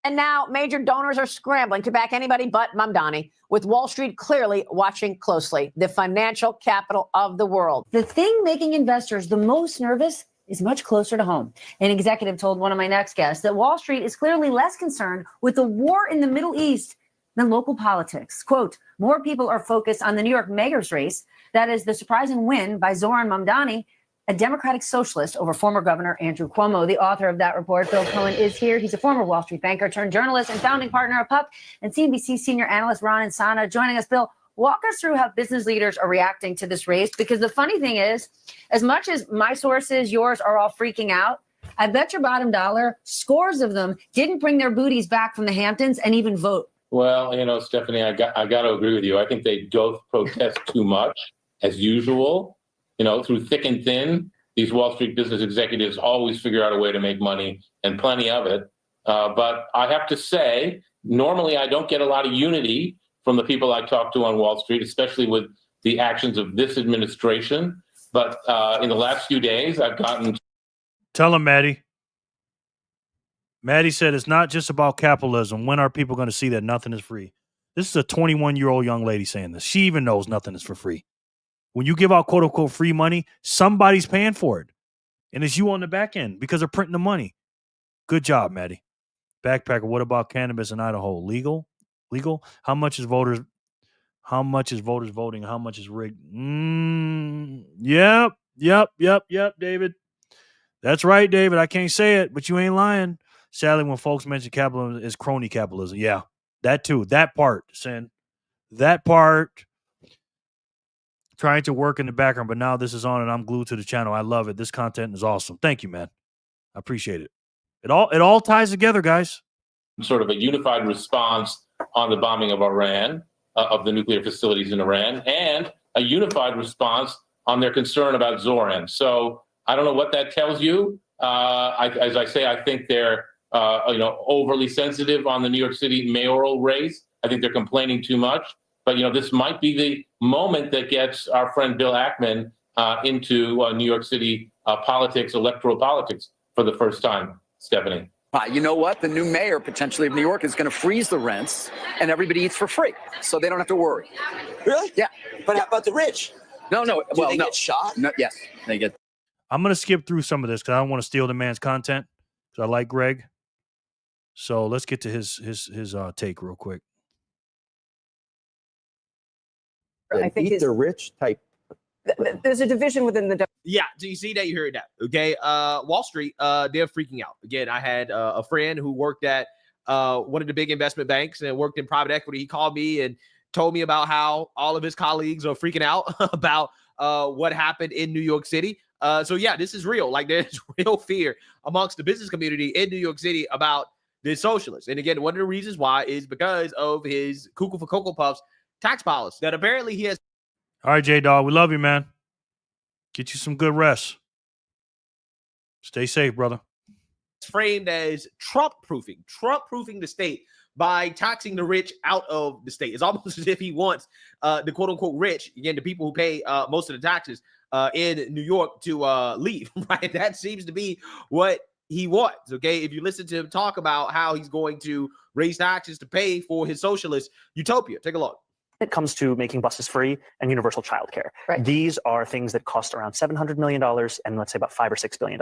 And now major donors are scrambling to back anybody but Mamdani, with Wall Street clearly watching closely, the financial capital of the world. The thing making investors the most nervous is much closer to home. An executive told one of my next guests that Wall Street is clearly less concerned with the war in the Middle East than local politics. Quote, more people are focused on the New York mayor's race. That is the surprising win by Zoran Mamdani, a Democratic socialist, over former Governor Andrew Cuomo. The author of that report, Bill Cohen, is here. He's a former Wall Street banker turned journalist and founding partner of Phat, and CNBC senior analyst Ron Insana joining us. Bill, walk us through how business leaders are reacting to this race, because the funny thing is, as much as my sources, yours, are all freaking out, I bet your bottom dollar, scores of them didn't bring their booties back from the Hamptons and even vote. Well, Stephanie, I got to agree with you. I think they don't protest too much, as usual. Through thick and thin, these Wall Street business executives always figure out a way to make money, and plenty of it. But I have to say, normally I don't get a lot of unity from the people I talk to on Wall Street, especially with the actions of this administration. But in the last few days, I've gotten... Tell him, Maddie. Maddie said it's not just about capitalism. When are people going to see that nothing is free? This is a 21-year-old young lady saying this. She even knows nothing is for free. When you give out quote-unquote free money, somebody's paying for it. And it's you on the back end because they're printing the money. Good job, Maddie. Backpacker, what about cannabis in Idaho? Legal? How much is voters voting? How much is rigged? Yep. Yep, David. That's right, David. I can't say it, but you ain't lying. Sadly, when folks mention capitalism, it's crony capitalism. Yeah, that too. That part, Sin. That part. Trying to work in the background, but now this is on and I'm glued to the channel. I love it. This content is awesome. Thank you, man. I appreciate it. It all ties together, guys. Sort of a unified response on the bombing of Iran, of the nuclear facilities in Iran, and a unified response on their concern about Zoran. So I don't know what that tells you. As I say, I think they're overly sensitive on the New York City mayoral race. I think they're complaining too much. But this might be the moment that gets our friend Bill Ackman into New York City politics, electoral politics, for the first time, Stephanie. You know what? The new mayor potentially of New York is going to freeze the rents, and everybody eats for free, so they don't have to worry. Really? Yeah. But how about the rich? No. Do Well, they no. get shot? No. Yes, they get. I'm gonna skip through some of this because I don't want to steal the man's content. Because I like Greg. So let's get to his take real quick. I think the rich type. There's a division within the. Yeah, do you see that? You heard that. Okay. Wall Street, they're freaking out. Again, I had a friend who worked at one of the big investment banks and worked in private equity. He called me and told me about how all of his colleagues are freaking out about what happened in New York City. So yeah, this is real. Like, there's real fear amongst the business community in New York City about this socialist. And again, one of the reasons why is because of his cuckoo for Cocoa Puffs tax policy that apparently he has. All right, J-Dog, we love you, man. Get you some good rest. Stay safe, brother. It's framed as Trump-proofing the state by taxing the rich out of the state. It's almost as if he wants the quote-unquote rich, again, the people who pay most of the taxes in New York to leave, right? That seems to be what he wants, okay? If you listen to him talk about how he's going to raise taxes to pay for his socialist utopia, take a look. It comes to making buses free and universal childcare. Right. These are things that cost around $700 million and let's say about $5 or $6 billion.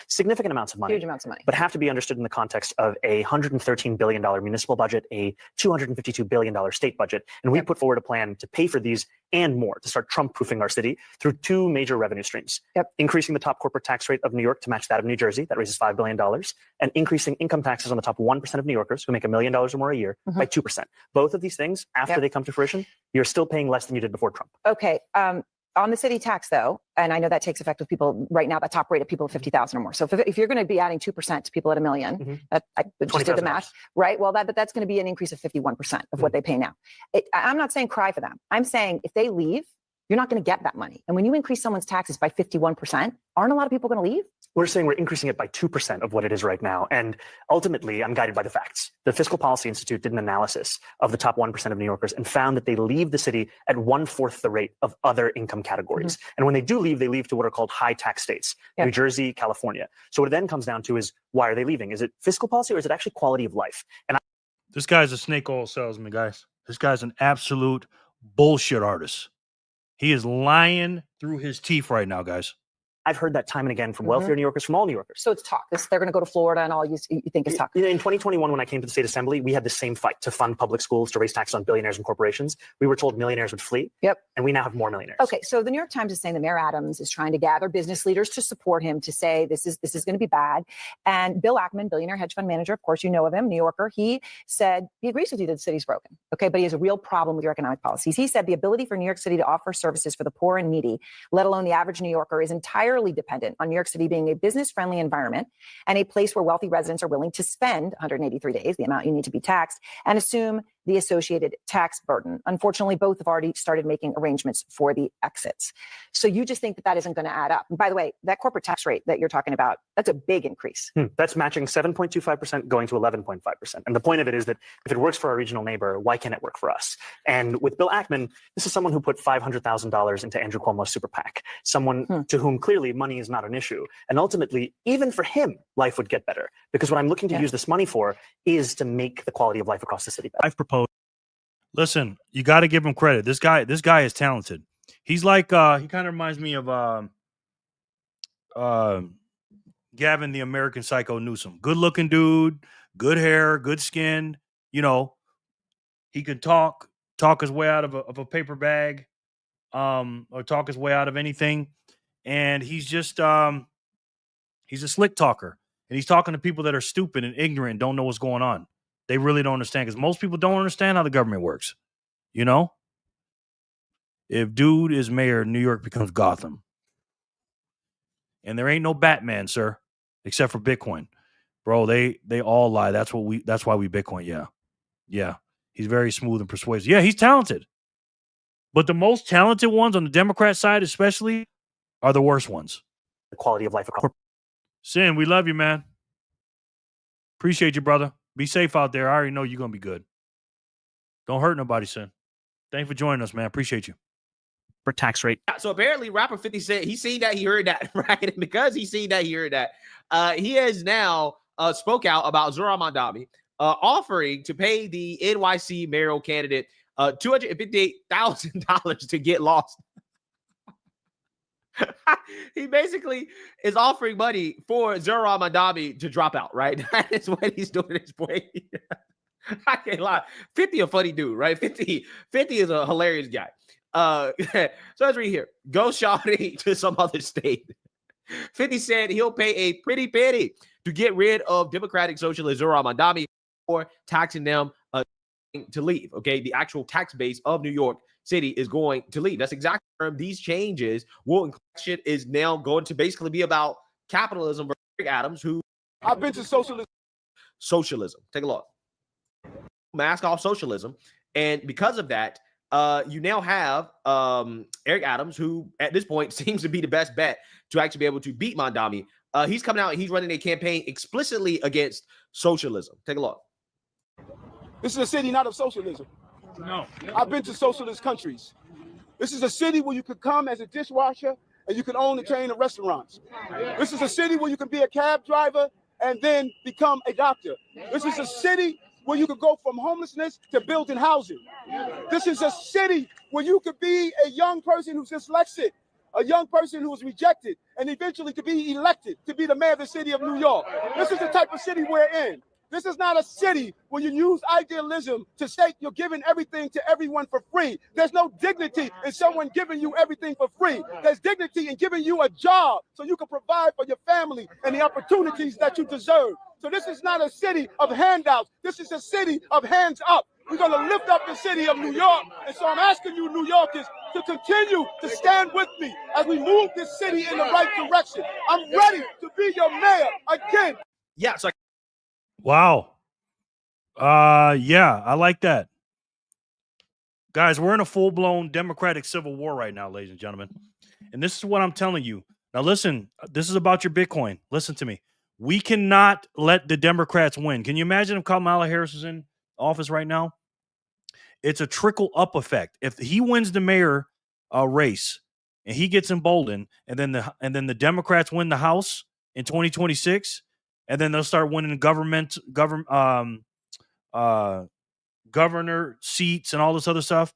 Significant amounts of money. Huge amounts of money. But have to be understood in the context of a $113 billion municipal budget, a $252 billion state budget. And we put forward a plan to pay for these and more to start Trump-proofing our city through two major revenue streams. Increasing the top corporate tax rate of New York to match that of New Jersey, that raises $5 billion, and increasing income taxes on the top 1% of New Yorkers who make $1 million or more a year by 2%. Both of these things, after they come to fruition, you're still paying less than you did before Trump. Okay. On the city tax, though, and I know that takes effect with people right now, the top rate of people of 50,000 or more. So if you're going to be adding 2% to people at $1 million, that I just did the math, right? Well, that's going to be an increase of 51% of what they pay now. I'm not saying cry for them. I'm saying if they leave, you're not going to get that money. And when you increase someone's taxes by 51%, aren't a lot of people going to leave? We're saying we're increasing it by 2% of what it is right now. And ultimately, I'm guided by the facts. The Fiscal Policy Institute did an analysis of the top 1% of New Yorkers and found that they leave the city at 1/4 the rate of other income categories. And when they do leave, they leave to what are called high tax states, New Jersey, California. So what it then comes down to is, why are they leaving? Is it fiscal policy or is it actually quality of life? And This guy's a snake oil salesman, guys. This guy's an absolute bullshit artist. He is lying through his teeth right now, guys. I've heard that time and again from wealthier New Yorkers, from all New Yorkers. So it's talk. They're going to go to Florida and all you think is talk. In 2021, when I came to the state assembly, we had the same fight to fund public schools, to raise taxes on billionaires and corporations. We were told millionaires would flee. And we now have more millionaires. Okay, so the New York Times is saying that Mayor Adams is trying to gather business leaders to support him, to say this is going to be bad. And Bill Ackman, billionaire hedge fund manager, of course you know of him, New Yorker, he said he agrees with you that the city's broken. Okay, but he has a real problem with your economic policies. He said the ability for New York City to offer services for the poor and needy, let alone the average New Yorker, is entirely dependent on New York City being a business-friendly environment and a place where wealthy residents are willing to spend 183 days, the amount you need to be taxed, and assume the associated tax burden. Unfortunately, both have already started making arrangements for the exits. So you just think that that isn't going to add up. And by the way, that corporate tax rate that you're talking about, that's a big increase. That's matching 7.25% going to 11.5%. And the point of it is that if it works for our regional neighbor, why can't it work for us? And with Bill Ackman, this is someone who put $500,000 into Andrew Cuomo's super PAC, someone to whom clearly money is not an issue. And ultimately, even for him, life would get better. Because what I'm looking to use this money for is to make the quality of life across the city better. I've proposed. Listen, you got to give him credit. This guy is talented. He's like, he kind of reminds me of Gavin, the American Psycho Newsom. Good looking dude, good hair, good skin. You know, he could talk his way out of a paper bag, or talk his way out of anything. and he's just he's a slick talker, and he's talking to people that are stupid and ignorant and don't know what's going on. They really don't understand, because most people don't understand how the government works. You know, if dude is mayor, New York becomes Gotham, and there ain't no Batman, sir, except for Bitcoin, bro. They all lie. That's why we Bitcoin. Yeah. He's very smooth and persuasive. Yeah, he's talented, but the most talented ones on the Democrat side, especially, are the worst ones. The quality of life across. Sin, we love you, man. Appreciate you, brother. Be safe out there. I already know you're gonna be good. Don't hurt nobody, Sin. Thanks for joining us, man. Appreciate you. For tax rate. So apparently, rapper 50 Cent, he seen that, he heard that, right? And because he seen that, he heard that. He has now spoke out about Zohran Mamdani offering to pay the NYC mayoral candidate $258,000 to get lost. He basically is offering money for Zohran Mamdani to drop out, right? That is what he's doing at this point. I can't lie. 50 a funny dude, right? 50 is a hilarious guy. So let's read here. Go shopping to some other state. 50 said he'll pay a pretty penny to get rid of Democratic Socialist Zohran Mamdani or taxing them to leave. Okay, the actual tax base of New York City is going to leave. That's exactly where these changes is now going to basically be about capitalism versus Eric Adams, who I've been to socialism. Take a look. Mask off socialism, and because of that, you now have Eric Adams, who at this point seems to be the best bet to actually be able to beat Mamdani. He's coming out and he's running a campaign explicitly against socialism. Take a look. This is a city not of socialism. No. I've been to socialist countries. This is a city where you could come as a dishwasher and you can own a chain of restaurants. This is a city where you can be a cab driver and then become a doctor. This is a city where you could go from homelessness to building housing. This is a city where you could be a young person who's dyslexic, a young person who was rejected, and eventually to be elected to be the mayor of the city of New York. This is the type of city we're in. This is not a city where you use idealism to state you're giving everything to everyone for free. There's no dignity in someone giving you everything for free. There's dignity in giving you a job so you can provide for your family and the opportunities that you deserve. So this is not a city of handouts. This is a city of hands up. We're going to lift up the city of New York. And so I'm asking you, New Yorkers, to continue to stand with me as we move this city in the right direction. I'm ready to be your mayor again. Yeah, so Wow. Yeah, I like that. Guys, we're in a full-blown Democratic civil war right now, ladies and gentlemen. And this is what I'm telling you. Now, listen, this is about your Bitcoin. Listen to me. We cannot let the Democrats win. Can you imagine if Kamala Harris is in office right now? It's a trickle-up effect. If he wins the mayor race and he gets emboldened, and then the Democrats win the House in 2026, and then they'll start winning governor seats and all this other stuff.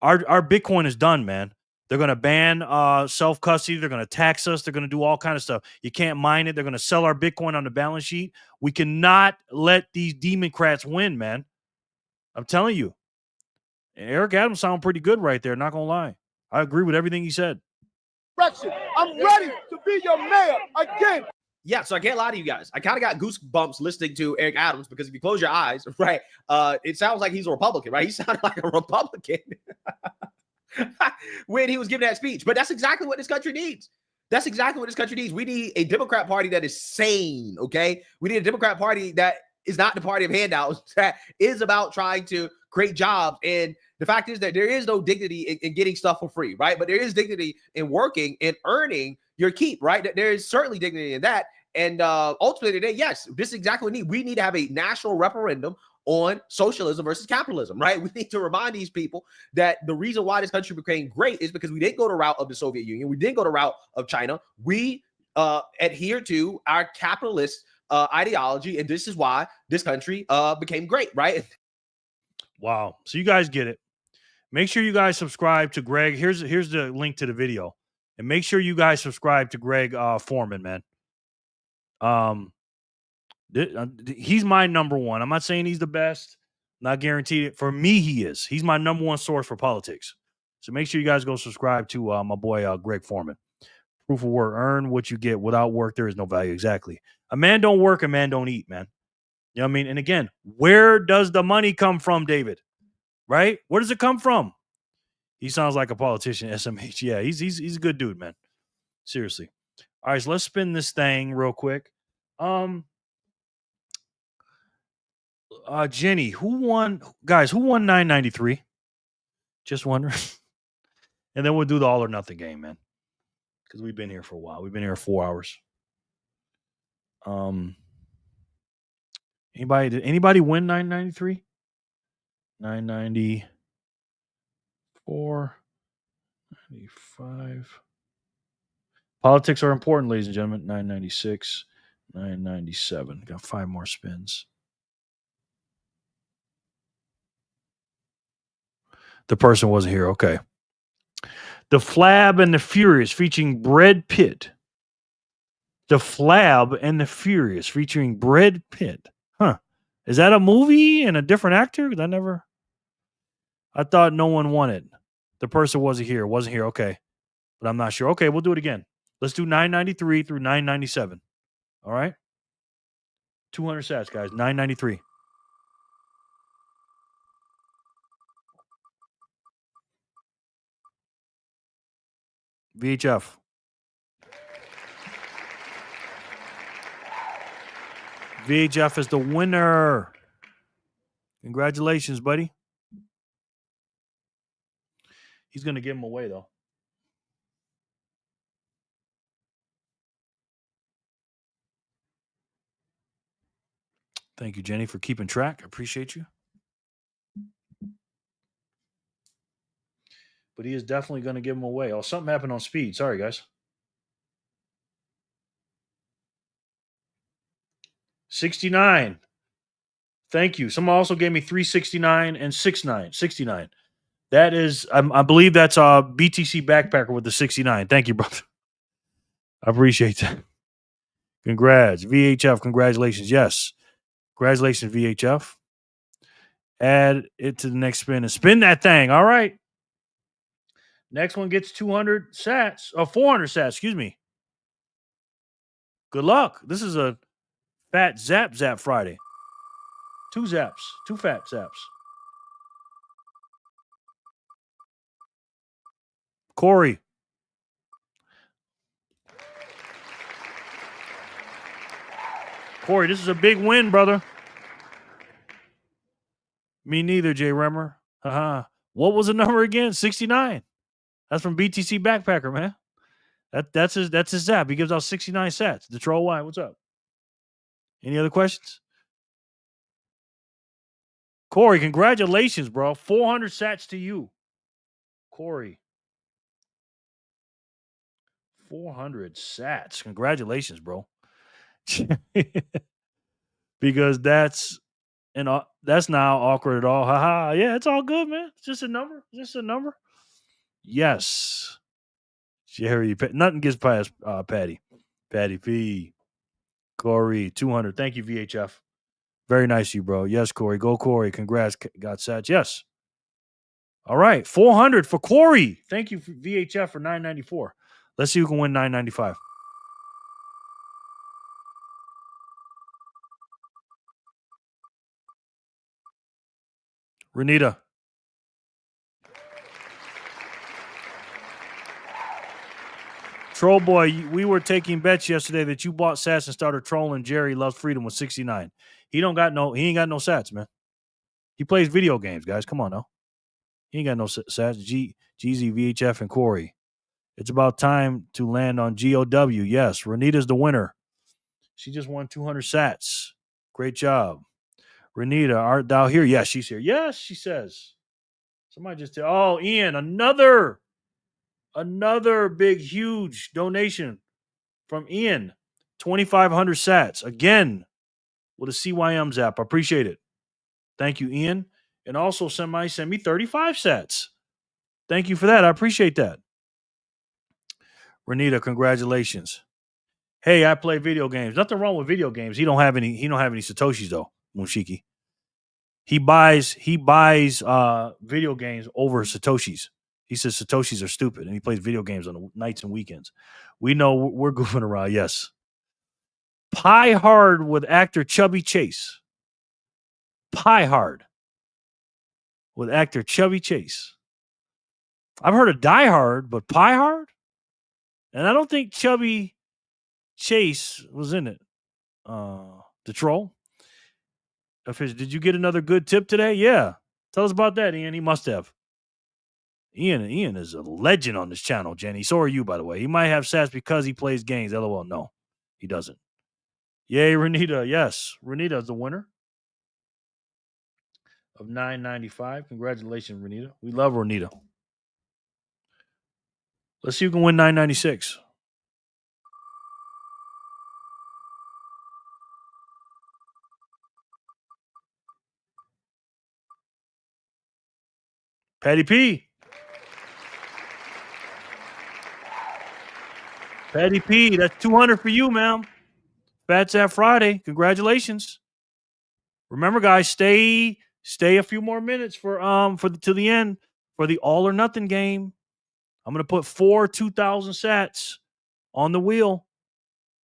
Our Bitcoin is done, man. They're going to ban self-custody. They're going to tax us. They're going to do all kind of stuff. You can't mine it. They're going to sell our Bitcoin on the balance sheet. We cannot let these Democrats win, man. I'm telling you. And Eric Adams sounded pretty good right there, not going to lie. I agree with everything he said. I'm ready to be your mayor again. Yeah, so I can't lie to you guys. I kind of got goosebumps listening to Eric Adams because if you close your eyes, right, it sounds like he's a Republican, right? He sounded like a Republican when he was giving that speech. But that's exactly what this country needs. That's exactly what this country needs. We need a Democrat Party that is sane, okay? We need a Democrat Party that is not the party of handouts, that is about trying to create jobs. And the fact is that there is no dignity in getting stuff for free, right? But there is dignity in working and earning your keep, right? There is certainly dignity in that. And ultimately today, yes, this is exactly what we need. We need to have a national referendum on socialism versus capitalism, right? We need to remind these people that the reason why this country became great is because we didn't go the route of the Soviet Union. We didn't go the route of China. We adhere to our capitalist ideology. And this is why this country became great, right? Wow. So you guys get it. Make sure you guys subscribe to Greg. Here's the link to the video. And make sure you guys subscribe to Greg Foreman, man. He's my number one. I'm not saying he's the best. Not guaranteed it. For me, he is. He's my number one source for politics. So make sure you guys go subscribe to my boy Greg Foreman. Proof of work. Earn what you get. Without work, there is no value. Exactly. A man don't work, a man don't eat, man. You know what I mean? And again, where does the money come from, David? Right? Where does it come from? He sounds like a politician, SMH. Yeah, he's a good dude, man. Seriously. All right, so let's spin this thing real quick. Jenny, who won? Guys, who won 993? Just wondering. And then we'll do the all or nothing game, man. Because we've been here for a while. We've been here 4 hours. Did anybody win 993? 994, 95. Politics are important, ladies and gentlemen. 996, 997. Got 5 more spins. The person wasn't here. Okay. The Flab and the Furious featuring Brad Pitt. The Flab and the Furious featuring Brad Pitt. Huh. Is that a movie and a different actor? I thought no one won it. The person wasn't here. Okay. But I'm not sure. Okay, we'll do it again. Let's do 993 through 997. All right? 200 sats, guys. 993. VHF. VHF is the winner. Congratulations, buddy. He's going to give him away, though. Thank you, Jenny, for keeping track. I appreciate you. But he is definitely going to give him away. Oh, something happened on speed. Sorry, guys. 69. Thank you. Someone also gave me 369 and 69. That is, I believe that's BTC Backpacker with the 69. Thank you, brother. I appreciate that. Congrats. VHF, congratulations. Yes. Congratulations, VHF. Add it to the next spin and spin that thing. All right. Next one gets 200 sats. 400 sats, excuse me. Good luck. This is a fat zap Friday. 2 zaps. 2 fat zaps. Corey. Corey, this is a big win, brother. Me neither, Jay Remmer. What was the number again? 69. That's from BTC Backpacker, man. That's his zap. He gives out 69 sats. The Troll Y, what's up? Any other questions? Corey, congratulations, bro. 400 sats to you. Corey. 400 sats. Congratulations, bro. Because that's not awkward at all. Haha. Yeah, it's all good, man. It's just a number. Yes. Jerry, nothing gets past Patty. Patty P. Corey, 200. Thank you, VHF. Very nice of you, bro. Yes, Corey. Go, Corey. Congrats. Got sats. Yes. All right. 400 for Corey. Thank you, for VHF, for 994. Let's see who can win 995. Renita. Troll boy, we were taking bets yesterday that you bought sats and started trolling Jerry Loves Freedom with 69. He ain't got no sats, man. He plays video games, guys. Come on now. He ain't got no sats. GZ, VHF, and Corey. It's about time to land on GOW. Yes, Renita's the winner. She just won 200 sats. Great job. Renita, art thou here? Yes, she's here. Yes, she says. Somebody just tell. Oh, Ian, another big, huge donation from Ian. 2,500 sats. Again, with a CYM zap. I appreciate it. Thank you, Ian. And also send me 35 sats. Thank you for that. I appreciate that. Renita, congratulations. Hey, I play video games. Nothing wrong with video games. He don't have any Satoshis though, Munshiki. He buys video games over Satoshis. He says Satoshis are stupid, and he plays video games on the nights and weekends. We know we're goofing around. Yes. Pie Hard with actor Chubby Chase. Pie Hard with actor Chubby Chase. I've heard of Die Hard, but Pie Hard? And I don't think Chubby Chase was in it. The troll. Did you get another good tip today? Yeah. Tell us about that, Ian. He must have. Ian is a legend on this channel, Jenny. So are you, by the way. He might have sats because he plays games. LOL. No, he doesn't. Yay, Renita. Yes. Renita is the winner of $9.95. Congratulations, Renita. We love Renita. Let's see who can win $9.96. Patty P. Patty P. That's $200 for you, ma'am. Phat's that Friday. Congratulations. Remember, guys, stay a few more minutes to the end for the all or nothing game. I'm gonna put 4 2,000 sats on the wheel.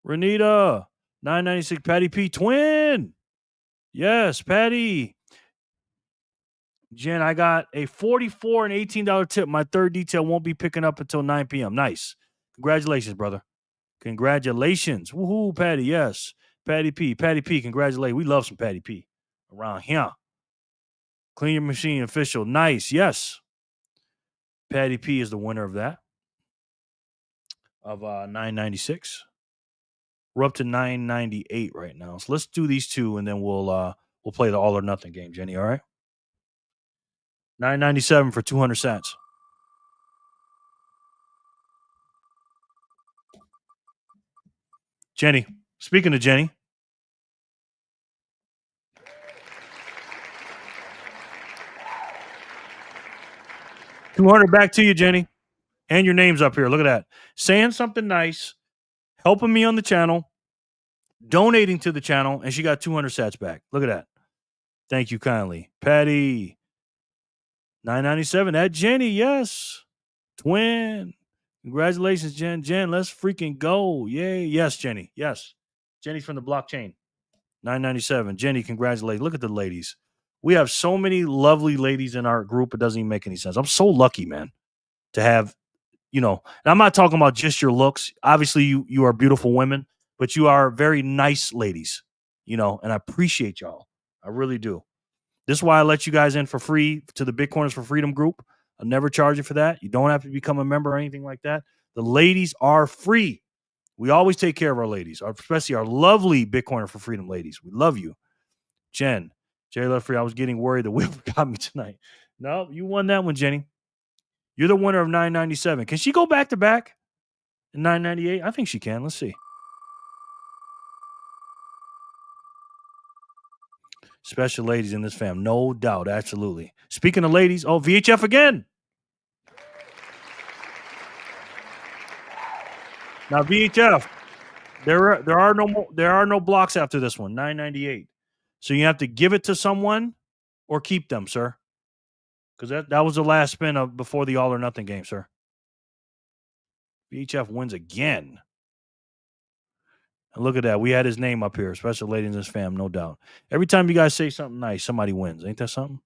Renita, $9.96. Patty P. Twin. Yes, Patty. Jen, I got a $44 and $18 tip. My third detail won't be picking up until 9 p.m. Nice. Congratulations, brother. Congratulations. Woohoo, Patty. Yes. Patty P. Patty P. Congratulations. We love some Patty P around here. Clean Your Machine official. Nice. Yes. Patty P is the winner of that. Of $9.96. We're up to $9.98 right now. So let's do these two and then we'll play the all or nothing game, Jenny. All right. $9.97 for 200 cents. Jenny. Speaking of Jenny. $200 back to you, Jenny. And your name's up here. Look at that. Saying something nice, helping me on the channel, donating to the channel, and she got 200 sats back. Look at that. Thank you kindly. Patty. $9.97. That Jenny, yes. Twin. Congratulations, Jen. Jen, let's freaking go. Yay. Yes, Jenny. Yes. Jenny's from the blockchain. $9.97. Jenny, congratulations. Look at the ladies. We have so many lovely ladies in our group. It doesn't even make any sense. I'm so lucky, man, to have, and I'm not talking about just your looks. Obviously, you are beautiful women, but you are very nice ladies, and I appreciate y'all. I really do. This is why I let you guys in for free to the Bitcoiners for Freedom group. I'll never charge you for that. You don't have to become a member or anything like that. The ladies are free. We always take care of our ladies, especially our lovely Bitcoiner for Freedom ladies. We love you. Jen, Jerry Love Free, I was getting worried the whip got me tonight. No, you won that one, Jenny. You're the winner of $9.97. Can she go back to back in $9.98? I think she can. Let's see. Special ladies in this fam. No doubt. Absolutely. Speaking of ladies, VHF again. Now, VHF, there are no blocks after this one. $9.98. So you have to give it to someone or keep them, sir. Because that was the last spin of before the all or nothing game, sir. VHF wins again. And look at that. We had his name up here. Special lady in this fam, no doubt. Every time you guys say something nice, somebody wins. Ain't that something?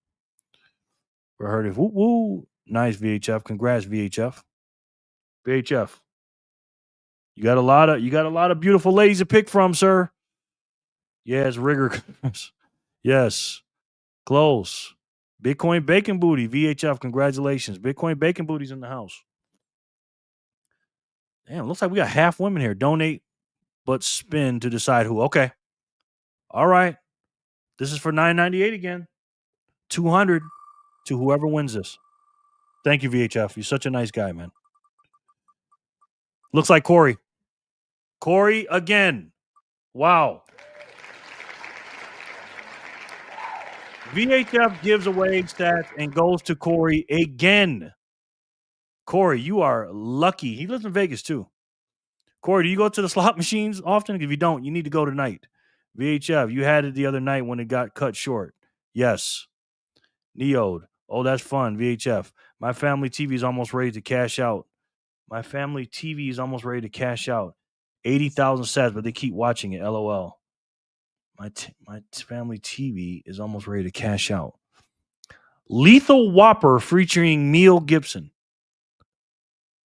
We heard it. Woo woo. Nice, VHF. Congrats, VHF. VHF. You got a lot of beautiful ladies to pick from, sir. Yes, rigor. Yes. Close. Bitcoin Bacon Booty, VHF, congratulations. Bitcoin Bacon Booty's in the house. Damn, looks like we got half women here. Donate, but spin to decide who. Okay. All right. This is for $9.98 again. $200 to whoever wins this. Thank you, VHF. You're such a nice guy, man. Looks like Corey. Corey again. Wow. VHF gives away stats and goes to Corey again. Corey, you are lucky. He lives in Vegas too. Corey, do you go to the slot machines often? If you don't, you need to go tonight. VHF, you had it the other night when it got cut short. Yes. Neode. Oh, that's fun. VHF. My family TV is almost ready to cash out. My family TV is almost ready to cash out. 80,000 sats, but they keep watching it. LOL. My family TV is almost ready to cash out. Lethal Whopper featuring Mel Gibson.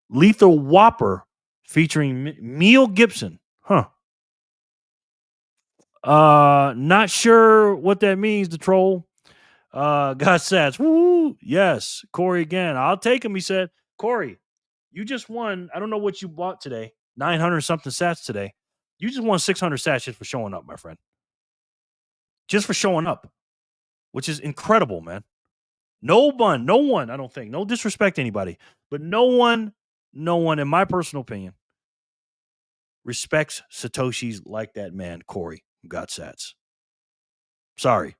Lethal Whopper featuring Mel Gibson. Huh. Not sure what that means, the troll. Got sats. Woo! Yes. Corey again. I'll take him, he said. Corey, you just won. I don't know what you bought today. 900 something sats today. You just won 600 sats just for showing up, my friend. Just for showing up, which is incredible, man. No one, I don't think. No disrespect to anybody, but no one, in my personal opinion, respects Satoshi's like that man, Corey, who got sats. Sorry.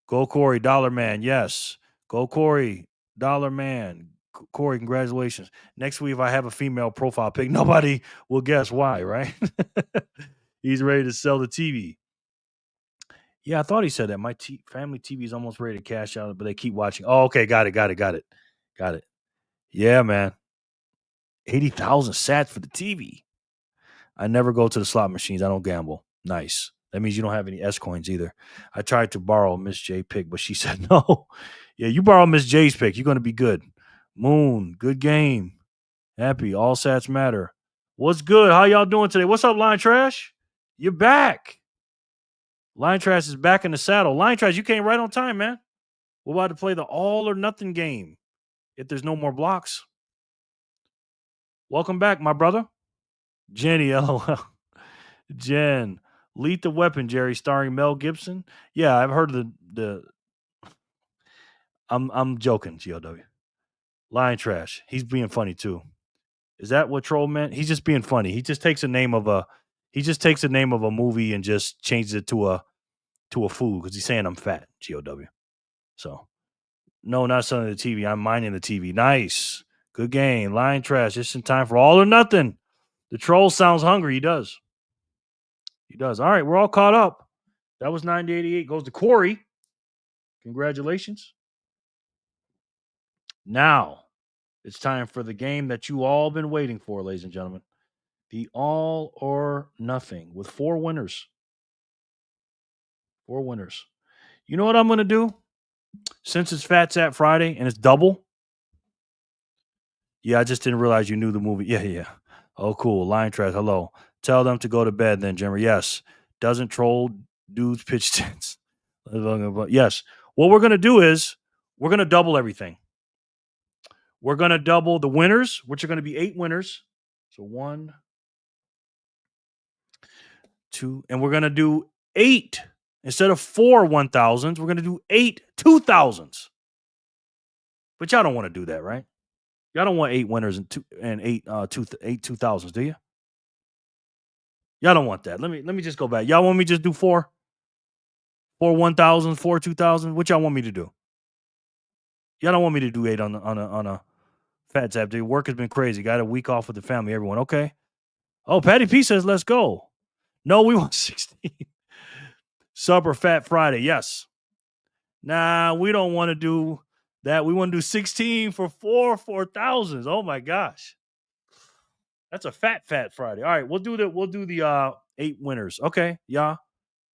Go Corey, Dollar Man. Yes. Go Corey, Dollar Man. Corey, congratulations. Next week, if I have a female profile pic, nobody will guess why, right? He's ready to sell the TV. Yeah, I thought he said that. My family TV is almost ready to cash out, but they keep watching. Oh, okay. Got it. Yeah, man. 80,000 sats for the TV. I never go to the slot machines. I don't gamble. Nice. That means you don't have any S coins either. I tried to borrow Miss J pick, but she said no. Yeah, you borrow Miss J's pick. You're going to be good. Moon, good game. Happy. All sats matter. What's good? How y'all doing today? What's up, Line Trash? You're back. Line Trash is back in the saddle. Line Trash, you came right on time, man. We're about to play the all or nothing game if there's no more blocks. Welcome back, my brother. Jenny, LOL. Jen. Lethal Weapon, Jerry, starring Mel Gibson. Yeah, I've heard of the I'm joking, GOW. Line Trash. He's being funny too. Is that what troll meant? He's just being funny. He just takes a name of a movie and just changes it to a food because he's saying I'm fat, GOW. So no, not selling the TV. I'm mining the TV. Nice. Good game. Line Trash. Just in time for all or nothing. The troll sounds hungry. He does. All right, we're all caught up. That was 9088. Goes to Corey. Congratulations. Now, it's time for the game that you all been waiting for, ladies and gentlemen. The all or nothing with 4 winners. 4 winners. You know what I'm going to do? Since it's Fat Sat Friday and it's double. Yeah, I just didn't realize you knew the movie. Yeah. Oh, cool. Line Trash. Hello. Tell them to go to bed then, Jimmer. Yes. Doesn't troll dudes pitch tents. Yes. What we're going to do is we're going to double everything. We're going to double the winners, which are going to be 8 winners. So 1, 2, and we're going to do 8 instead of 4 1,000s. We're going to do 8 2,000s. But y'all don't want to do that, right? Y'all don't want 8 winners and 8 2,000s, do you? Y'all don't want that. Let me just go back. Y'all want me to just do 4 1,000s, 4 2,000? What y'all want me to do? Y'all don't want me to do 8 on a Fat Zap Day. Work has been crazy. Got a week off with the family. Everyone, okay? Oh, Patty P says, let's go. No, we want 16. Supper Fat Friday. Yes. Nah, we don't want to do that. We want to do 16 for 4,000s. Oh my gosh. That's a fat Friday. All right, we'll do the 8 winners. Okay. Yeah.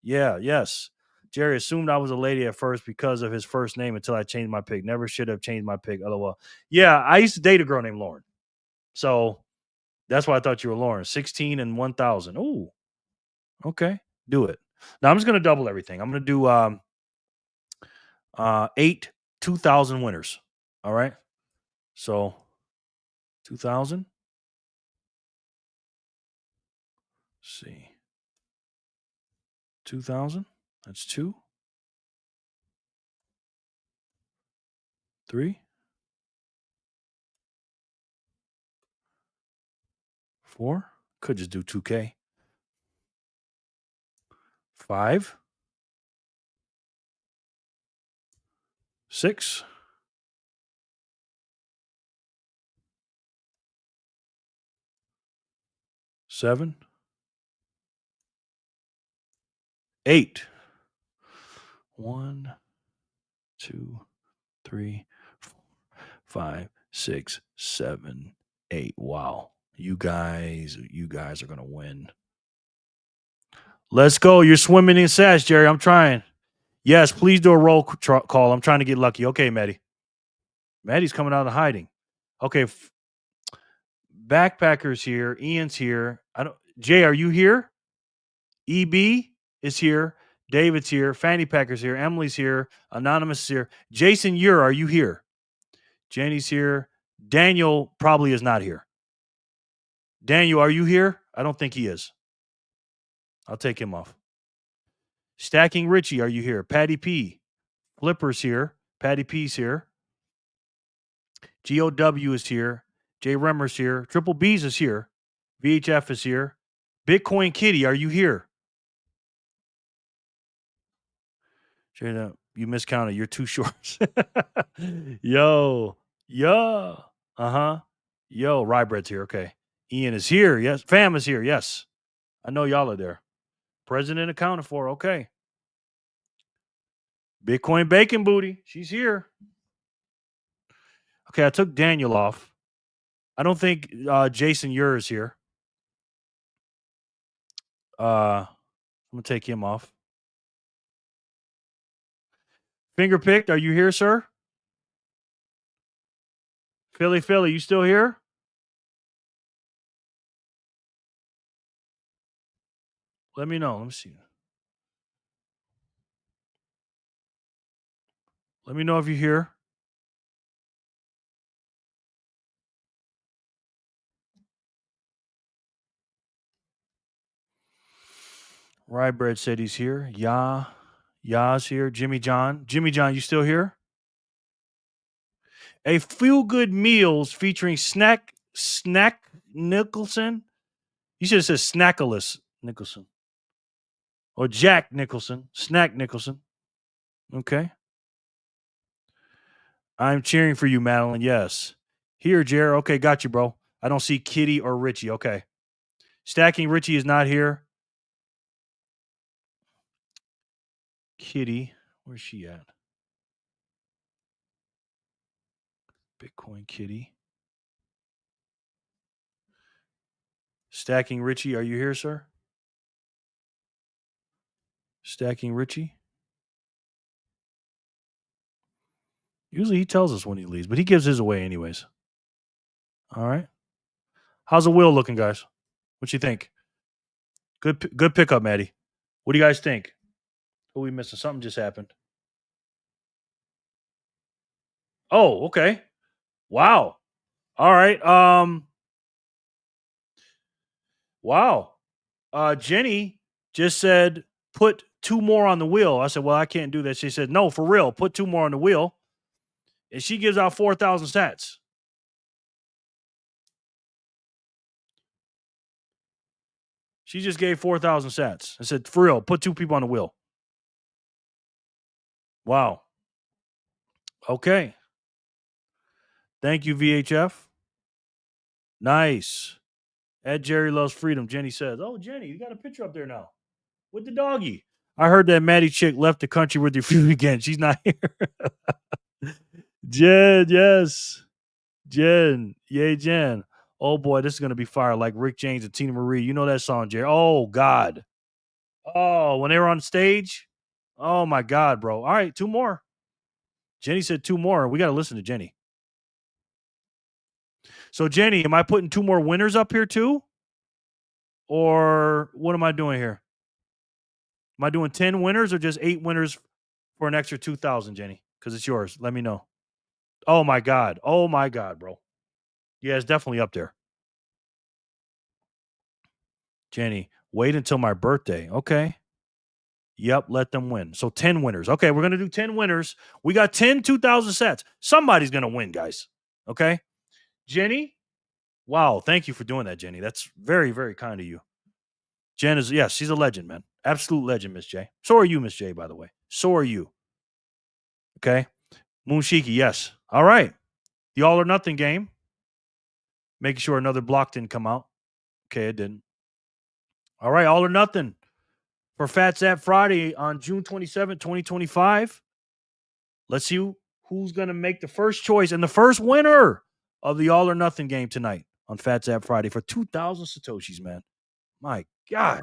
Yes. Jerry assumed I was a lady at first because of his first name until I changed my pick. Never should have changed my pick. LOL. Yeah, I used to date a girl named Lauren. So that's why I thought you were Lauren. 16 and 1,000. Ooh. Okay. Do it. Now I'm just gonna double everything. I'm gonna do 8 2,000 winners. All right. So 2,000. See. 2,000. That's 2. 3. 4. Could just do 2K. 5. 6. 7. 8. 1, 2, 3, 4, 5, 6, 7, 8. Wow. You guys are going to win. Let's go. You're swimming in sash, Jerry. I'm trying. Yes, please do a roll call. I'm trying to get lucky. Okay, Maddie. Maddie's coming out of hiding. Okay. Backpackers here. Ian's here. Jay, are you here? EB is here. David's here. Fanny Packer's here. Emily's here. Anonymous is here. Jason, are you here? Jenny's here. Daniel probably is not here. Daniel, are you here? I don't think he is. I'll take him off. Stacking Richie, are you here? Patty P. Flipper's here. Patty P's here. GOW is here. Jay Remmer's here. Triple B's is here. VHF is here. Bitcoin Kitty, are you here? Jada, you miscounted. You're too short. Yo. Uh-huh. Yo, Rybread's here. Okay. Ian is here. Yes. Fam is here. Yes. I know y'all are there. President accounted for. Okay. Bitcoin Bacon Booty. She's here. Okay, I took Daniel off. I don't think Jason is here. I'm going to take him off. Fingerpicked, are you here, sir? Philly, you still here? Let me know. Let me see. Let me know if you're here. Rybread said he's here. Ya's here. Jimmy John, you still here? A Feel Good Meals featuring Snack Nicholson. You should have said Snackalus Nicholson. Or Jack Nicholson. Snack Nicholson. Okay. I'm cheering for you, Madeline. Yes. Here, Jer. Okay, got you, bro. I don't see Kitty or Richie. Okay. Stacking Richie is not here. Kitty. Where's she at? Bitcoin Kitty. Stacking Richie, are you here, sir? Stacking Richie? Usually he tells us when he leaves, but he gives his away anyways. All right. How's the wheel looking, guys? What you think? Good pickup, Maddie. What do you guys think? Who we missing? Something just happened. Oh, okay. Wow. All right. Wow. Jenny just said put 2 more on the wheel. I said, well, I can't do that. She said, no, for real, put 2 more on the wheel. And she gives out 4,000 sats. She just gave 4,000 sats. I said, for real, put 2 people on the wheel. Wow. Okay. Thank you, VHF. Nice. At Jerry Loves Freedom, Jenny says, oh, Jenny, you got a picture up there now with the doggy. I heard that Maddie chick left the country with your feud again. She's not here. Jen, yes. Jen. Yay, Jen. Oh, boy, this is going to be fire like Rick James and Tina Marie. You know that song, Jerry. Oh, God. Oh, when they were on stage. Oh, my God, bro. All right, 2 more. Jenny said 2 more. We got to listen to Jenny. So, Jenny, am I putting 2 more winners up here too? Or what am I doing here? Am I doing 10 winners or just 8 winners for an extra 2,000, Jenny? Because it's yours. Let me know. Oh, my God. Oh, my God, bro. Yeah, it's definitely up there. Jenny, wait until my birthday. Okay. Yep, let them win. So 10 winners. Okay, we're going to do 10 winners. We got 10 2,000 sets. Somebody's going to win, guys. Okay. Jenny, wow, thank you for doing that, Jenny. That's very, very kind of you. Jen is, yes, she's a legend, man. Absolute legend, Miss J. So are you, Miss J, by the way. So are you. Okay. Moonshiki, yes. All right. The all or nothing game. Making sure another block didn't come out. Okay, it didn't. All right, all or nothing for Phat's App Friday on June 27, 2025. Let's see who's going to make the first choice and the first winner of the All or Nothing game tonight on Phat Zap Friday for 2,000 Satoshis, man. My God.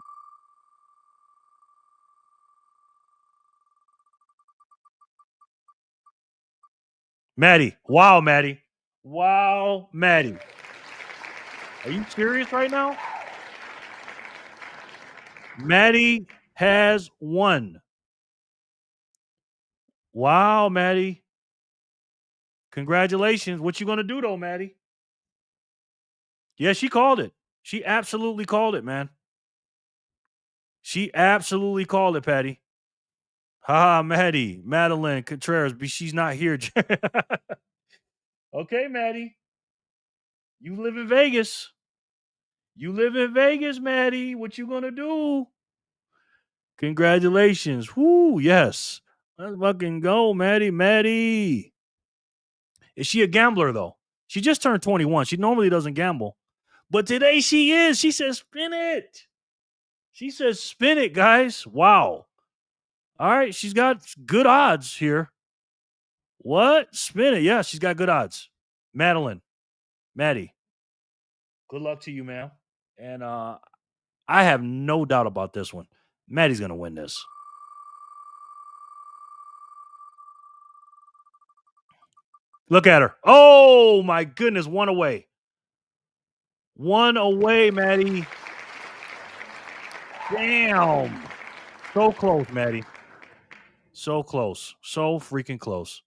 Maddie. Wow, Maddie. Wow, Maddie. Are you serious right now? Maddie has won. Wow, Maddie. Congratulations. What you going to do, though, Maddie? Yeah, she called it. She absolutely called it, man. She absolutely called it, Patty. Ha, Maddie. Madeline Contreras. She's not here. Okay, Maddie. You live in Vegas. You live in Vegas, Maddie. What you going to do? Congratulations. Whoo, yes. Let's fucking go, Maddie. Maddie. Is she a gambler, though? She just turned 21. She normally doesn't gamble. But today she is. She says, spin it. She says, spin it, guys. Wow. All right. She's got good odds here. What? Spin it. Yeah, she's got good odds. Madeline. Maddie. Good luck to you, ma'am. And I have no doubt about this one. Maddie's going to win this. Look at her. Oh, my goodness. One away. One away, Maddie. Damn. So close, Maddie. So close. So freaking close.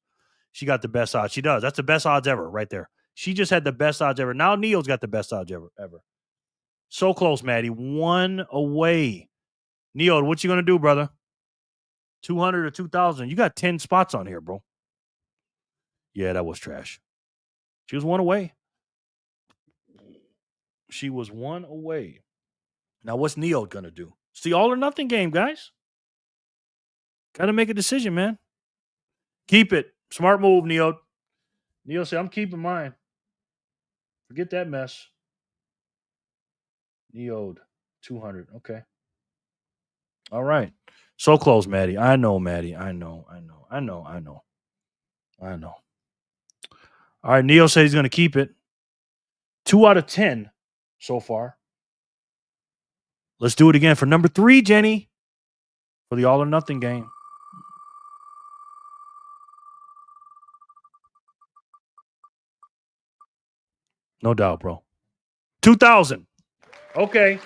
She got the best odds. She does. That's the best odds ever right there. She just had the best odds ever. Now Neo's got the best odds ever. So close, Maddie. One away. Neo, what you going to do, brother? 200 or 2,000. You got 10 spots on here, bro. Yeah, that was trash. She was one away. She was one away. Now, what's Neo going to do? It's the all or nothing game, guys. Got to make a decision, man. Keep it. Smart move, Neo. Neo said, I'm keeping mine. Forget that mess. Neo, 200. Okay. All right. So close, Maddie. I know, Maddie. I know. All right. Neo said he's going to keep it. 2 out of 10 so far. Let's do it again for number 3, Jenny, for the all or nothing game. No doubt, bro. 2,000. Okay.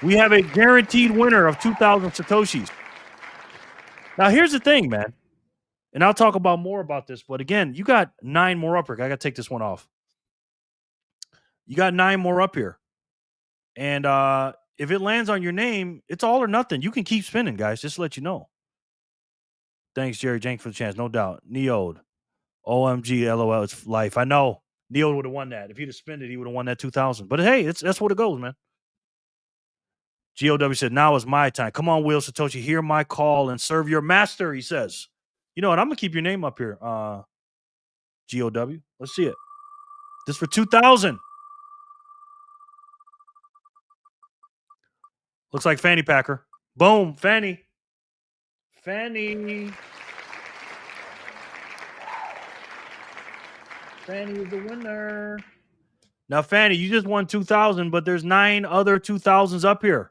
We have a guaranteed winner of 2,000 Satoshis. Now, here's the thing, man. And I'll talk about more about this. But again, you got 9 more up here. I got to take this one off. You got 9 more up here. And if it lands on your name, it's all or nothing. You can keep spinning, guys. Just to let you know. Thanks, Jerry Jank, for the chance. No doubt. Neode. OMG, LOL. It's life. I know. Neode would have won that. If he'd have spent it, he would have won that 2,000. But hey, that's what it goes, man. GOW said, now is my time. Come on, Will Satoshi. Hear my call and serve your master, he says. You know what? I'm going to keep your name up here. GOW. Let's see it. This for 2,000. Looks like Fanny Packer. Boom. Fanny. Fanny is the winner. Now, Fanny, you just won 2,000, but there's 9 other 2,000s up here.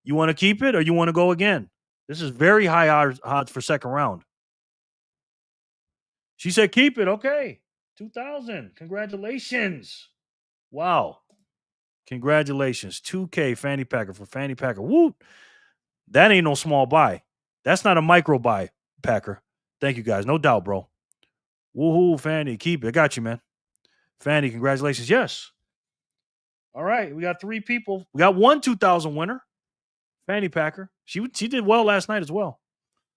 You want to keep it or you want to go again? This is very high odds for second round. She said keep it. Okay. 2,000. Congratulations. Wow. Congratulations. 2K Fanny Packer for Fanny Packer. Woo. That ain't no small buy. That's not a micro buy, Packer. Thank you, guys. No doubt, bro. Woohoo, Fanny. Keep it. I got you, man. Fanny, congratulations. Yes. All right. We got 3 people. We got 1 2,000 winner. Fanny Packer. She did well last night as well.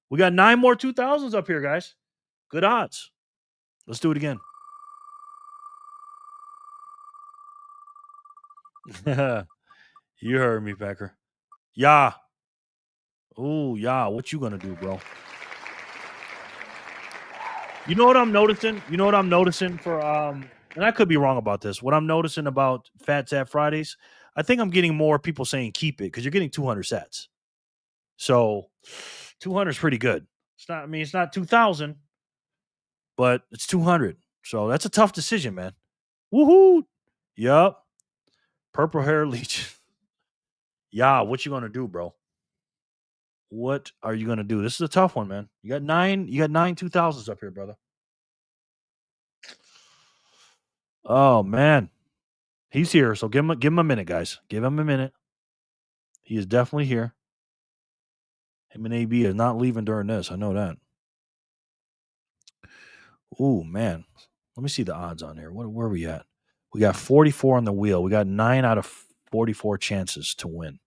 We got 9 more 2,000s up here, guys. Good odds. Let's do it again. You heard me, Packer. Yeah. Oh, yeah. What you gonna do, bro? You know what I'm noticing? For and I could be wrong about this. What I'm noticing about Phat Zap Fridays, I think I'm getting more people saying keep it because you're getting 200 sats. So 200 is pretty good. It's not 2,000, but it's 200. So that's a tough decision, man. Woohoo! Yup. Purple hair leech. Yeah, what you gonna do, bro? What are you gonna do? This is a tough one, man. You got nine 2000s up here, brother. Oh man. He's here, so give him a minute, guys. Give him a minute. He is definitely here. Him and AB is not leaving during this. I know that. Ooh, man. Let me see the odds on here. Where are we at? We got 44 on the wheel. We got 9 out of 44 chances to win.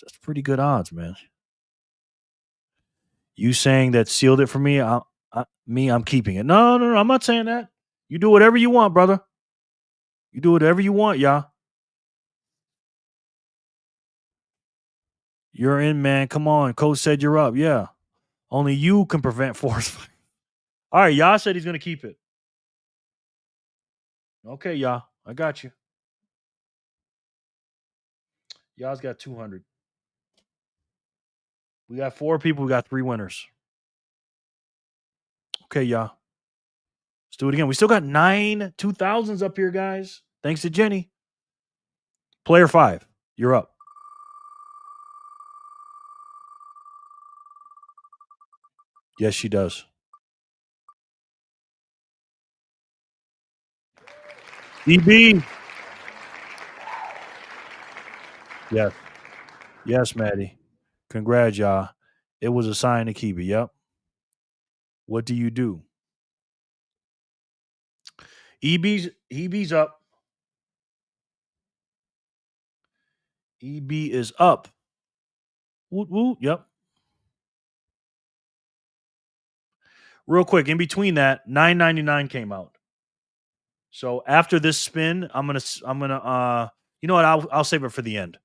That's pretty good odds, man. You saying that sealed it for me? I'm keeping it. No. I'm not saying that. You do whatever you want, brother. You do whatever you want, y'all. You're in, man. Come on. Coach said you're up. Yeah. Only you can prevent force. All right. Y'all said he's going to keep it. Okay, y'all. I got you. Y'all's got 200. We got 4 people. We got 3 winners. Okay, y'all. Let's do it again. We still got 9 2000s up here, guys. Thanks to Jenny. Player 5, you're up. Yes, she does. EB. Yes. Yes, Maddie. Congrats, y'all. It was a sign to keep it. Yep. What do you do? EB's up. EB is up. Woot woot. Yep. Real quick, in between that, 9.99 came out. So after this spin, I'm gonna you know what? I'll save it for the end.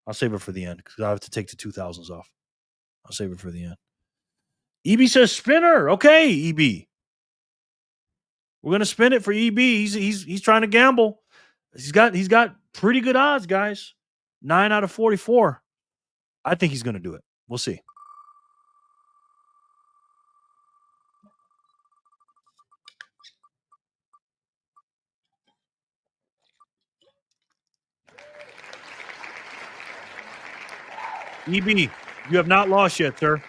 I'll save it for the end because I have to take the 2000s off. I'll save it for the end. EB says spinner. Okay, EB. We're gonna spin it for EB. He's trying to gamble. He's got pretty good odds, guys. 9 out of 44. I think he's gonna do it. We'll see. EB, you have not lost yet, sir.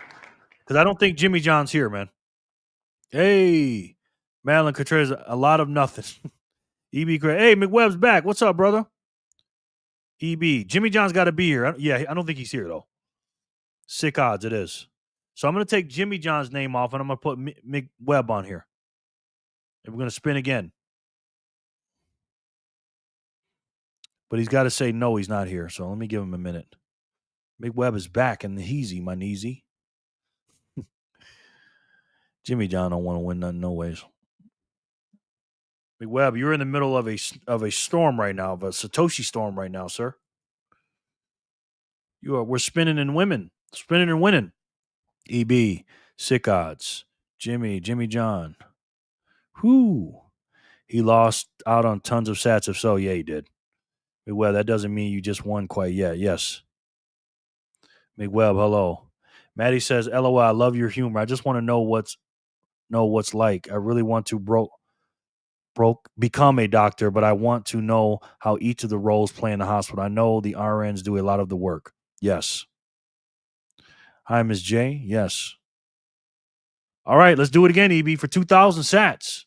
Because I don't think Jimmy John's here, man. Hey, Madeline Contreras, a lot of nothing. EB, hey, McWebb's back. What's up, brother? EB, Jimmy John's got to be here. I don't think he's here, though. Sick odds, it is. So I'm going to take Jimmy John's name off, and I'm going to put McWebb on here. And we're going to spin again. But he's got to say no, he's not here. So let me give him a minute. McWebb is back in the heezy, my kneesy. Jimmy John don't want to win nothing, no ways. McWebb, you're in the middle of a storm right now, of a Satoshi storm right now, sir. We're spinning and winning. EB, sick odds. Jimmy John. Whoo. He lost out on tons of sats. If so, yeah, he did. McWebb, that doesn't mean you just won quite yet. Yes. McWebb, hello. Maddie says, LOL, I love your humor. I just want to know what's like. I really want to become a doctor, but I want to know how each of the roles play in the hospital. I know the RNs do a lot of the work. Yes. Hi, Ms. J. Yes. All right, let's do it again, EB, for 2,000 sats.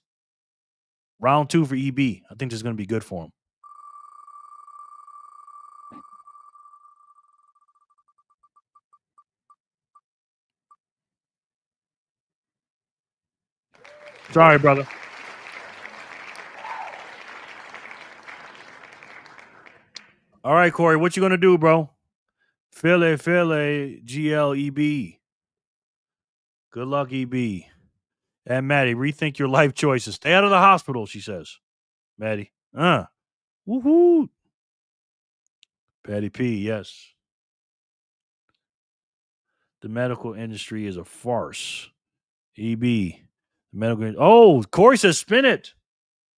Round 2 for EB. I think this is going to be good for him. Sorry, brother. All right, Corey, what you going to do, bro? Philly, GLEB. Good luck, EB. And Maddie, rethink your life choices. Stay out of the hospital, she says. Maddie. Woohoo. Patty P, yes. The medical industry is a farce. EB. The medical. Oh, Corey says spin it.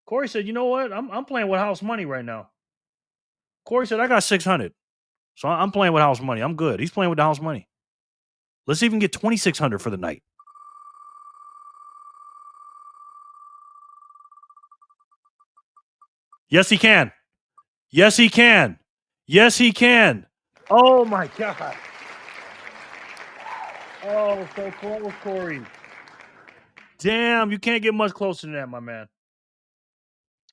Corey said, you know what? I'm playing with house money right now. Corey said, I got 600. So I'm playing with house money. I'm good. He's playing with the house money. Let's even get 2,600 for the night. Yes, he can. Yes, he can. Yes, he can. Oh, my God. Oh, so close, Corey. Damn, you can't get much closer than that, my man.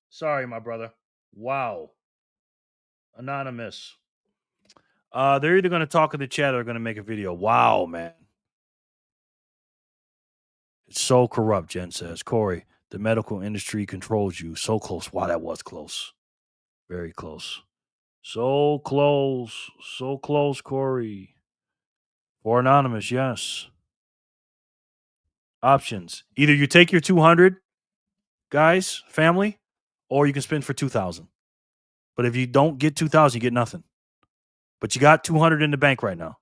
Sorry, my brother. Wow. Anonymous. They're either going to talk in the chat or going to make a video. Wow, man. It's so corrupt, Jen says. Corey, the medical industry controls you. So close. Wow, that was close. Very close. So close. So close, Corey. For Anonymous, yes. Options. Either you take your 200, guys, family, or you can spend for 2,000. But if you don't get 2,000, you get nothing. But you got 200 in the bank right now.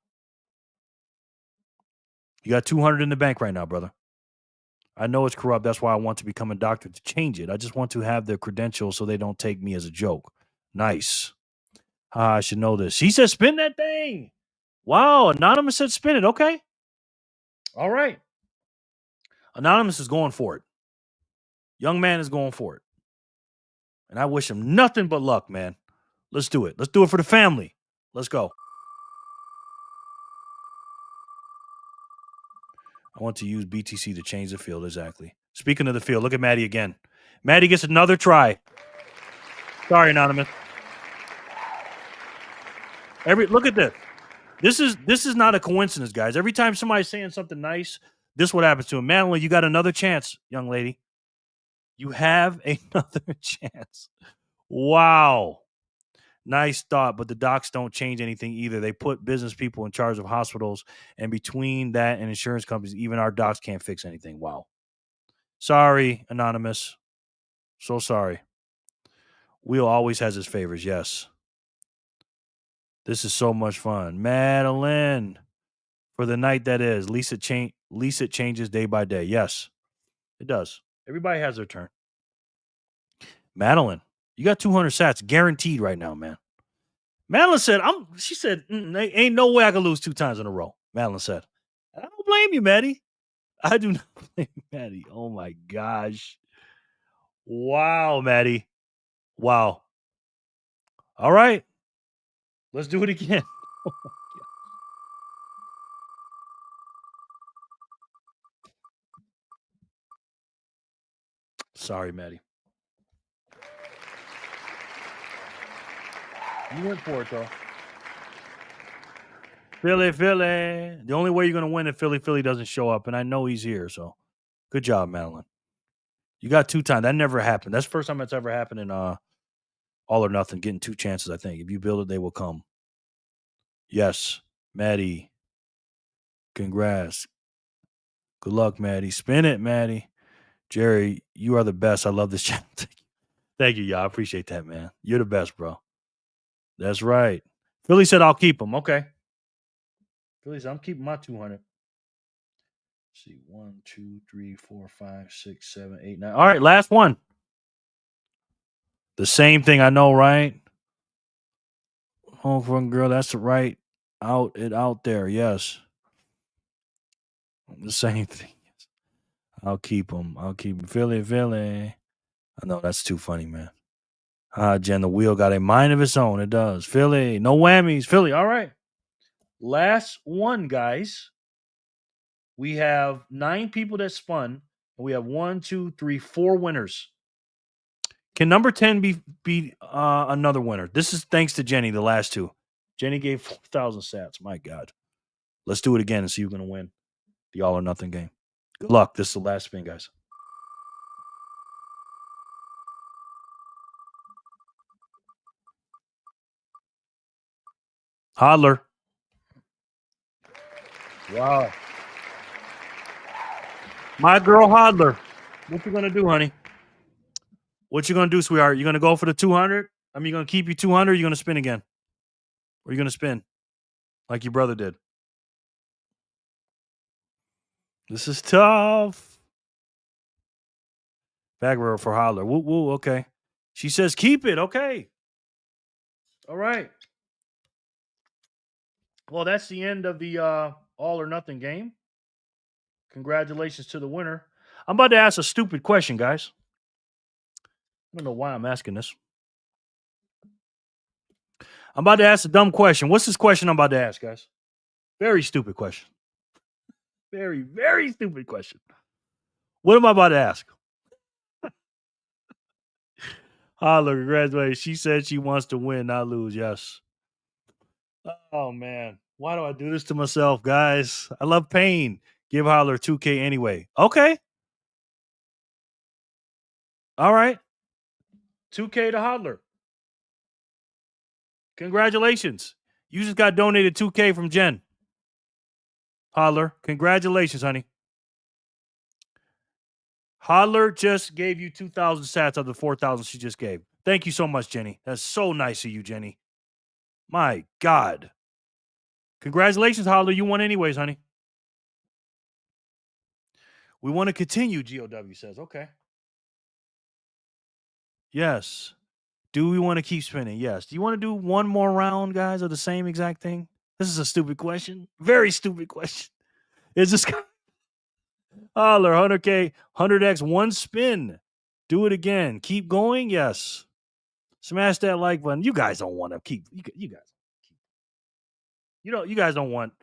You got 200 in the bank right now, brother. I know it's corrupt. That's why I want to become a doctor to change it. I just want to have the credentials so they don't take me as a joke. Nice. I should know this. She said spin that thing. Wow. Anonymous said spin it. Okay. All right. Anonymous is going for it. Young man is going for it. And I wish him nothing but luck, man. Let's do it. Let's do it for the family. Let's go. I want to use BTC to change the field. Exactly. Speaking of the field, look at Maddie again. Maddie gets another try. Sorry, Anonymous. Look at this. This is not a coincidence, guys. Every time somebody's saying something nice, this is what happens to him. Madeline, you got another chance, young lady. You have another chance. Wow. Nice thought, but the docs don't change anything either. They put business people in charge of hospitals, and between that and insurance companies, even our docs can't fix anything. Wow. Sorry, Anonymous. So sorry. Will always has his favors, yes. This is so much fun. Madeline, for the night that is. Lisa it changes day by day. Yes, it does. Everybody has their turn. Madeline, you got 200 sats guaranteed right now, man. Madeline said, she said, ain't no way I can lose 2 times in a row. Madeline said, I don't blame you, Maddie. I do not blame you, Maddie. Oh my gosh. Wow, Maddie. Wow. All right. Let's do it again. Oh my God. Sorry, Maddie. You went for it, though. Philly. The only way you're going to win if Philly doesn't show up, and I know he's here, so good job, Madeline. You got 2 times. That never happened. That's the first time that's ever happened in All or Nothing, getting 2 chances, I think. If you build it, they will come. Yes, Maddie. Congrats. Good luck, Maddie. Spin it, Maddie. Jerry, you are the best. I love this channel. Thank you, y'all. I appreciate that, man. You're the best, bro. That's right. Philly said I'll keep them. Okay. Philly said I'm keeping my 200. Let's see, 1, 2, 3, 4, 5, 6, 7, 8, 9. All right, last one. The same thing, I know, right? Home front girl, that's right. Out there, yes. The same thing. I'll keep them. Philly. I know that's too funny, man. Jen, the wheel got a mind of its own. It does. Philly, no whammies. Philly, all right. Last one, guys. We have 9 people that spun. And we have 1, 2, 3, 4 winners. Can number 10 be another winner? This is thanks to Jenny, the last 2. Jenny gave 4,000 sats. My God. Let's do it again and see who's going to win the All or Nothing game. Good luck. This is the last spin, guys. Hodler. Wow. My girl Hodler. What you going to do, honey? What you going to do, sweetheart? You going to go for the 200? I mean, you going to keep your 200 or you going to spin again? Or you going to spin like your brother did? This is tough. Bag roll for Hodler. Woo, woo, okay. She says keep it. Okay. All right. Well, that's the end of the All or Nothing game. Congratulations to the winner. I'm about to ask a stupid question, guys. I don't know why I'm asking this. I'm about to ask a dumb question. What's this question I'm about to ask, guys? Very stupid question. Very, very stupid question. What am I about to ask? Holler, congratulations. She said she wants to win, not lose. Yes. Oh, man. Why do I do this to myself, guys? I love pain. Give Holler 2K anyway. Okay. All right. 2K to Holler. Congratulations. You just got donated 2K from Jen. Holler. Congratulations, honey. Holler just gave you 2,000 sats of the 4,000 she just gave. Thank you so much, Jenny. That's so nice of you, Jenny. My God. Congratulations, Holler. You won anyways, honey. We want to continue, GOW says. Okay. Yes. Do we want to keep spinning? Yes. Do you want to do one more round, guys, of the same exact thing? This is a stupid question. Very stupid question. Is this Holler 100K, 100X, one spin? Do it again. Keep going? Yes. Smash that like button. You guys don't want to keep. You guys. You guys don't want.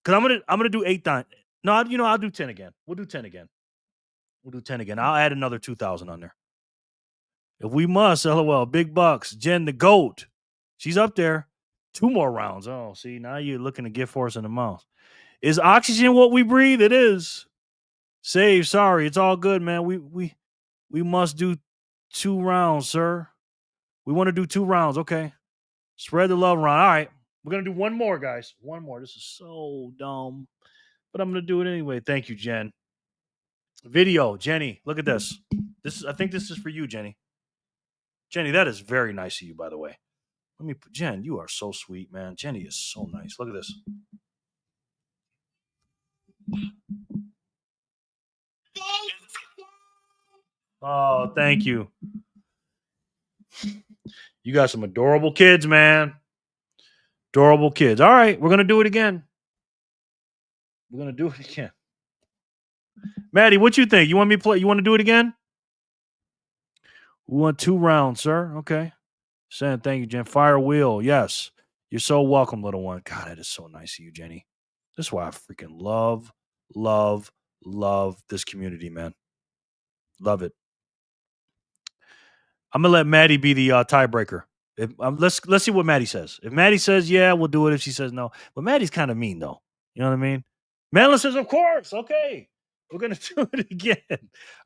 Because I'm gonna do 8 times. No, I'll do 10 again. We'll do 10 again. I'll add another 2,000 on there. If we must, LOL. Big bucks. Jen the GOAT. She's up there. 2 more rounds. Oh, see, now you're looking to get force in the mouth. Is oxygen what we breathe? It is. Save. Sorry, it's all good, man. We must do 2 rounds, sir. We want to do 2 rounds. Okay. Spread the love around. All right. We're gonna do one more, guys. One more. This is so dumb, but I'm gonna do it anyway. Thank you, Jen. Video, Jenny. Look at this. I think this is for you, Jenny. Jenny, that is very nice of you, by the way. Jen, you are so sweet, man. Jenny is so nice. Look at this. Oh, thank you. You got some adorable kids, man. Adorable kids. All right, we're gonna do it again. Maddie, what you think? You want me to play? You want to do it again? We want 2 rounds, sir. Okay. Saying thank you, Jen. Fire wheel. Yes. You're so welcome, little one. God, that is so nice of you, Jenny. This is why I freaking love this community, man. Love it. I'm gonna let Maddie be the tiebreaker. Let's see what Maddie says. If Maddie says yeah, we'll do it. If she says no, but Maddie's kind of mean though. You know what I mean? Madeline says, of course. Okay, we're gonna do it again.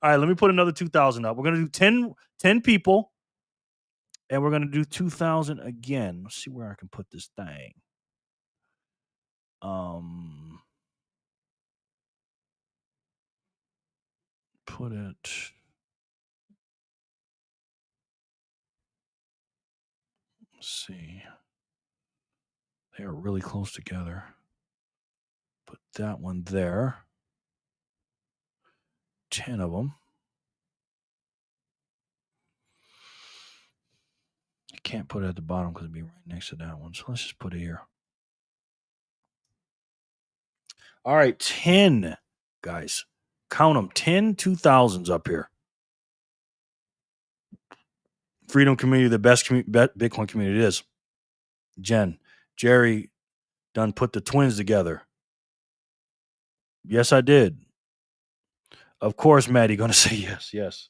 All right, let me put another 2,000 up. We're gonna do 10 people, and we're gonna do 2,000 again. Let's see where I can put this thing. Put it. Let's see. They are really close together. Put that one there. 10 of them. I can't put it at the bottom because it'd be right next to that one. So let's just put it here. All right, 10, guys. Count them. 10 2,000s up here. Freedom community, the best Bitcoin community it is. Jen, Jerry done put the twins together. Yes, I did. Of course, Maddie going to say yes. Yes.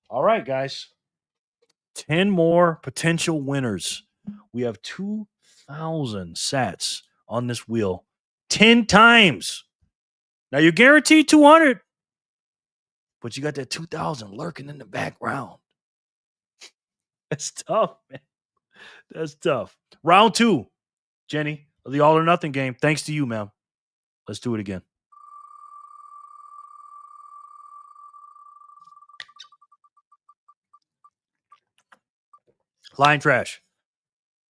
All right, guys. 10 more potential winners. We have 2,000 sats on this wheel 10 times. Now you're guaranteed 200, but you got that 2,000 lurking in the background. That's tough, man. That's tough. Round 2, Jenny, the all or nothing game. Thanks to you, ma'am. Let's do it again. Line trash.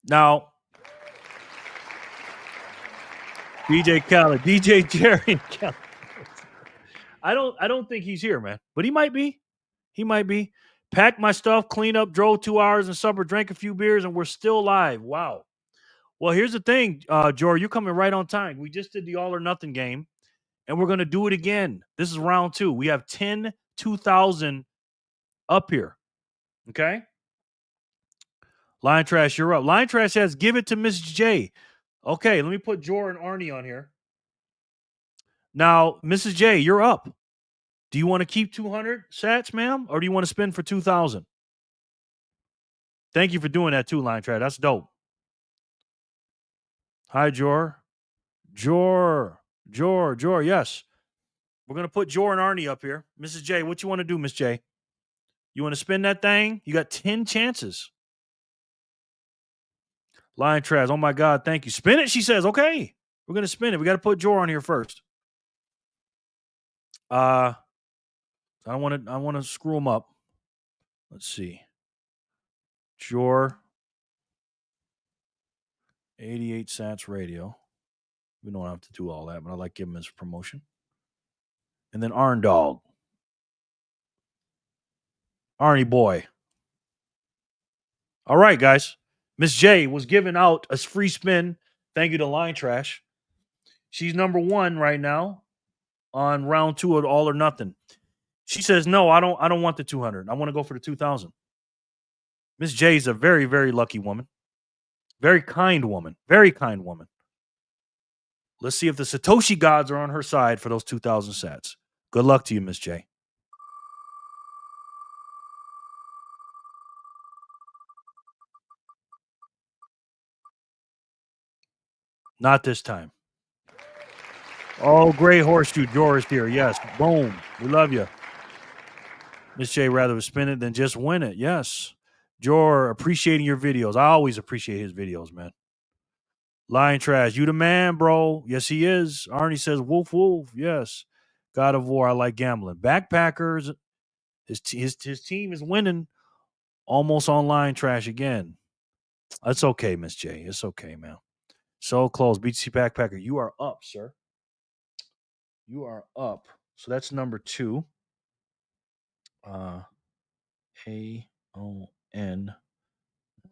Now, DJ Khaled, DJ Jerry Khaled. I don't think he's here, man. But he might be. He might be. Packed my stuff, cleaned up, drove 2 hours in supper, drank a few beers, and we're still live. Wow. Well, here's the thing, Jory, you're coming right on time. We just did the all or nothing game, and we're going to do it again. This is round 2. We have 10 2,000 up here. Okay? Lion Trash, you're up. Lion Trash says, give it to Miss J. Okay, let me put Jor and Arnie on here. Now, Mrs. J, you're up. Do you want to keep 200 sats, ma'am, or do you want to spend for 2,000? Thank you for doing that too, Lion Trash. That's dope. Hi, Jor. Jor, yes. We're going to put Jor and Arnie up here. Mrs. J, what you want to do, Miss J? You want to spin that thing? You got 10 chances. Lion Trash, oh my God, thank you. Spin it, she says. Okay, we're going to spin it. We got to put Jor on here first. I want to screw him up. Let's see. Jor, 88 sats radio. We don't have to do all that, but I like giving him his promotion. And then Arn Dog. Arnie boy. All right, guys. Miss J was giving out a free spin. Thank you to Lion Trash. She's number 1 right now on round 2 of All or Nothing. She says, no, I don't want the 200. I want to go for the 2,000. Miss J is a very, very lucky woman. Very kind woman. Very kind woman. Let's see if the Satoshi gods are on her side for those 2,000 sats. Good luck to you, Miss J. Not this time. Oh, great horseshoe. Jor is here. Yes. Boom. We love you. Miss J rather spin it than just win it. Yes. Jor, appreciating your videos. I always appreciate his videos, man. Lion Trash, you the man, bro. Yes, he is. Arnie says, woof, woof. Yes. God of War, I like gambling. Backpackers, his team is winning. Almost on Lion Trash again. That's okay, Miss J. It's okay, man. So close. BTC Backpacker, you are up, sir. You are up. So that's number 2. AON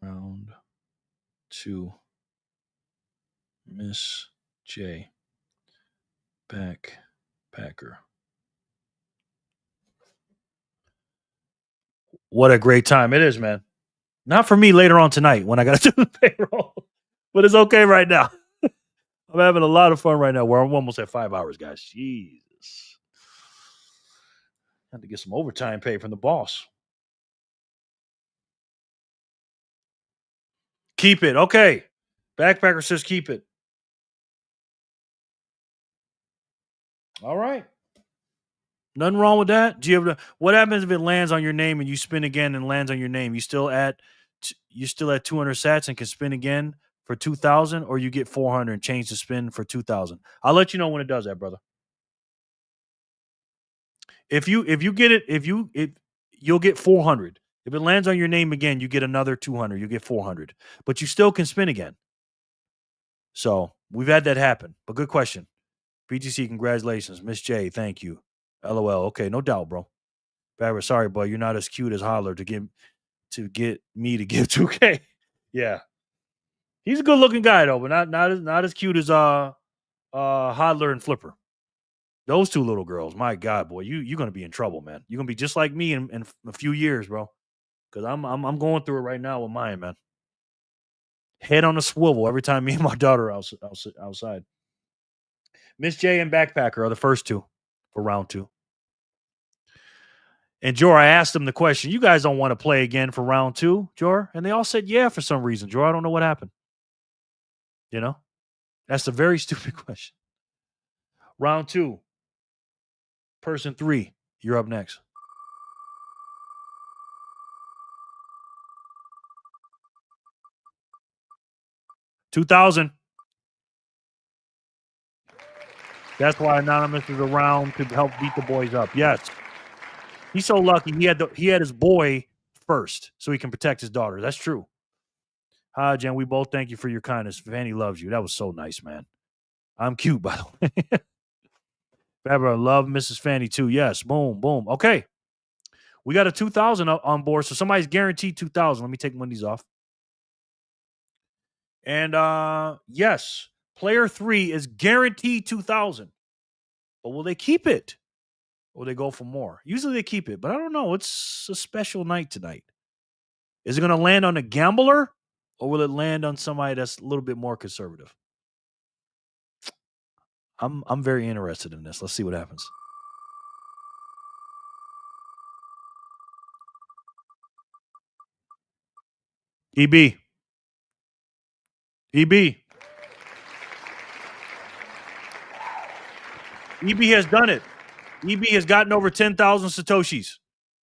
round 2. Miss J. Backpacker. What a great time it is, man. Not for me later on tonight when I got to do the payroll, but it's okay right now. I'm having a lot of fun right now. I'm almost at 5 hours, guys. Jesus. I had to get some overtime pay from the boss. Keep it. Okay. Backpacker says keep it. All right. Nothing wrong with that. Do you have what happens if it lands on your name and you spin again and lands on your name? You still at 200 sats and can spin again for 2,000, or you get 400 and change the spin for 2,000. I'll let you know when it does that, brother. If you get it, you'll get 400. If it lands on your name again, you get another 200. You get 400, but you still can spin again. So we've had that happen. But good question. BTC, congratulations. Miss J, thank you. LOL. Okay, no doubt, bro. Barber, sorry, but you're not as cute as Holler to get me to give 2K. Yeah. He's a good looking guy though, but not as cute as Hodler and Flipper. Those two little girls, my God, boy, you're gonna be in trouble, man. You're gonna be just like me in a few years, bro. Because I'm going through it right now with mine, man. Head on a swivel every time me and my daughter are outside. Miss J and Backpacker are the first 2 for round 2. And Jor, I asked them the question, you guys don't want to play again for round 2, Jor? And they all said yeah for some reason. Jor, I don't know what happened. You know? That's a very stupid question. Round 2. Person 3, you're up next. $2,000. That's why Anonymous is around to help beat the boys up. Yes. He's so lucky he had his boy first so he can protect his daughter. That's true. Hi, Jen. We both thank you for your kindness. Fanny loves you. That was so nice, man. I'm cute, by the way. Barbara, love Mrs. Fanny too. Yes. Boom, boom. Okay. We got a 2,000 on board, so somebody's guaranteed 2,000. Let me take one of these off. And yes, player 3 is guaranteed 2,000. But will they keep it? Or will they go for more? Usually they keep it, but I don't know. It's a special night tonight. Is it going to land on a gambler or will it land on somebody that's a little bit more conservative? I'm very interested in this. Let's see what happens. EB. EB has done it. EB has gotten over 10,000 Satoshis.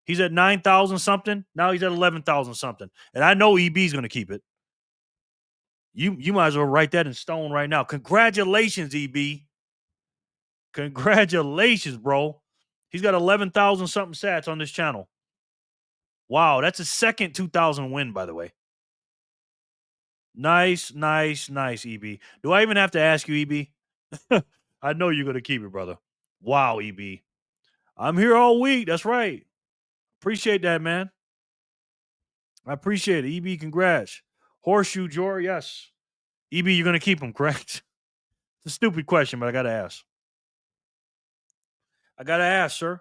He's at 9,000 something. Now he's at 11,000 something. And I know EB's going to keep it. You might as well write that in stone right now. Congratulations, EB. Congratulations, bro. He's got 11,000 something sats on this channel. Wow, that's a second 2,000 win, by the way. Nice, EB. Do I even have to ask you, EB? I know you're going to keep it, brother. Wow, EB. I'm here all week. That's right. Appreciate that, man. I appreciate it. EB, congrats. Horseshoe Jor, yes. EB, you're going to keep him, correct? It's a stupid question, but I got to ask. Sir.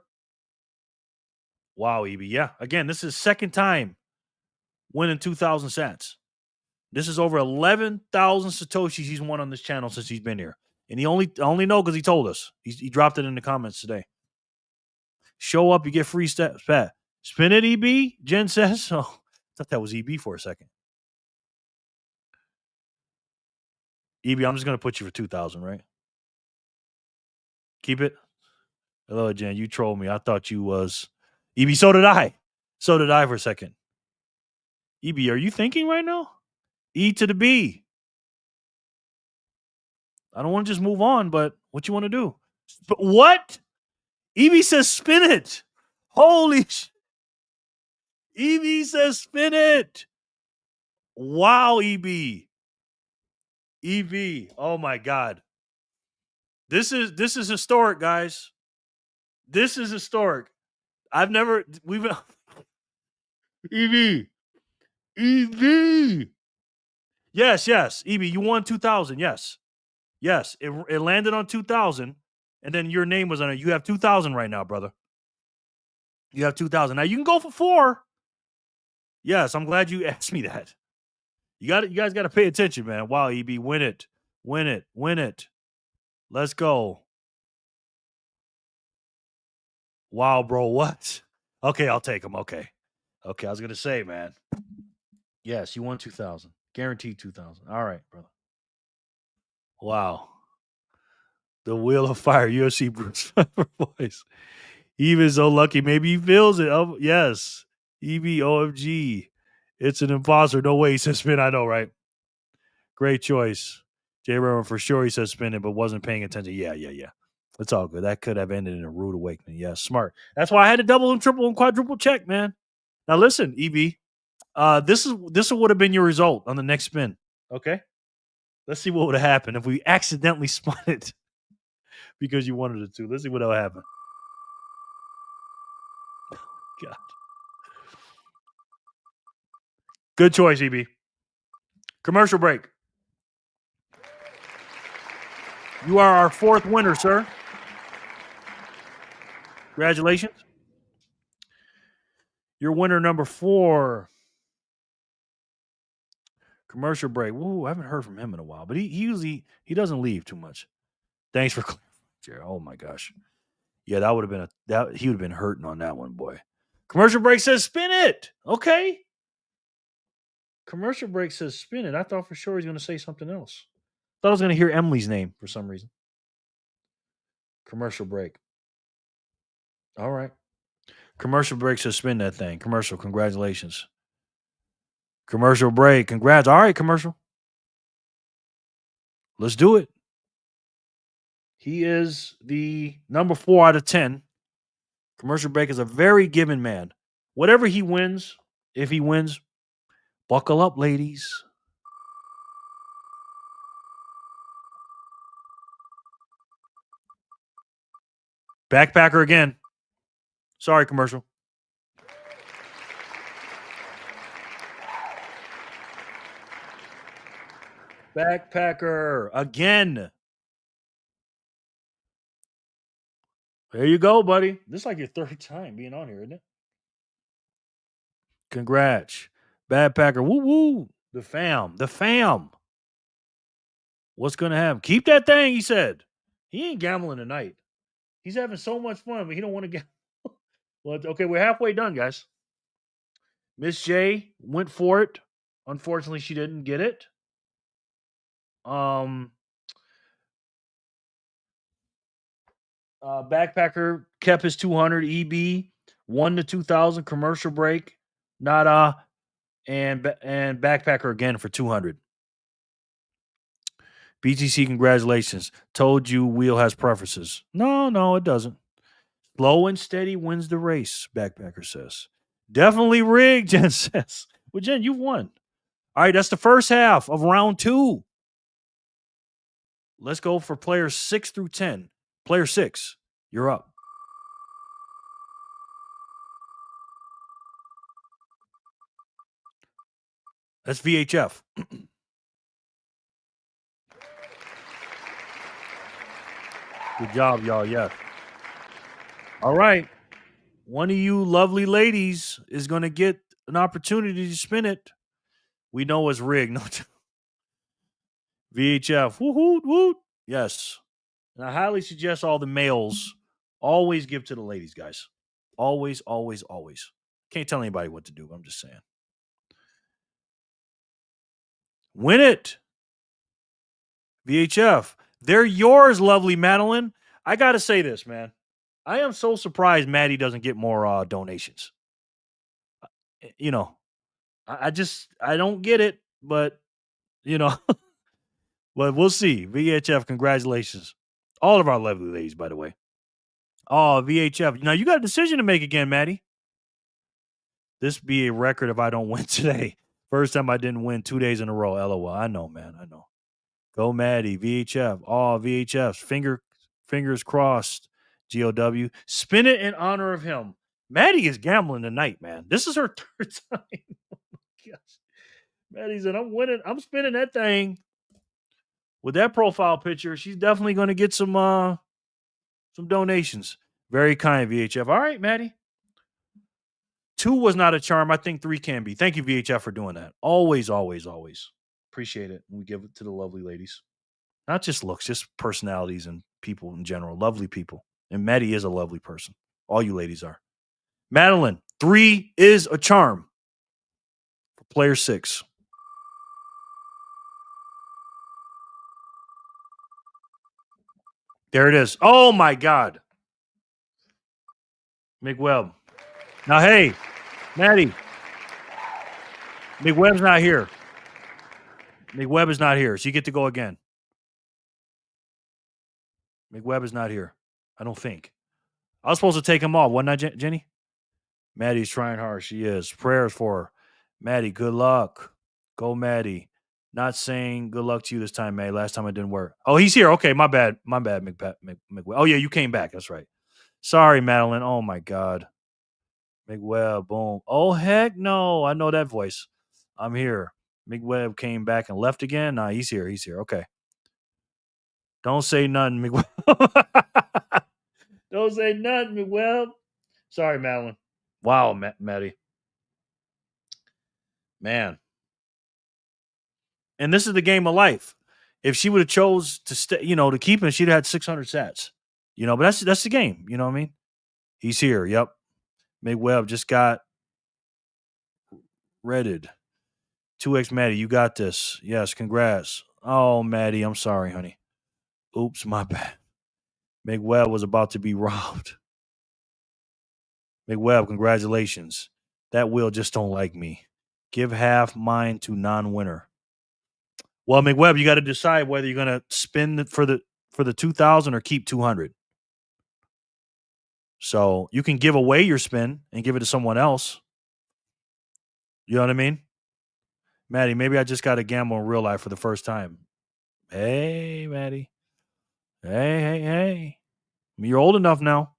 Wow, EB. Yeah. Again, this is second time winning 2,000 sats. This is over 11,000 Satoshis he's won on this channel since he's been here. And I only know because he told us. He dropped it in the comments today. Show up, you get free steps. Pat. Spin it, EB, Jen says. Oh, I thought that was EB for a second. EB, I'm just going to put you for 2,000, right? Keep it. Hello, Jen. You trolled me. I thought you was. EB, so did I. So did I for a second. EB, are you thinking right now? E to the B. I don't want to just move on, but what you want to do? But what? EB says spin it. Holy sh! EB says spin it. Wow, EB. EB. Oh my God. This is historic, guys. This is historic. We've EB. EB. Yes. EB, you won 2,000. Yes. It landed on 2,000, and then your name was on it. You have 2,000 right now, brother. You have 2,000. Now you can go for 4. Yes, I'm glad you asked me that. You guys got to pay attention, man. Wow, EB, win it. Let's go. Wow, bro, what? Okay, I'll take them. Okay, I was gonna say, man. Yes, you won 2,000. Guaranteed 2,000. All right, brother. Wow. The Wheel of Fire, UFC Bruce voice. Even so lucky, maybe he feels it. Oh, yes. EB OMG. It's an imposter. No way he says spin. I know, right? Great choice. J. Rowan for sure he says spin it, but wasn't paying attention. Yeah. It's all good. That could have ended in a rude awakening. Yeah, smart. That's why I had to double and triple and quadruple check, man. Now listen, EB. This would have been your result on the next spin. Okay? Let's see what would have happened if we accidentally spun it because you wanted it to. Let's see what would happen. God. Good choice, EB. Commercial break. You are our 4th winner, sir. Congratulations. You're winner number 4. Commercial break. Ooh, I haven't heard from him in a while, but he usually doesn't leave too much. Thanks for clarifying, Jared. Oh my gosh. Yeah, that would have been he would have been hurting on that one, boy. Commercial break says spin it. Okay. Commercial break says spin it. I thought for sure he's going to say something else. Thought I was going to hear Emily's name for some reason. Commercial break. All right. Commercial break says spin that thing. Commercial, congratulations. Commercial break, congrats. All right, commercial. Let's do it. He is the number 4 out of 10. Commercial break is a very given man. Whatever he wins, if he wins, buckle up, ladies. Backpacker again. Sorry, commercial. Backpacker again. There you go, buddy. This is like your 3rd time being on here, isn't it? Congrats. Backpacker. Woo woo. The fam. What's going to happen? Keep that thing, he said. He ain't gambling tonight. He's having so much fun, but he don't want to gamble. Well, okay, we're halfway done, guys. Miss J went for it. Unfortunately, she didn't get it. Backpacker kept his 200 EB, 1 to 2,000 commercial break, nada, and Backpacker again for 200. BTC, congratulations. Told you wheel has preferences. No, it doesn't. Slow and steady wins the race, Backpacker says. Definitely rigged, Jen says. Well, Jen, you've won. All right, that's the first half of round 2. Let's go for players 6 through 10. Player 6, you're up. That's VHF. Good job, y'all. Yes. All right. One of you lovely ladies is going to get an opportunity to spin it. We know it's rigged. No. VHF. Woo. Yes. And I highly suggest all the males always give to the ladies, guys. Always. Can't tell anybody what to do. I'm just saying. Win it. VHF. They're yours, lovely Madeline. I got to say this, man. I am so surprised Maddie doesn't get more donations. You know, I don't get it, but, but we'll see. VHF, congratulations. All of our lovely ladies, by the way. Oh, VHF. Now, you got a decision to make again, Maddie. This be a record if I don't win today. First time I didn't win 2 days in a row. LOL. I know, man. I know. Go Maddie. VHF. Oh, VHF. Fingers crossed. GOW. Spin it in honor of him. Maddie is gambling tonight, man. This is her third time. Oh my gosh. Maddie said, I'm winning. I'm spinning that thing. With that profile picture, she's definitely going to get some donations. Very kind, VHF. All right, Maddie. 2 was not a charm. I think 3 can be. Thank you, VHF, for doing that. Always. Appreciate it. We give it to the lovely ladies. Not just looks, just personalities and people in general. Lovely people. And Maddie is a lovely person. All you ladies are. Madeline, 3 is a charm. For player 6. There it is. Oh, my God. McWebb. Now, hey, Maddie. McWebb's not here. McWebb is not here. So you get to go again. McWebb is not here. I don't think. I was supposed to take him off, wasn't I, Jenny? Maddie's trying hard. She is. Prayers for her. Maddie, good luck. Go, Maddie. Not saying good luck to you this time, Maddie. Last time it didn't work. Oh, he's here. Okay, my bad, McWebb. Oh, yeah, you came back. That's right. Sorry, Madeline. Oh, my God. McWebb, boom. Oh, heck no. I know that voice. I'm here. McWebb came back and left again. Nah, he's here. Okay. Don't say nothing, McWebb. Don't say nothing, McWebb. Sorry, Madeline. Wow, Maddie. Man. And this is the game of life. If she would have chose to stay, to keep him, she'd have had 600 sats. But that's the game. You know what I mean? He's here. Yep. McWebb just got redded. 2x Maddie, you got this. Yes, congrats. Oh, Maddie, I'm sorry, honey. Oops, my bad. McWebb was about to be robbed. McWebb, congratulations. That wheel just don't like me. Give half mine to non-winner. Well, McWebb, you got to decide whether you're going to spin for the 2,000 or keep 200. So you can give away your spin and give it to someone else. You know what I mean? Maddie, maybe I just got to gamble in real life for the first time. Hey, Maddie. Hey. You're old enough now.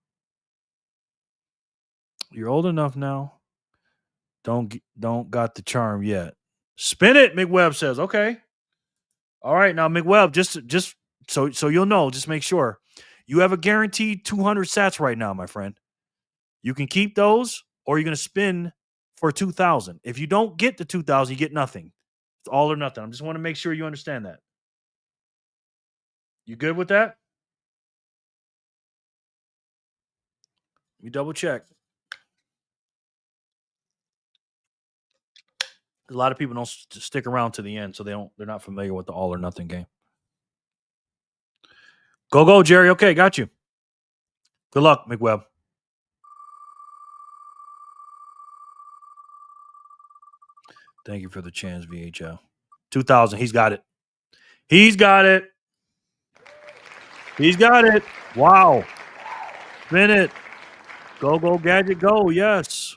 Don't got the charm yet. Spin it, McWebb says. Okay. All right, now McWebb, just so you'll know, just make sure you have a guaranteed 200 sats right now, my friend. You can keep those, or you're going to spin for 2,000. If you don't get the 2,000, you get nothing. It's all or nothing. I just want to make sure you understand that. You good with that? Let me double check. A lot of people don't stick around to the end, so they're not familiar with the all or nothing game. Go, Jerry. Okay, got you. Good luck, McWebb. Thank you for the chance, VHL. 2,000. He's got it. He's got it. He's got it. Wow. Spin it. Go, gadget, go. Yes.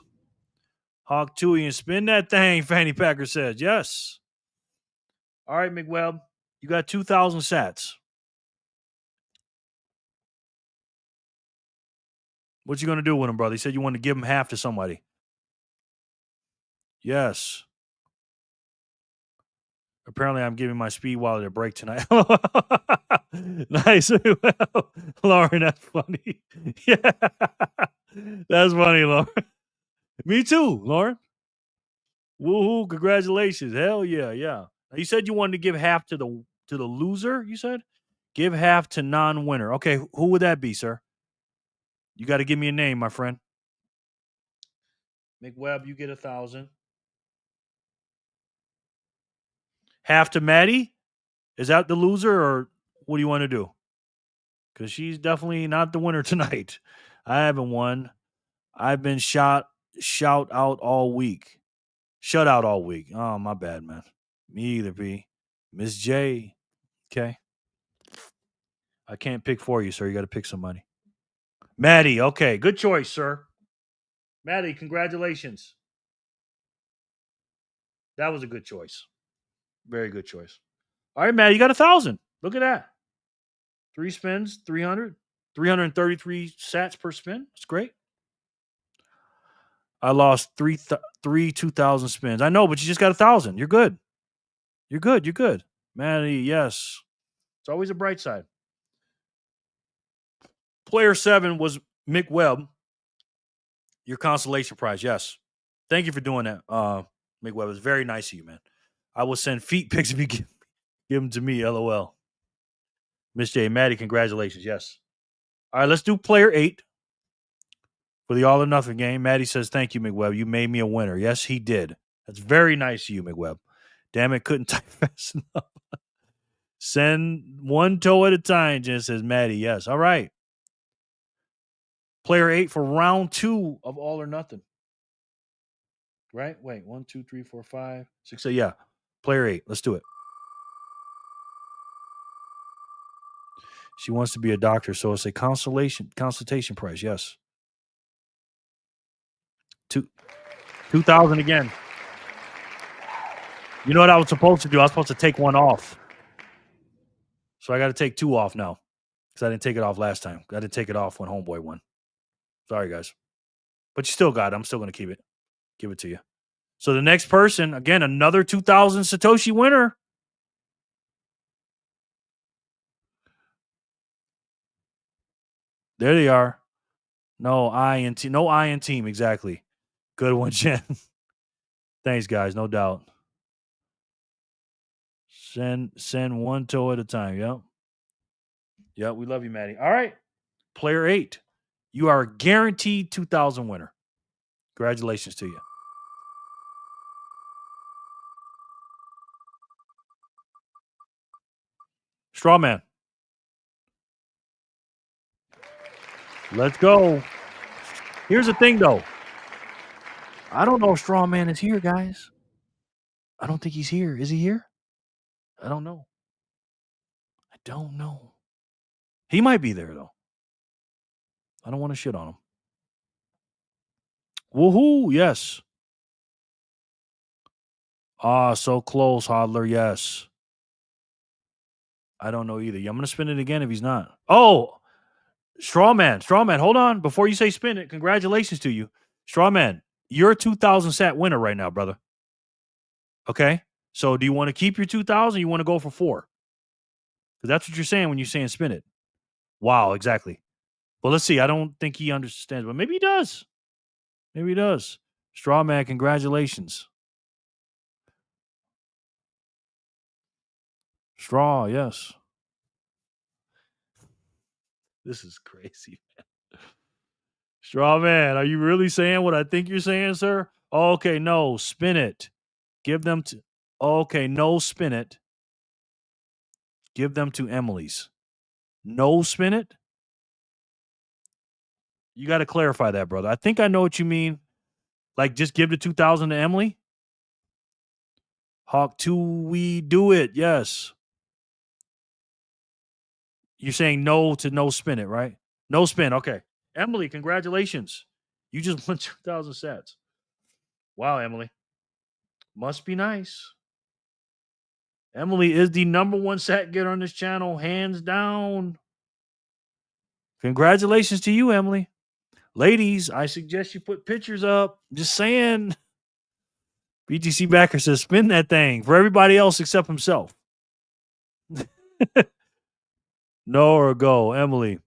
Hawk Tui and spin that thing, Fanny Packer says. Yes. All right, McWebb. You got 2,000 sats. What you going to do with him, brother? He said you want to give him half to somebody. Yes. Apparently, I'm giving my speed wallet a break tonight. Nice. Lauren, that's funny. Yeah. That's funny, Lauren. Me too, Lauren. Woohoo, congratulations. Hell yeah, yeah. Now, you said you wanted to give half to the loser, you said? Give half to non-winner. Okay, who would that be, sir? You got to give me a name, my friend. McWebb, you get 1,000. Half to Maddie? Is that the loser, or what do you want to do? Because she's definitely not the winner tonight. I haven't won. I've been shout out all week. Shut out all week. Oh, my bad, man. Me either, P. Miss J. Okay. I can't pick for you, sir. You got to pick somebody. Maddie. Okay. Good choice, sir. Maddie, congratulations. That was a good choice. Very good choice. All right, Maddie, you got 1,000. Look at that. 3 spins, 300. 333 sats per spin. That's great. I lost three 2,000 spins. I know, but you just got 1,000. You're good. You're good. You're good. Maddie, yes. It's always a bright side. Player 7 was Mick Webb. Your consolation prize, yes. Thank you for doing that, Mick Webb. It's very nice of you, man. I will send feet pics if you give them to me, LOL. Miss J, Maddie, congratulations, yes. All right, let's do player 8 for the all or nothing game. Maddie says, thank you, McWebb. You made me a winner. Yes, he did. That's very nice of you, McWebb. Damn it, couldn't type fast enough. Send one toe at a time, Jen says, Maddie, yes. All right. Player 8 for round 2 of all or nothing. Right? Wait, 1, 2, 3, 4, 5, 6, 8. Yeah. Player 8. Let's do it. She wants to be a doctor, so it's a consultation price. Yes. 2,000 again. You know what I was supposed to do? I was supposed to take one off. So I got to take 2 off now because I didn't take it off last time. I didn't take it off when Homeboy won. Sorry, guys. But you still got it. I'm still going to keep it. Give it to you. So the next person, again, another 2,000 Satoshi winner. There they are. No I in team. Exactly. Good one, Jen. Thanks, guys. No doubt. Send one toe at a time. Yep. Yep. We love you, Maddie. All right. Player 8. You are a guaranteed 2,000 winner. Congratulations to you. Strawman. Let's go. Here's the thing, though. I don't know if Strawman is here, guys. I don't think he's here. Is he here? I don't know. I don't know. He might be there, though. I don't want to shit on him. Woohoo, yes. Ah, so close, Hodler, yes. I don't know either. I'm going to spin it again if he's not. Oh, Strawman, hold on. Before you say spin it, congratulations to you. Strawman, you're a 2,000 sat winner right now, brother. Okay? So do you want to keep your 2,000 or you want to go for 4? Because that's what you're saying when you're saying spin it. Wow, exactly. Well, let's see. I don't think he understands, but maybe he does. Maybe he does. Strawman, congratulations. Straw, yes. This is crazy, man. Straw man, are you really saying what I think you're saying, sir? Okay, no, spin it. Give them to. Okay, no, spin it. Give them to Emily's. No, spin it. You got to clarify that, brother. I think I know what you mean. Like, just give the 2,000 to Emily. Hawk 2, we do it. Yes. You're saying no to no spin it, right? No spin. Okay. Emily, congratulations. You just won 2,000 sats. Wow, Emily. Must be nice. Emily is the number one sat getter on this channel, hands down. Congratulations to you, Emily. Ladies, I suggest you put pictures up. Just saying. BTC Backer says, spin that thing for everybody else except himself. No or go, Emily.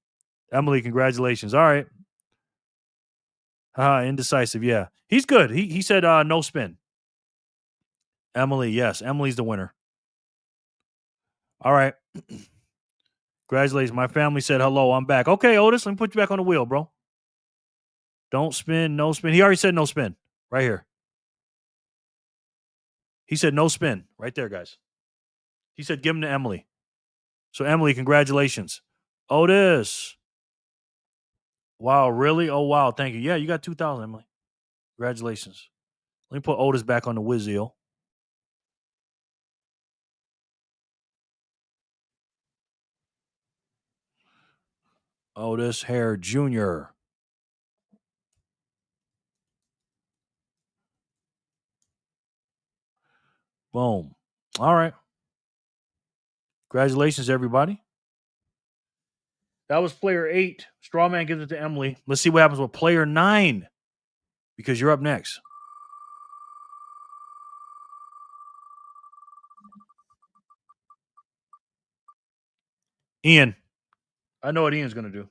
Emily, congratulations. All right. Indecisive, yeah. He's good. He said no spin. Emily, yes. Emily's the winner. All right. Congratulations. My family said hello. I'm back. Okay, Otis, let me put you back on the wheel, bro. Don't spin, no spin. He already said no spin. Right here. He said no spin. Right there, guys. He said give him to Emily. So, Emily, congratulations. Otis. Wow, really? Oh, wow. Thank you. Yeah, you got 2,000, Emily. Congratulations. Let me put Otis back on the Wizio. Otis Hare Jr. Boom. All right. Congratulations, everybody. That was player 8. Strawman gives it to Emily. Let's see what happens with player 9, because you're up next. Ian. I know what Ian's going to do.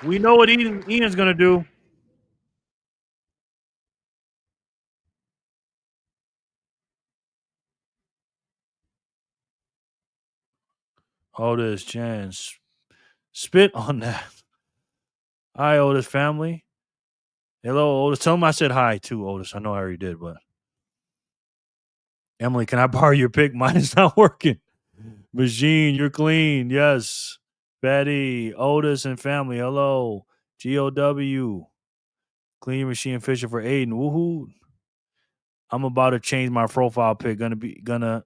We know what Ian's going to do. Otis chance. Spit on that. Hi, Otis family. Hello, Otis. Tell him I said hi too, Otis. I know I already did, but Emily, can I borrow your pick? Mine is not working. Machine, you're clean. Yes. Betty, Otis, and family. Hello. GOW. Clean your machine fishing for Aiden. Woohoo. I'm about to change my profile pic. Gonna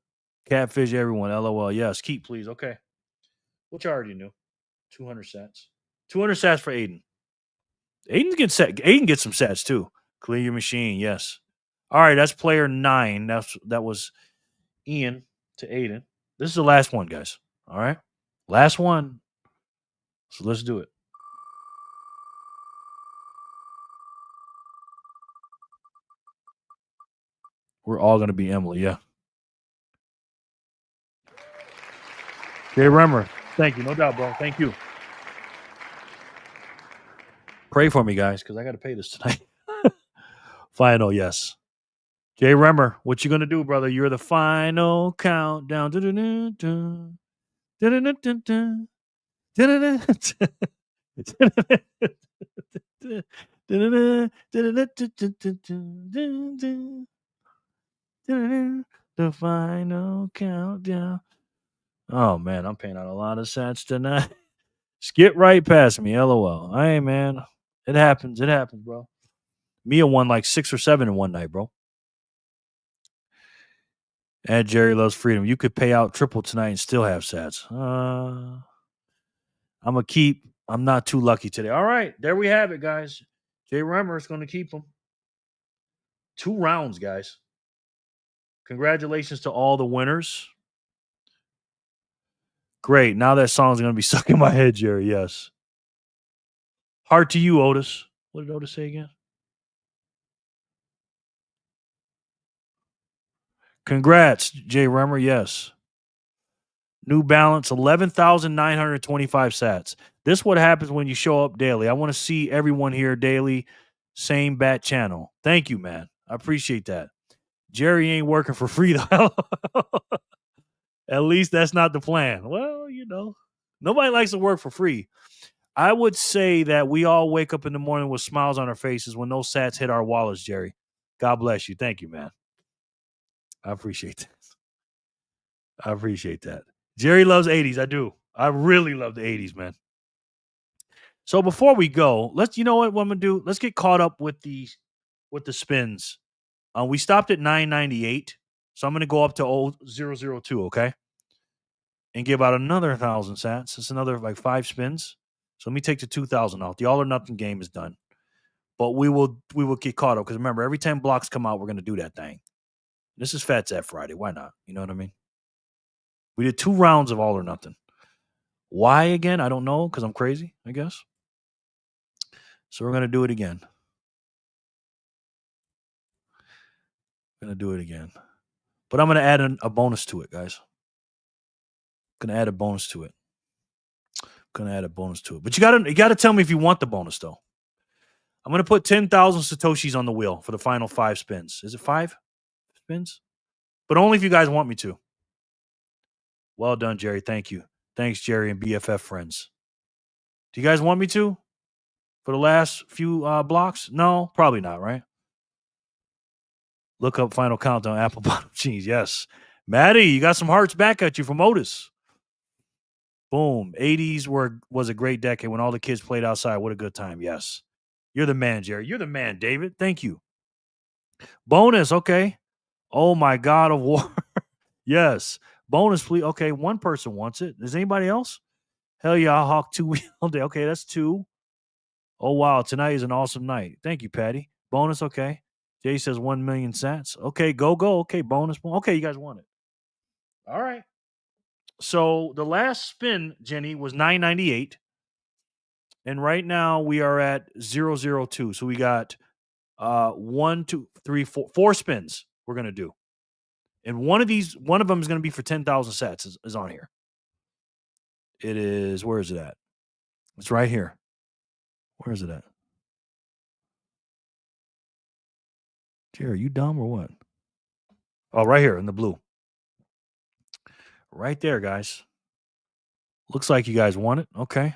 catfish everyone. LOL. Yes. Keep, please. Okay. Which I already knew. 200 sats. 200 sats for Aiden. Aiden gets some sats too. Clean your machine. Yes. All right. That's player 9. That was Ian to Aiden. This is the last one, guys. All right. Last one. So let's do it. We're all going to be Emily. Yeah. Jay Remmer. Thank you. No doubt, bro. Thank you. Pray for me, guys, because I got to pay this tonight. Final, yes. Jay Remmer, what you going to do, brother? You're the final countdown. The final countdown. Oh, man, I'm paying out a lot of sats tonight. Skip right past me, LOL. Hey, man, it happens. It happens, bro. Mia won like 6 or 7 in one night, bro. And Jerry Loves Freedom. You could pay out triple tonight and still have sats. I'm going to keep. I'm not too lucky today. All right, there we have it, guys. Jay Remmer is going to keep them. 2 rounds, guys. Congratulations to all the winners. Great. Now that song's going to be stuck in my head, Jerry. Yes. Heart to you, Otis. What did Otis say again? Congrats, Jay Remmer. Yes. New Balance, 11,925 sats. This is what happens when you show up daily. I want to see everyone here daily. Same bat channel. Thank you, man. I appreciate that. Jerry ain't working for free though. At least that's not the plan. Well, nobody likes to work for free. I would say that we all wake up in the morning with smiles on our faces when those sats hit our wallets, Jerry. God bless you. Thank you, man. I appreciate that. I appreciate that. Jerry loves 80s. I do. I really love the 80s, man. So before we go, what I'm gonna do? Let's get caught up with the spins. We stopped at 998, so I'm gonna go up to 002, okay? And give out another 1,000 sats. It's another like 5 spins. So let me take the 2,000 off. The all or nothing game is done. But we will get caught up because remember, every time blocks come out, we're gonna do that thing. This is Phat Zap Friday. Why not? You know what I mean? We did 2 rounds of all or nothing. Why again? I don't know, because I'm crazy, I guess. So we're gonna do it again. But I'm gonna add a bonus to it, guys. Gonna add a bonus to it. But you gotta tell me if you want the bonus though. I'm gonna put 10,000 Satoshis on the wheel for the final 5 spins. Is it 5 spins? But only if you guys want me to. Well done, Jerry. Thank you. Thanks, Jerry and BFF friends. Do you guys want me to? For the last few blocks? No, probably not, right? Look up final countdown, apple bottom cheese. Yes. Maddie, you got some hearts back at you from Otis. Boom. 80s was a great decade when all the kids played outside. What a good time. Yes. You're the man, Jerry. You're the man, David. Thank you. Bonus. Okay. Oh, my God of War. Yes. Bonus, please. Okay. One person wants it. Is anybody else? Hell yeah. I'll hawk 2 all day. Okay. That's 2. Oh, wow. Tonight is an awesome night. Thank you, Patty. Bonus. Okay. Jay says 1 million sats. Okay. Go. Okay. Bonus. Okay. You guys want it. All right. So the last spin, Jenny, was 998. And right now we are at 002. So we got 1, 2, 3, 4 spins we're gonna do. And one of them is gonna be for 10,000 sats is on here. It is, where is it at? It's right here. Where is it at? Jerry, are you dumb or what? Oh, right here in the blue. Right there, guys. Looks like you guys want it. Okay.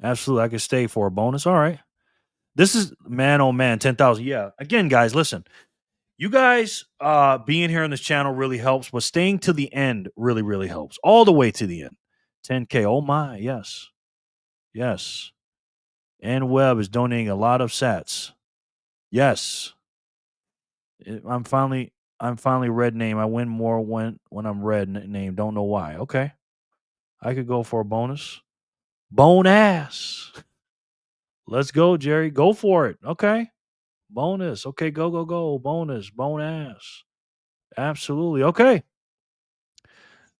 Absolutely. I could stay for a bonus. All right. This is, man, oh man, 10,000. Yeah. Again, guys, listen. You guys being here on this channel really helps, but staying to the end really, really helps. All the way to the end. 10K. Oh my, yes. Yes. And Webb is donating a lot of sats. Yes. I'm finally red name. I win more when I'm red name. Don't know why. Okay. I could go for a bonus. Bone ass. Let's go, Jerry. Go for it. Okay. Bonus. Okay, go. Bonus. Bone ass. Absolutely. Okay.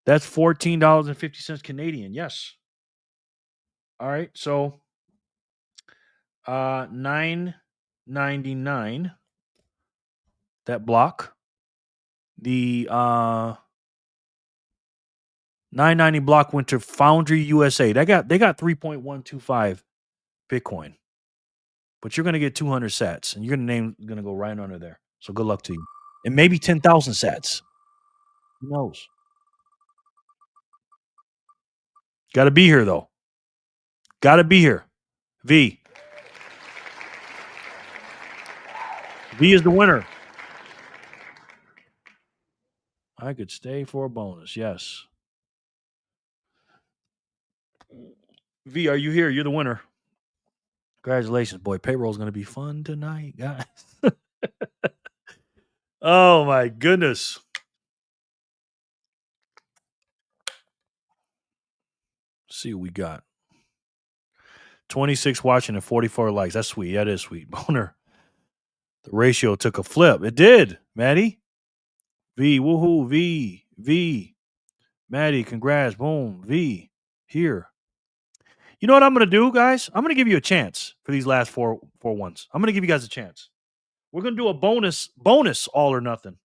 That's $14.50 Canadian. Yes. All right. So $9.99. That block. The $9.90 block went to Foundry USA. They got 3.125 Bitcoin. But you're gonna get 200 sats, and your name is gonna go right under there. So good luck to you. And maybe 10,000 sats. Who knows? Got to be here though. Got to be here. V is the winner. I could stay for a bonus. Yes. V, are you here? You're the winner. Congratulations, boy. Payroll is going to be fun tonight, guys. Oh, my goodness. Let's see what we got. 26 watching and 44 likes. That's sweet. That is sweet. Boner. The ratio took a flip. It did, Maddie. V, woohoo, V. Maddie, congrats. Boom. V, here. You know what I'm going to do, guys? I'm going to give you a chance for these last four ones. I'm going to give you guys a chance. We're going to do a bonus all or nothing.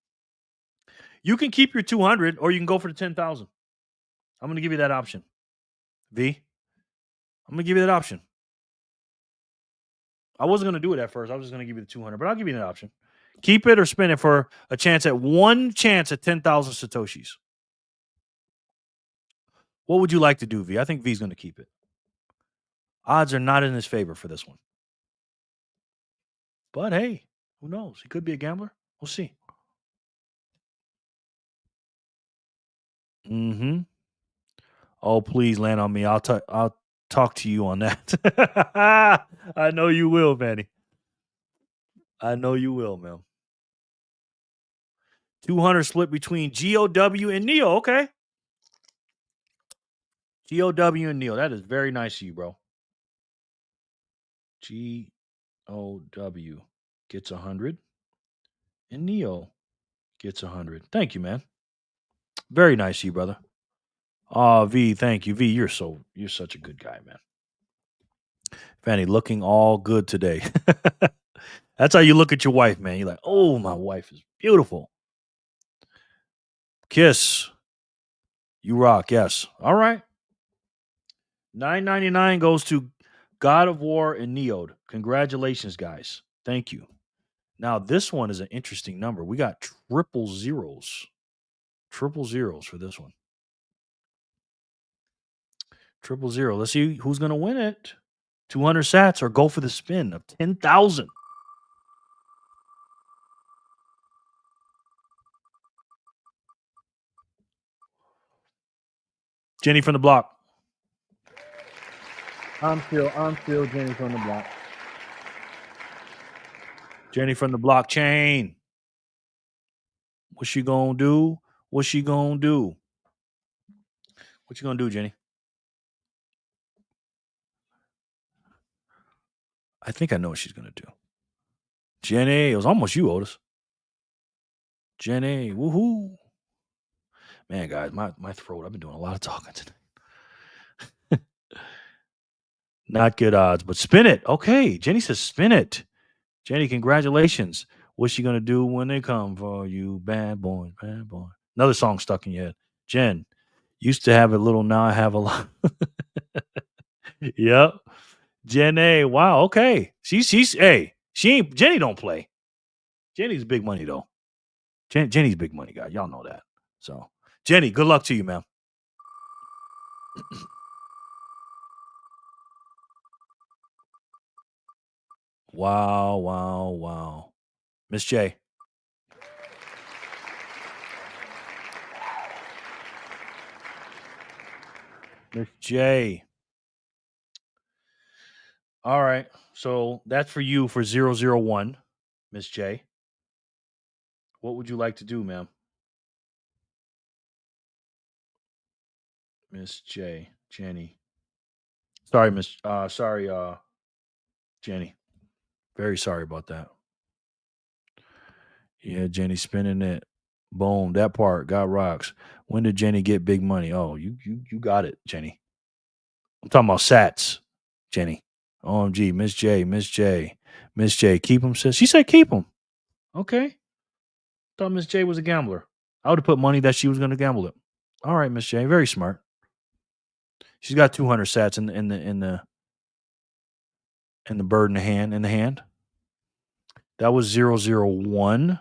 You can keep your 200 or you can go for the 10,000. I'm going to give you that option. V, I'm going to give you that option. I wasn't going to do it at first. I was just going to give you the 200, but I'll give you that option. Keep it or spin it for a chance at 10,000 Satoshis. What would you like to do, V? I think V's going to keep it. Odds are not in his favor for this one. But hey, who knows? He could be a gambler. We'll see. Mm-hmm. Oh, please land on me. I'll talk to you on that. I know you will, Manny. I know you will, man. 200 split between GOW and Neo. Okay. GOW and Neo. That is very nice of you, bro. GOW gets 100 and Neo gets 100. Thank you, man. Very nice of you, brother. Oh, V, thank you. V, you're such a good guy, man. Fanny, looking all good today. That's how you look at your wife, man. You're like, oh, my wife is beautiful. Kiss. You rock, yes. All right. $9.99 goes to God of War and Neode. Congratulations, guys. Thank you. Now, this one is an interesting number. We got triple zeros. Triple zeros for this one. Triple zero. Let's see who's going to win it. 200 sats or go for the spin of 10,000. Jenny from the block. I'm still Jenny from the block. Jenny from the blockchain. What's she gonna do? What's she gonna do? What you gonna do, Jenny? I think I know what she's gonna do. Jenny, it was almost you, Otis. Jenny, woohoo. Man, guys, my throat. I've been doing a lot of talking today. Not good odds, but spin it. Okay, Jenny says spin it. Jenny, congratulations. What's she gonna do when they come for you? Bad boy, bad boy. Another song stuck in your head. Jen, used to have a little, now I have a lot. Yep. Jenny, wow, okay. She's hey, she ain't Jenny don't play. Jenny's big money though. Jenny's big money, guys. Y'all know that. So Jenny, good luck to you, man. Wow, wow, wow. Miss J. Miss J. All right. So that's for you for 001, Miss J. What would you like to do, ma'am? Miss J. Jenny. Sorry, Jenny. Very sorry about that. Yeah, Jenny spinning it. Boom. That part got rocks. When did Jenny get big money? Oh, you got it, Jenny. I'm talking about sats, Jenny. OMG, Miss J, Miss J, Miss J. Keep them, sis. She said keep them. Okay. Thought Miss J was a gambler. I would have put money that she was going to gamble it. All right, Miss J. Very smart. She's got 200 sats in the bird in the hand. That was 001.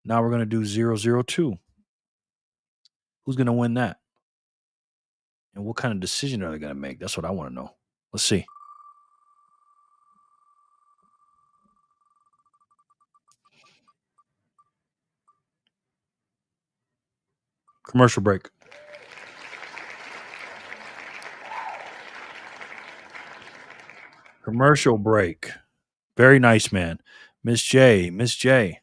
Now we're going to do 002. Who's going to win that? And what kind of decision are they going to make? That's what I want to know. Let's see. Commercial break. Commercial break. Very nice, man. Miss J. Miss J.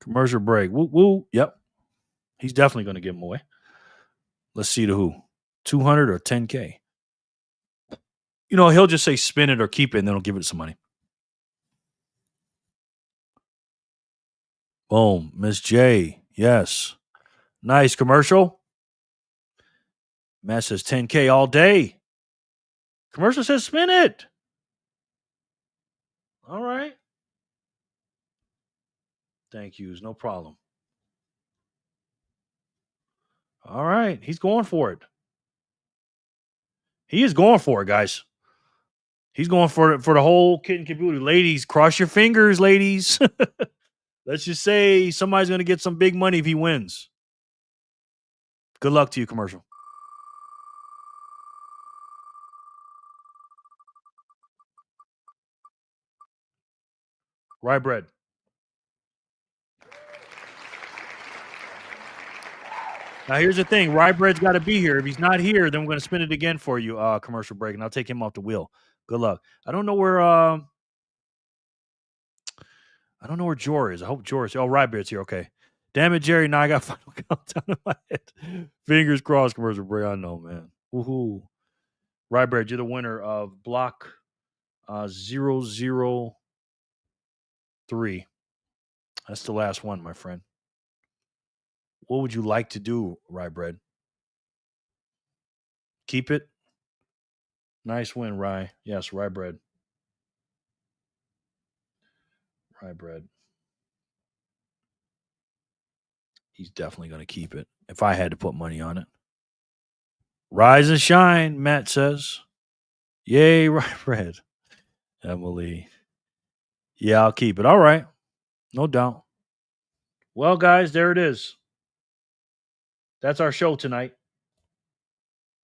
Commercial break. Woo woo. Yep. He's definitely going to give him away. Let's see the who. 200 or 10K. You know, he'll just say spin it or keep it, and then he'll give it some money. Boom. Miss J. Yes. Nice commercial. Matt says 10K all day. Commercial says spin it. All right. Thank yous. No problem. All right. He's going for it. He is going for it, guys. He's going for the whole kit and caboodle. Ladies, cross your fingers, ladies. Let's just say somebody's going to get some big money if he wins. Good luck to you, commercial. Rye bread. Now, here's the thing. Rye bread's got to be here. If he's not here, then we're going to spin it again for you, commercial break, and I'll take him off the wheel. Good luck. I don't know where Jor is. I hope Jor is. Oh, Rye bread's here. Okay. Damn it, Jerry. Now I got final countdown in my head. Fingers crossed, commercial break. I know, man. Woohoo. Rye bread, you're the winner of block 003. That's the last one, my friend. What would you like to do, Rye bread? Keep it? Nice win, Rye. Yes, Rye bread. Rye bread. He's definitely going to keep it if I had to put money on it. Rise and shine, Matt says. Yay, Rye bread. Emily. Yeah, I'll keep it. All right. No doubt. Well, guys, there it is. That's our show tonight.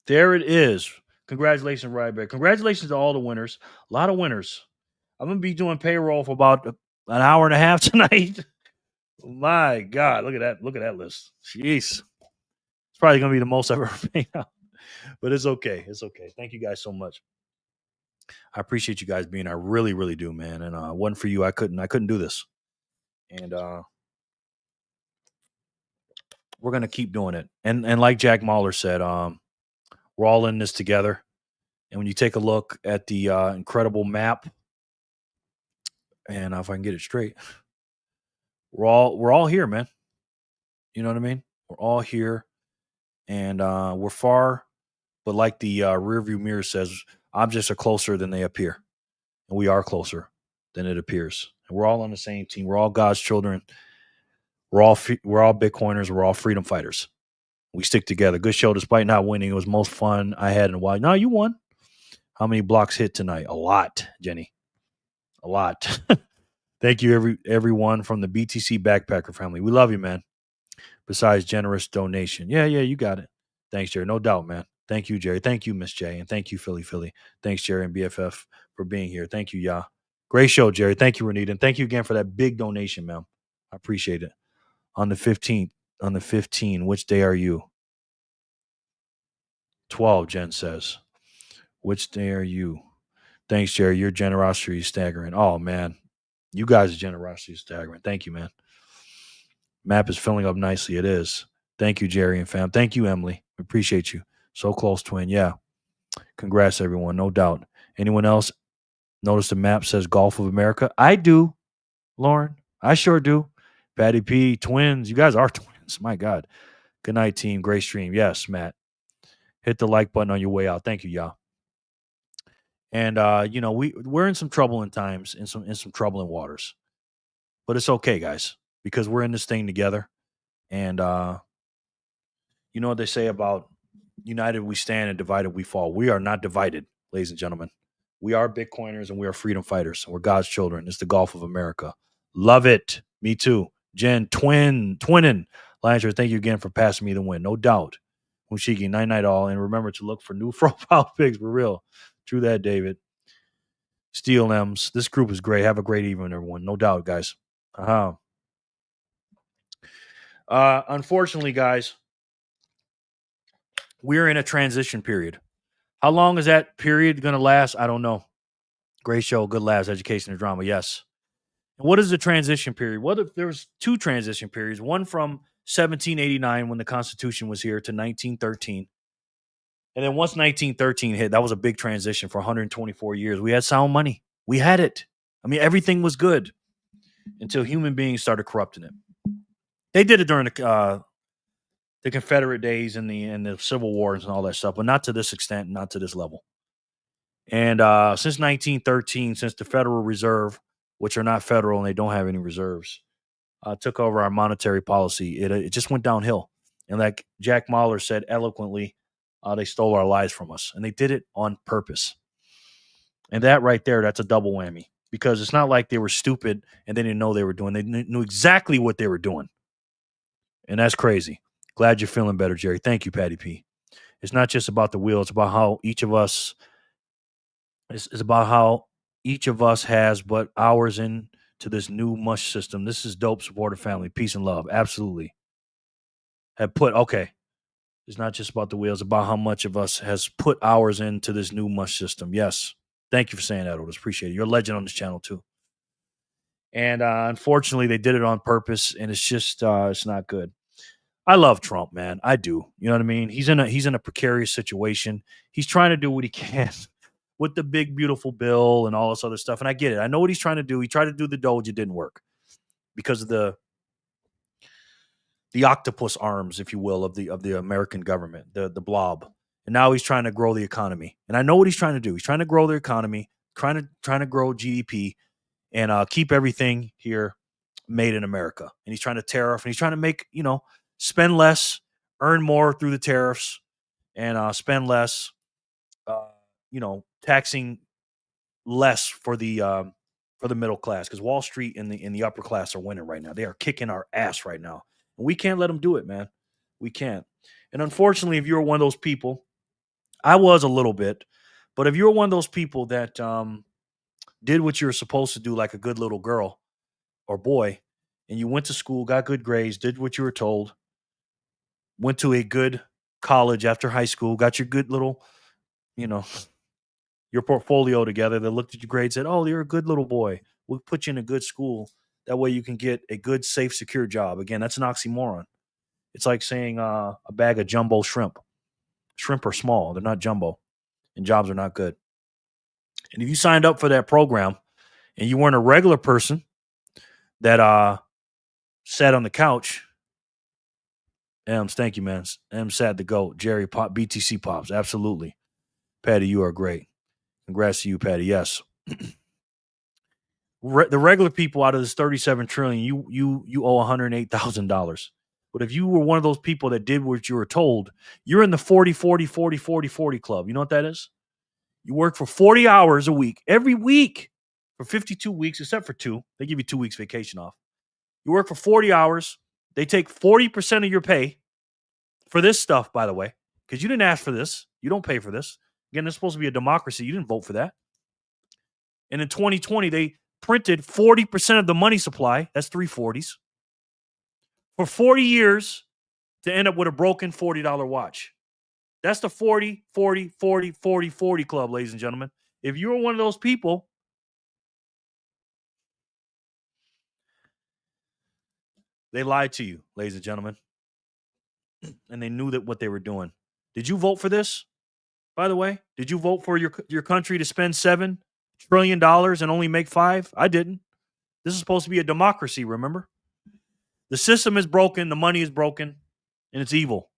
There it is. Congratulations, Rye bread. Congratulations to all the winners. A lot of winners. I'm going to be doing payroll for about an hour and a half tonight. My God, look at that. Look at that list. Jeez. It's probably going to be the most I've ever paid out. But it's okay. It's okay. Thank you guys so much. I appreciate you guys being. I really, really do, man. And wasn't for you, I couldn't do this. And we're gonna keep doing it. And like Jack Mahler said, we're all in this together. And when you take a look at the incredible map, and if I can get it straight, we're all here, man. You know what I mean? We're all here, and we're far, but like the rearview mirror says, objects are closer than they appear. And we are closer than it appears. And we're all on the same team. We're all God's children. We're all Bitcoiners. We're all freedom fighters. We stick together. Good show despite not winning. It was the most fun I had in a while. No, you won. How many blocks hit tonight? A lot, Jenny. A lot. Thank you, everyone from the BTC Backpacker family. We love you, man. Besides generous donation. Yeah, you got it. Thanks, Jerry. No doubt, man. Thank you, Jerry. Thank you, Miss J. And thank you, Philly. Thanks, Jerry and BFF, for being here. Thank you, y'all. Great show, Jerry. Thank you, Renita. And thank you again for that big donation, man. I appreciate it. On the 15th, which day are you? 12, Jen says. Which day are you? Thanks, Jerry. Your generosity is staggering. Oh, man. You guys' generosity is staggering. Thank you, man. Map is filling up nicely. It is. Thank you, Jerry and fam. Thank you, Emily. Appreciate you. So close, twin. Yeah. Congrats, everyone. No doubt. Anyone else notice the map says Gulf of America? I do, Lauren. I sure do. Patty P, twins. You guys are twins. My God. Good night, team. Great stream. Yes, Matt. Hit the like button on your way out. Thank you, y'all. And we're in some troubling times, in some troubling waters. But it's okay, guys, because we're in this thing together. And you know what they say about united we stand and divided we fall. We are not divided, ladies and gentlemen. We are Bitcoiners and we are freedom fighters. We're God's children. It's the Gulf of America. Love it. Me too. Jen, twinning. Langer, thank you again for passing me the win. No doubt. Mushiki, night all. And remember to look for new profile pics for real. True that, David. Steel M's. This group is great. Have a great evening, everyone. No doubt, guys. Unfortunately, guys, we're in a transition period. How long is that period going to last? I don't know. Great show. Good laughs. Education and drama. Yes. And what is the transition period? What if there's two transition periods? One from 1789 when the Constitution was here to 1913. And then once 1913 hit, that was a big transition for 124 years. We had sound money. We had it. I mean, everything was good until human beings started corrupting it. They did it during the Confederate days and the Civil Wars and all that stuff, but not to this extent, not to this level. And since 1913, since the Federal Reserve, which are not federal and they don't have any reserves, took over our monetary policy, it just went downhill. And like Jack Mahler said eloquently, they stole our lives from us, and they did it on purpose. And that right there, that's a double whammy, because it's not like they were stupid and they didn't know they were doing. They knew exactly what they were doing. And that's crazy. Glad you're feeling better, Jerry. Thank you, Patty P. It's not just about the wheel. It's about how each of us, it's about how each of us has but hours into this new mush system. This is dope. Supporter family. Peace and love. Absolutely. Okay. It's not just about the wheels, about how much of us has put hours into this new mush system. Yes. Thank you for saying that, Otis. Appreciate it. You're a legend on this channel, too. And unfortunately, they did it on purpose, and it's just it's not good. I love Trump, man. I do. You know what I mean? He's in a precarious situation. He's trying to do what he can with the big, beautiful bill and all this other stuff. And I get it. I know what he's trying to do. He tried to do the Doge. It didn't work because of the octopus arms, if you will, of the American government, the blob. And now he's trying to grow the economy. And I know what he's trying to do. He's trying to grow the economy, trying to grow GDP, and keep everything here made in America. And he's trying to tariff, and he's trying to make, spend less, earn more through the tariffs, and spend less, taxing less for the middle class, because Wall Street and the upper class are winning right now. They are kicking our ass right now. And we can't let them do it, man. We can't. And unfortunately, if you're one of those people, I was a little bit, but if you're one of those people that did what you were supposed to do like a good little girl or boy, and you went to school, got good grades, did what you were told, went to a good college after high school, got your good little, your portfolio together, they looked at your grades, said, oh, you're a good little boy. We'll put you in a good school. That way you can get a good, safe, secure job. Again, that's an oxymoron. It's like saying a bag of jumbo shrimp. Shrimp are small. They're not jumbo. And jobs are not good. And if you signed up for that program and you weren't a regular person that sat on the couch, Ems, thank you, man. Ems sat the GOAT. Jerry, Pop, BTC Pops. Absolutely. Patty, you are great. Congrats to you, Patty. Yes. The regular people out of this 37 trillion, you owe $108,000. But if you were one of those people that did what you were told, you're in the 40 club. You know what that is? You work for 40 hours a week, every week for 52 weeks, except for 2. They give you 2 weeks vacation off. You work for 40 hours. They take 40% of your pay for this stuff, by the way, because you didn't ask for this. You don't pay for this. Again, it's supposed to be a democracy. You didn't vote for that. And in 2020, they printed 40% of the money supply. That's 340s. For 40 years to end up with a broken $40 watch. That's the 40 club, ladies and gentlemen. If you're one of those people, they lied to you, ladies and gentlemen. And they knew that what they were doing. Did you vote for this? By the way, did you vote for your country to spend $7 trillion and only make 5? I didn't. This is supposed to be a democracy, remember? The system is broken, the money is broken, and it's evil.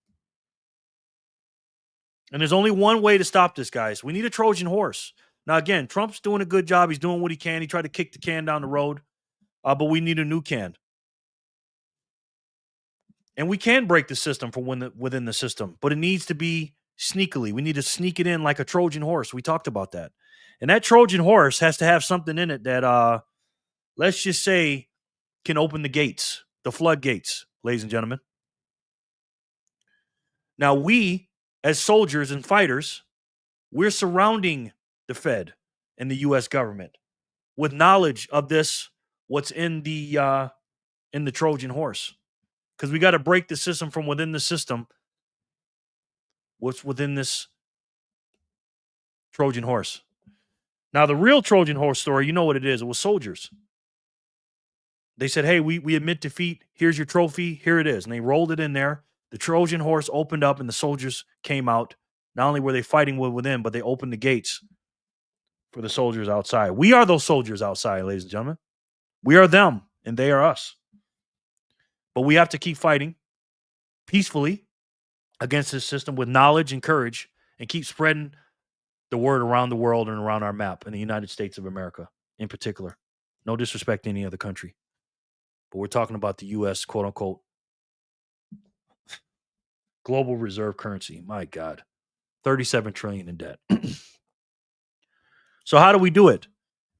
And there's only one way to stop this, guys. We need a Trojan horse. Now, again, Trump's doing a good job. He's doing what he can. He tried to kick the can down the road, but we need a new can. And we can break the system from within the system, but it needs to be sneakily. We need to sneak it in like a Trojan horse. We talked about that. And that Trojan horse has to have something in it that, let's just say, can open the gates, the floodgates, ladies and gentlemen. Now, we, as soldiers and fighters, we're surrounding the Fed and the U.S. government with knowledge of this, what's in the Trojan horse. Because we got to break the system from within the system. What's within this Trojan horse? Now, the real Trojan horse story, you know what it is. It was soldiers. They said, hey, we admit defeat. Here's your trophy. Here it is. And they rolled it in there. The Trojan horse opened up and the soldiers came out. Not only were they fighting within, but they opened the gates for the soldiers outside. We are those soldiers outside, ladies and gentlemen. We are them and they are us. But we have to keep fighting peacefully against this system with knowledge and courage and keep spreading the word around the world and around our map in the United States of America in particular. No disrespect to any other country. But we're talking about the U.S., quote unquote, global reserve currency. My God. 37 trillion in debt. So how do we do it?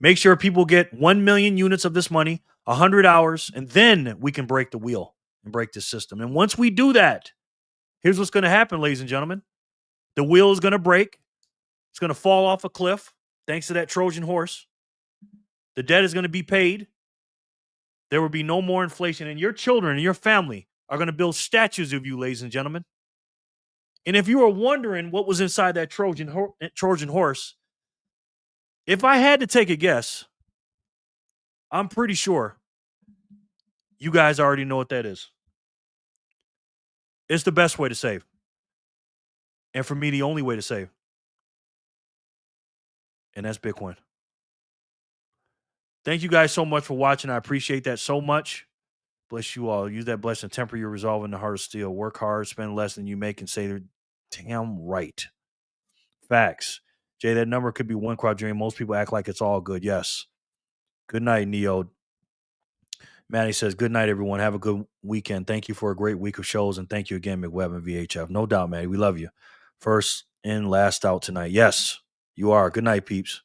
Make sure people get 1 million units of this money, 100 hours, and then we can break the wheel and break the system. And once we do that, here's what's going to happen, ladies and gentlemen. The wheel is going to break. It's going to fall off a cliff thanks to that Trojan horse. The debt is going to be paid. There will be no more inflation. And your children and your family are going to build statues of you, ladies and gentlemen. And if you are wondering what was inside that Trojan horse, if I had to take a guess, I'm pretty sure you guys already know what that is. It's the best way to save. And for me, the only way to save. And that's Bitcoin. Thank you guys so much for watching. I appreciate that so much. Bless you all. Use that blessing to temper your resolve in the heart of steel. Work hard, spend less than you make, and say they're damn right. Facts. Jay, that number could be one quadrillion. Most people act like it's all good. Yes. Good night, Neo. Maddie says, good night, everyone. Have a good weekend. Thank you for a great week of shows. And thank you again, McWeb and VHF. No doubt, Maddie. We love you. First in, last out tonight. Yes, you are. Good night, peeps.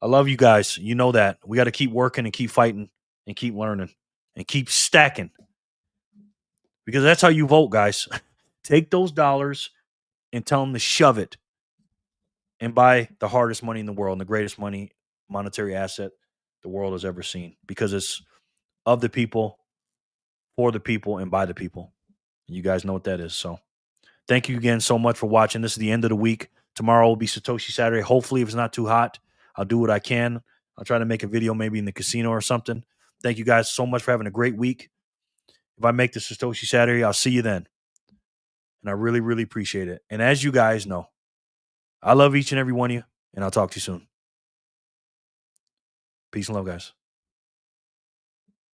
I love you guys. You know that. We got to keep working and keep fighting and keep learning and keep stacking. Because that's how you vote, guys. Take those dollars and tell them to shove it and buy the hardest money in the world and the greatest monetary asset the world has ever seen. Because it's of the people, for the people, and by the people. You guys know what that is. So thank you again so much for watching. This is the end of the week. Tomorrow will be Satoshi Saturday. Hopefully, if it's not too hot, I'll do what I can. I'll try to make a video maybe in the casino or something. Thank you guys so much for having a great week. If I make the Satoshi Saturday, I'll see you then. And I really, really appreciate it. And as you guys know, I love each and every one of you, and I'll talk to you soon. Peace and love, guys.